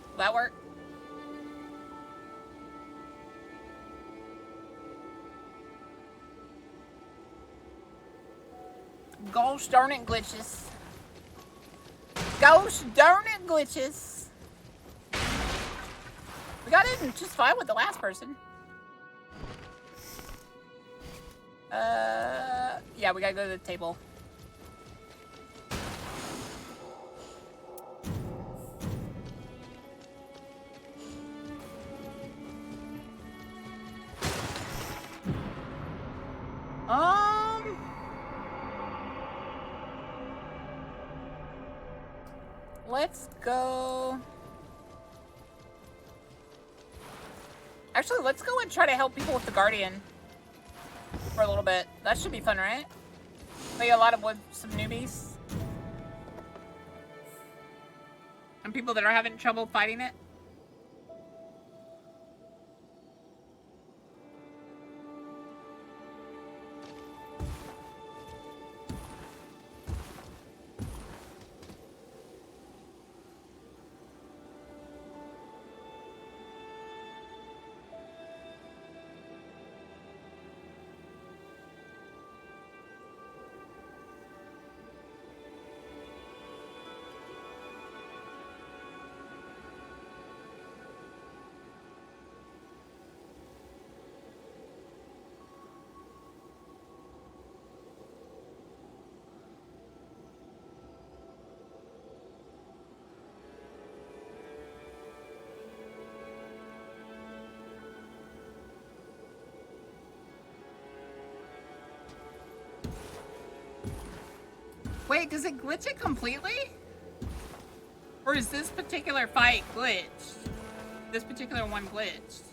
Will that work? Gosh darn it, glitches. Gosh darn it, glitches. We got in just fine with the last person. Yeah, we gotta go to the table. let's go. Actually, let's go and try to help people with the Guardian for a little bit. That should be fun, right? Play a lot of with some newbies. And people that are having trouble fighting it. Wait, does it glitch it completely? Or is this particular fight glitched? This particular one glitched?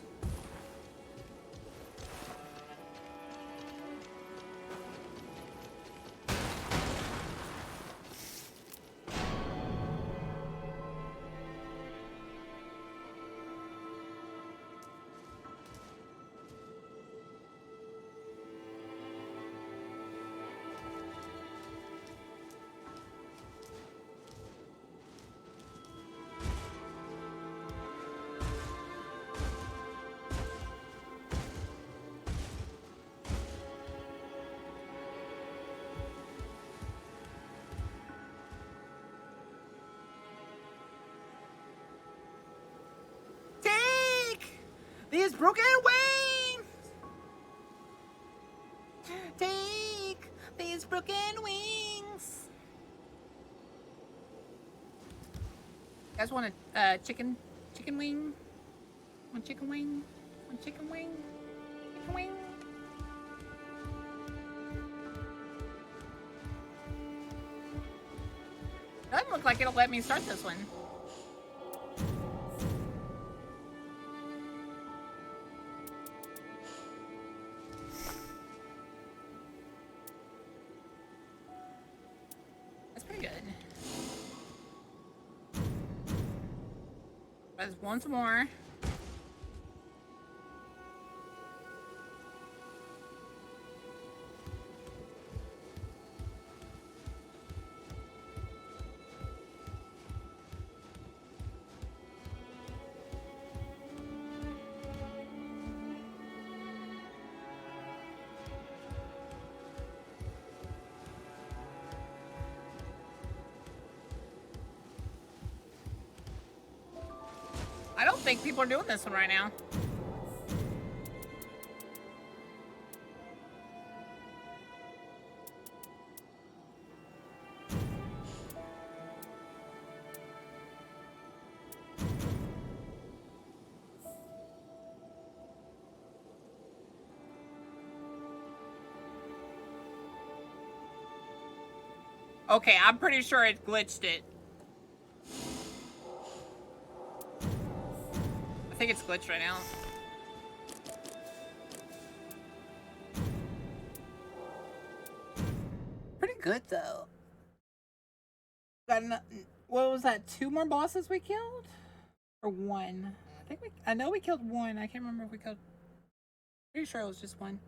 These broken wings! Take these broken wings! You guys want a chicken wing? One chicken wing? One chicken wing? Chicken wing? Doesn't look like it'll let me start this one. Once more. I don't think people are doing this one right now. Okay, I'm pretty sure it glitched it. I think it's glitched right now. Pretty good though. Got what was that? 2 more bosses we killed, or 1? I know we killed 1. I can't remember if we killed. Pretty sure it was just 1.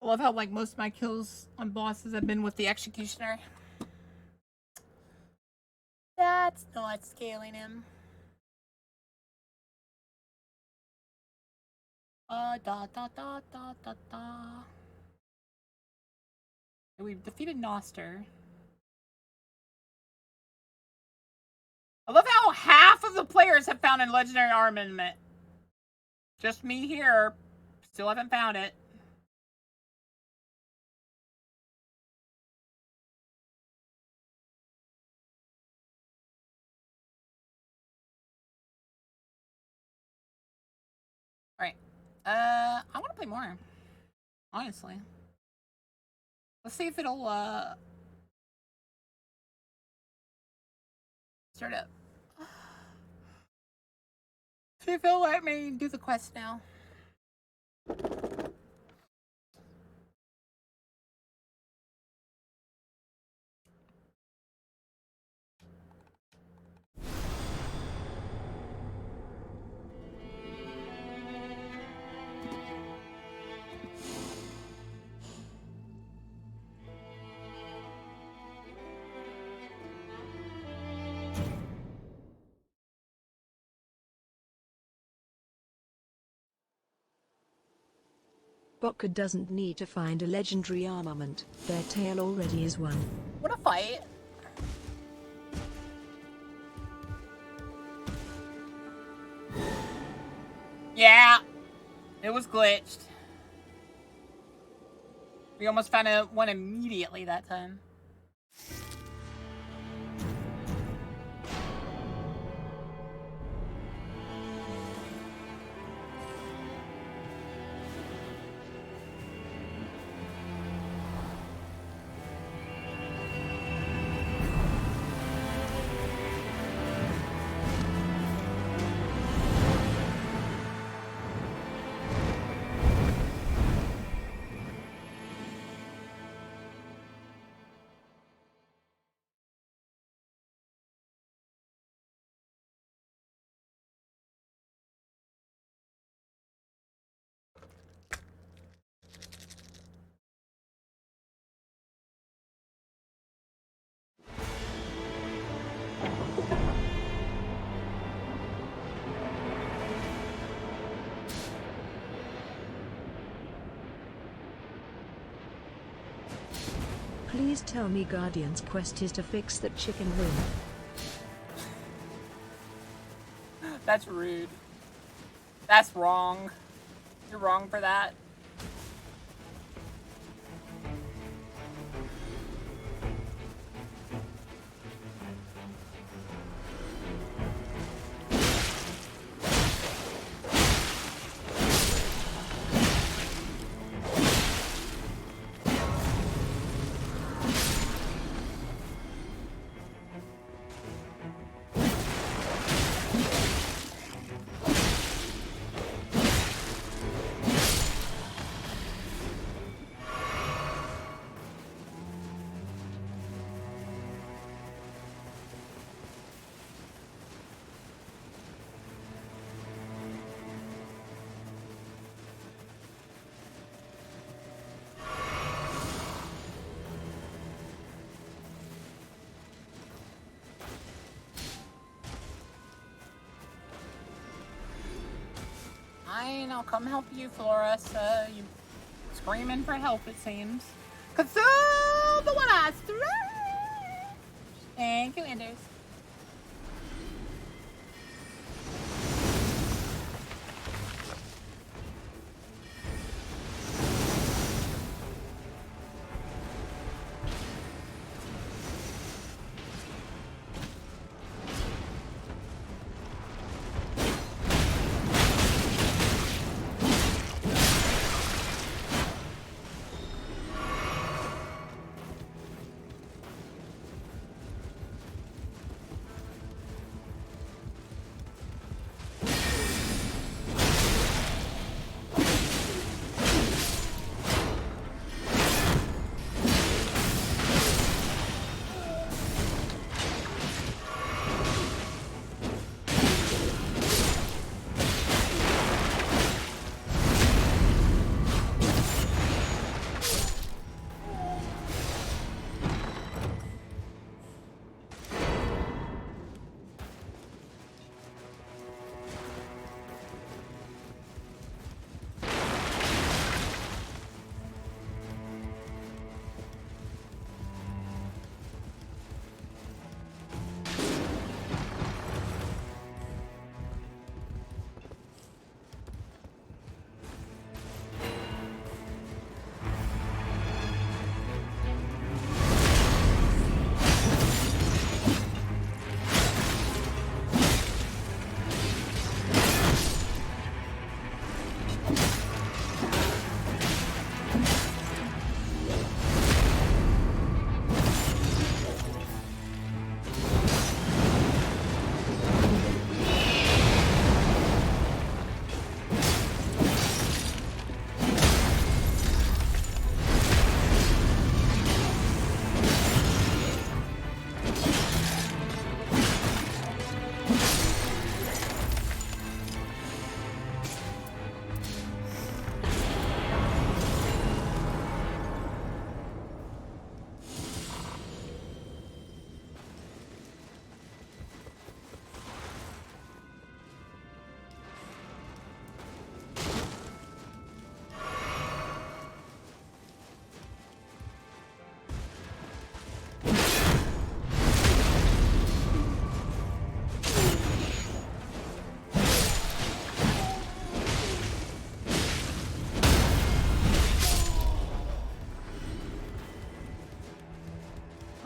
I love how like most of my kills on bosses have been with the executioner. That's not scaling him. Da da da da da da. We've defeated Noster. I love how half of the players have found a legendary armament. Just me here. Still haven't found it. Alright. I want to play more. Honestly. Let's see if it'll, Start up. So you feel let me do the quest now. Boka doesn't need to find a legendary armament, their tail already is one. What a fight. Yeah, it was glitched. We almost found one immediately that time. Please tell me Guardian's quest is to fix that chicken wing. That's rude. That's wrong. You're wrong for that. Fine, I'll come help you, Florissa. You screaming for help, it seems. Consume the one I stretch. Thank you, Enders.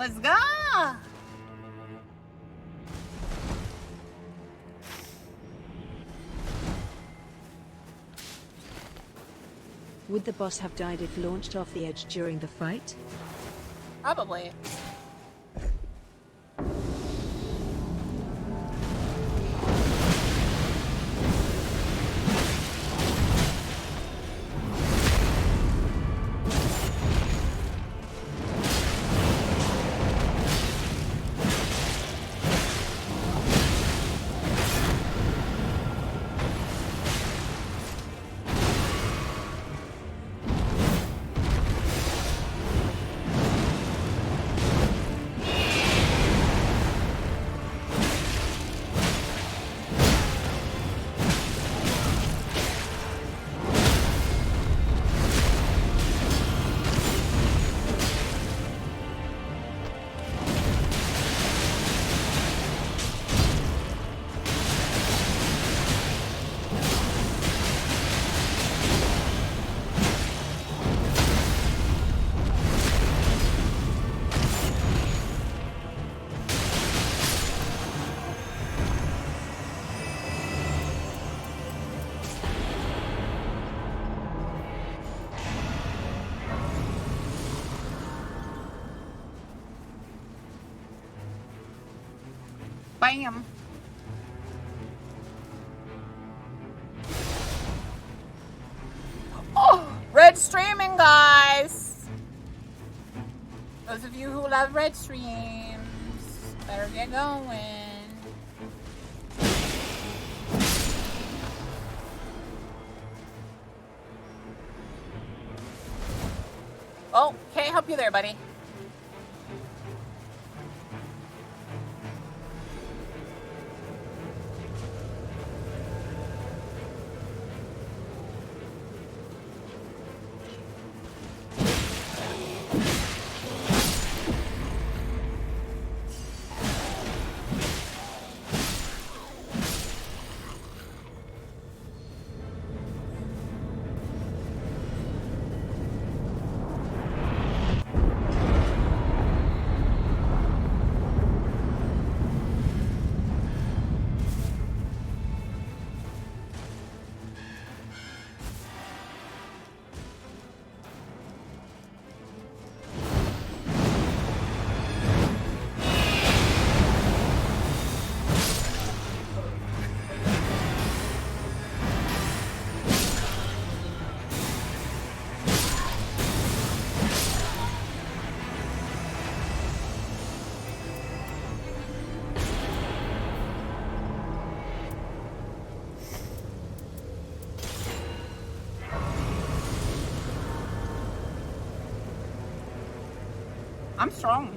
Let's go! Would the boss have died if launched off the edge during the fight? Probably. Bam. Oh, red streaming, guys. Those of you who love red streams, better get going. Oh, can't help you there, buddy. I'm strong.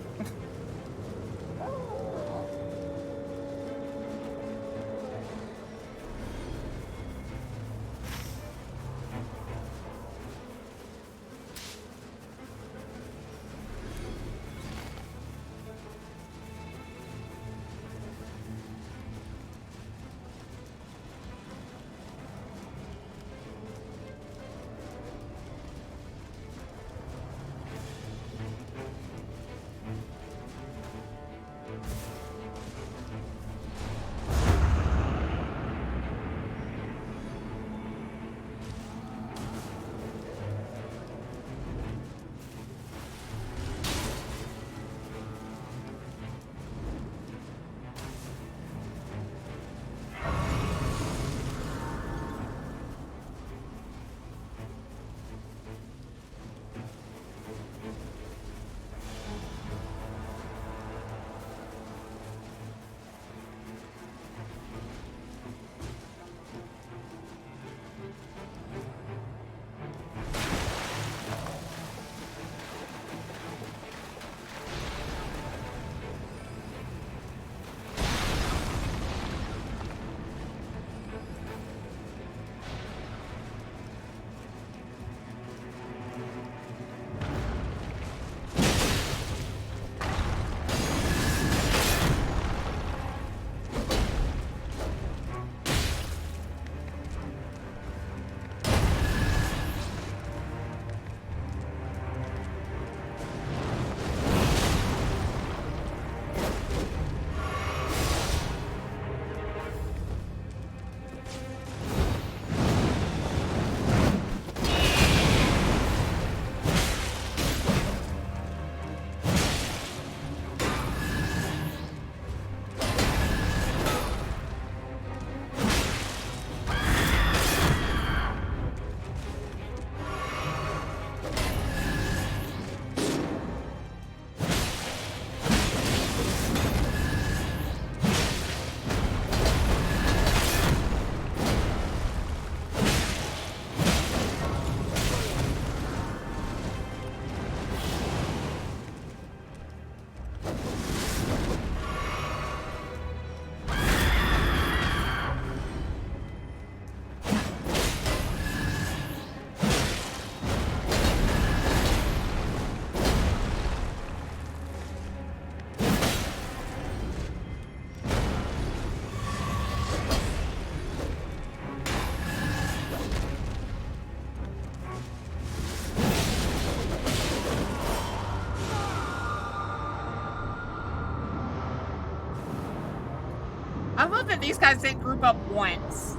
that these guys didn't group up once.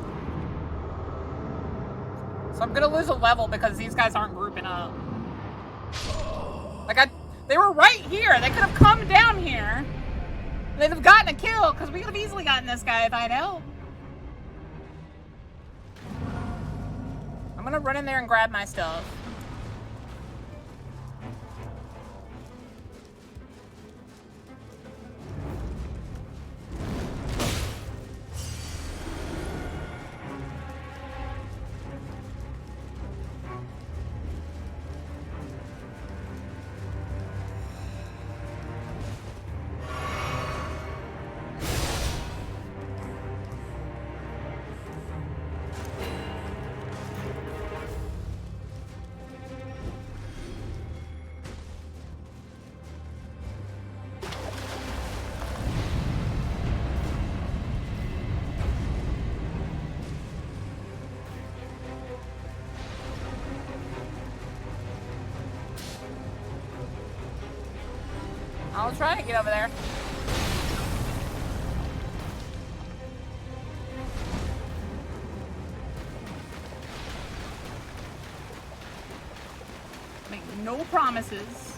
So I'm gonna lose a level because these guys aren't grouping up. Like, they were right here. They could have come down here. They'd have gotten a kill, because we could have easily gotten this guy if I'd helped. I'm gonna run in there and grab my stuff. I'll try to get over there. Make no promises.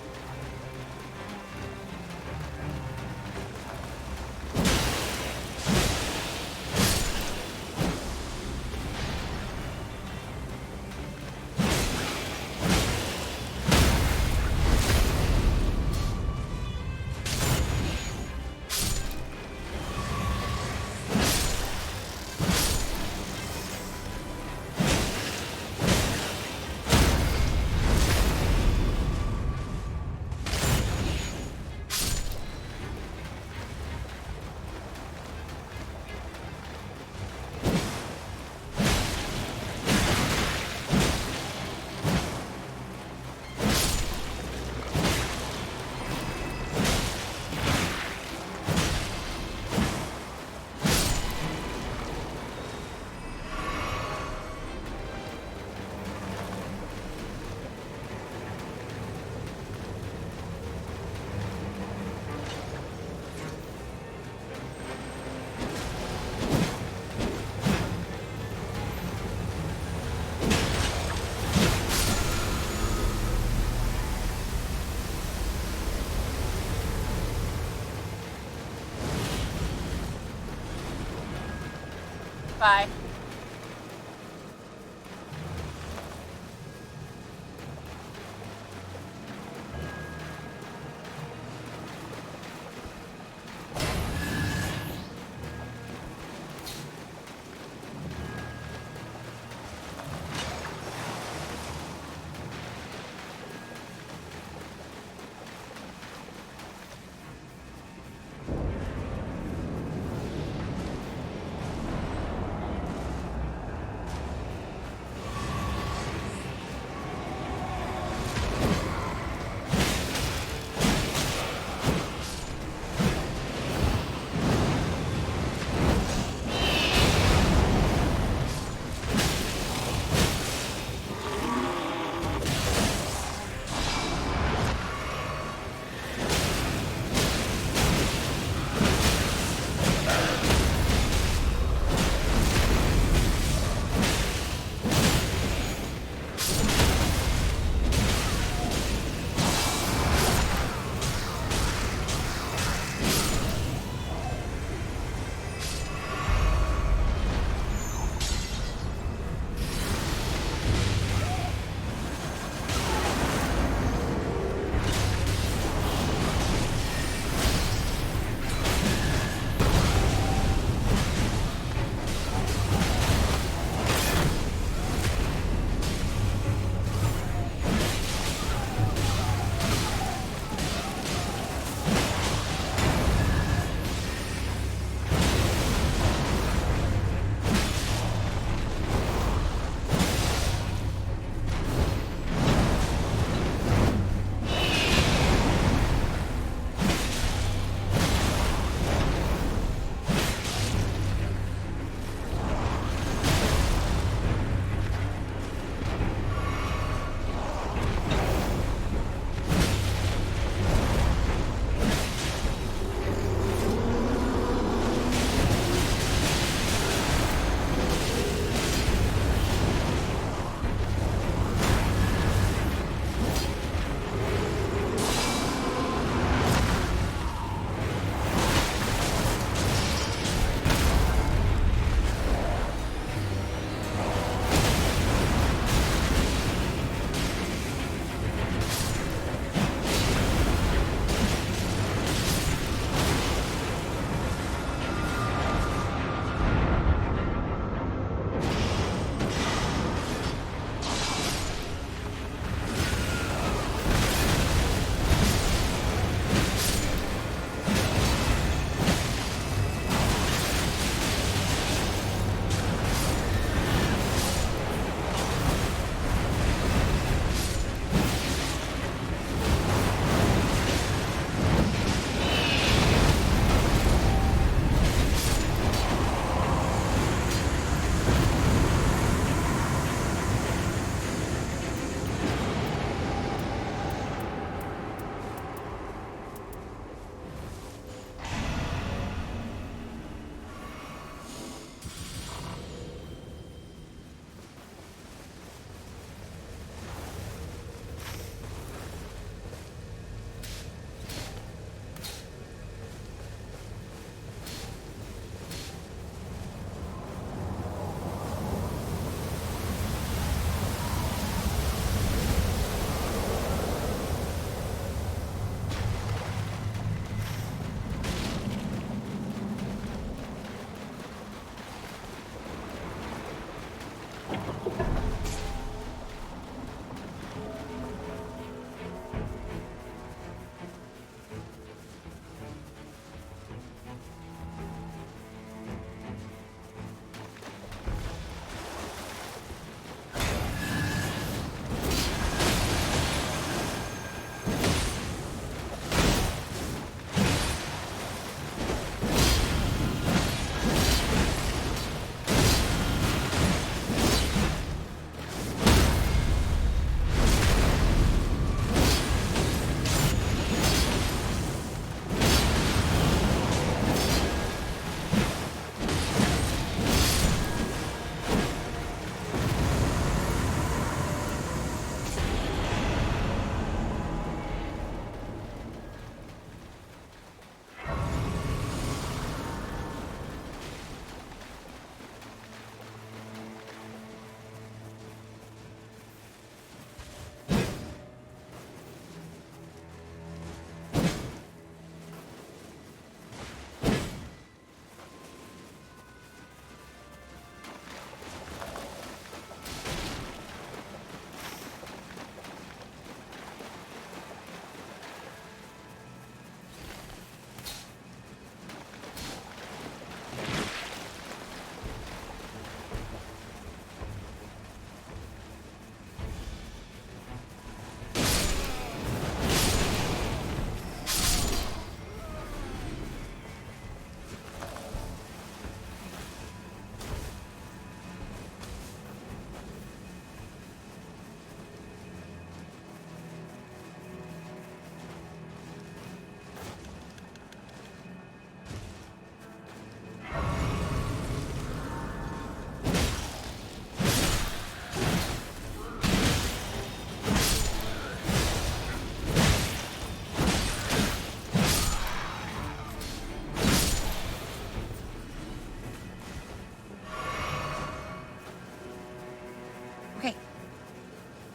Bye.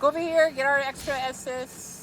Go over here, get our extra assists.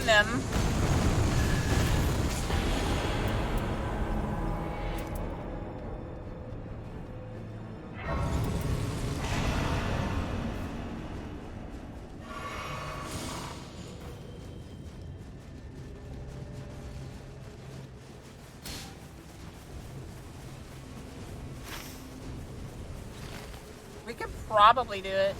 find them. We could probably do it.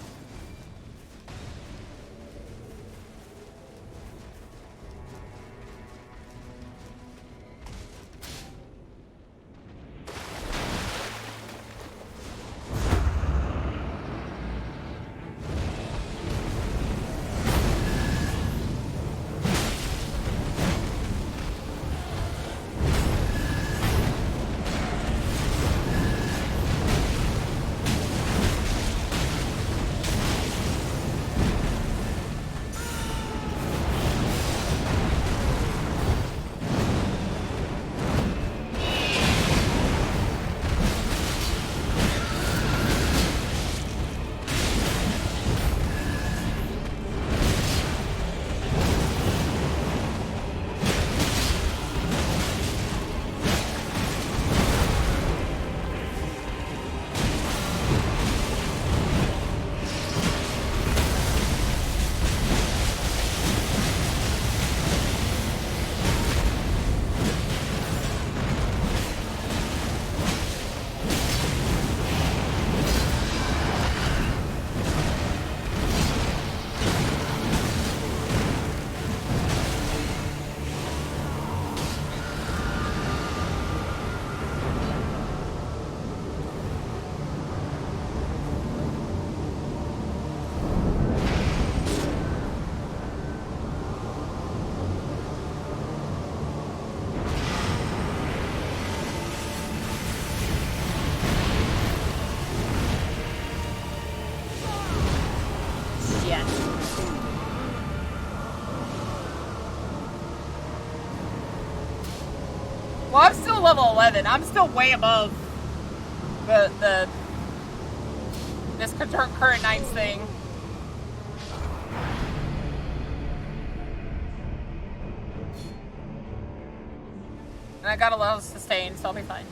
Well, I'm still level 11. I'm still way above this current Knights thing. And I got a level sustain, so I'll be fine.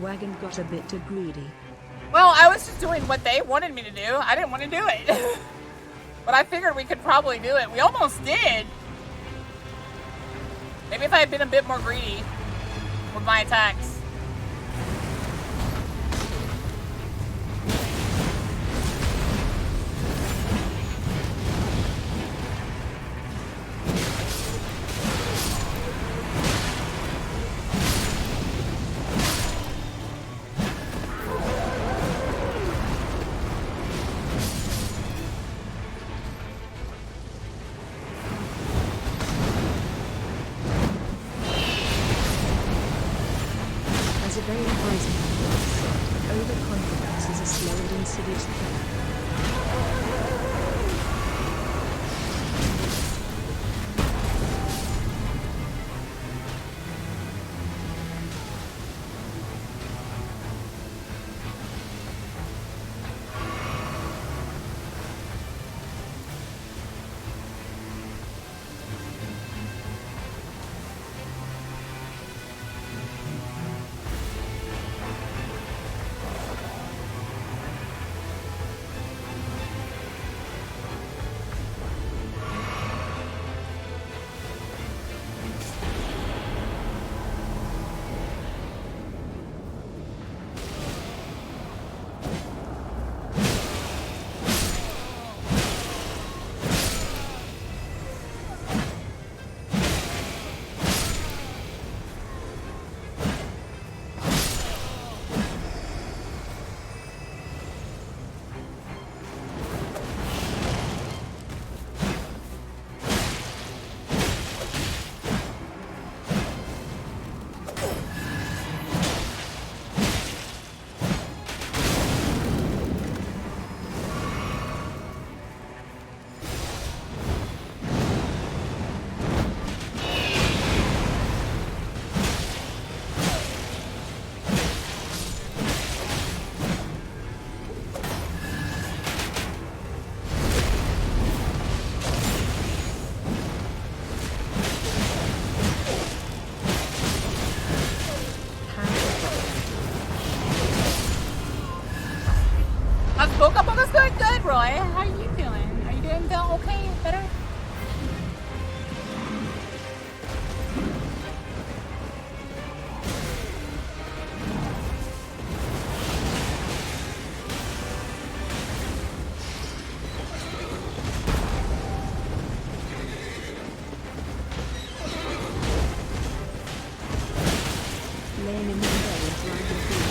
Wagon got a bit too greedy. Well, I was just doing what they wanted me to do. I didn't want to do it. But I figured we could probably do it. We almost did. Maybe if I had been a bit more greedy with my attacks. It's doing good, Roy. How are you doing? Are you doing okay? Better? Laying in the day, driving through.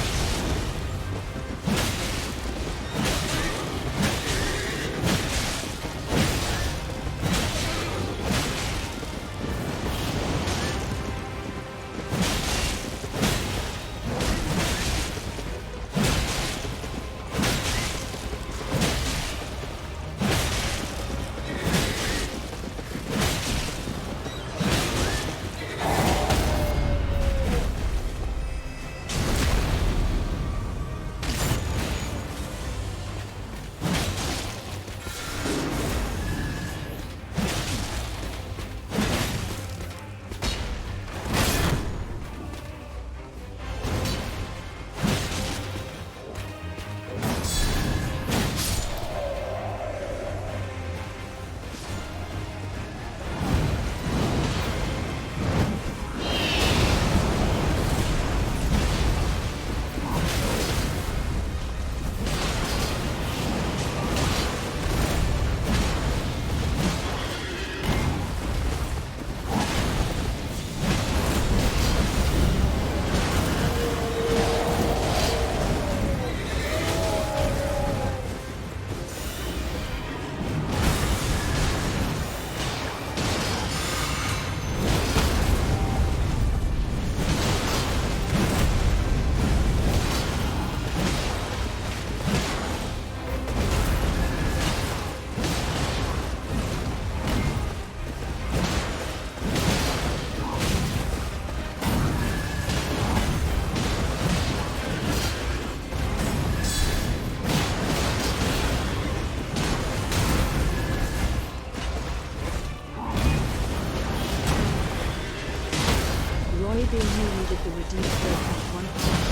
Roy Bill needed the redeemed Boka at one point.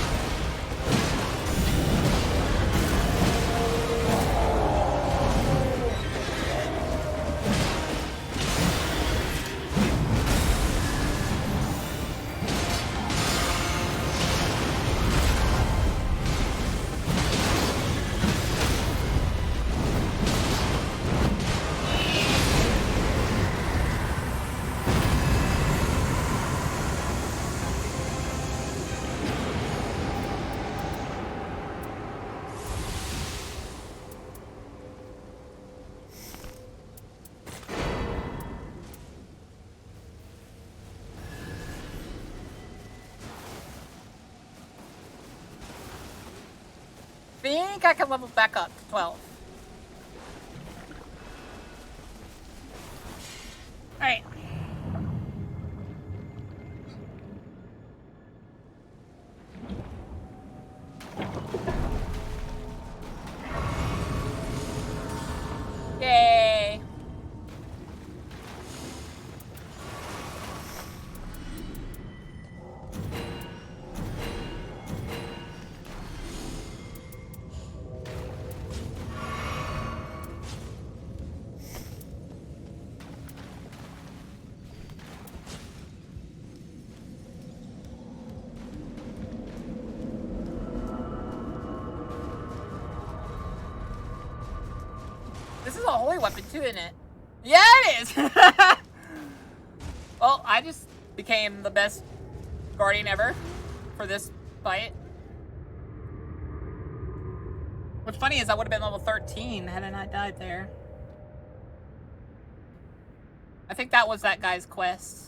Think I can level back up to 12. Alright. Yay. This is a holy weapon too, isn't it? Yeah, it is! Well, I just became the best guardian ever for this fight. What's funny is I would have been level 13 had I not died there. I think that was that guy's quest.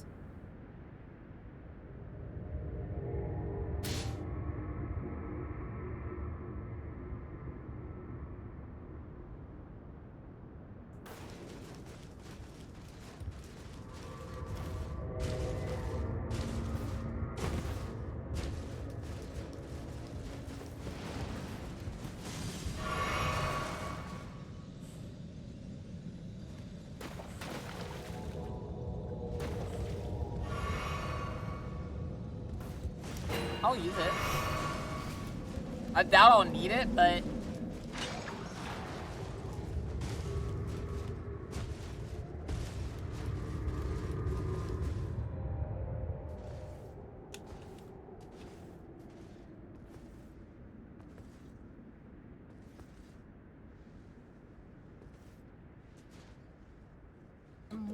I'll use it. I doubt I'll need it, but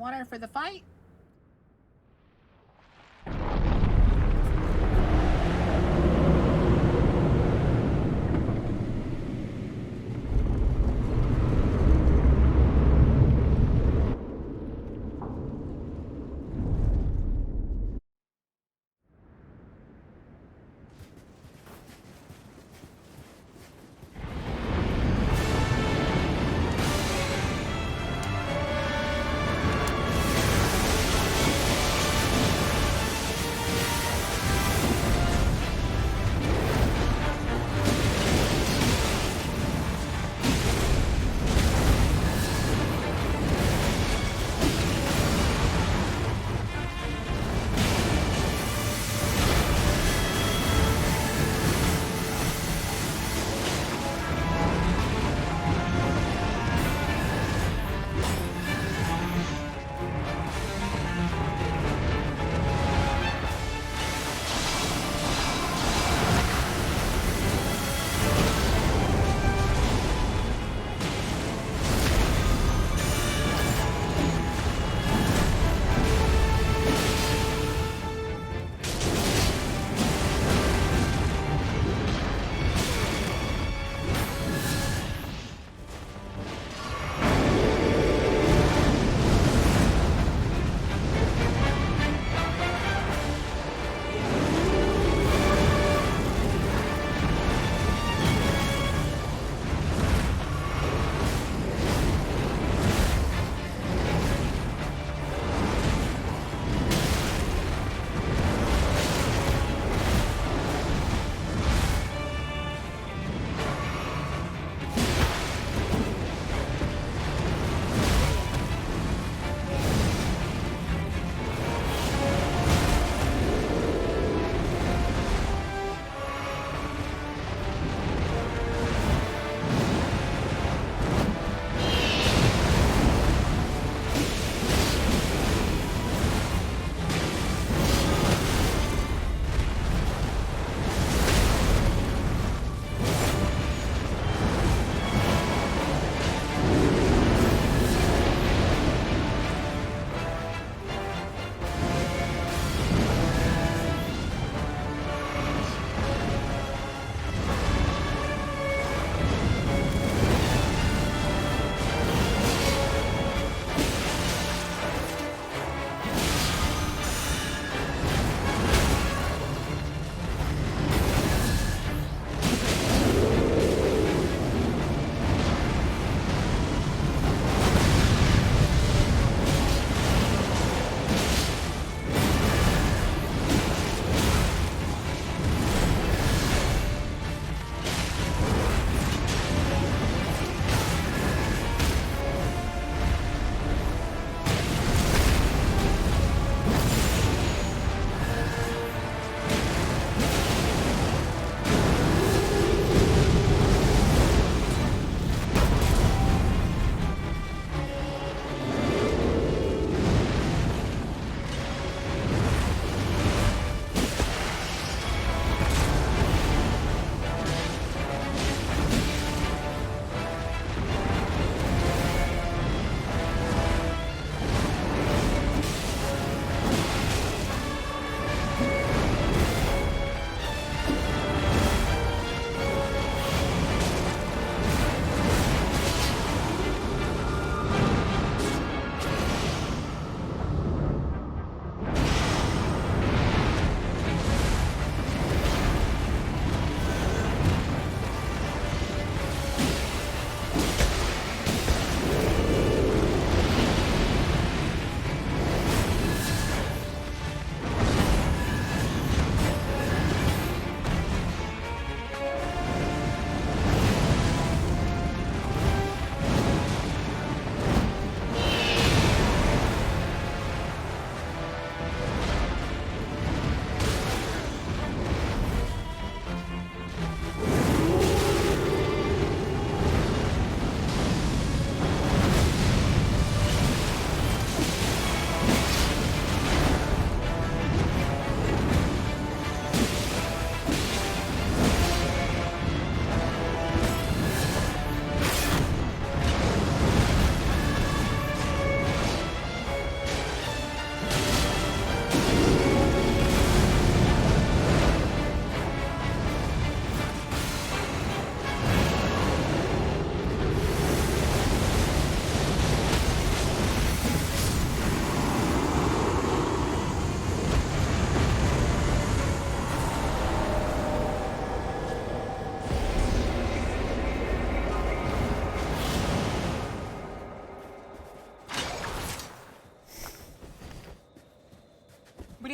water for the fight.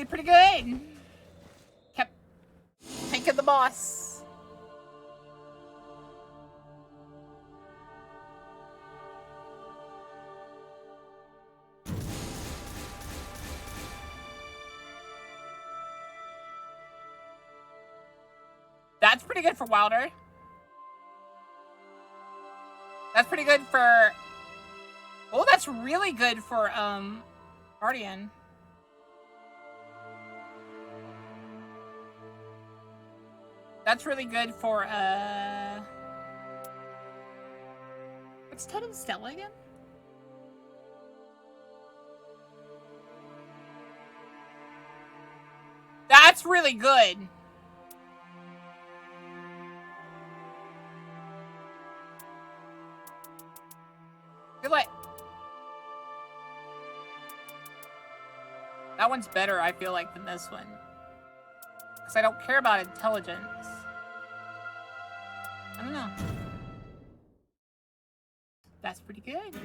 did pretty good. Kept taking the boss. That's pretty good for Wilder. That's pretty good for... Oh, that's really good for, Guardian. That's really good for, what's Totem Stella again? That's really good. Feel like that one's better, I feel like, than this one. Because I don't care about intelligence. I don't know. That's pretty good.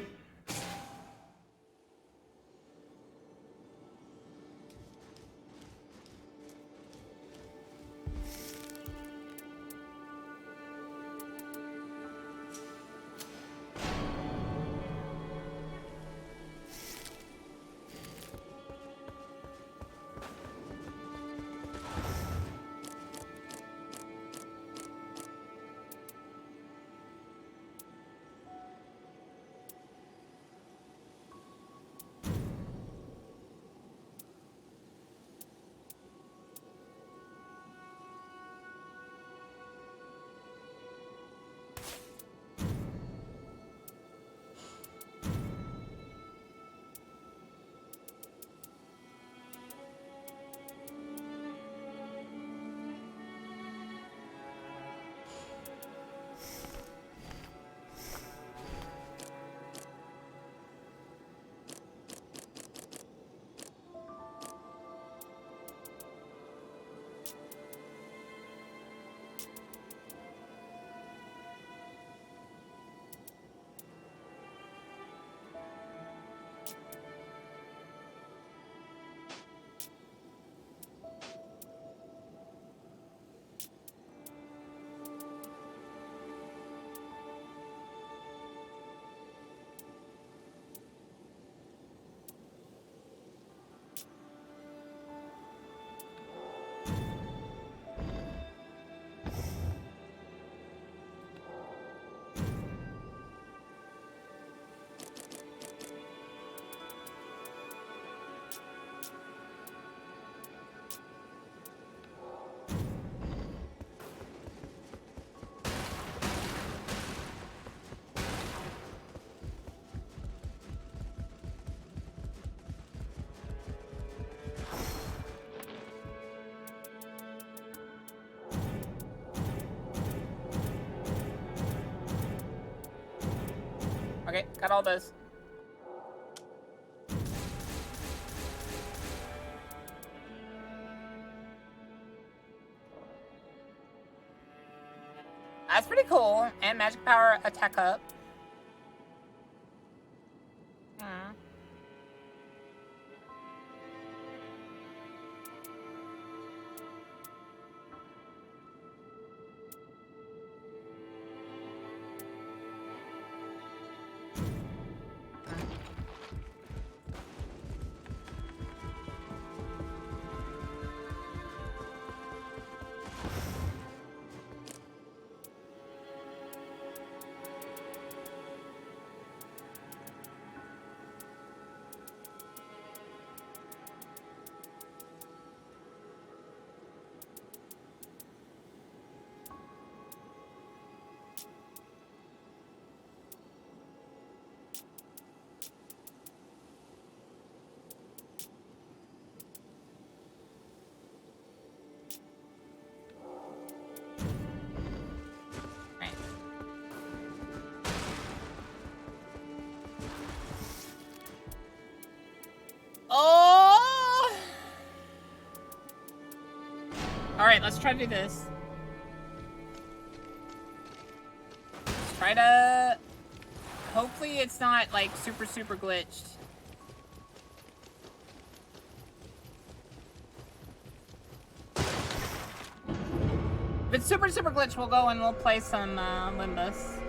Okay, got all this. That's pretty cool. And magic power attack up. Oh! Alright, let's try to do this. Let's try to... Hopefully it's not, like, super glitched. it's super glitch, we'll go and we'll play some Limbus.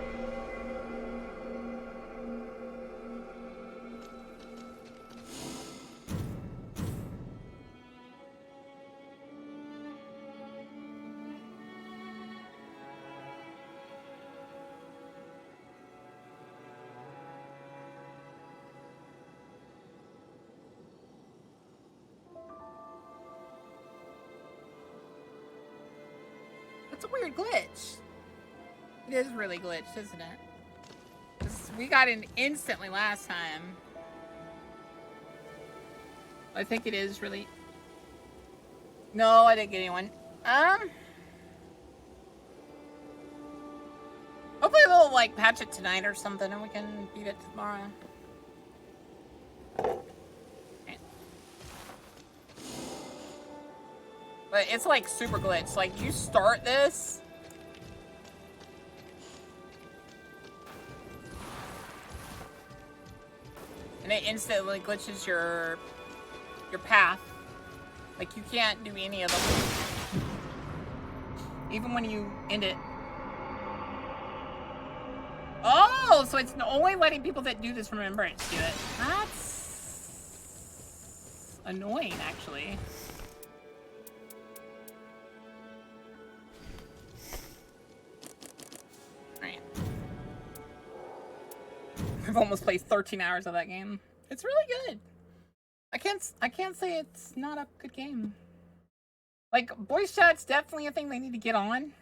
It's a weird glitch. It is really glitched, isn't it? 'Cause we got in instantly last time. I think it is really... No, I didn't get anyone. Hopefully they'll, like, patch it tonight or something and we can beat it tomorrow. Okay. But it's, like, super glitched. Like, you start this... and it instantly glitches your path. Like, you can't do any of them. Even when you end it. Oh, so it's only letting people that do this from Remembrance do it. That's annoying, actually. Alright. I've almost played 13 hours of that game. It's really good. I can't say it's not a good game. Like, voice chat's definitely a thing they need to get on.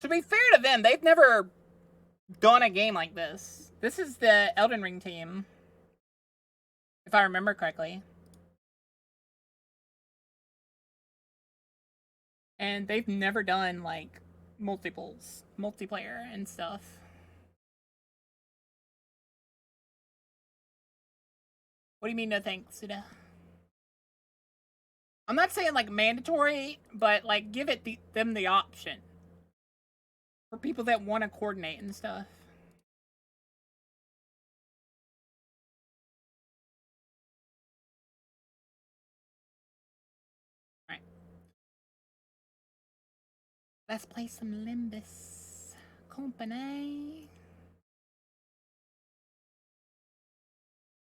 To be fair to them, they've never done a game like this. This is the Elden Ring team, if I remember correctly. And they've never done, like, multiplayer and stuff. What do you mean, no thanks, Suda? I'm not saying, like, mandatory, but, like, give it them the option. For people that want to coordinate and stuff. Alright. Let's play some Limbus Company.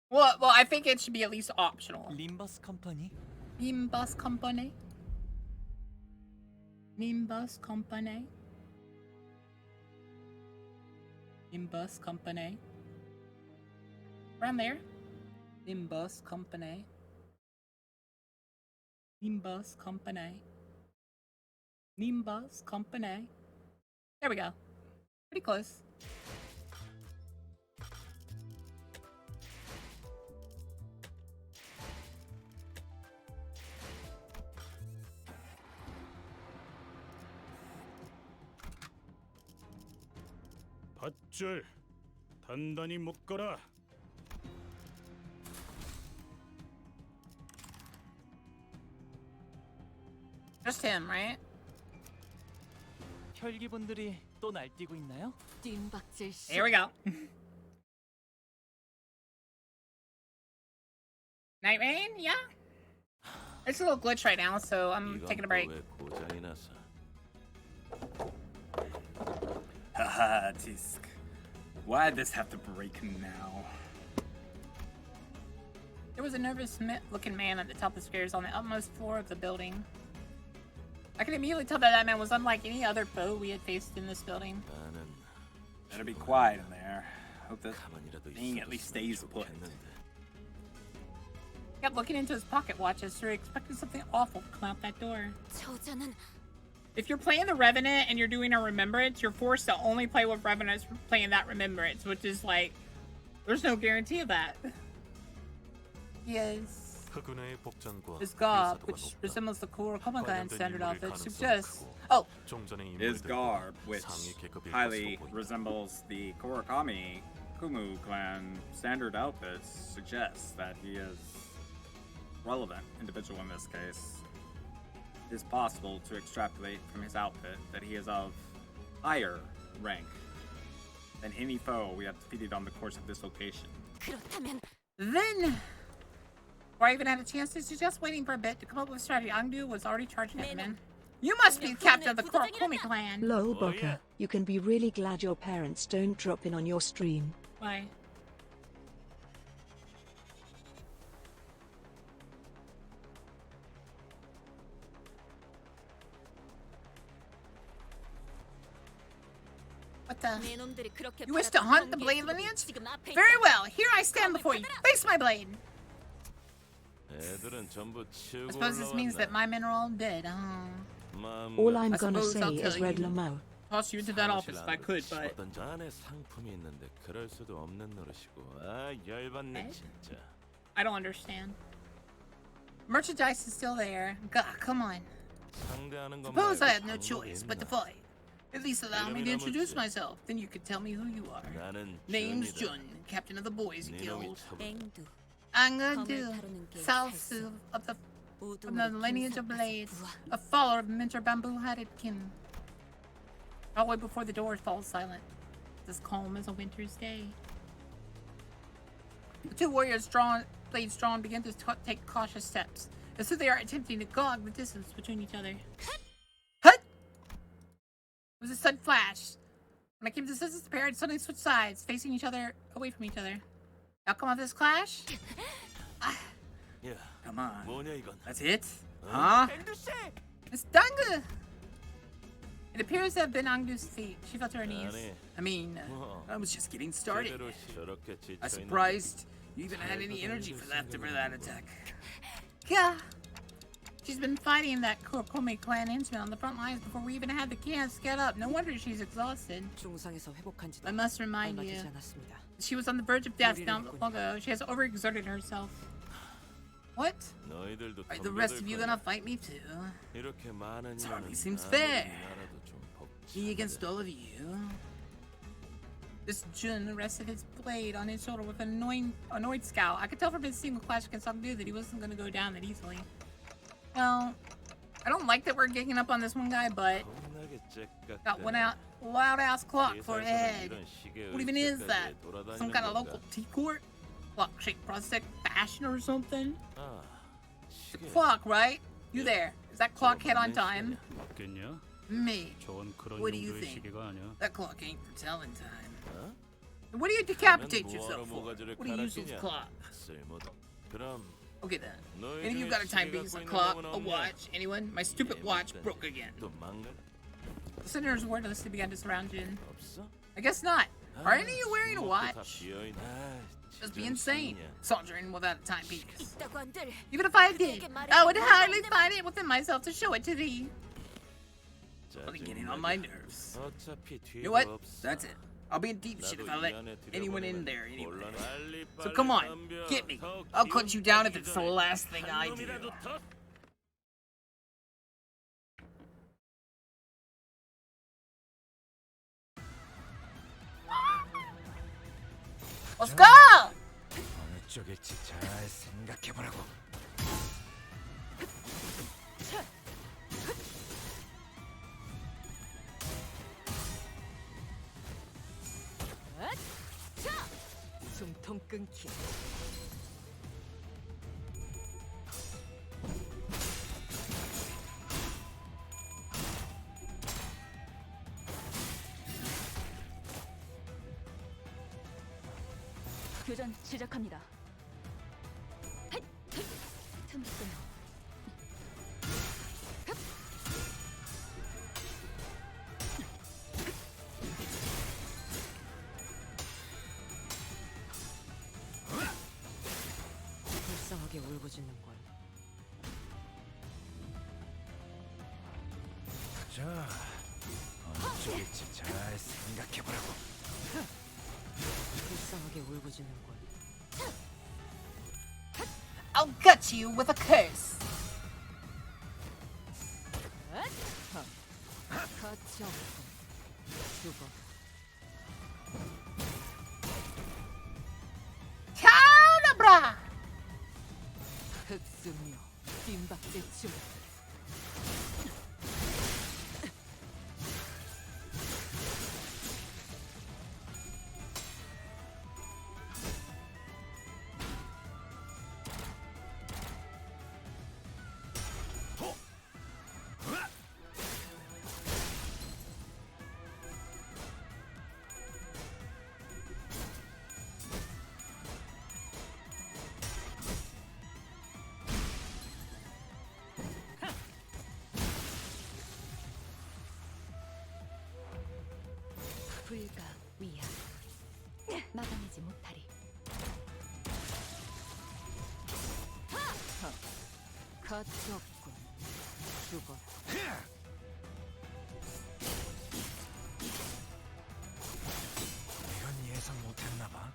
Well, I think it should be at least optional. Limbus Company? Limbus Company? Limbus Company? Limbus Company? Around there? Limbus Company? Limbus Company? Limbus Company? There we go. Pretty close. 밧줄 단단히 묶어라. Just him, right? 혈기분들이 또 날뛰고 있나요? 뜀박질 씨. Here we go. Night Rain? Yeah. It's a little glitch right now, so I'm taking a break. Haha, Tisk. Why'd this have to break now? There was a nervous-looking man at the top of the stairs on the utmost floor of the building. I could immediately tell that man was unlike any other foe we had faced in this building. Better be quiet in there. Hope that thing at least stays put. He kept looking into his pocket watch as though he expected something awful to come out that door. If you're playing the Revenant and you're doing a Remembrance, you're forced to only play with Revenants playing that Remembrance, which is like, there's no guarantee of that. Yes. His garb, which resembles the core Komagan standard outfit, suggests... Oh! His garb, which highly resembles the Korakami Kumu clan standard outfits, suggests that he is relevant individual in this case. It is possible to extrapolate from his outfit that he is of higher rank than any foe we have defeated on the course of this location. Then... Before I even had a chance to suggest waiting for a bit to come up with a strategy, Angdu was already charging at the men. You must be the captain of the Kurokumi clan. Lol, Boka. You can be really glad your parents don't drop in on your stream. Why? What the? You wish to hunt the blade lineage? Very well, here I stand before you. Face my blade! I suppose this means that my men are all dead, All I'm gonna say is Red Lamau. Toss you into that office if I could, but... I don't understand. Merchandise is still there. God, come on. Suppose I had no choice but to fight. At least allow me to introduce myself. Then you could tell me who you are. Name's Jun, captain of the Boys Guild. Angdu, Salsu of the from the lineage of blades, a follower of Mentor Bamboo-Hatted kin. All the way before the door falls silent, as calm as a winter's day. The two warriors, blades drawn, begin to take cautious steps, as though they are attempting to gauge the distance between each other. Hut! It was a sudden flash. When I came to the senses, the pair had suddenly switched sides, facing each other, away from each other. Outcome of this clash? Come on. That's it? Huh? It's Danga! It appears to have been Angdu's feet. She fell to her knees. I mean, I was just getting started. I'm surprised you even had any energy left for that attack. Yeah. She's been fighting that Kurokumi clan henchman on the front lines before we even had the chance to get up. No wonder she's exhausted. I must remind you, she was on the verge of death not long ago. She has overexerted herself. What? Are the rest of you gonna fight me too? It hardly seems fair. Me against all of you. This Jun rested his blade on his shoulder with an annoyed scowl. I could tell from his single clash against Angdu that he wasn't gonna go down that easily. Well, I don't like that we're ganging up on this one guy, but got one out loud-ass clock for a head. What even is that? Some kind of local tea court? Clock-shaped prosthetic fashion or something? It's a clock, right? You there. Is that clock head on time? Me. What do you think? That clock ain't for telling time. What do you decapitate yourself for? What do you use this clock? Okay then. Any of you got a timepiece, a clock, a watch? Anyone? My stupid watch broke again. The senators wordlessly began to surround Jin. I guess not. Are any of you wearing a watch? Just be insane. Soldiering without a timepiece. Even if I did, I would hardly find it within myself to show it to thee. Really getting on my nerves. You know what? That's it. I'll be in deep shit if I let anyone in there anyway. So come on, get me. I'll cut you down if it's the last thing I do. Let's go! 숨통 끊기. 교전 시작합니다. 틈 끊어. 불쌍하게 울부짖는걸. 자, 어느 쪽일지 잘 생각해보라고. 불쌍하게 울부짖는걸. I'll gut you with a curse. 같이 없어. 죽어. Calabra! 흑수며 빈박질 춤. 불가 위야. 막아내지 못하리. 거쳤군. 죽어라. 이건 예상 못했나 봐.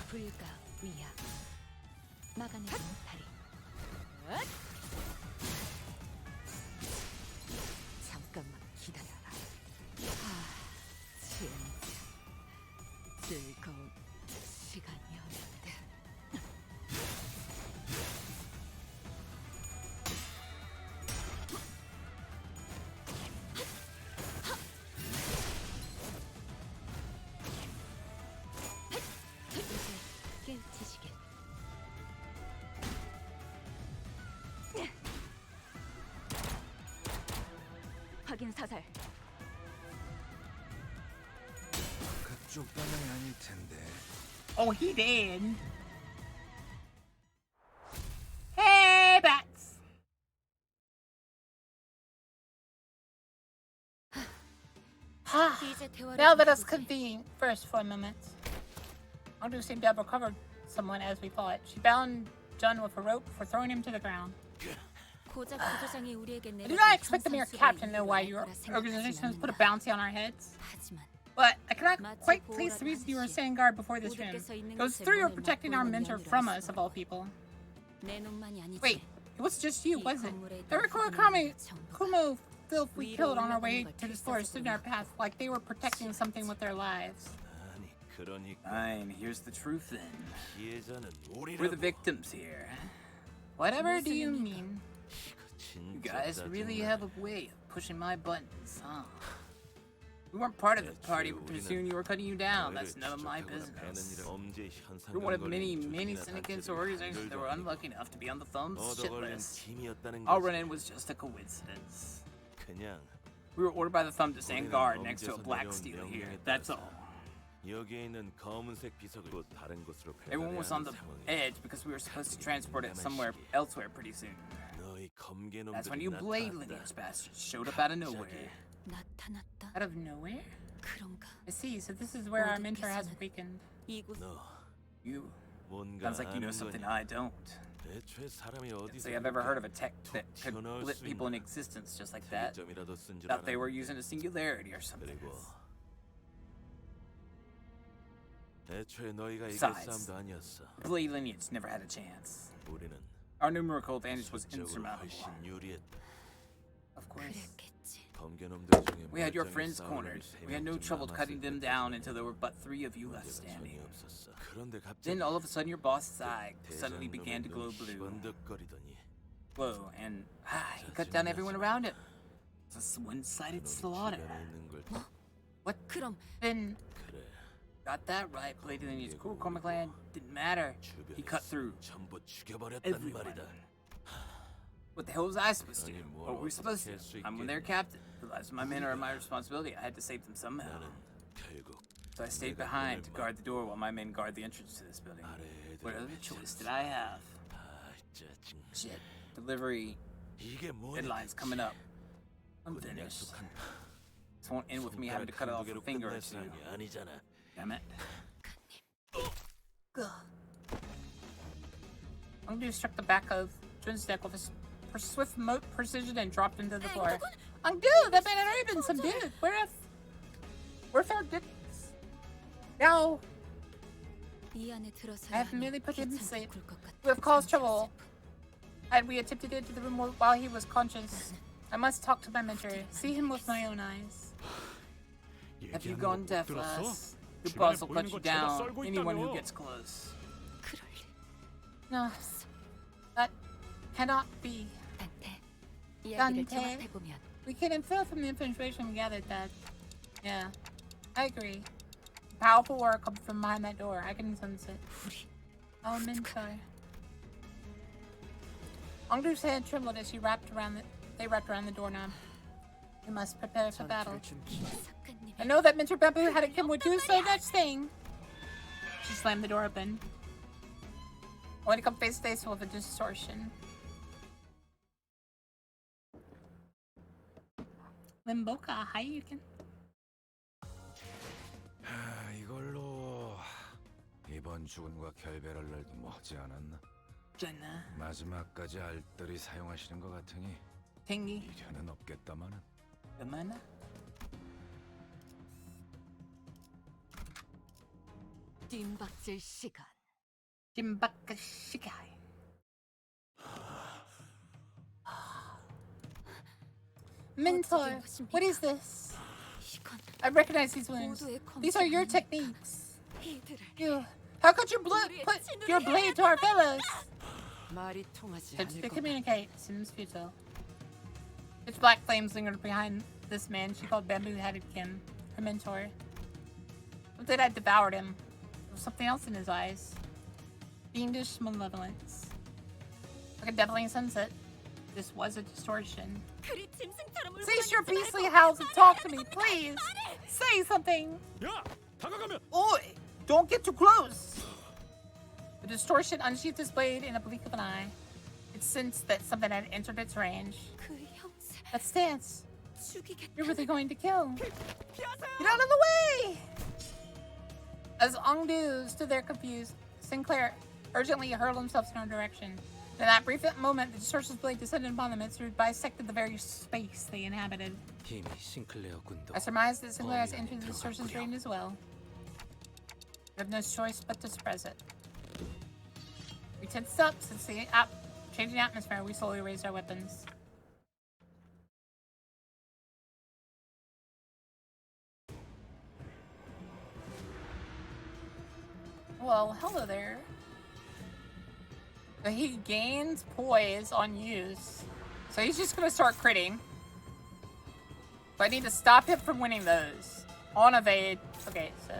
불가 위야. 막아내지 못하리. 잠깐만 기다려라. 진짜 즐거운 시간이었는데. 깨우치시길. 확인 사살. 그쪽 방향이 아닐 텐데. Oh, he did. Hey, bats. Now let us convene first for a moment. Andu seemed to have recovered someone as we thought. She bound Jun with a rope before throwing him to the ground. I do not expect the mere captain to know why your organization has put a bounty on our heads. But I cannot quite place the reason you were standing guard before this room. It goes through your protecting our mentor from us, of all people. Wait, it was just you, wasn't it? Every Kurakami, Kumo, filth we killed on our way to this forest stood in our path like they were protecting something with their lives. Fine, here's the truth then. We're the victims here. Whatever do you mean? You guys really have a way of pushing my buttons, huh? We weren't part of the party, but pretty soon you were cutting you down. That's none of my business. We're one of many syndicates or organizations that were unlucky enough to be on the thumb's shit list. Our run-in was just a coincidence. We were ordered by the thumb to stand guard next to a black steel here, that's all. Everyone was on the edge because we were supposed to transport it somewhere elsewhere pretty soon. That's when you Blade lineage bastards showed up out of nowhere. Out of nowhere? I see, so this is where our mentor has weakened. You. Sounds like you know something I don't. Can't say I've ever heard of a tech that could flip people in existence just like that. Thought they were using a singularity or something. Besides, Blade lineage never had a chance. Our numerical advantage was insurmountable. Of course. We had your friends cornered. We had no trouble cutting them down until there were but 3 of you left standing. Then all of a sudden your boss's eye suddenly began to glow blue. Glow, and he cut down everyone around him. It's a one-sided slaughter. What? Then... Got that right, Blade lineage, Kurokoma clan, didn't matter. He cut through. Everyone. What the hell was I supposed to do? What were we supposed to do? I'm their captain. The lives of my men are my responsibility. I had to save them somehow. So I stayed behind to guard the door while my men guard the entrance to this building. What other choice did I have? Shit. Delivery. Deadline's coming up. I'm finished. This won't end with me having to cut off a finger or 2. Damn it. Angdu struck the back of Jun's neck with his swift precision and dropped him to the floor. Angdu, that man had already been subdued. Where's our goodness? No. I have merely put him to sleep. We have caused trouble. Had we attempted to enter the room while he was conscious, I must talk to my mentor, see him with my own eyes. Have you gone deaf, lass? Your boss will cut you down. Anyone who gets close. No. That cannot be. Dante. We can infer from the information we gathered that... Yeah. I agree. Powerful aura comes from behind that door. I can sense it. Elemental. Ongdu's hand trembled as they wrapped around the doorknob. We must prepare for battle. I know that Mentor Bamboo had a Kim would do so next thing. She slammed the door open. I want to come face to face with a distortion. Boka, hi, you can. 이걸로 이번 죽음과 결별할 날도 머지 않았나? 잖아. 마지막까지 알뜰히 사용하시는 것 같으니 댕기. 미련은 없겠다마는. 얼마나? 뒷박질 시간. 뒷박질 시간. Mentor, what is this? I recognize these wounds. These are your techniques. How could you put your blade to our fellows? To communicate seems futile. Its black flames lingered behind this man she called Bamboo-Headed Kim, her mentor. What did I devoured him? There was something else in his eyes. Fiendish malevolence. Like a deafening sunset. This was a distortion. Cease your beastly howls and talk to me, please! Say something! Oi! Don't get too close! The distortion unsheathed its blade in a blink of an eye. It sensed that something had entered its range. That stance! You're really going to kill! Get out of the way! As Ongdu stood there confused, Sinclair urgently hurled himself in her direction. In that brief moment, the distortion's blade descended upon them and sort of bisected the very space they inhabited. I surmised that Sinclair has entered the distortion's range as well. We have no choice but to suppress it. We tensed up since the changing atmosphere. We slowly raised our weapons. Well, hello there. So he gains poise on use. So he's just gonna start critting. But I need to stop him from winning those. On evade. Okay, so...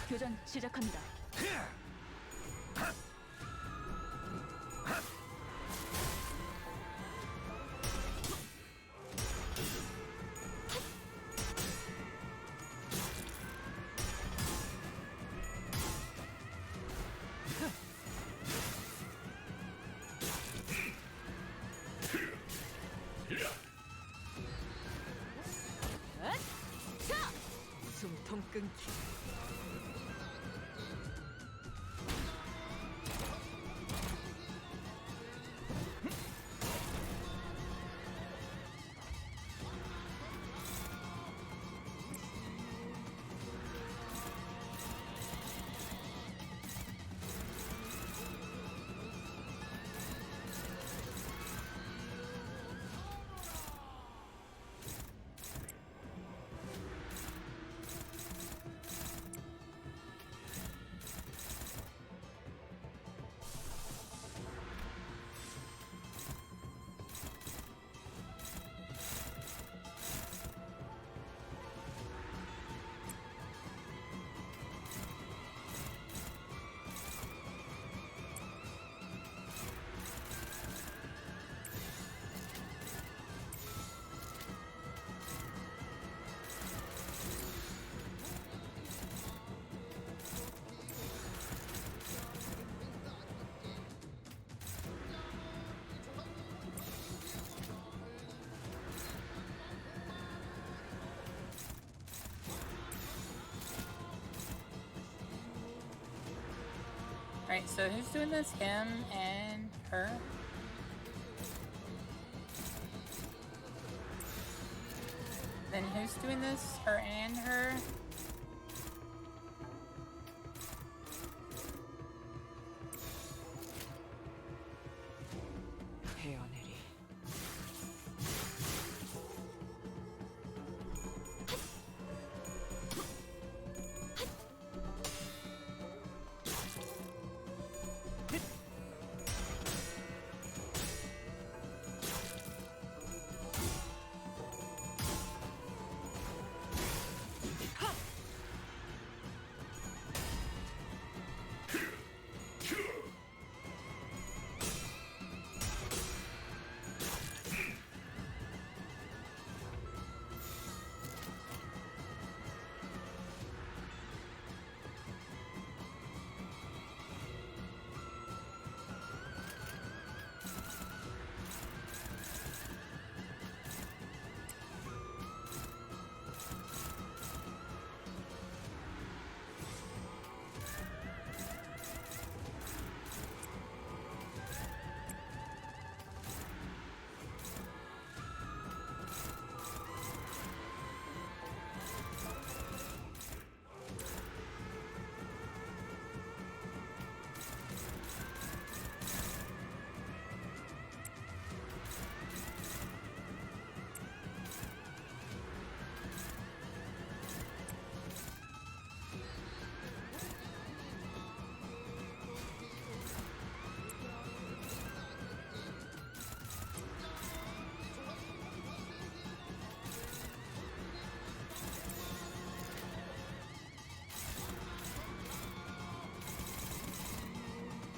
교전 시작합니다. 숨통 끊기. Alright, so who's doing this? Him and her? Then who's doing this? Her and her?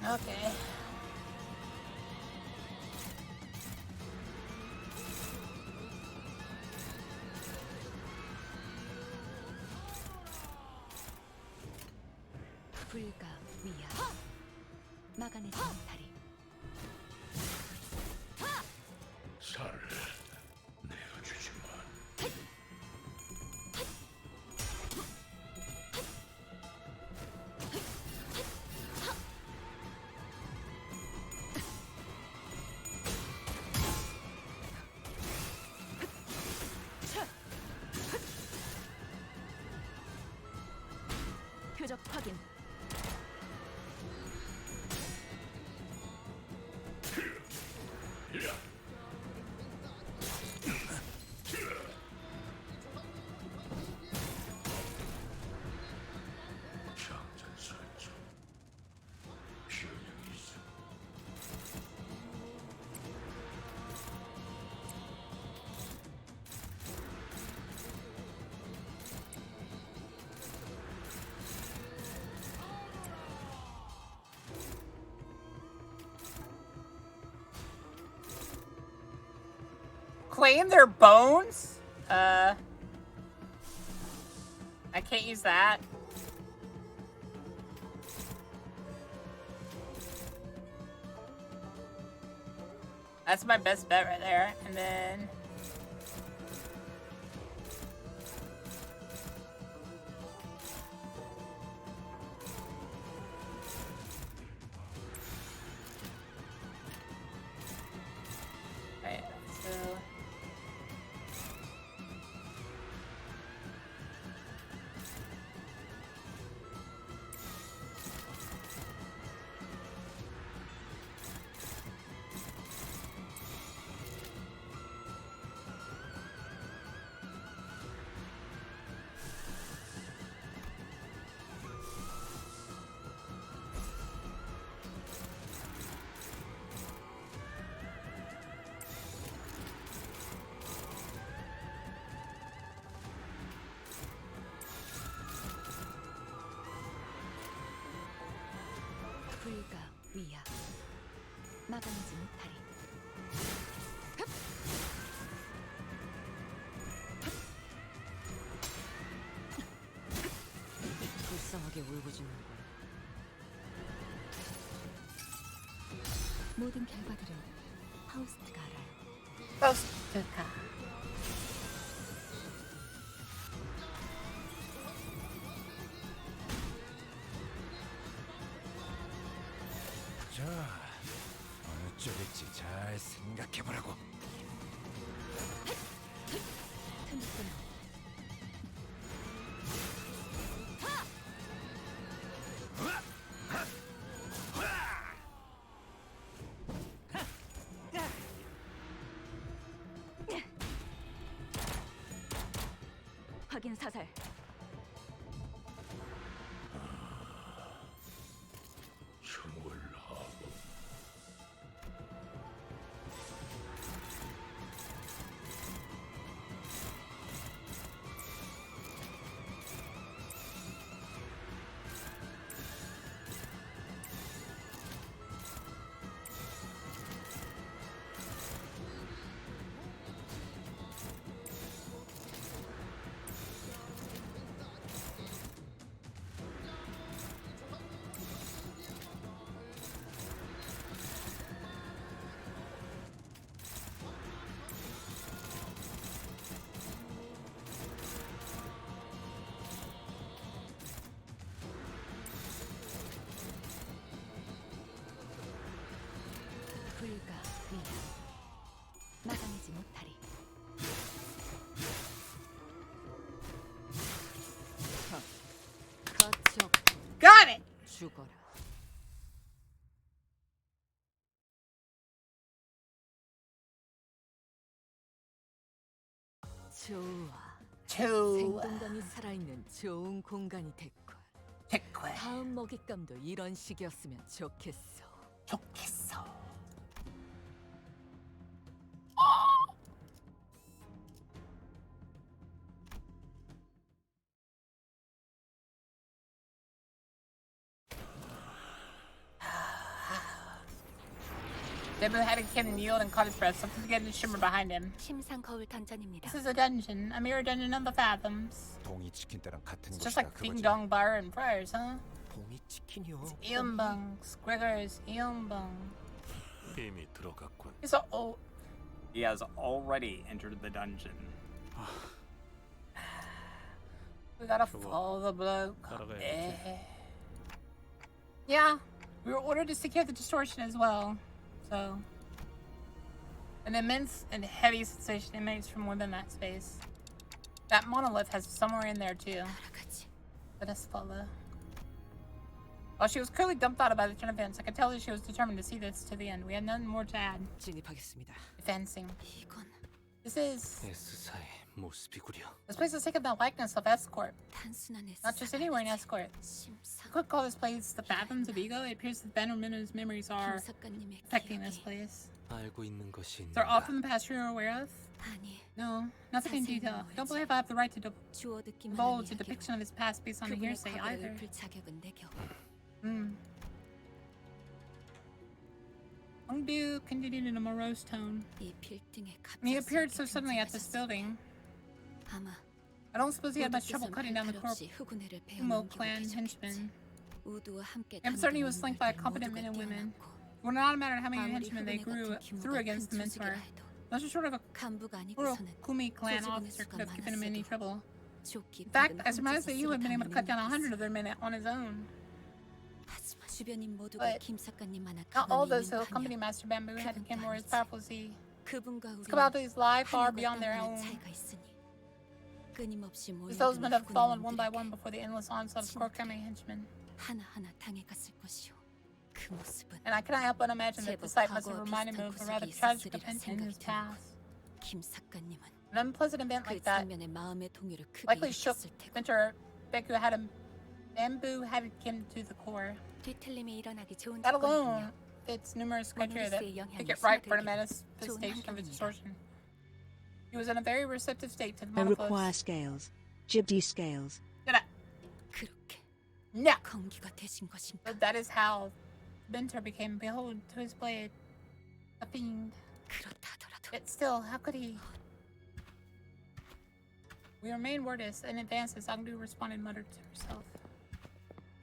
Okay. 불가 위야 막아내지 못하리. 살을 내가 주지만 표적 확인. 장전 설정 효력이 있어. Claim their bones? I can't use that. That's my best bet right there. And then... Right, so... 불가 위야 막아내지 못하리. 불쌍하게 울부짖는군. 모든 결과들은 하우스트가 알아요. 파우스트가. 충격적인 사살. 불가피해. 막아내지 못하리. 거쪽. Got it. 죽어라. 좋아. 생동감이 살아있는 좋은 공간이 됐군. 다음 먹잇감도 이런 식이었으면 좋겠어. Debu had a kid and yield and caught his breath, something to get in the shimmer behind him. 침상 거울 던전입니다. This is a dungeon, a mirror dungeon of the fathoms. 동이 치킨 때랑 같은 It's just 곳이다 like 그거지. Ding Dong Bar and Friars, huh? 동이 치킨이요. It's Eonbung, Squiggers, Eonbung. 이미 들어갔군. He's a oh. He has already entered the dungeon. We gotta follow the bloke. 따라가야지. Yeah, we were ordered to secure the distortion as well. So, an immense and heavy sensation emanates from within that space. That monolith has somewhere in there too. Let us follow. While she was clearly dumbfounded by the turn of events, I could tell that she was determined to see this to the end. We had nothing more to add. 진입하겠습니다. Advancing. This is... S사의 모습이구려. This place is taking the likeness of Escort. Not just anywhere in Escort. You could call this place the Fathoms of Ego. It appears that Bannerman's memories are affecting this place. 알고 있는 것이 Is there off in the past you're aware of? No, nothing in detail. I don't believe I have the right to divulge a depiction of his past based on a hearsay either. Hongdu continued in a morose tone. He appeared so suddenly at this building. I don't suppose he had much trouble cutting down the Kumo clan henchmen. I'm certain he was flanked by competent men and women. It would not matter how many henchmen they threw against the mentor. Not short of a Kumi clan officer could have given him any trouble. In fact, I surmise that you had been able to cut down 100 of their men on his own. But not all those who accompany Master Bamboo had become more as powerful as he. His capabilities lie far beyond their own. His foes might have fallen one by one before the endless onslaught of Korokami henchmen. And I cannot help but imagine that the sight must have reminded me of a rather tragic event in his past. An unpleasant event like that likely shook Mentor Bamboo had him to the core. That alone fits numerous criteria that make it right for a manifestation of a distortion. He was in a very receptive state to the I manifest. require scales. Jibdi scales. No. But that is how Mentor became beholden to his blade. A fiend. Yet still, how could he? We remained wordless in advance as Angdu responded, muttered to herself.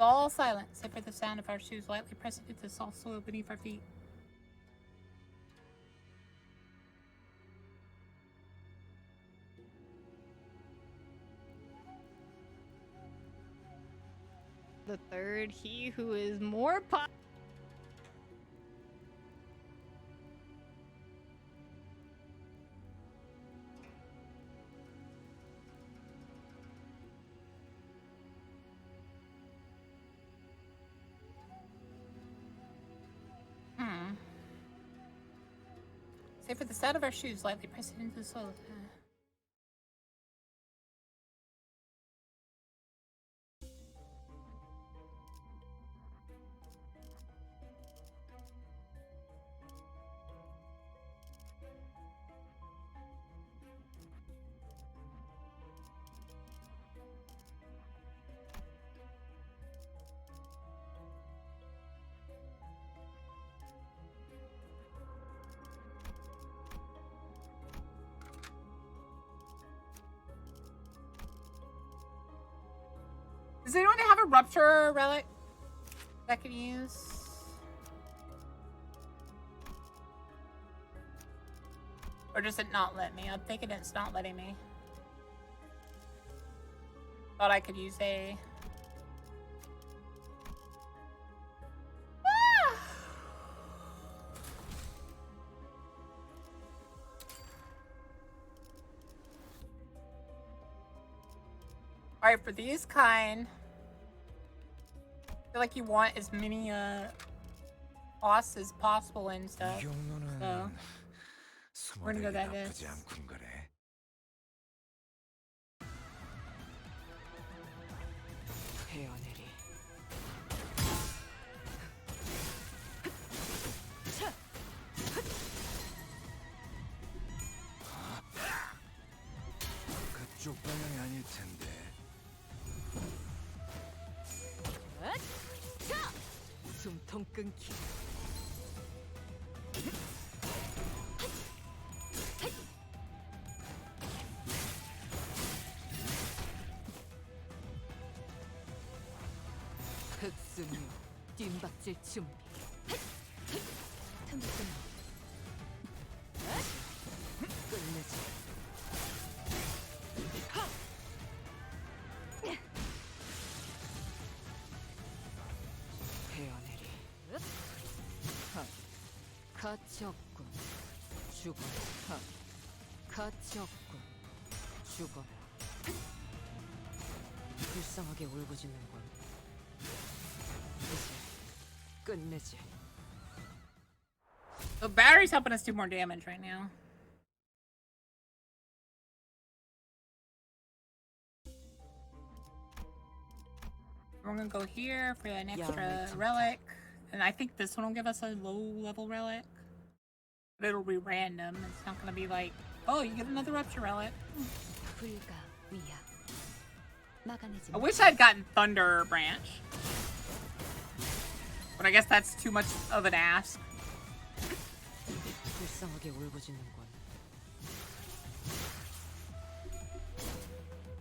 All silent, save for the sound of our shoes lightly pressing into the soft soil beneath our feet. The third, he who is more Save for the sound of our shoes lightly pressing into the soil. Does anyone have a rupture relic that I can use? Or does it not let me? I'm thinking it's not letting me. Thought I could use a... Alright, for these kind, I feel like you want as many boss as possible and stuff. So we're gonna go that this. 그쪽 방향이 아닐 텐데. 숨통 끊기. 흑수미 뒷박질 준비. 끝내지. 헤어내리. 가치없군. 죽어라. 가치없군. 죽어라. 불쌍하게 울부짖는군. 이제 끝내지. The battery's helping us do more damage right now. We're gonna go here for an extra relic. And I think this one will give us a low level relic. But it'll be random. It's not gonna be like, oh, you get another rupture relic. I wish I'd gotten Thunder Branch. But I guess that's too much of an ask.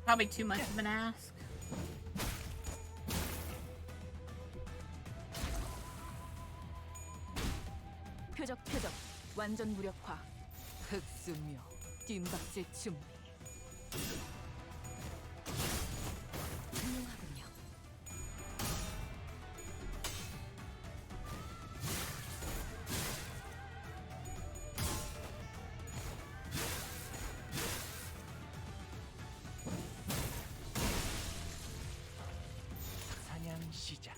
Probably too much of an ask. 표적 완전 무력화. 흑수묘 뒷박질 준비. 훌륭하군요. 사냥 시작.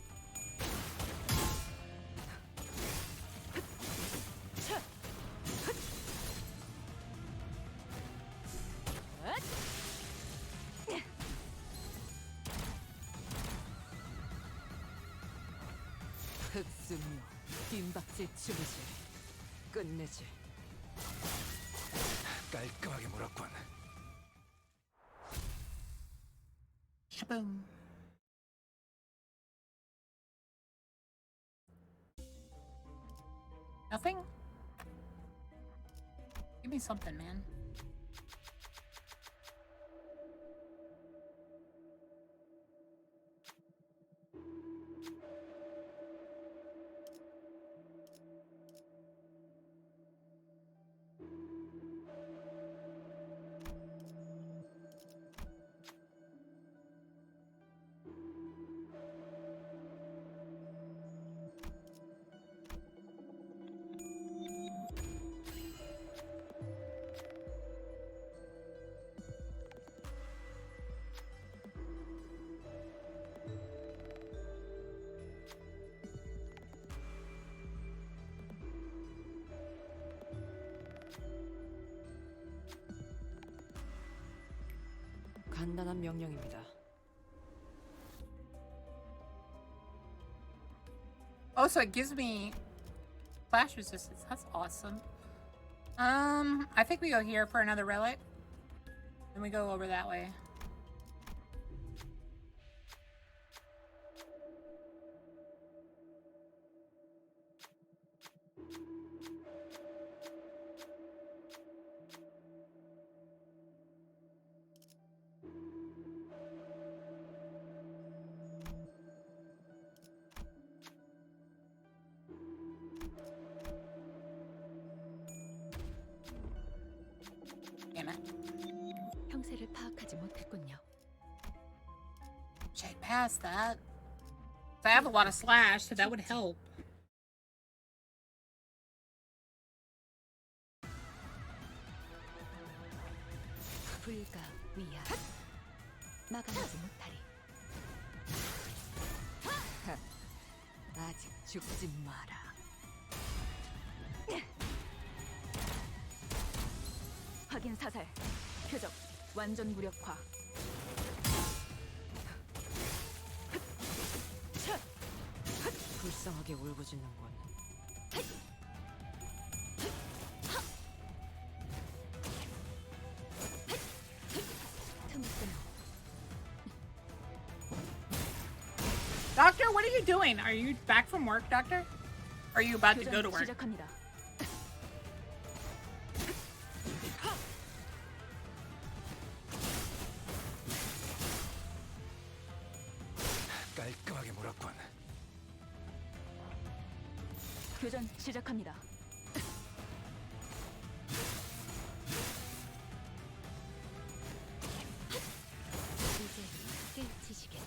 흑수묘 뒷박질 준비지. 끝내지. 깔끔하게 물었군. Shaboom. Nothing? Give me something, man. 간단한 명령입니다. Oh, so it gives me flash resistance. That's awesome. I think we go here for another relic. Then we go over that way. 형세를 파악하지 못했군요. Check past that. I have a lot of slash, so that would help. 불가 위야. 막아내지 못하리. 아직 죽지 마라. 확인 사살. 표적 완전 무력화. 불쌍하게 울부짖는군. Doctor, what are you doing? Are you back from work, Doctor? Or are you about to go to work? 시작합니다. 깔끔하게 몰았군. 교전 시작합니다. 이제 깨우치시게.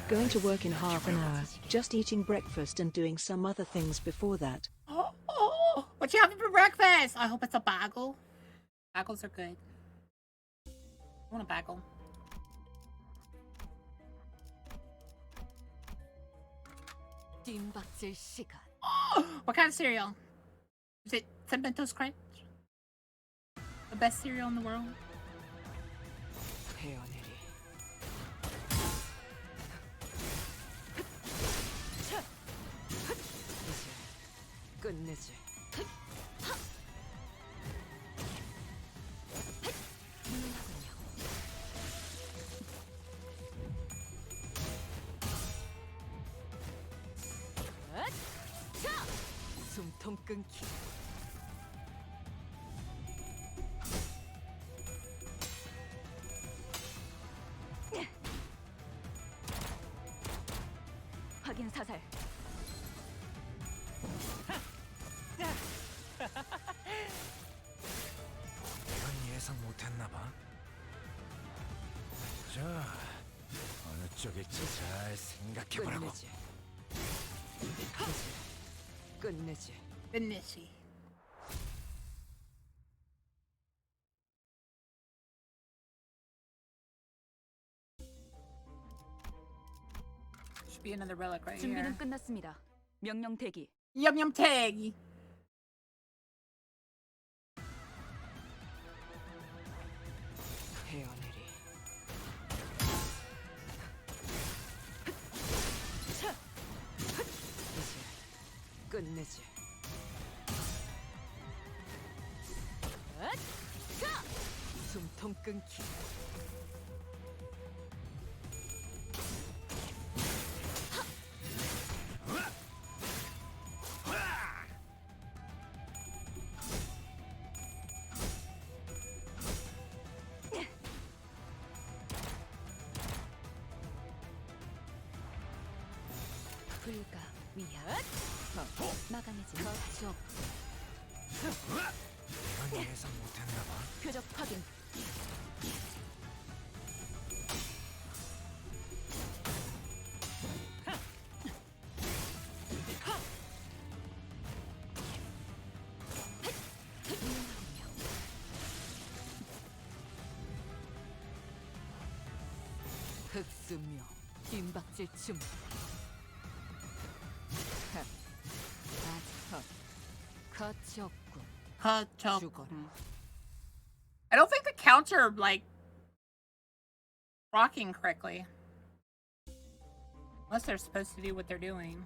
Going to work in half an hour. Just eating breakfast and doing some other things before that. Oh, what you having for breakfast? I hope it's a bagel. Bagels are good. I want a bagel. 뒷박질 시간. What kind of cereal? Is it Cinnamon Toast Crunch? The best cereal in the world? 헤어내리. 이제 끝내지. 숨통 끊기. 확인 사살. 이건 예상 못했나봐. 자, 어느 쪽일지 잘 생각해보라고. 끝내지. 이제 끝내지. 끝내지. Should be another relic right 준비는 here. 끝났습니다. 명령 대기. Yum tag. 헤어내리. 이제 끝내지. 숨통 끊기. 불가 위야. 막아내지 못하죠. 이건 예상 못했나봐. 표적 확인. 흑수묘 뒷박질 춤. 거쳤군. 죽어라. I don't think the counts are like rocking correctly. Unless they're supposed to do what they're doing.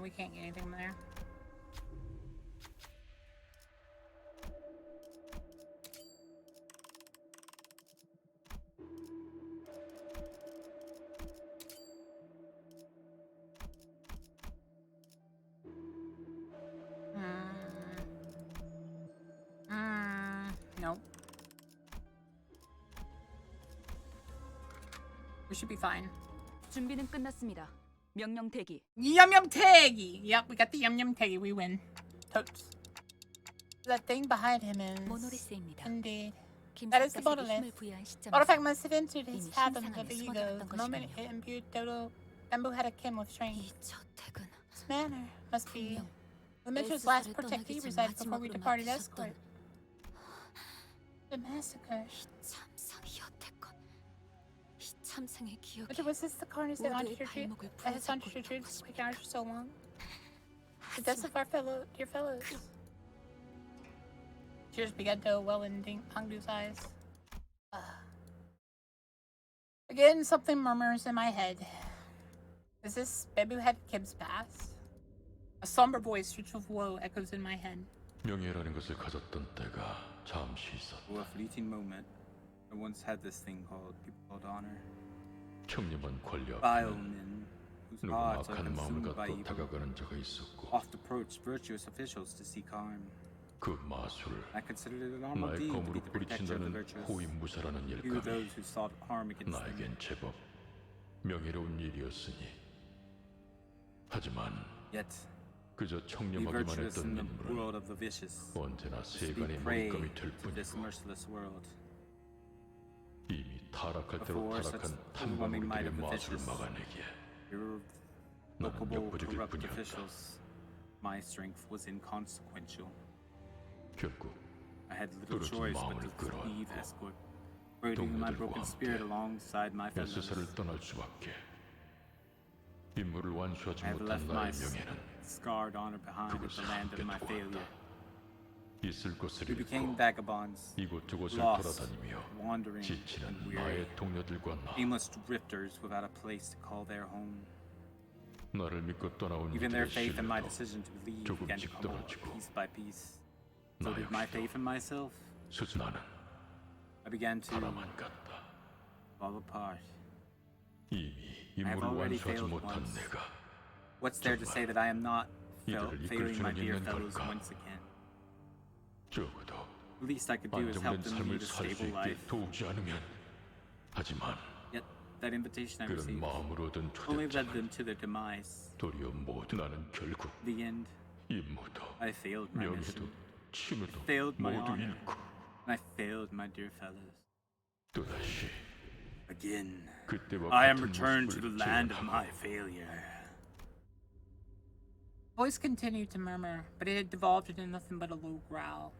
we can't get anything there. Nope. We should be fine. 준비는 끝났습니다. 명령 대기. Yum yum taggy. Yep, we got the yum yum taggy. We win. Totes. That thing behind him is indeed. That is the monolith. Artifact must have entered his fathom of the ego. The moment it imbued Dodo, Bamboo-headed Kim with strength. This manner must be the Mentor's last protectee resided before we departed escort. The massacre. But was this the carnage that has haunted your dreams this quick hours for so long? The deaths of our dear fellows. Tears began to well in Hangdu's eyes. Again, something murmurs in my head. Is this Bamboo-head Kim's past? A somber voice rich with woe echoes in my head. 명예라는 것을 가졌던 때가 잠시 있었다. For a fleeting moment, I once had this thing called people called honor. 청렴한 권력 Vile men whose 누구 hearts are 악한 마음을 consumed by 갖고 evil 다가가는 자가 있었고 oft approach virtuous officials to seek harm. 그 마술을 I considered it a normal 나의 deed to 검으로 be the protector of the 뿌리친다는 virtuous. 호위무사라는 Few 일감이 those who sought harm against them. 나에겐 제법 명예로운 일이었으니 하지만 Yet, 그저 be 청렴하기만 virtuous 했던 in the 인물은 world of the vicious, 언제나 is to be 세간의 prey 먹잇감이 될 to this 뿐이고 merciless world. 이미 타락할 대로 Before such 타락한 overwhelming might 탐관우리들의 of the 마술을 vicious, 막아내기에 나는 irrevocable, 역부족일 corrupt 뿐이었다. officials, my strength was inconsequential. 결국 I had little 부러진 choice but 마음을 to leave 끌어안고 escort, burdening my 동료들과 broken 함께 spirit alongside my fellows. SS를 떠날 수밖에. 임무를 완수하지 I have 못한 left my 나의 명예는 scarred honor behind at the land of my failure. 있을 곳을 We became 잃고 vagabonds, 이곳저곳을 lost, 돌아다니며 wandering, 지치는 and weary, 나의 동료들과 나 aimless drifters without a place to call their home. 나를 믿고 떠나온 Even their 이들의 faith in my 신뢰도 decision to believe began to 조금씩 crumble 떨어지고 piece by piece. So 나 did my 역시도 faith in myself. 나는 I began to 바람만 같다. fall apart. 이미 I have 임무를 already 완수하지 failed 못한 once. 내가 What's there to say that I am not 이들을 이끌 failing my 수는 dear 있는 fellows 걸까? once again? 적어도 The least I could do is help them 안정된 삶을 lead a 살 수 stable 있게 life. 도우지 않으면 하지만 Yet that invitation I 그런 received 마음으로 얻은 only led 초대장은 them to their demise. 도리어 모두 나는 결국 The end. 임무도 I failed my 명예도 mission. 칭호도 Failed my 모두 honor. 잃고 And I failed my dear fellows. 또다시 Again, 그때와 I am 같은 returned to the 모습을 land of 재현하고 my failure. Voice continued to murmur, but it had devolved into nothing but a low growl,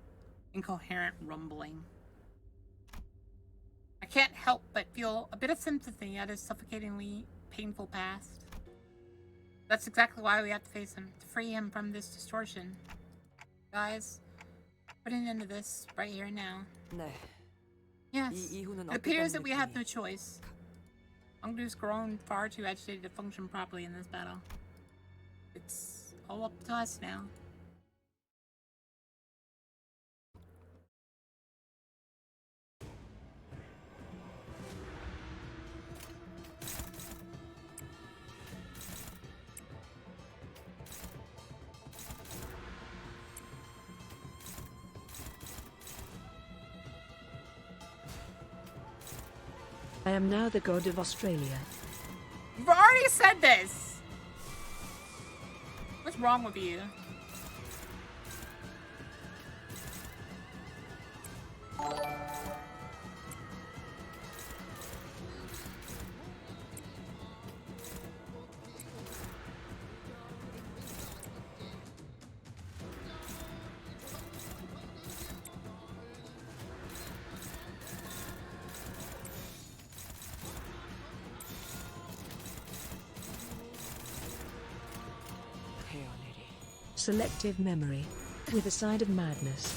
incoherent rumbling. I can't help but feel a bit of sympathy at his suffocatingly painful past. That's exactly why we have to face him, to free him from this distortion. Guys, put an end to this right here and now. 네. Yes, it appears that we have no choice. Hangdu's grown far too agitated to function properly in this battle. It's all up to us now. I am now the god of Australia. You've already said this! What's wrong with you? Selective memory, with a side of madness.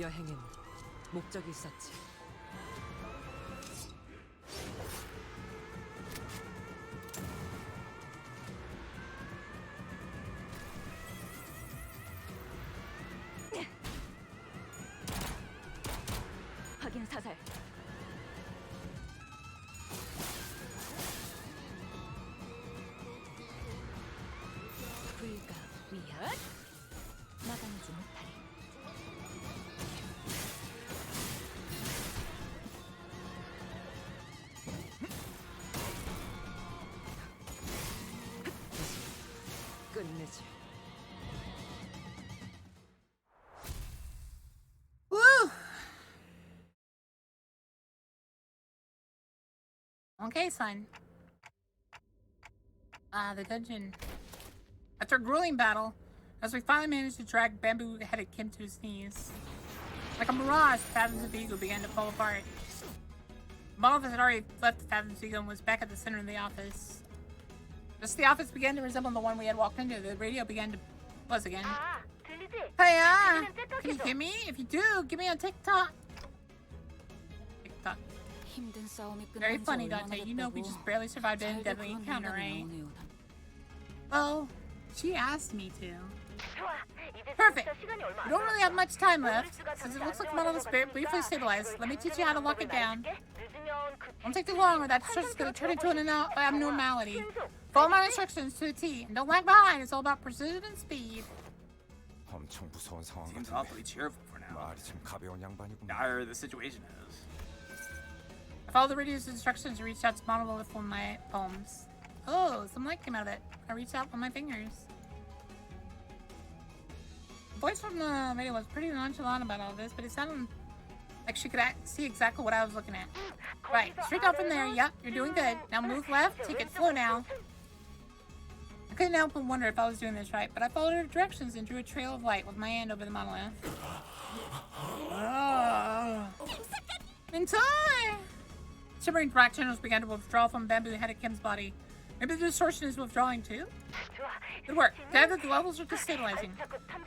여행엔 목적이 있었지. 확인 사살. 불가 위협. 나가지 못하리. 끝내지. Woo! Okay, son. The dungeon. After a grueling battle, as we finally managed to drag bamboo-headed Kim to his knees. Like a mirage, the Fathoms of Ego began to fall apart. The monolith had already left the Fathoms of Ego and was back at the center of the office. Just as the office began to resemble the one we had walked into, the radio began to buzz again. Hey, can you hear me? If you do, give me a TikTok. TikTok. Very funny, Dante. You know we just barely survived a deadly encounter, right? Well, she asked me to. Perfect. We don't really have much time left. Since it looks like the monolith's briefly stabilized, let me teach you how to lock it down. Won't take too long or that destruction's gonna turn into an abnormality. Follow my instructions to a T, and don't lag behind. It's all about precision and speed. Seems awfully cheerful for now. Dire the situation is. I followed the radio's instructions and reached out to the monolith with my palms. Oh, some light came out of it. I reached out with my fingers. The voice from the radio was pretty nonchalant about all this, but it sounded like she could see exactly what I was looking at. Right, straight down from there. Yep, you're doing good. Now move left. Take it slow now. I couldn't help but wonder if I was doing this right, but I followed her directions and drew a trail of light with my hand over the monolith. In time! Shimmering black channels began to withdraw from bamboo-headed Kim's body. Maybe the distortion is withdrawing too? Good work. Dad, the levels are just stabilizing.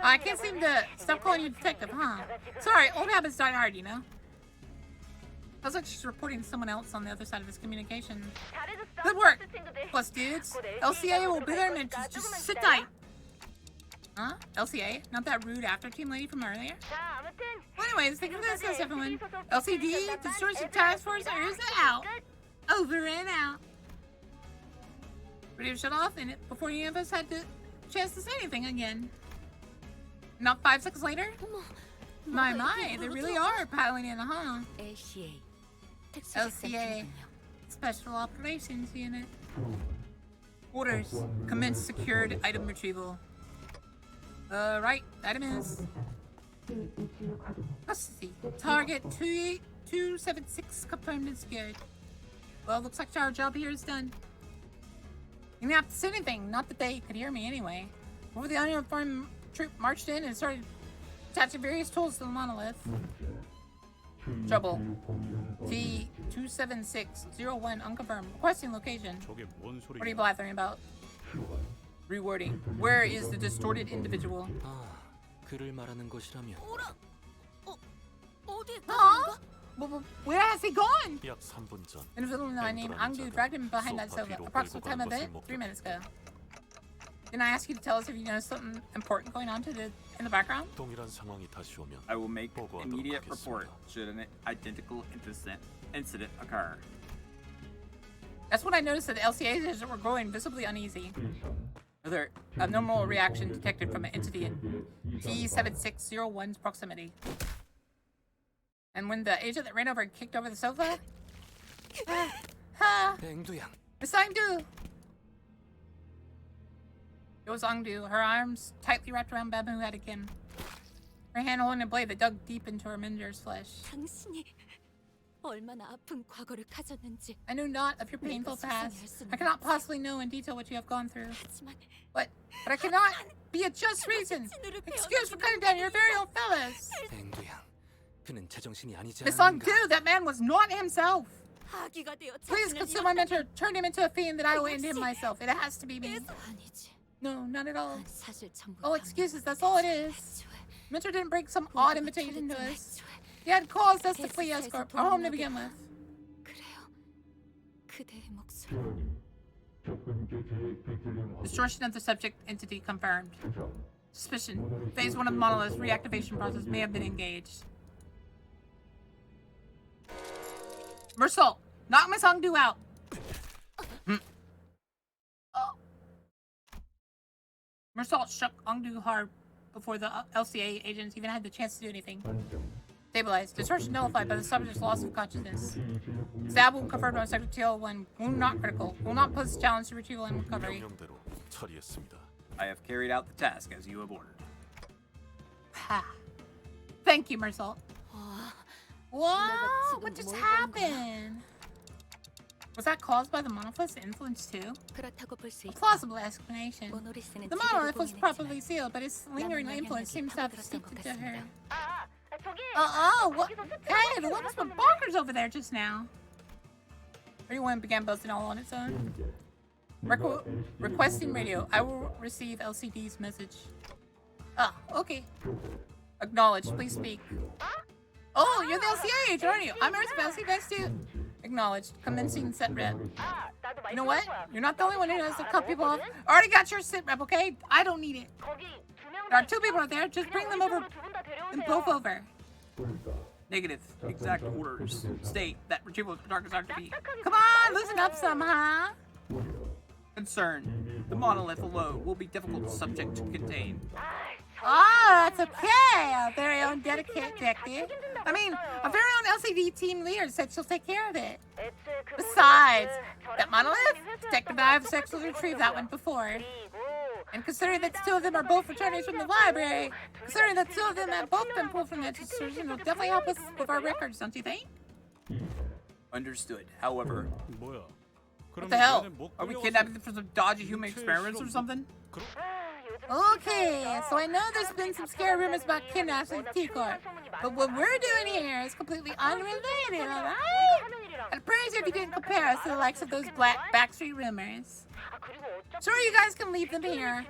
I can't seem to stop calling you detective, huh? Sorry, old habits die hard, you know? Sounds like she's reporting to someone else on the other side of his communication. Good work! Plus, dudes, LCA will be there in minutes. Just sit tight. Huh? LCA? Not that rude after-team lady from earlier? Well, anyways, think of this as everyone. LCD, Distortion Task Force, is out. Over and out. Radio shut off, and before any of us had the chance to say anything again. Not 5 seconds later? My, they really are piling in, huh? LCA, Special Operations Unit. Orders, commence secured item retrieval. Right, item is... Let's see, target 28276 confirmed and secured. Well, looks like our job here is done. You didn't have to say anything, not that they could hear me anyway. Before the ununiformed troop marched in and started attaching various tools to the monolith. Trouble. T27601 unconfirmed. Requesting location. What are you blathering about? Rewording. Where is the distorted individual? 그를 말하는 것이라면. Huh? Where has he gone? 약 3분 전. Individual named Angdu dragged him behind that sofa. Approximate time of it, 3 minutes ago. Didn't I ask you to tell us if you noticed something important going on in the background? 동일한 상황이 다시 오면 I will make immediate report should an identical incident occur. That's when I noticed that the LCAs were growing visibly uneasy. Another abnormal reaction detected from an entity in T7601's proximity. And when the agent that ran over and kicked over the sofa? It's Angdu! It was Angdu, her arms tightly wrapped around bamboo-headed Kim. Her hand holding a blade that dug deep into her mentor's flesh. I knew not of your painful past. I cannot possibly know in detail what you have gone through. But I cannot be a just reason. Excuse for cutting down your very old fellas. Miss Angdu, that man was not himself. Please consider my mentor, turn him into a fiend that I will end him myself. It has to be me. No, not at all. All excuses, that's all it is. Mitchell didn't bring some odd invitation to us. He had caused us to flee Escorp, our home to begin with. Distortion of the subject entity confirmed. Suspicion. Phase 1 of the monolith's reactivation process may have been engaged. Mersault, knock Miss Hongdu out. Mersault shook Hongdu hard before the LCA agents even had the chance to do anything. Stabilized. Distortion nullified by the subject's loss of consciousness. Stab wound confirmed on Sector TL1. Wound not critical. Will not pose a challenge to retrieval and recovery. I have carried out the task as you have ordered. Thank you, Mersault. What? What just happened? Was that caused by the monolith's influence too? A plausible explanation. The monolith was properly sealed, but its lingering influence seems to have seeped into her. What? Hey, the woman's been bonkers over there just now. Everyone began boasting all on its own. Requesting radio. I will receive LCD's message. Okay. Acknowledged. Please speak. Oh, you're the LCA agent, aren't you? I'm Earth's best too. Acknowledged. Commencing sit rep. You know what? You're not the only one who knows to cut people off. Already got your sit rep, okay? I don't need it. There are 2 people out there. Just bring them over. Them both over. Negative. Exact orders state that retrieval of the darkest are to be. Come on, loosen up some, huh? Concern. The monolith alone will be difficult subject to contain. That's okay. Our very own dedicated detective. I mean, our very own LCD team leader said she'll take care of it. Besides, that monolith, Detective and I have successfully retrieved that one before. And considering that the 2 of them are both returnees from the library, considering that 2 of them have both been pulled from that institution, it'll definitely help us with our records, don't you think? Understood. However, what the hell? Are we kidnapping them for some dodgy human experiments or something? Okay, so I know there's been some scary rumors about kidnaps in T-Corp, but what we're doing here is completely unrelated, alright? I'd praise you if you didn't compare us to the likes of those black backstreet rumors. Sure, you guys can leave them here,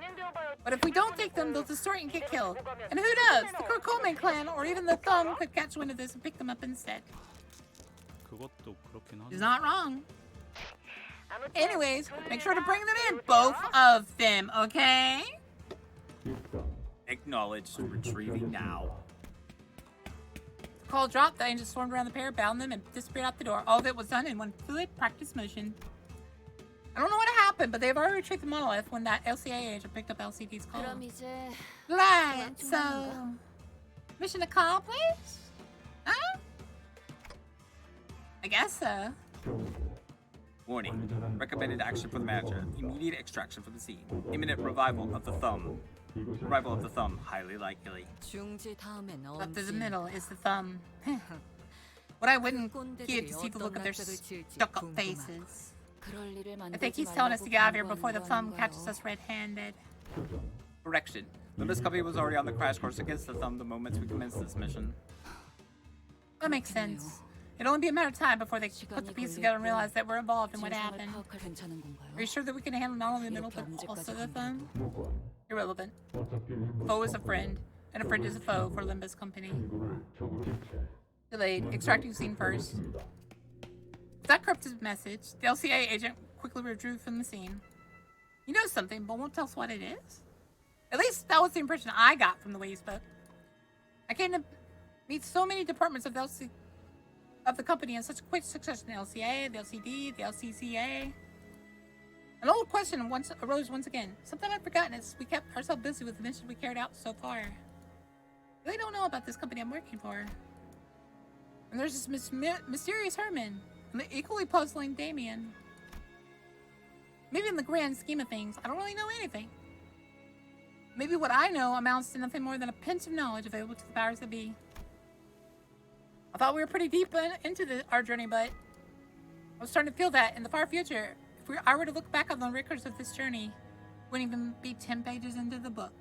but if we don't take them, they'll distort and get killed. And who knows, the Kurkomen clan or even the Thumb could catch wind of this and pick them up instead. He's not wrong. Anyways, make sure to bring them in, both of them, okay? Acknowledged. Retrieving now. Call dropped, the angels swarmed around the pair, bound them, and disappeared out the door. All of it was done in one fluid practice motion. I don't know what happened, but they've already retrieved the monolith when that LCA agent picked up LCD's call. Right, so... mission accomplished? Huh? I guess so. Warning. Recommended action for the manager. Immediate extraction from the scene. Imminent revival of the thumb. Arrival of the thumb, highly likely. Up to the middle is the thumb. What I wouldn't give to see the look of their stuck-up faces. I think he's telling us to get out of here before the thumb catches us red-handed. Correction. Limbus Company was already on the crash course against the thumb the moment we commenced this mission. That makes sense. It'll only be a matter of time before they put the pieces together and realize that we're involved in what happened. Are you sure that we can handle not only the middle, but also the thumb? Irrelevant. Foe is a friend, and a friend is a foe for Limbus Company. Delayed. Extracting scene first. That corrupted message. The LCA agent quickly withdrew from the scene. You know something, but won't tell us what it is? At least that was the impression I got from the way you spoke. I came to meet so many departments of the company in such quick succession. The LCA, the LCD, the LCCA. An old question arose once again. Something I'd forgotten as we kept ourselves busy with the mission we carried out so far. I really don't know about this company I'm working for. And there's this mysterious Herman, and the equally puzzling Damien. Maybe in the grand scheme of things, I don't really know anything. Maybe what I know amounts to nothing more than a pinch of knowledge available to the powers that be. I thought we were pretty deep into our journey, but I was starting to feel that in the far future, if I were to look back on the records of this journey, it wouldn't even be 10 pages into the book.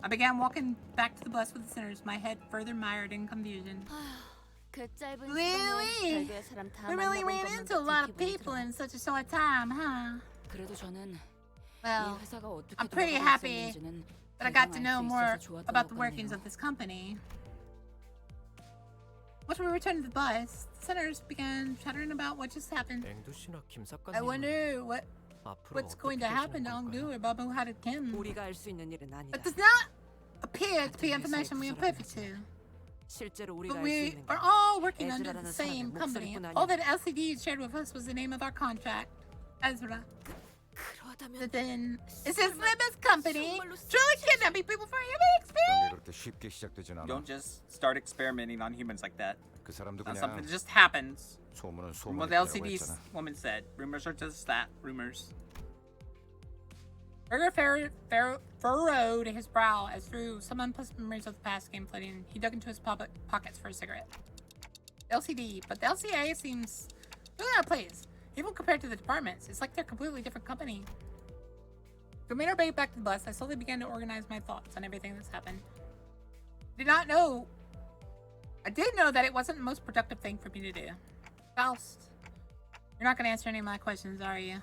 I began walking back to the bus with the sinners, my head further mired in confusion. Really? We really ran into a lot of people in such a short time, huh? Well, I'm pretty happy But I got to know more about the workings of this company. Once we returned to the bus, the senators began chattering about what just happened. I wonder what's going to happen to Ongdu or Babu Hadid Kim. It does not appear to be information we are privy to. But we are all working under the same company. All that LCD shared with us was the name of our contract. Ezra. But then, is this Libba's company truly kidnapping people for human experience? Don't just start experimenting on humans like that. Not Something that just happens. From what the LCD's woman said. Rumors are just that. Rumors. Burger furrowed his brow as through some unpleasant memories of the past came flooding. He dug into his pockets for a cigarette. LCD, but the LCA seems really out of place. Even compared to the departments, it's like they're a completely different company. We made our way back to the bus. I slowly began to organize my thoughts on everything that's happened. I did know that it wasn't the most productive thing for me to do. Faust, you're not going to answer any of my questions, are you?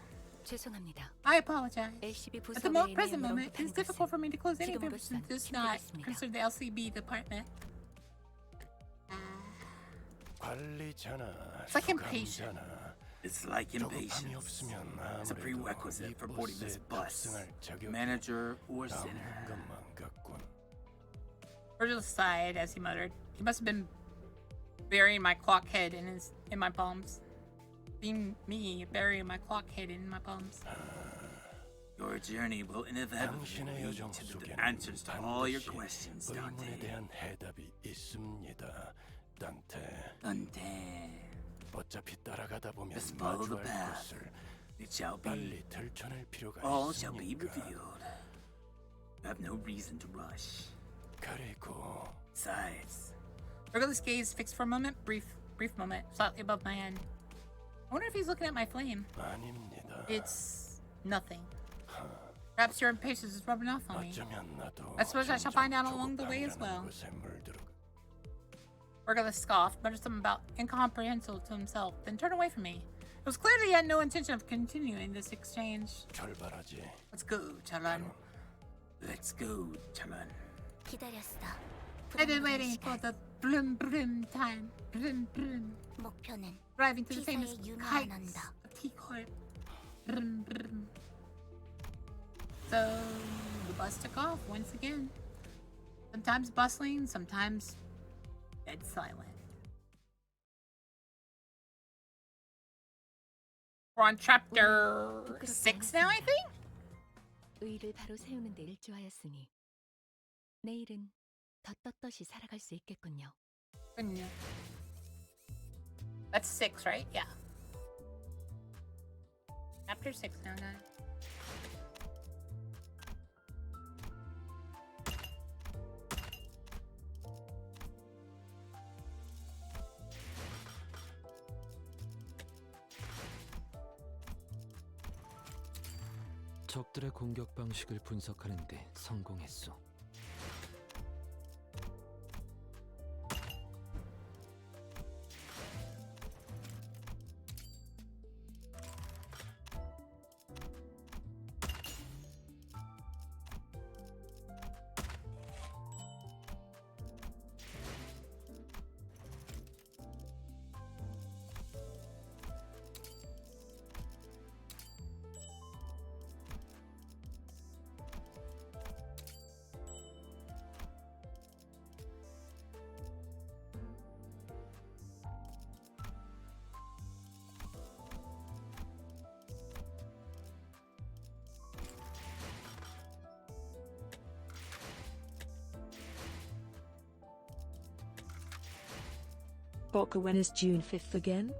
I apologize. At the present moment, it's difficult for me to close any papers since this not considered the LCB department. It's like impatience. It's like impatience. It's a prerequisite for boarding this bus. Manager or sinner. Virgil sighed as he muttered. He must have been burying my clock head in my palms. Being me, burying my clock head in my palms. Your journey will inevitably lead to the answers to all your questions, Dante. Just follow the path. It shall be. All shall be revealed. You have no reason to rush. Besides, Virgil's gaze fixed for a moment, brief moment, slightly above my head. I wonder if he's looking at my flame. It's nothing. Perhaps your impatience is rubbing off on me. I suppose I shall find out along the way as well. Virgil scoffed, muttered something about incomprehensible to himself, then turned away from me. It was clear that he had no intention of continuing this exchange. Let's go, Chalan. Let's go, Chalan. I've been waiting for the brum brum time. Brum brum. Driving to the famous heights of T-Corp. Brum brum. So, the bus took off once again. Sometimes bustling, sometimes dead silent. We're on chapter 6 now, I think? 의를 바로 세우는 데 일조하였으니 내일은 더 떳떳이 살아갈 수 있겠군요. That's 6, right? Yeah. Chapter 6 now, guys. 적들의 공격 방식을 분석하는 데 성공했소. Boka, when is June 5th again?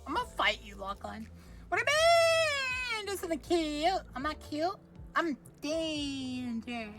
I'm gonna fight you, Lachlan. What do you mean? Do something cute. I'm not cute. I'm danger.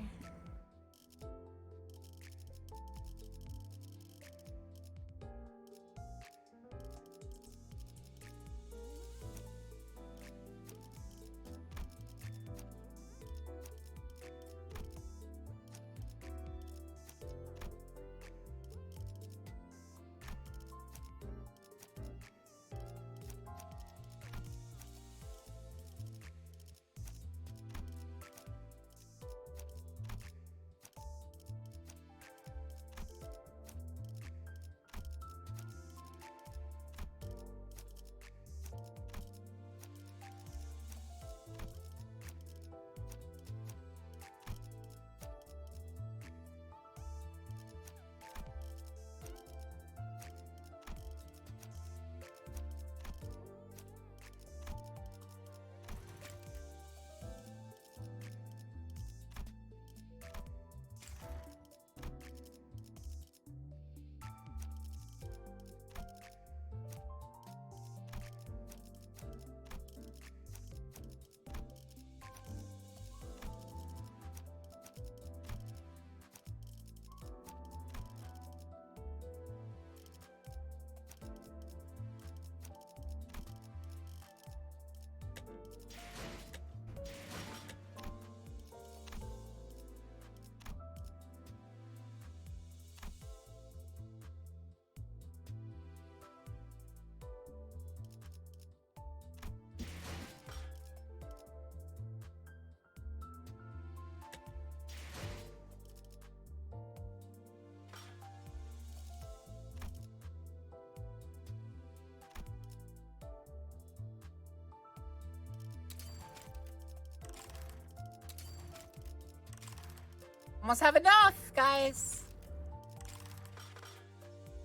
Almost have enough, guys.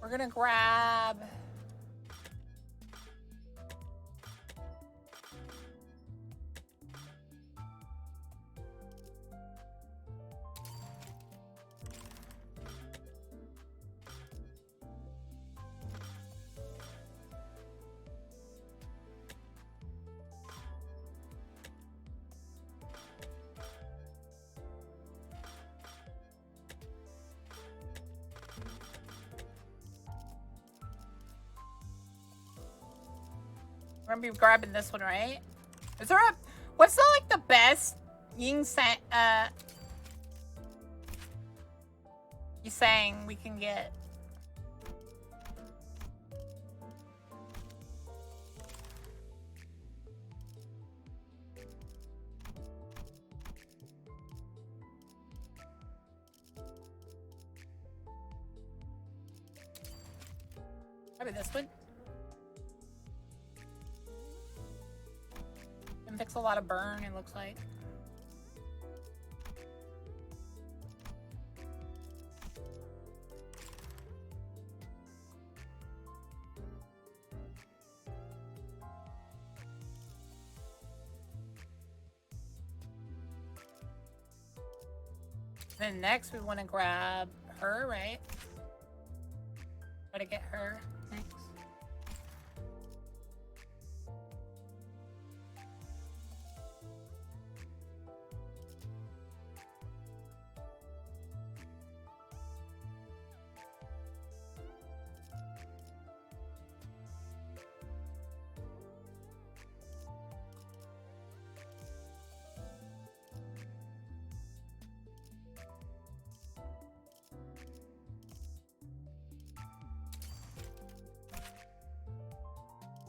We're gonna grab... We're gonna be grabbing this one, right? Is there a... What's the, like, the best Yisang we can get? Probably this one. Can fix a lot of burn, it looks like. Then next we want to grab her, right? Try to get her next.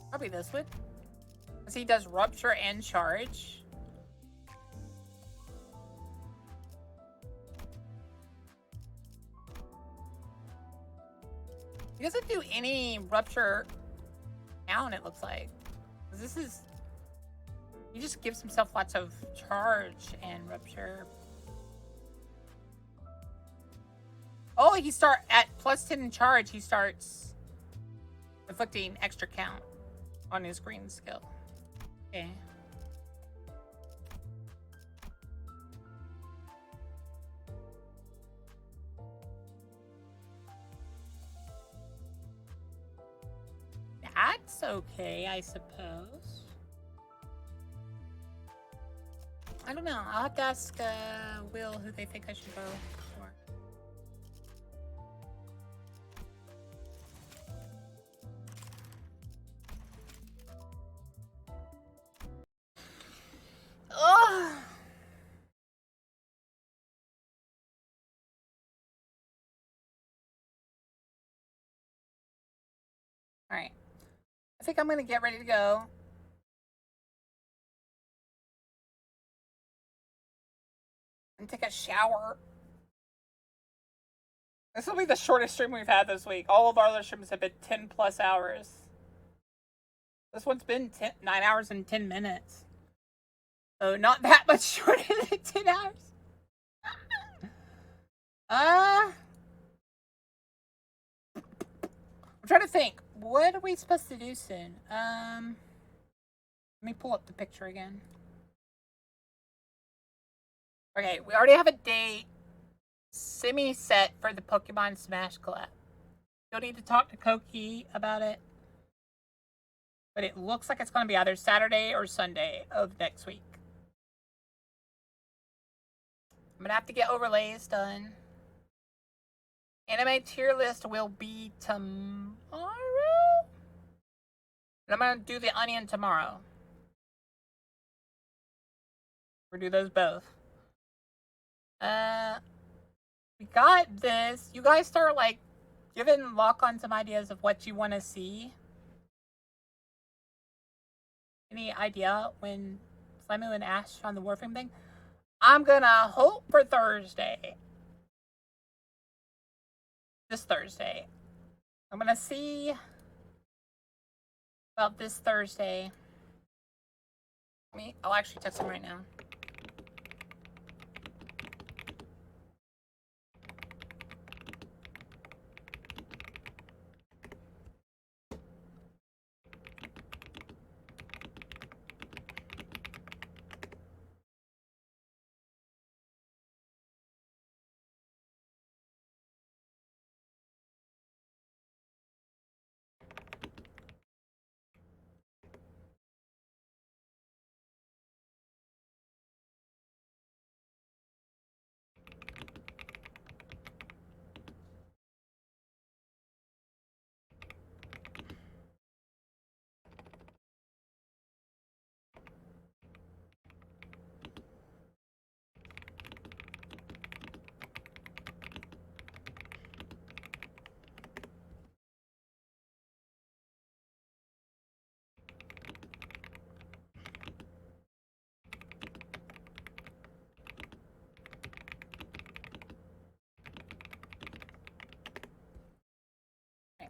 Probably this one. Because he does rupture and charge. He doesn't do any rupture down, it looks like. This is... He just gives himself lots of charge and rupture. Oh, he start at plus 10 in charge, he starts inflicting extra count on his green skill. Okay. That's okay, I suppose. I don't know. I'll have to ask Will who they think I should go for. Ugh. All right. I think I'm going to get ready to go. And take a shower. This will be the shortest stream we've had this week. All of our other streams have been 10 plus hours. This one's been 9 hours and 10 minutes. So not that much shorter than 10 hours. I'm trying to think. What are we supposed to do soon? Let me pull up the picture again. Okay, we already have a date semi-set for the Pokemon Smash collab. You'll need to talk to Koki about it. But it looks like it's going to be either Saturday or Sunday of next week. I'm going to have to get overlays done. Anime tier list will be tomorrow. And I'm going to do the onion tomorrow. We'll do those both. We got this. You guys start, like, giving Lock-On some ideas of what you want to see. Any idea when Slimu and Ash on the Warframe thing? I'm gonna hope for Thursday. This Thursday. I'm gonna see about this Thursday. I'll actually text him right now.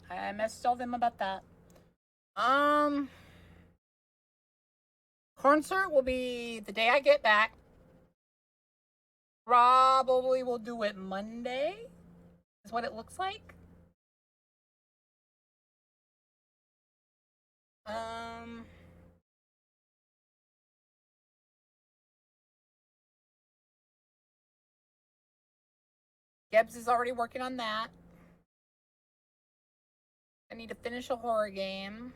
I messaged all them about that. Concert will be the day I get back. Probably we'll do it Monday. Is what it looks like. Gibbs is already working on that. I need to finish a horror game.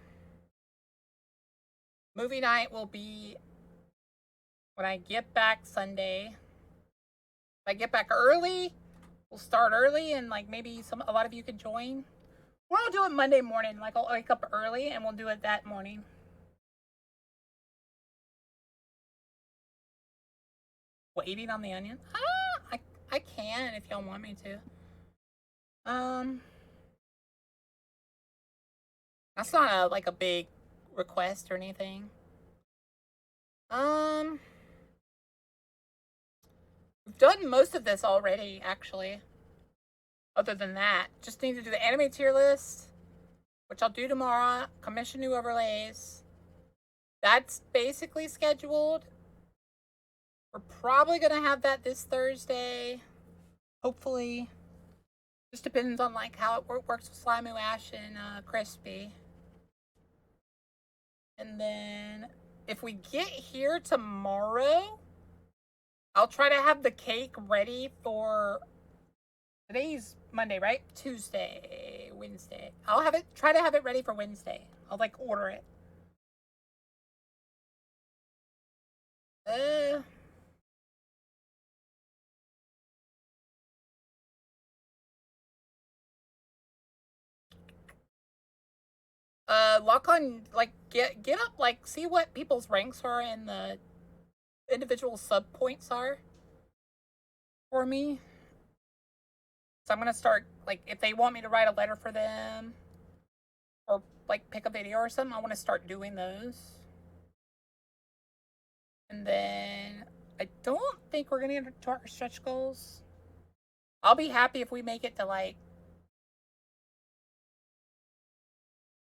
Movie night will be when I get back Sunday. If I get back early, we'll start early and like maybe a lot of you can join. Or I'll do it Monday morning. Like I'll wake up early and we'll do it that morning. Waiting on the onion? I can if y'all want me to. That's not like a big request or anything. We've done most of this already, actually. Other than that, just need to do the anime tier list, which I'll do tomorrow. Commission new overlays. That's basically scheduled. We're probably gonna have that this Thursday. Hopefully. Just depends on like how it works with Slimu, Ash, and Crispy. And then if we get here tomorrow, I'll try to have the cake ready for today's Monday, right? Tuesday, Wednesday. I'll try to have it ready for Wednesday. I'll like order it. Lock on, like, get up, like, see what people's ranks are and the individual sub points are for me. So I'm gonna start, like, if they want me to write a letter for them or, like, pick a video or something, I want to start doing those. And then I don't think we're gonna get to our stretch goals. I'll be happy if we make it to, like,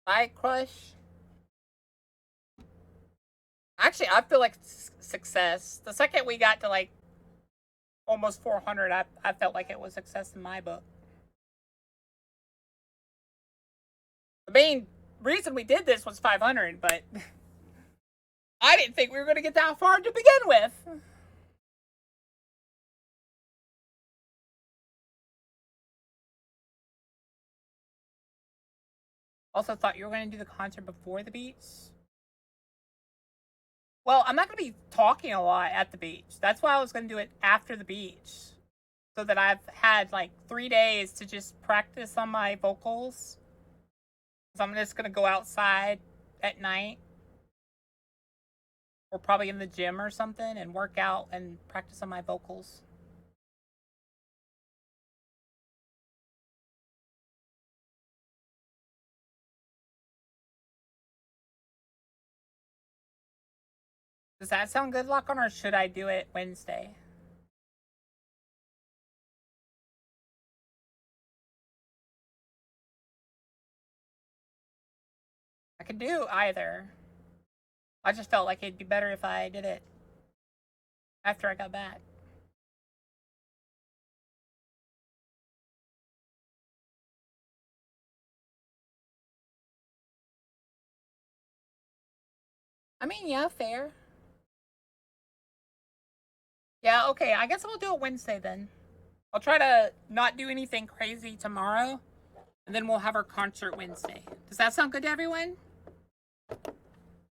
Light Crush. Actually, I feel like success. The second we got to like almost 400, I felt like it was success in my book. The main reason we did this was 500, but I didn't think we were going to get that far to begin with. Also thought you were going to do the concert before the beach. Well, I'm not going to be talking a lot at the beach. That's why I was going to do it after the beach. So that I've had like 3 days to just practice on my vocals. So I'm just going to go outside at night. Or probably in the gym or something and work out and practice on my vocals. Does that sound good, Lock-On, or should I do it Wednesday? I could do either. I just felt like it'd be better if I did it after I got back. I mean, yeah, fair. Yeah, okay, I guess we'll do it Wednesday then. I'll try to not do anything crazy tomorrow, and then we'll have our concert Wednesday. Does that sound good to everyone?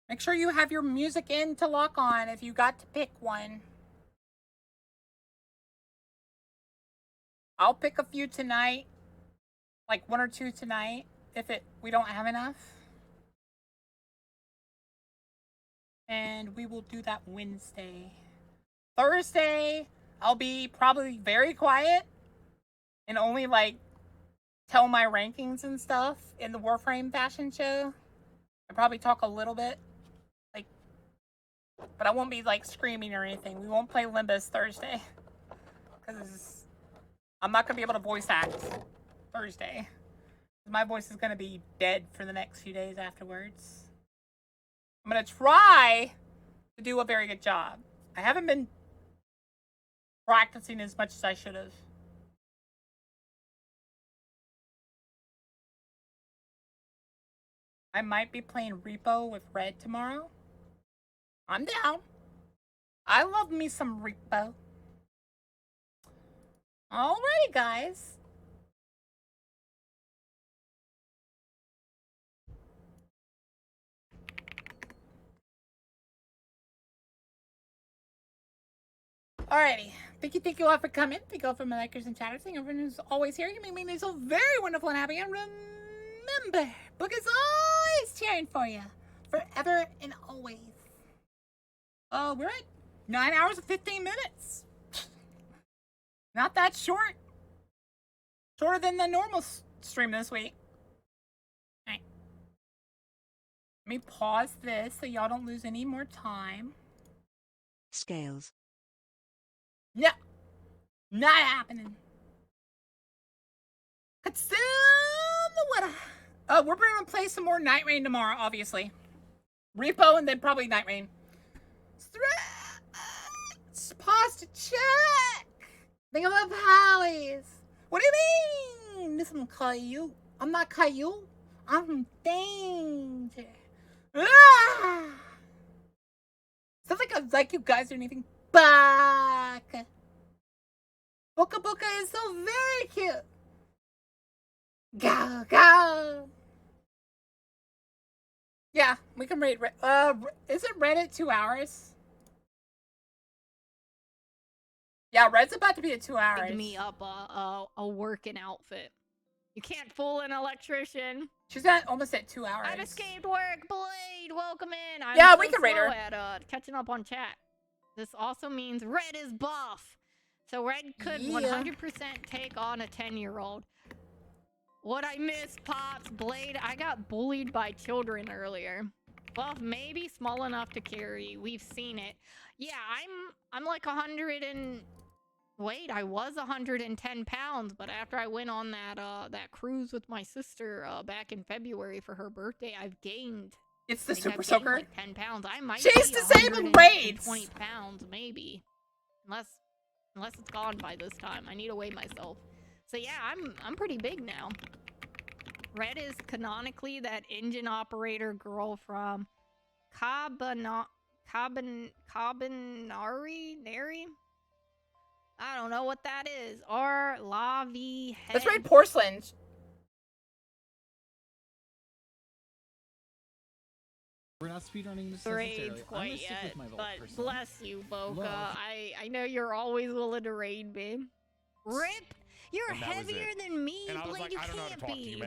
Make sure you have your music in to lock on if you got to pick one. I'll pick a few tonight, like 1 or 2 tonight, if we don't have enough. And we will do that Wednesday. Thursday, I'll be probably very quiet and only like tell my rankings and stuff in the Warframe fashion show. I probably talk a little bit, like, but I won't be like screaming or anything. We won't play Limbus Thursday because I'm not gonna be able to voice act Thursday. My voice is gonna be dead for the next few days afterwards. I'm gonna try to do a very good job. I haven't been practicing as much as I should have. I might be playing Repo with Red tomorrow. I'm down. I love me some Repo. Alrighty, guys. Alrighty. Thank you all for coming. Thank you all for my likers and chatters. Thank everyone who's always here. You make me so very wonderful and happy. And remember, Book is always cheering for you. Forever and always. Oh, we're at 9 hours and 15 minutes. Not that short. Shorter than the normal stream this week. Alright. Let me pause this so y'all don't lose any more time. Scales. No. Not happening. Consume the water. Oh, we're going to play some more Night Rain tomorrow, obviously. Repo and then probably Night Rain. Pause to check. Think of the Pallies. What do you mean? Listen, Caillou. I'm not Caillou. I'm from Danger. Ah! Sounds like you guys are anything back. Boka is so very cute. Go, go. Yeah, we can rate. Is it Reddit 2 hours? Yeah, Red's about to be at 2 hours. Pick me up a working outfit. You can't fool an electrician. She's at almost at 2 hours. I've escaped work. Blade, welcome in. I'm yeah, so we can rate her. At catching up on chat. This also means Red is buff. So Red could 100% take on a 10-year-old. What I miss, Pops, Blade. I got bullied by children earlier. Buff maybe small enough to carry. We've seen it. Yeah, I'm like 100 and... Wait, I was 110 pounds, but after I went on that cruise with my sister back in February for her birthday, I've gained. It's the Super Soaker. Like 10 pounds. I might. She's disabled raids. 20 pounds, maybe, unless it's gone by this time. I need to weigh myself. So yeah, I'm pretty big now. Red is canonically that engine operator girl from Cabanari? I don't know what that is. Or La Vie. Let's rate Porcelain. We're not speedrunning this necessarily. Quite yet, but bless you, Boka. I know you're always willing to raid me. Rip! You're heavier than me, Blade. You can't be.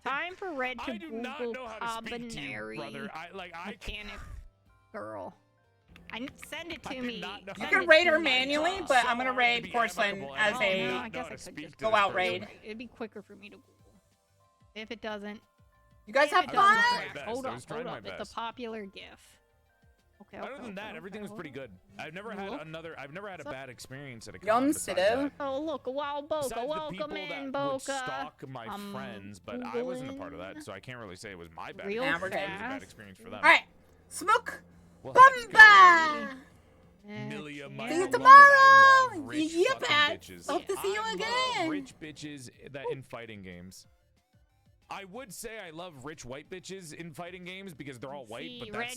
Time for Red to Google Cabanari mechanic girl. Send it to me. You can raid her manually, but I'm gonna raid Porcelain as a I guess I could just go out raid. It'd be quicker for me to Google. If it doesn't. You guys have fun? Hold up. It's a popular GIF. Okay. Other than that, everything was pretty good. I've never had a bad experience at a con. Oh look, wow, Boka, welcome in, Boka. Would stalk my friends, but I wasn't a part of that, so I can't really say it was my bad. It was a bad experience for them. All right, Smoke. Bumba! See you tomorrow! Yeah, Pat! Hope to see you again! I love rich bitches that in fighting games. I would say I love rich white bitches in fighting games because they're all white, but that's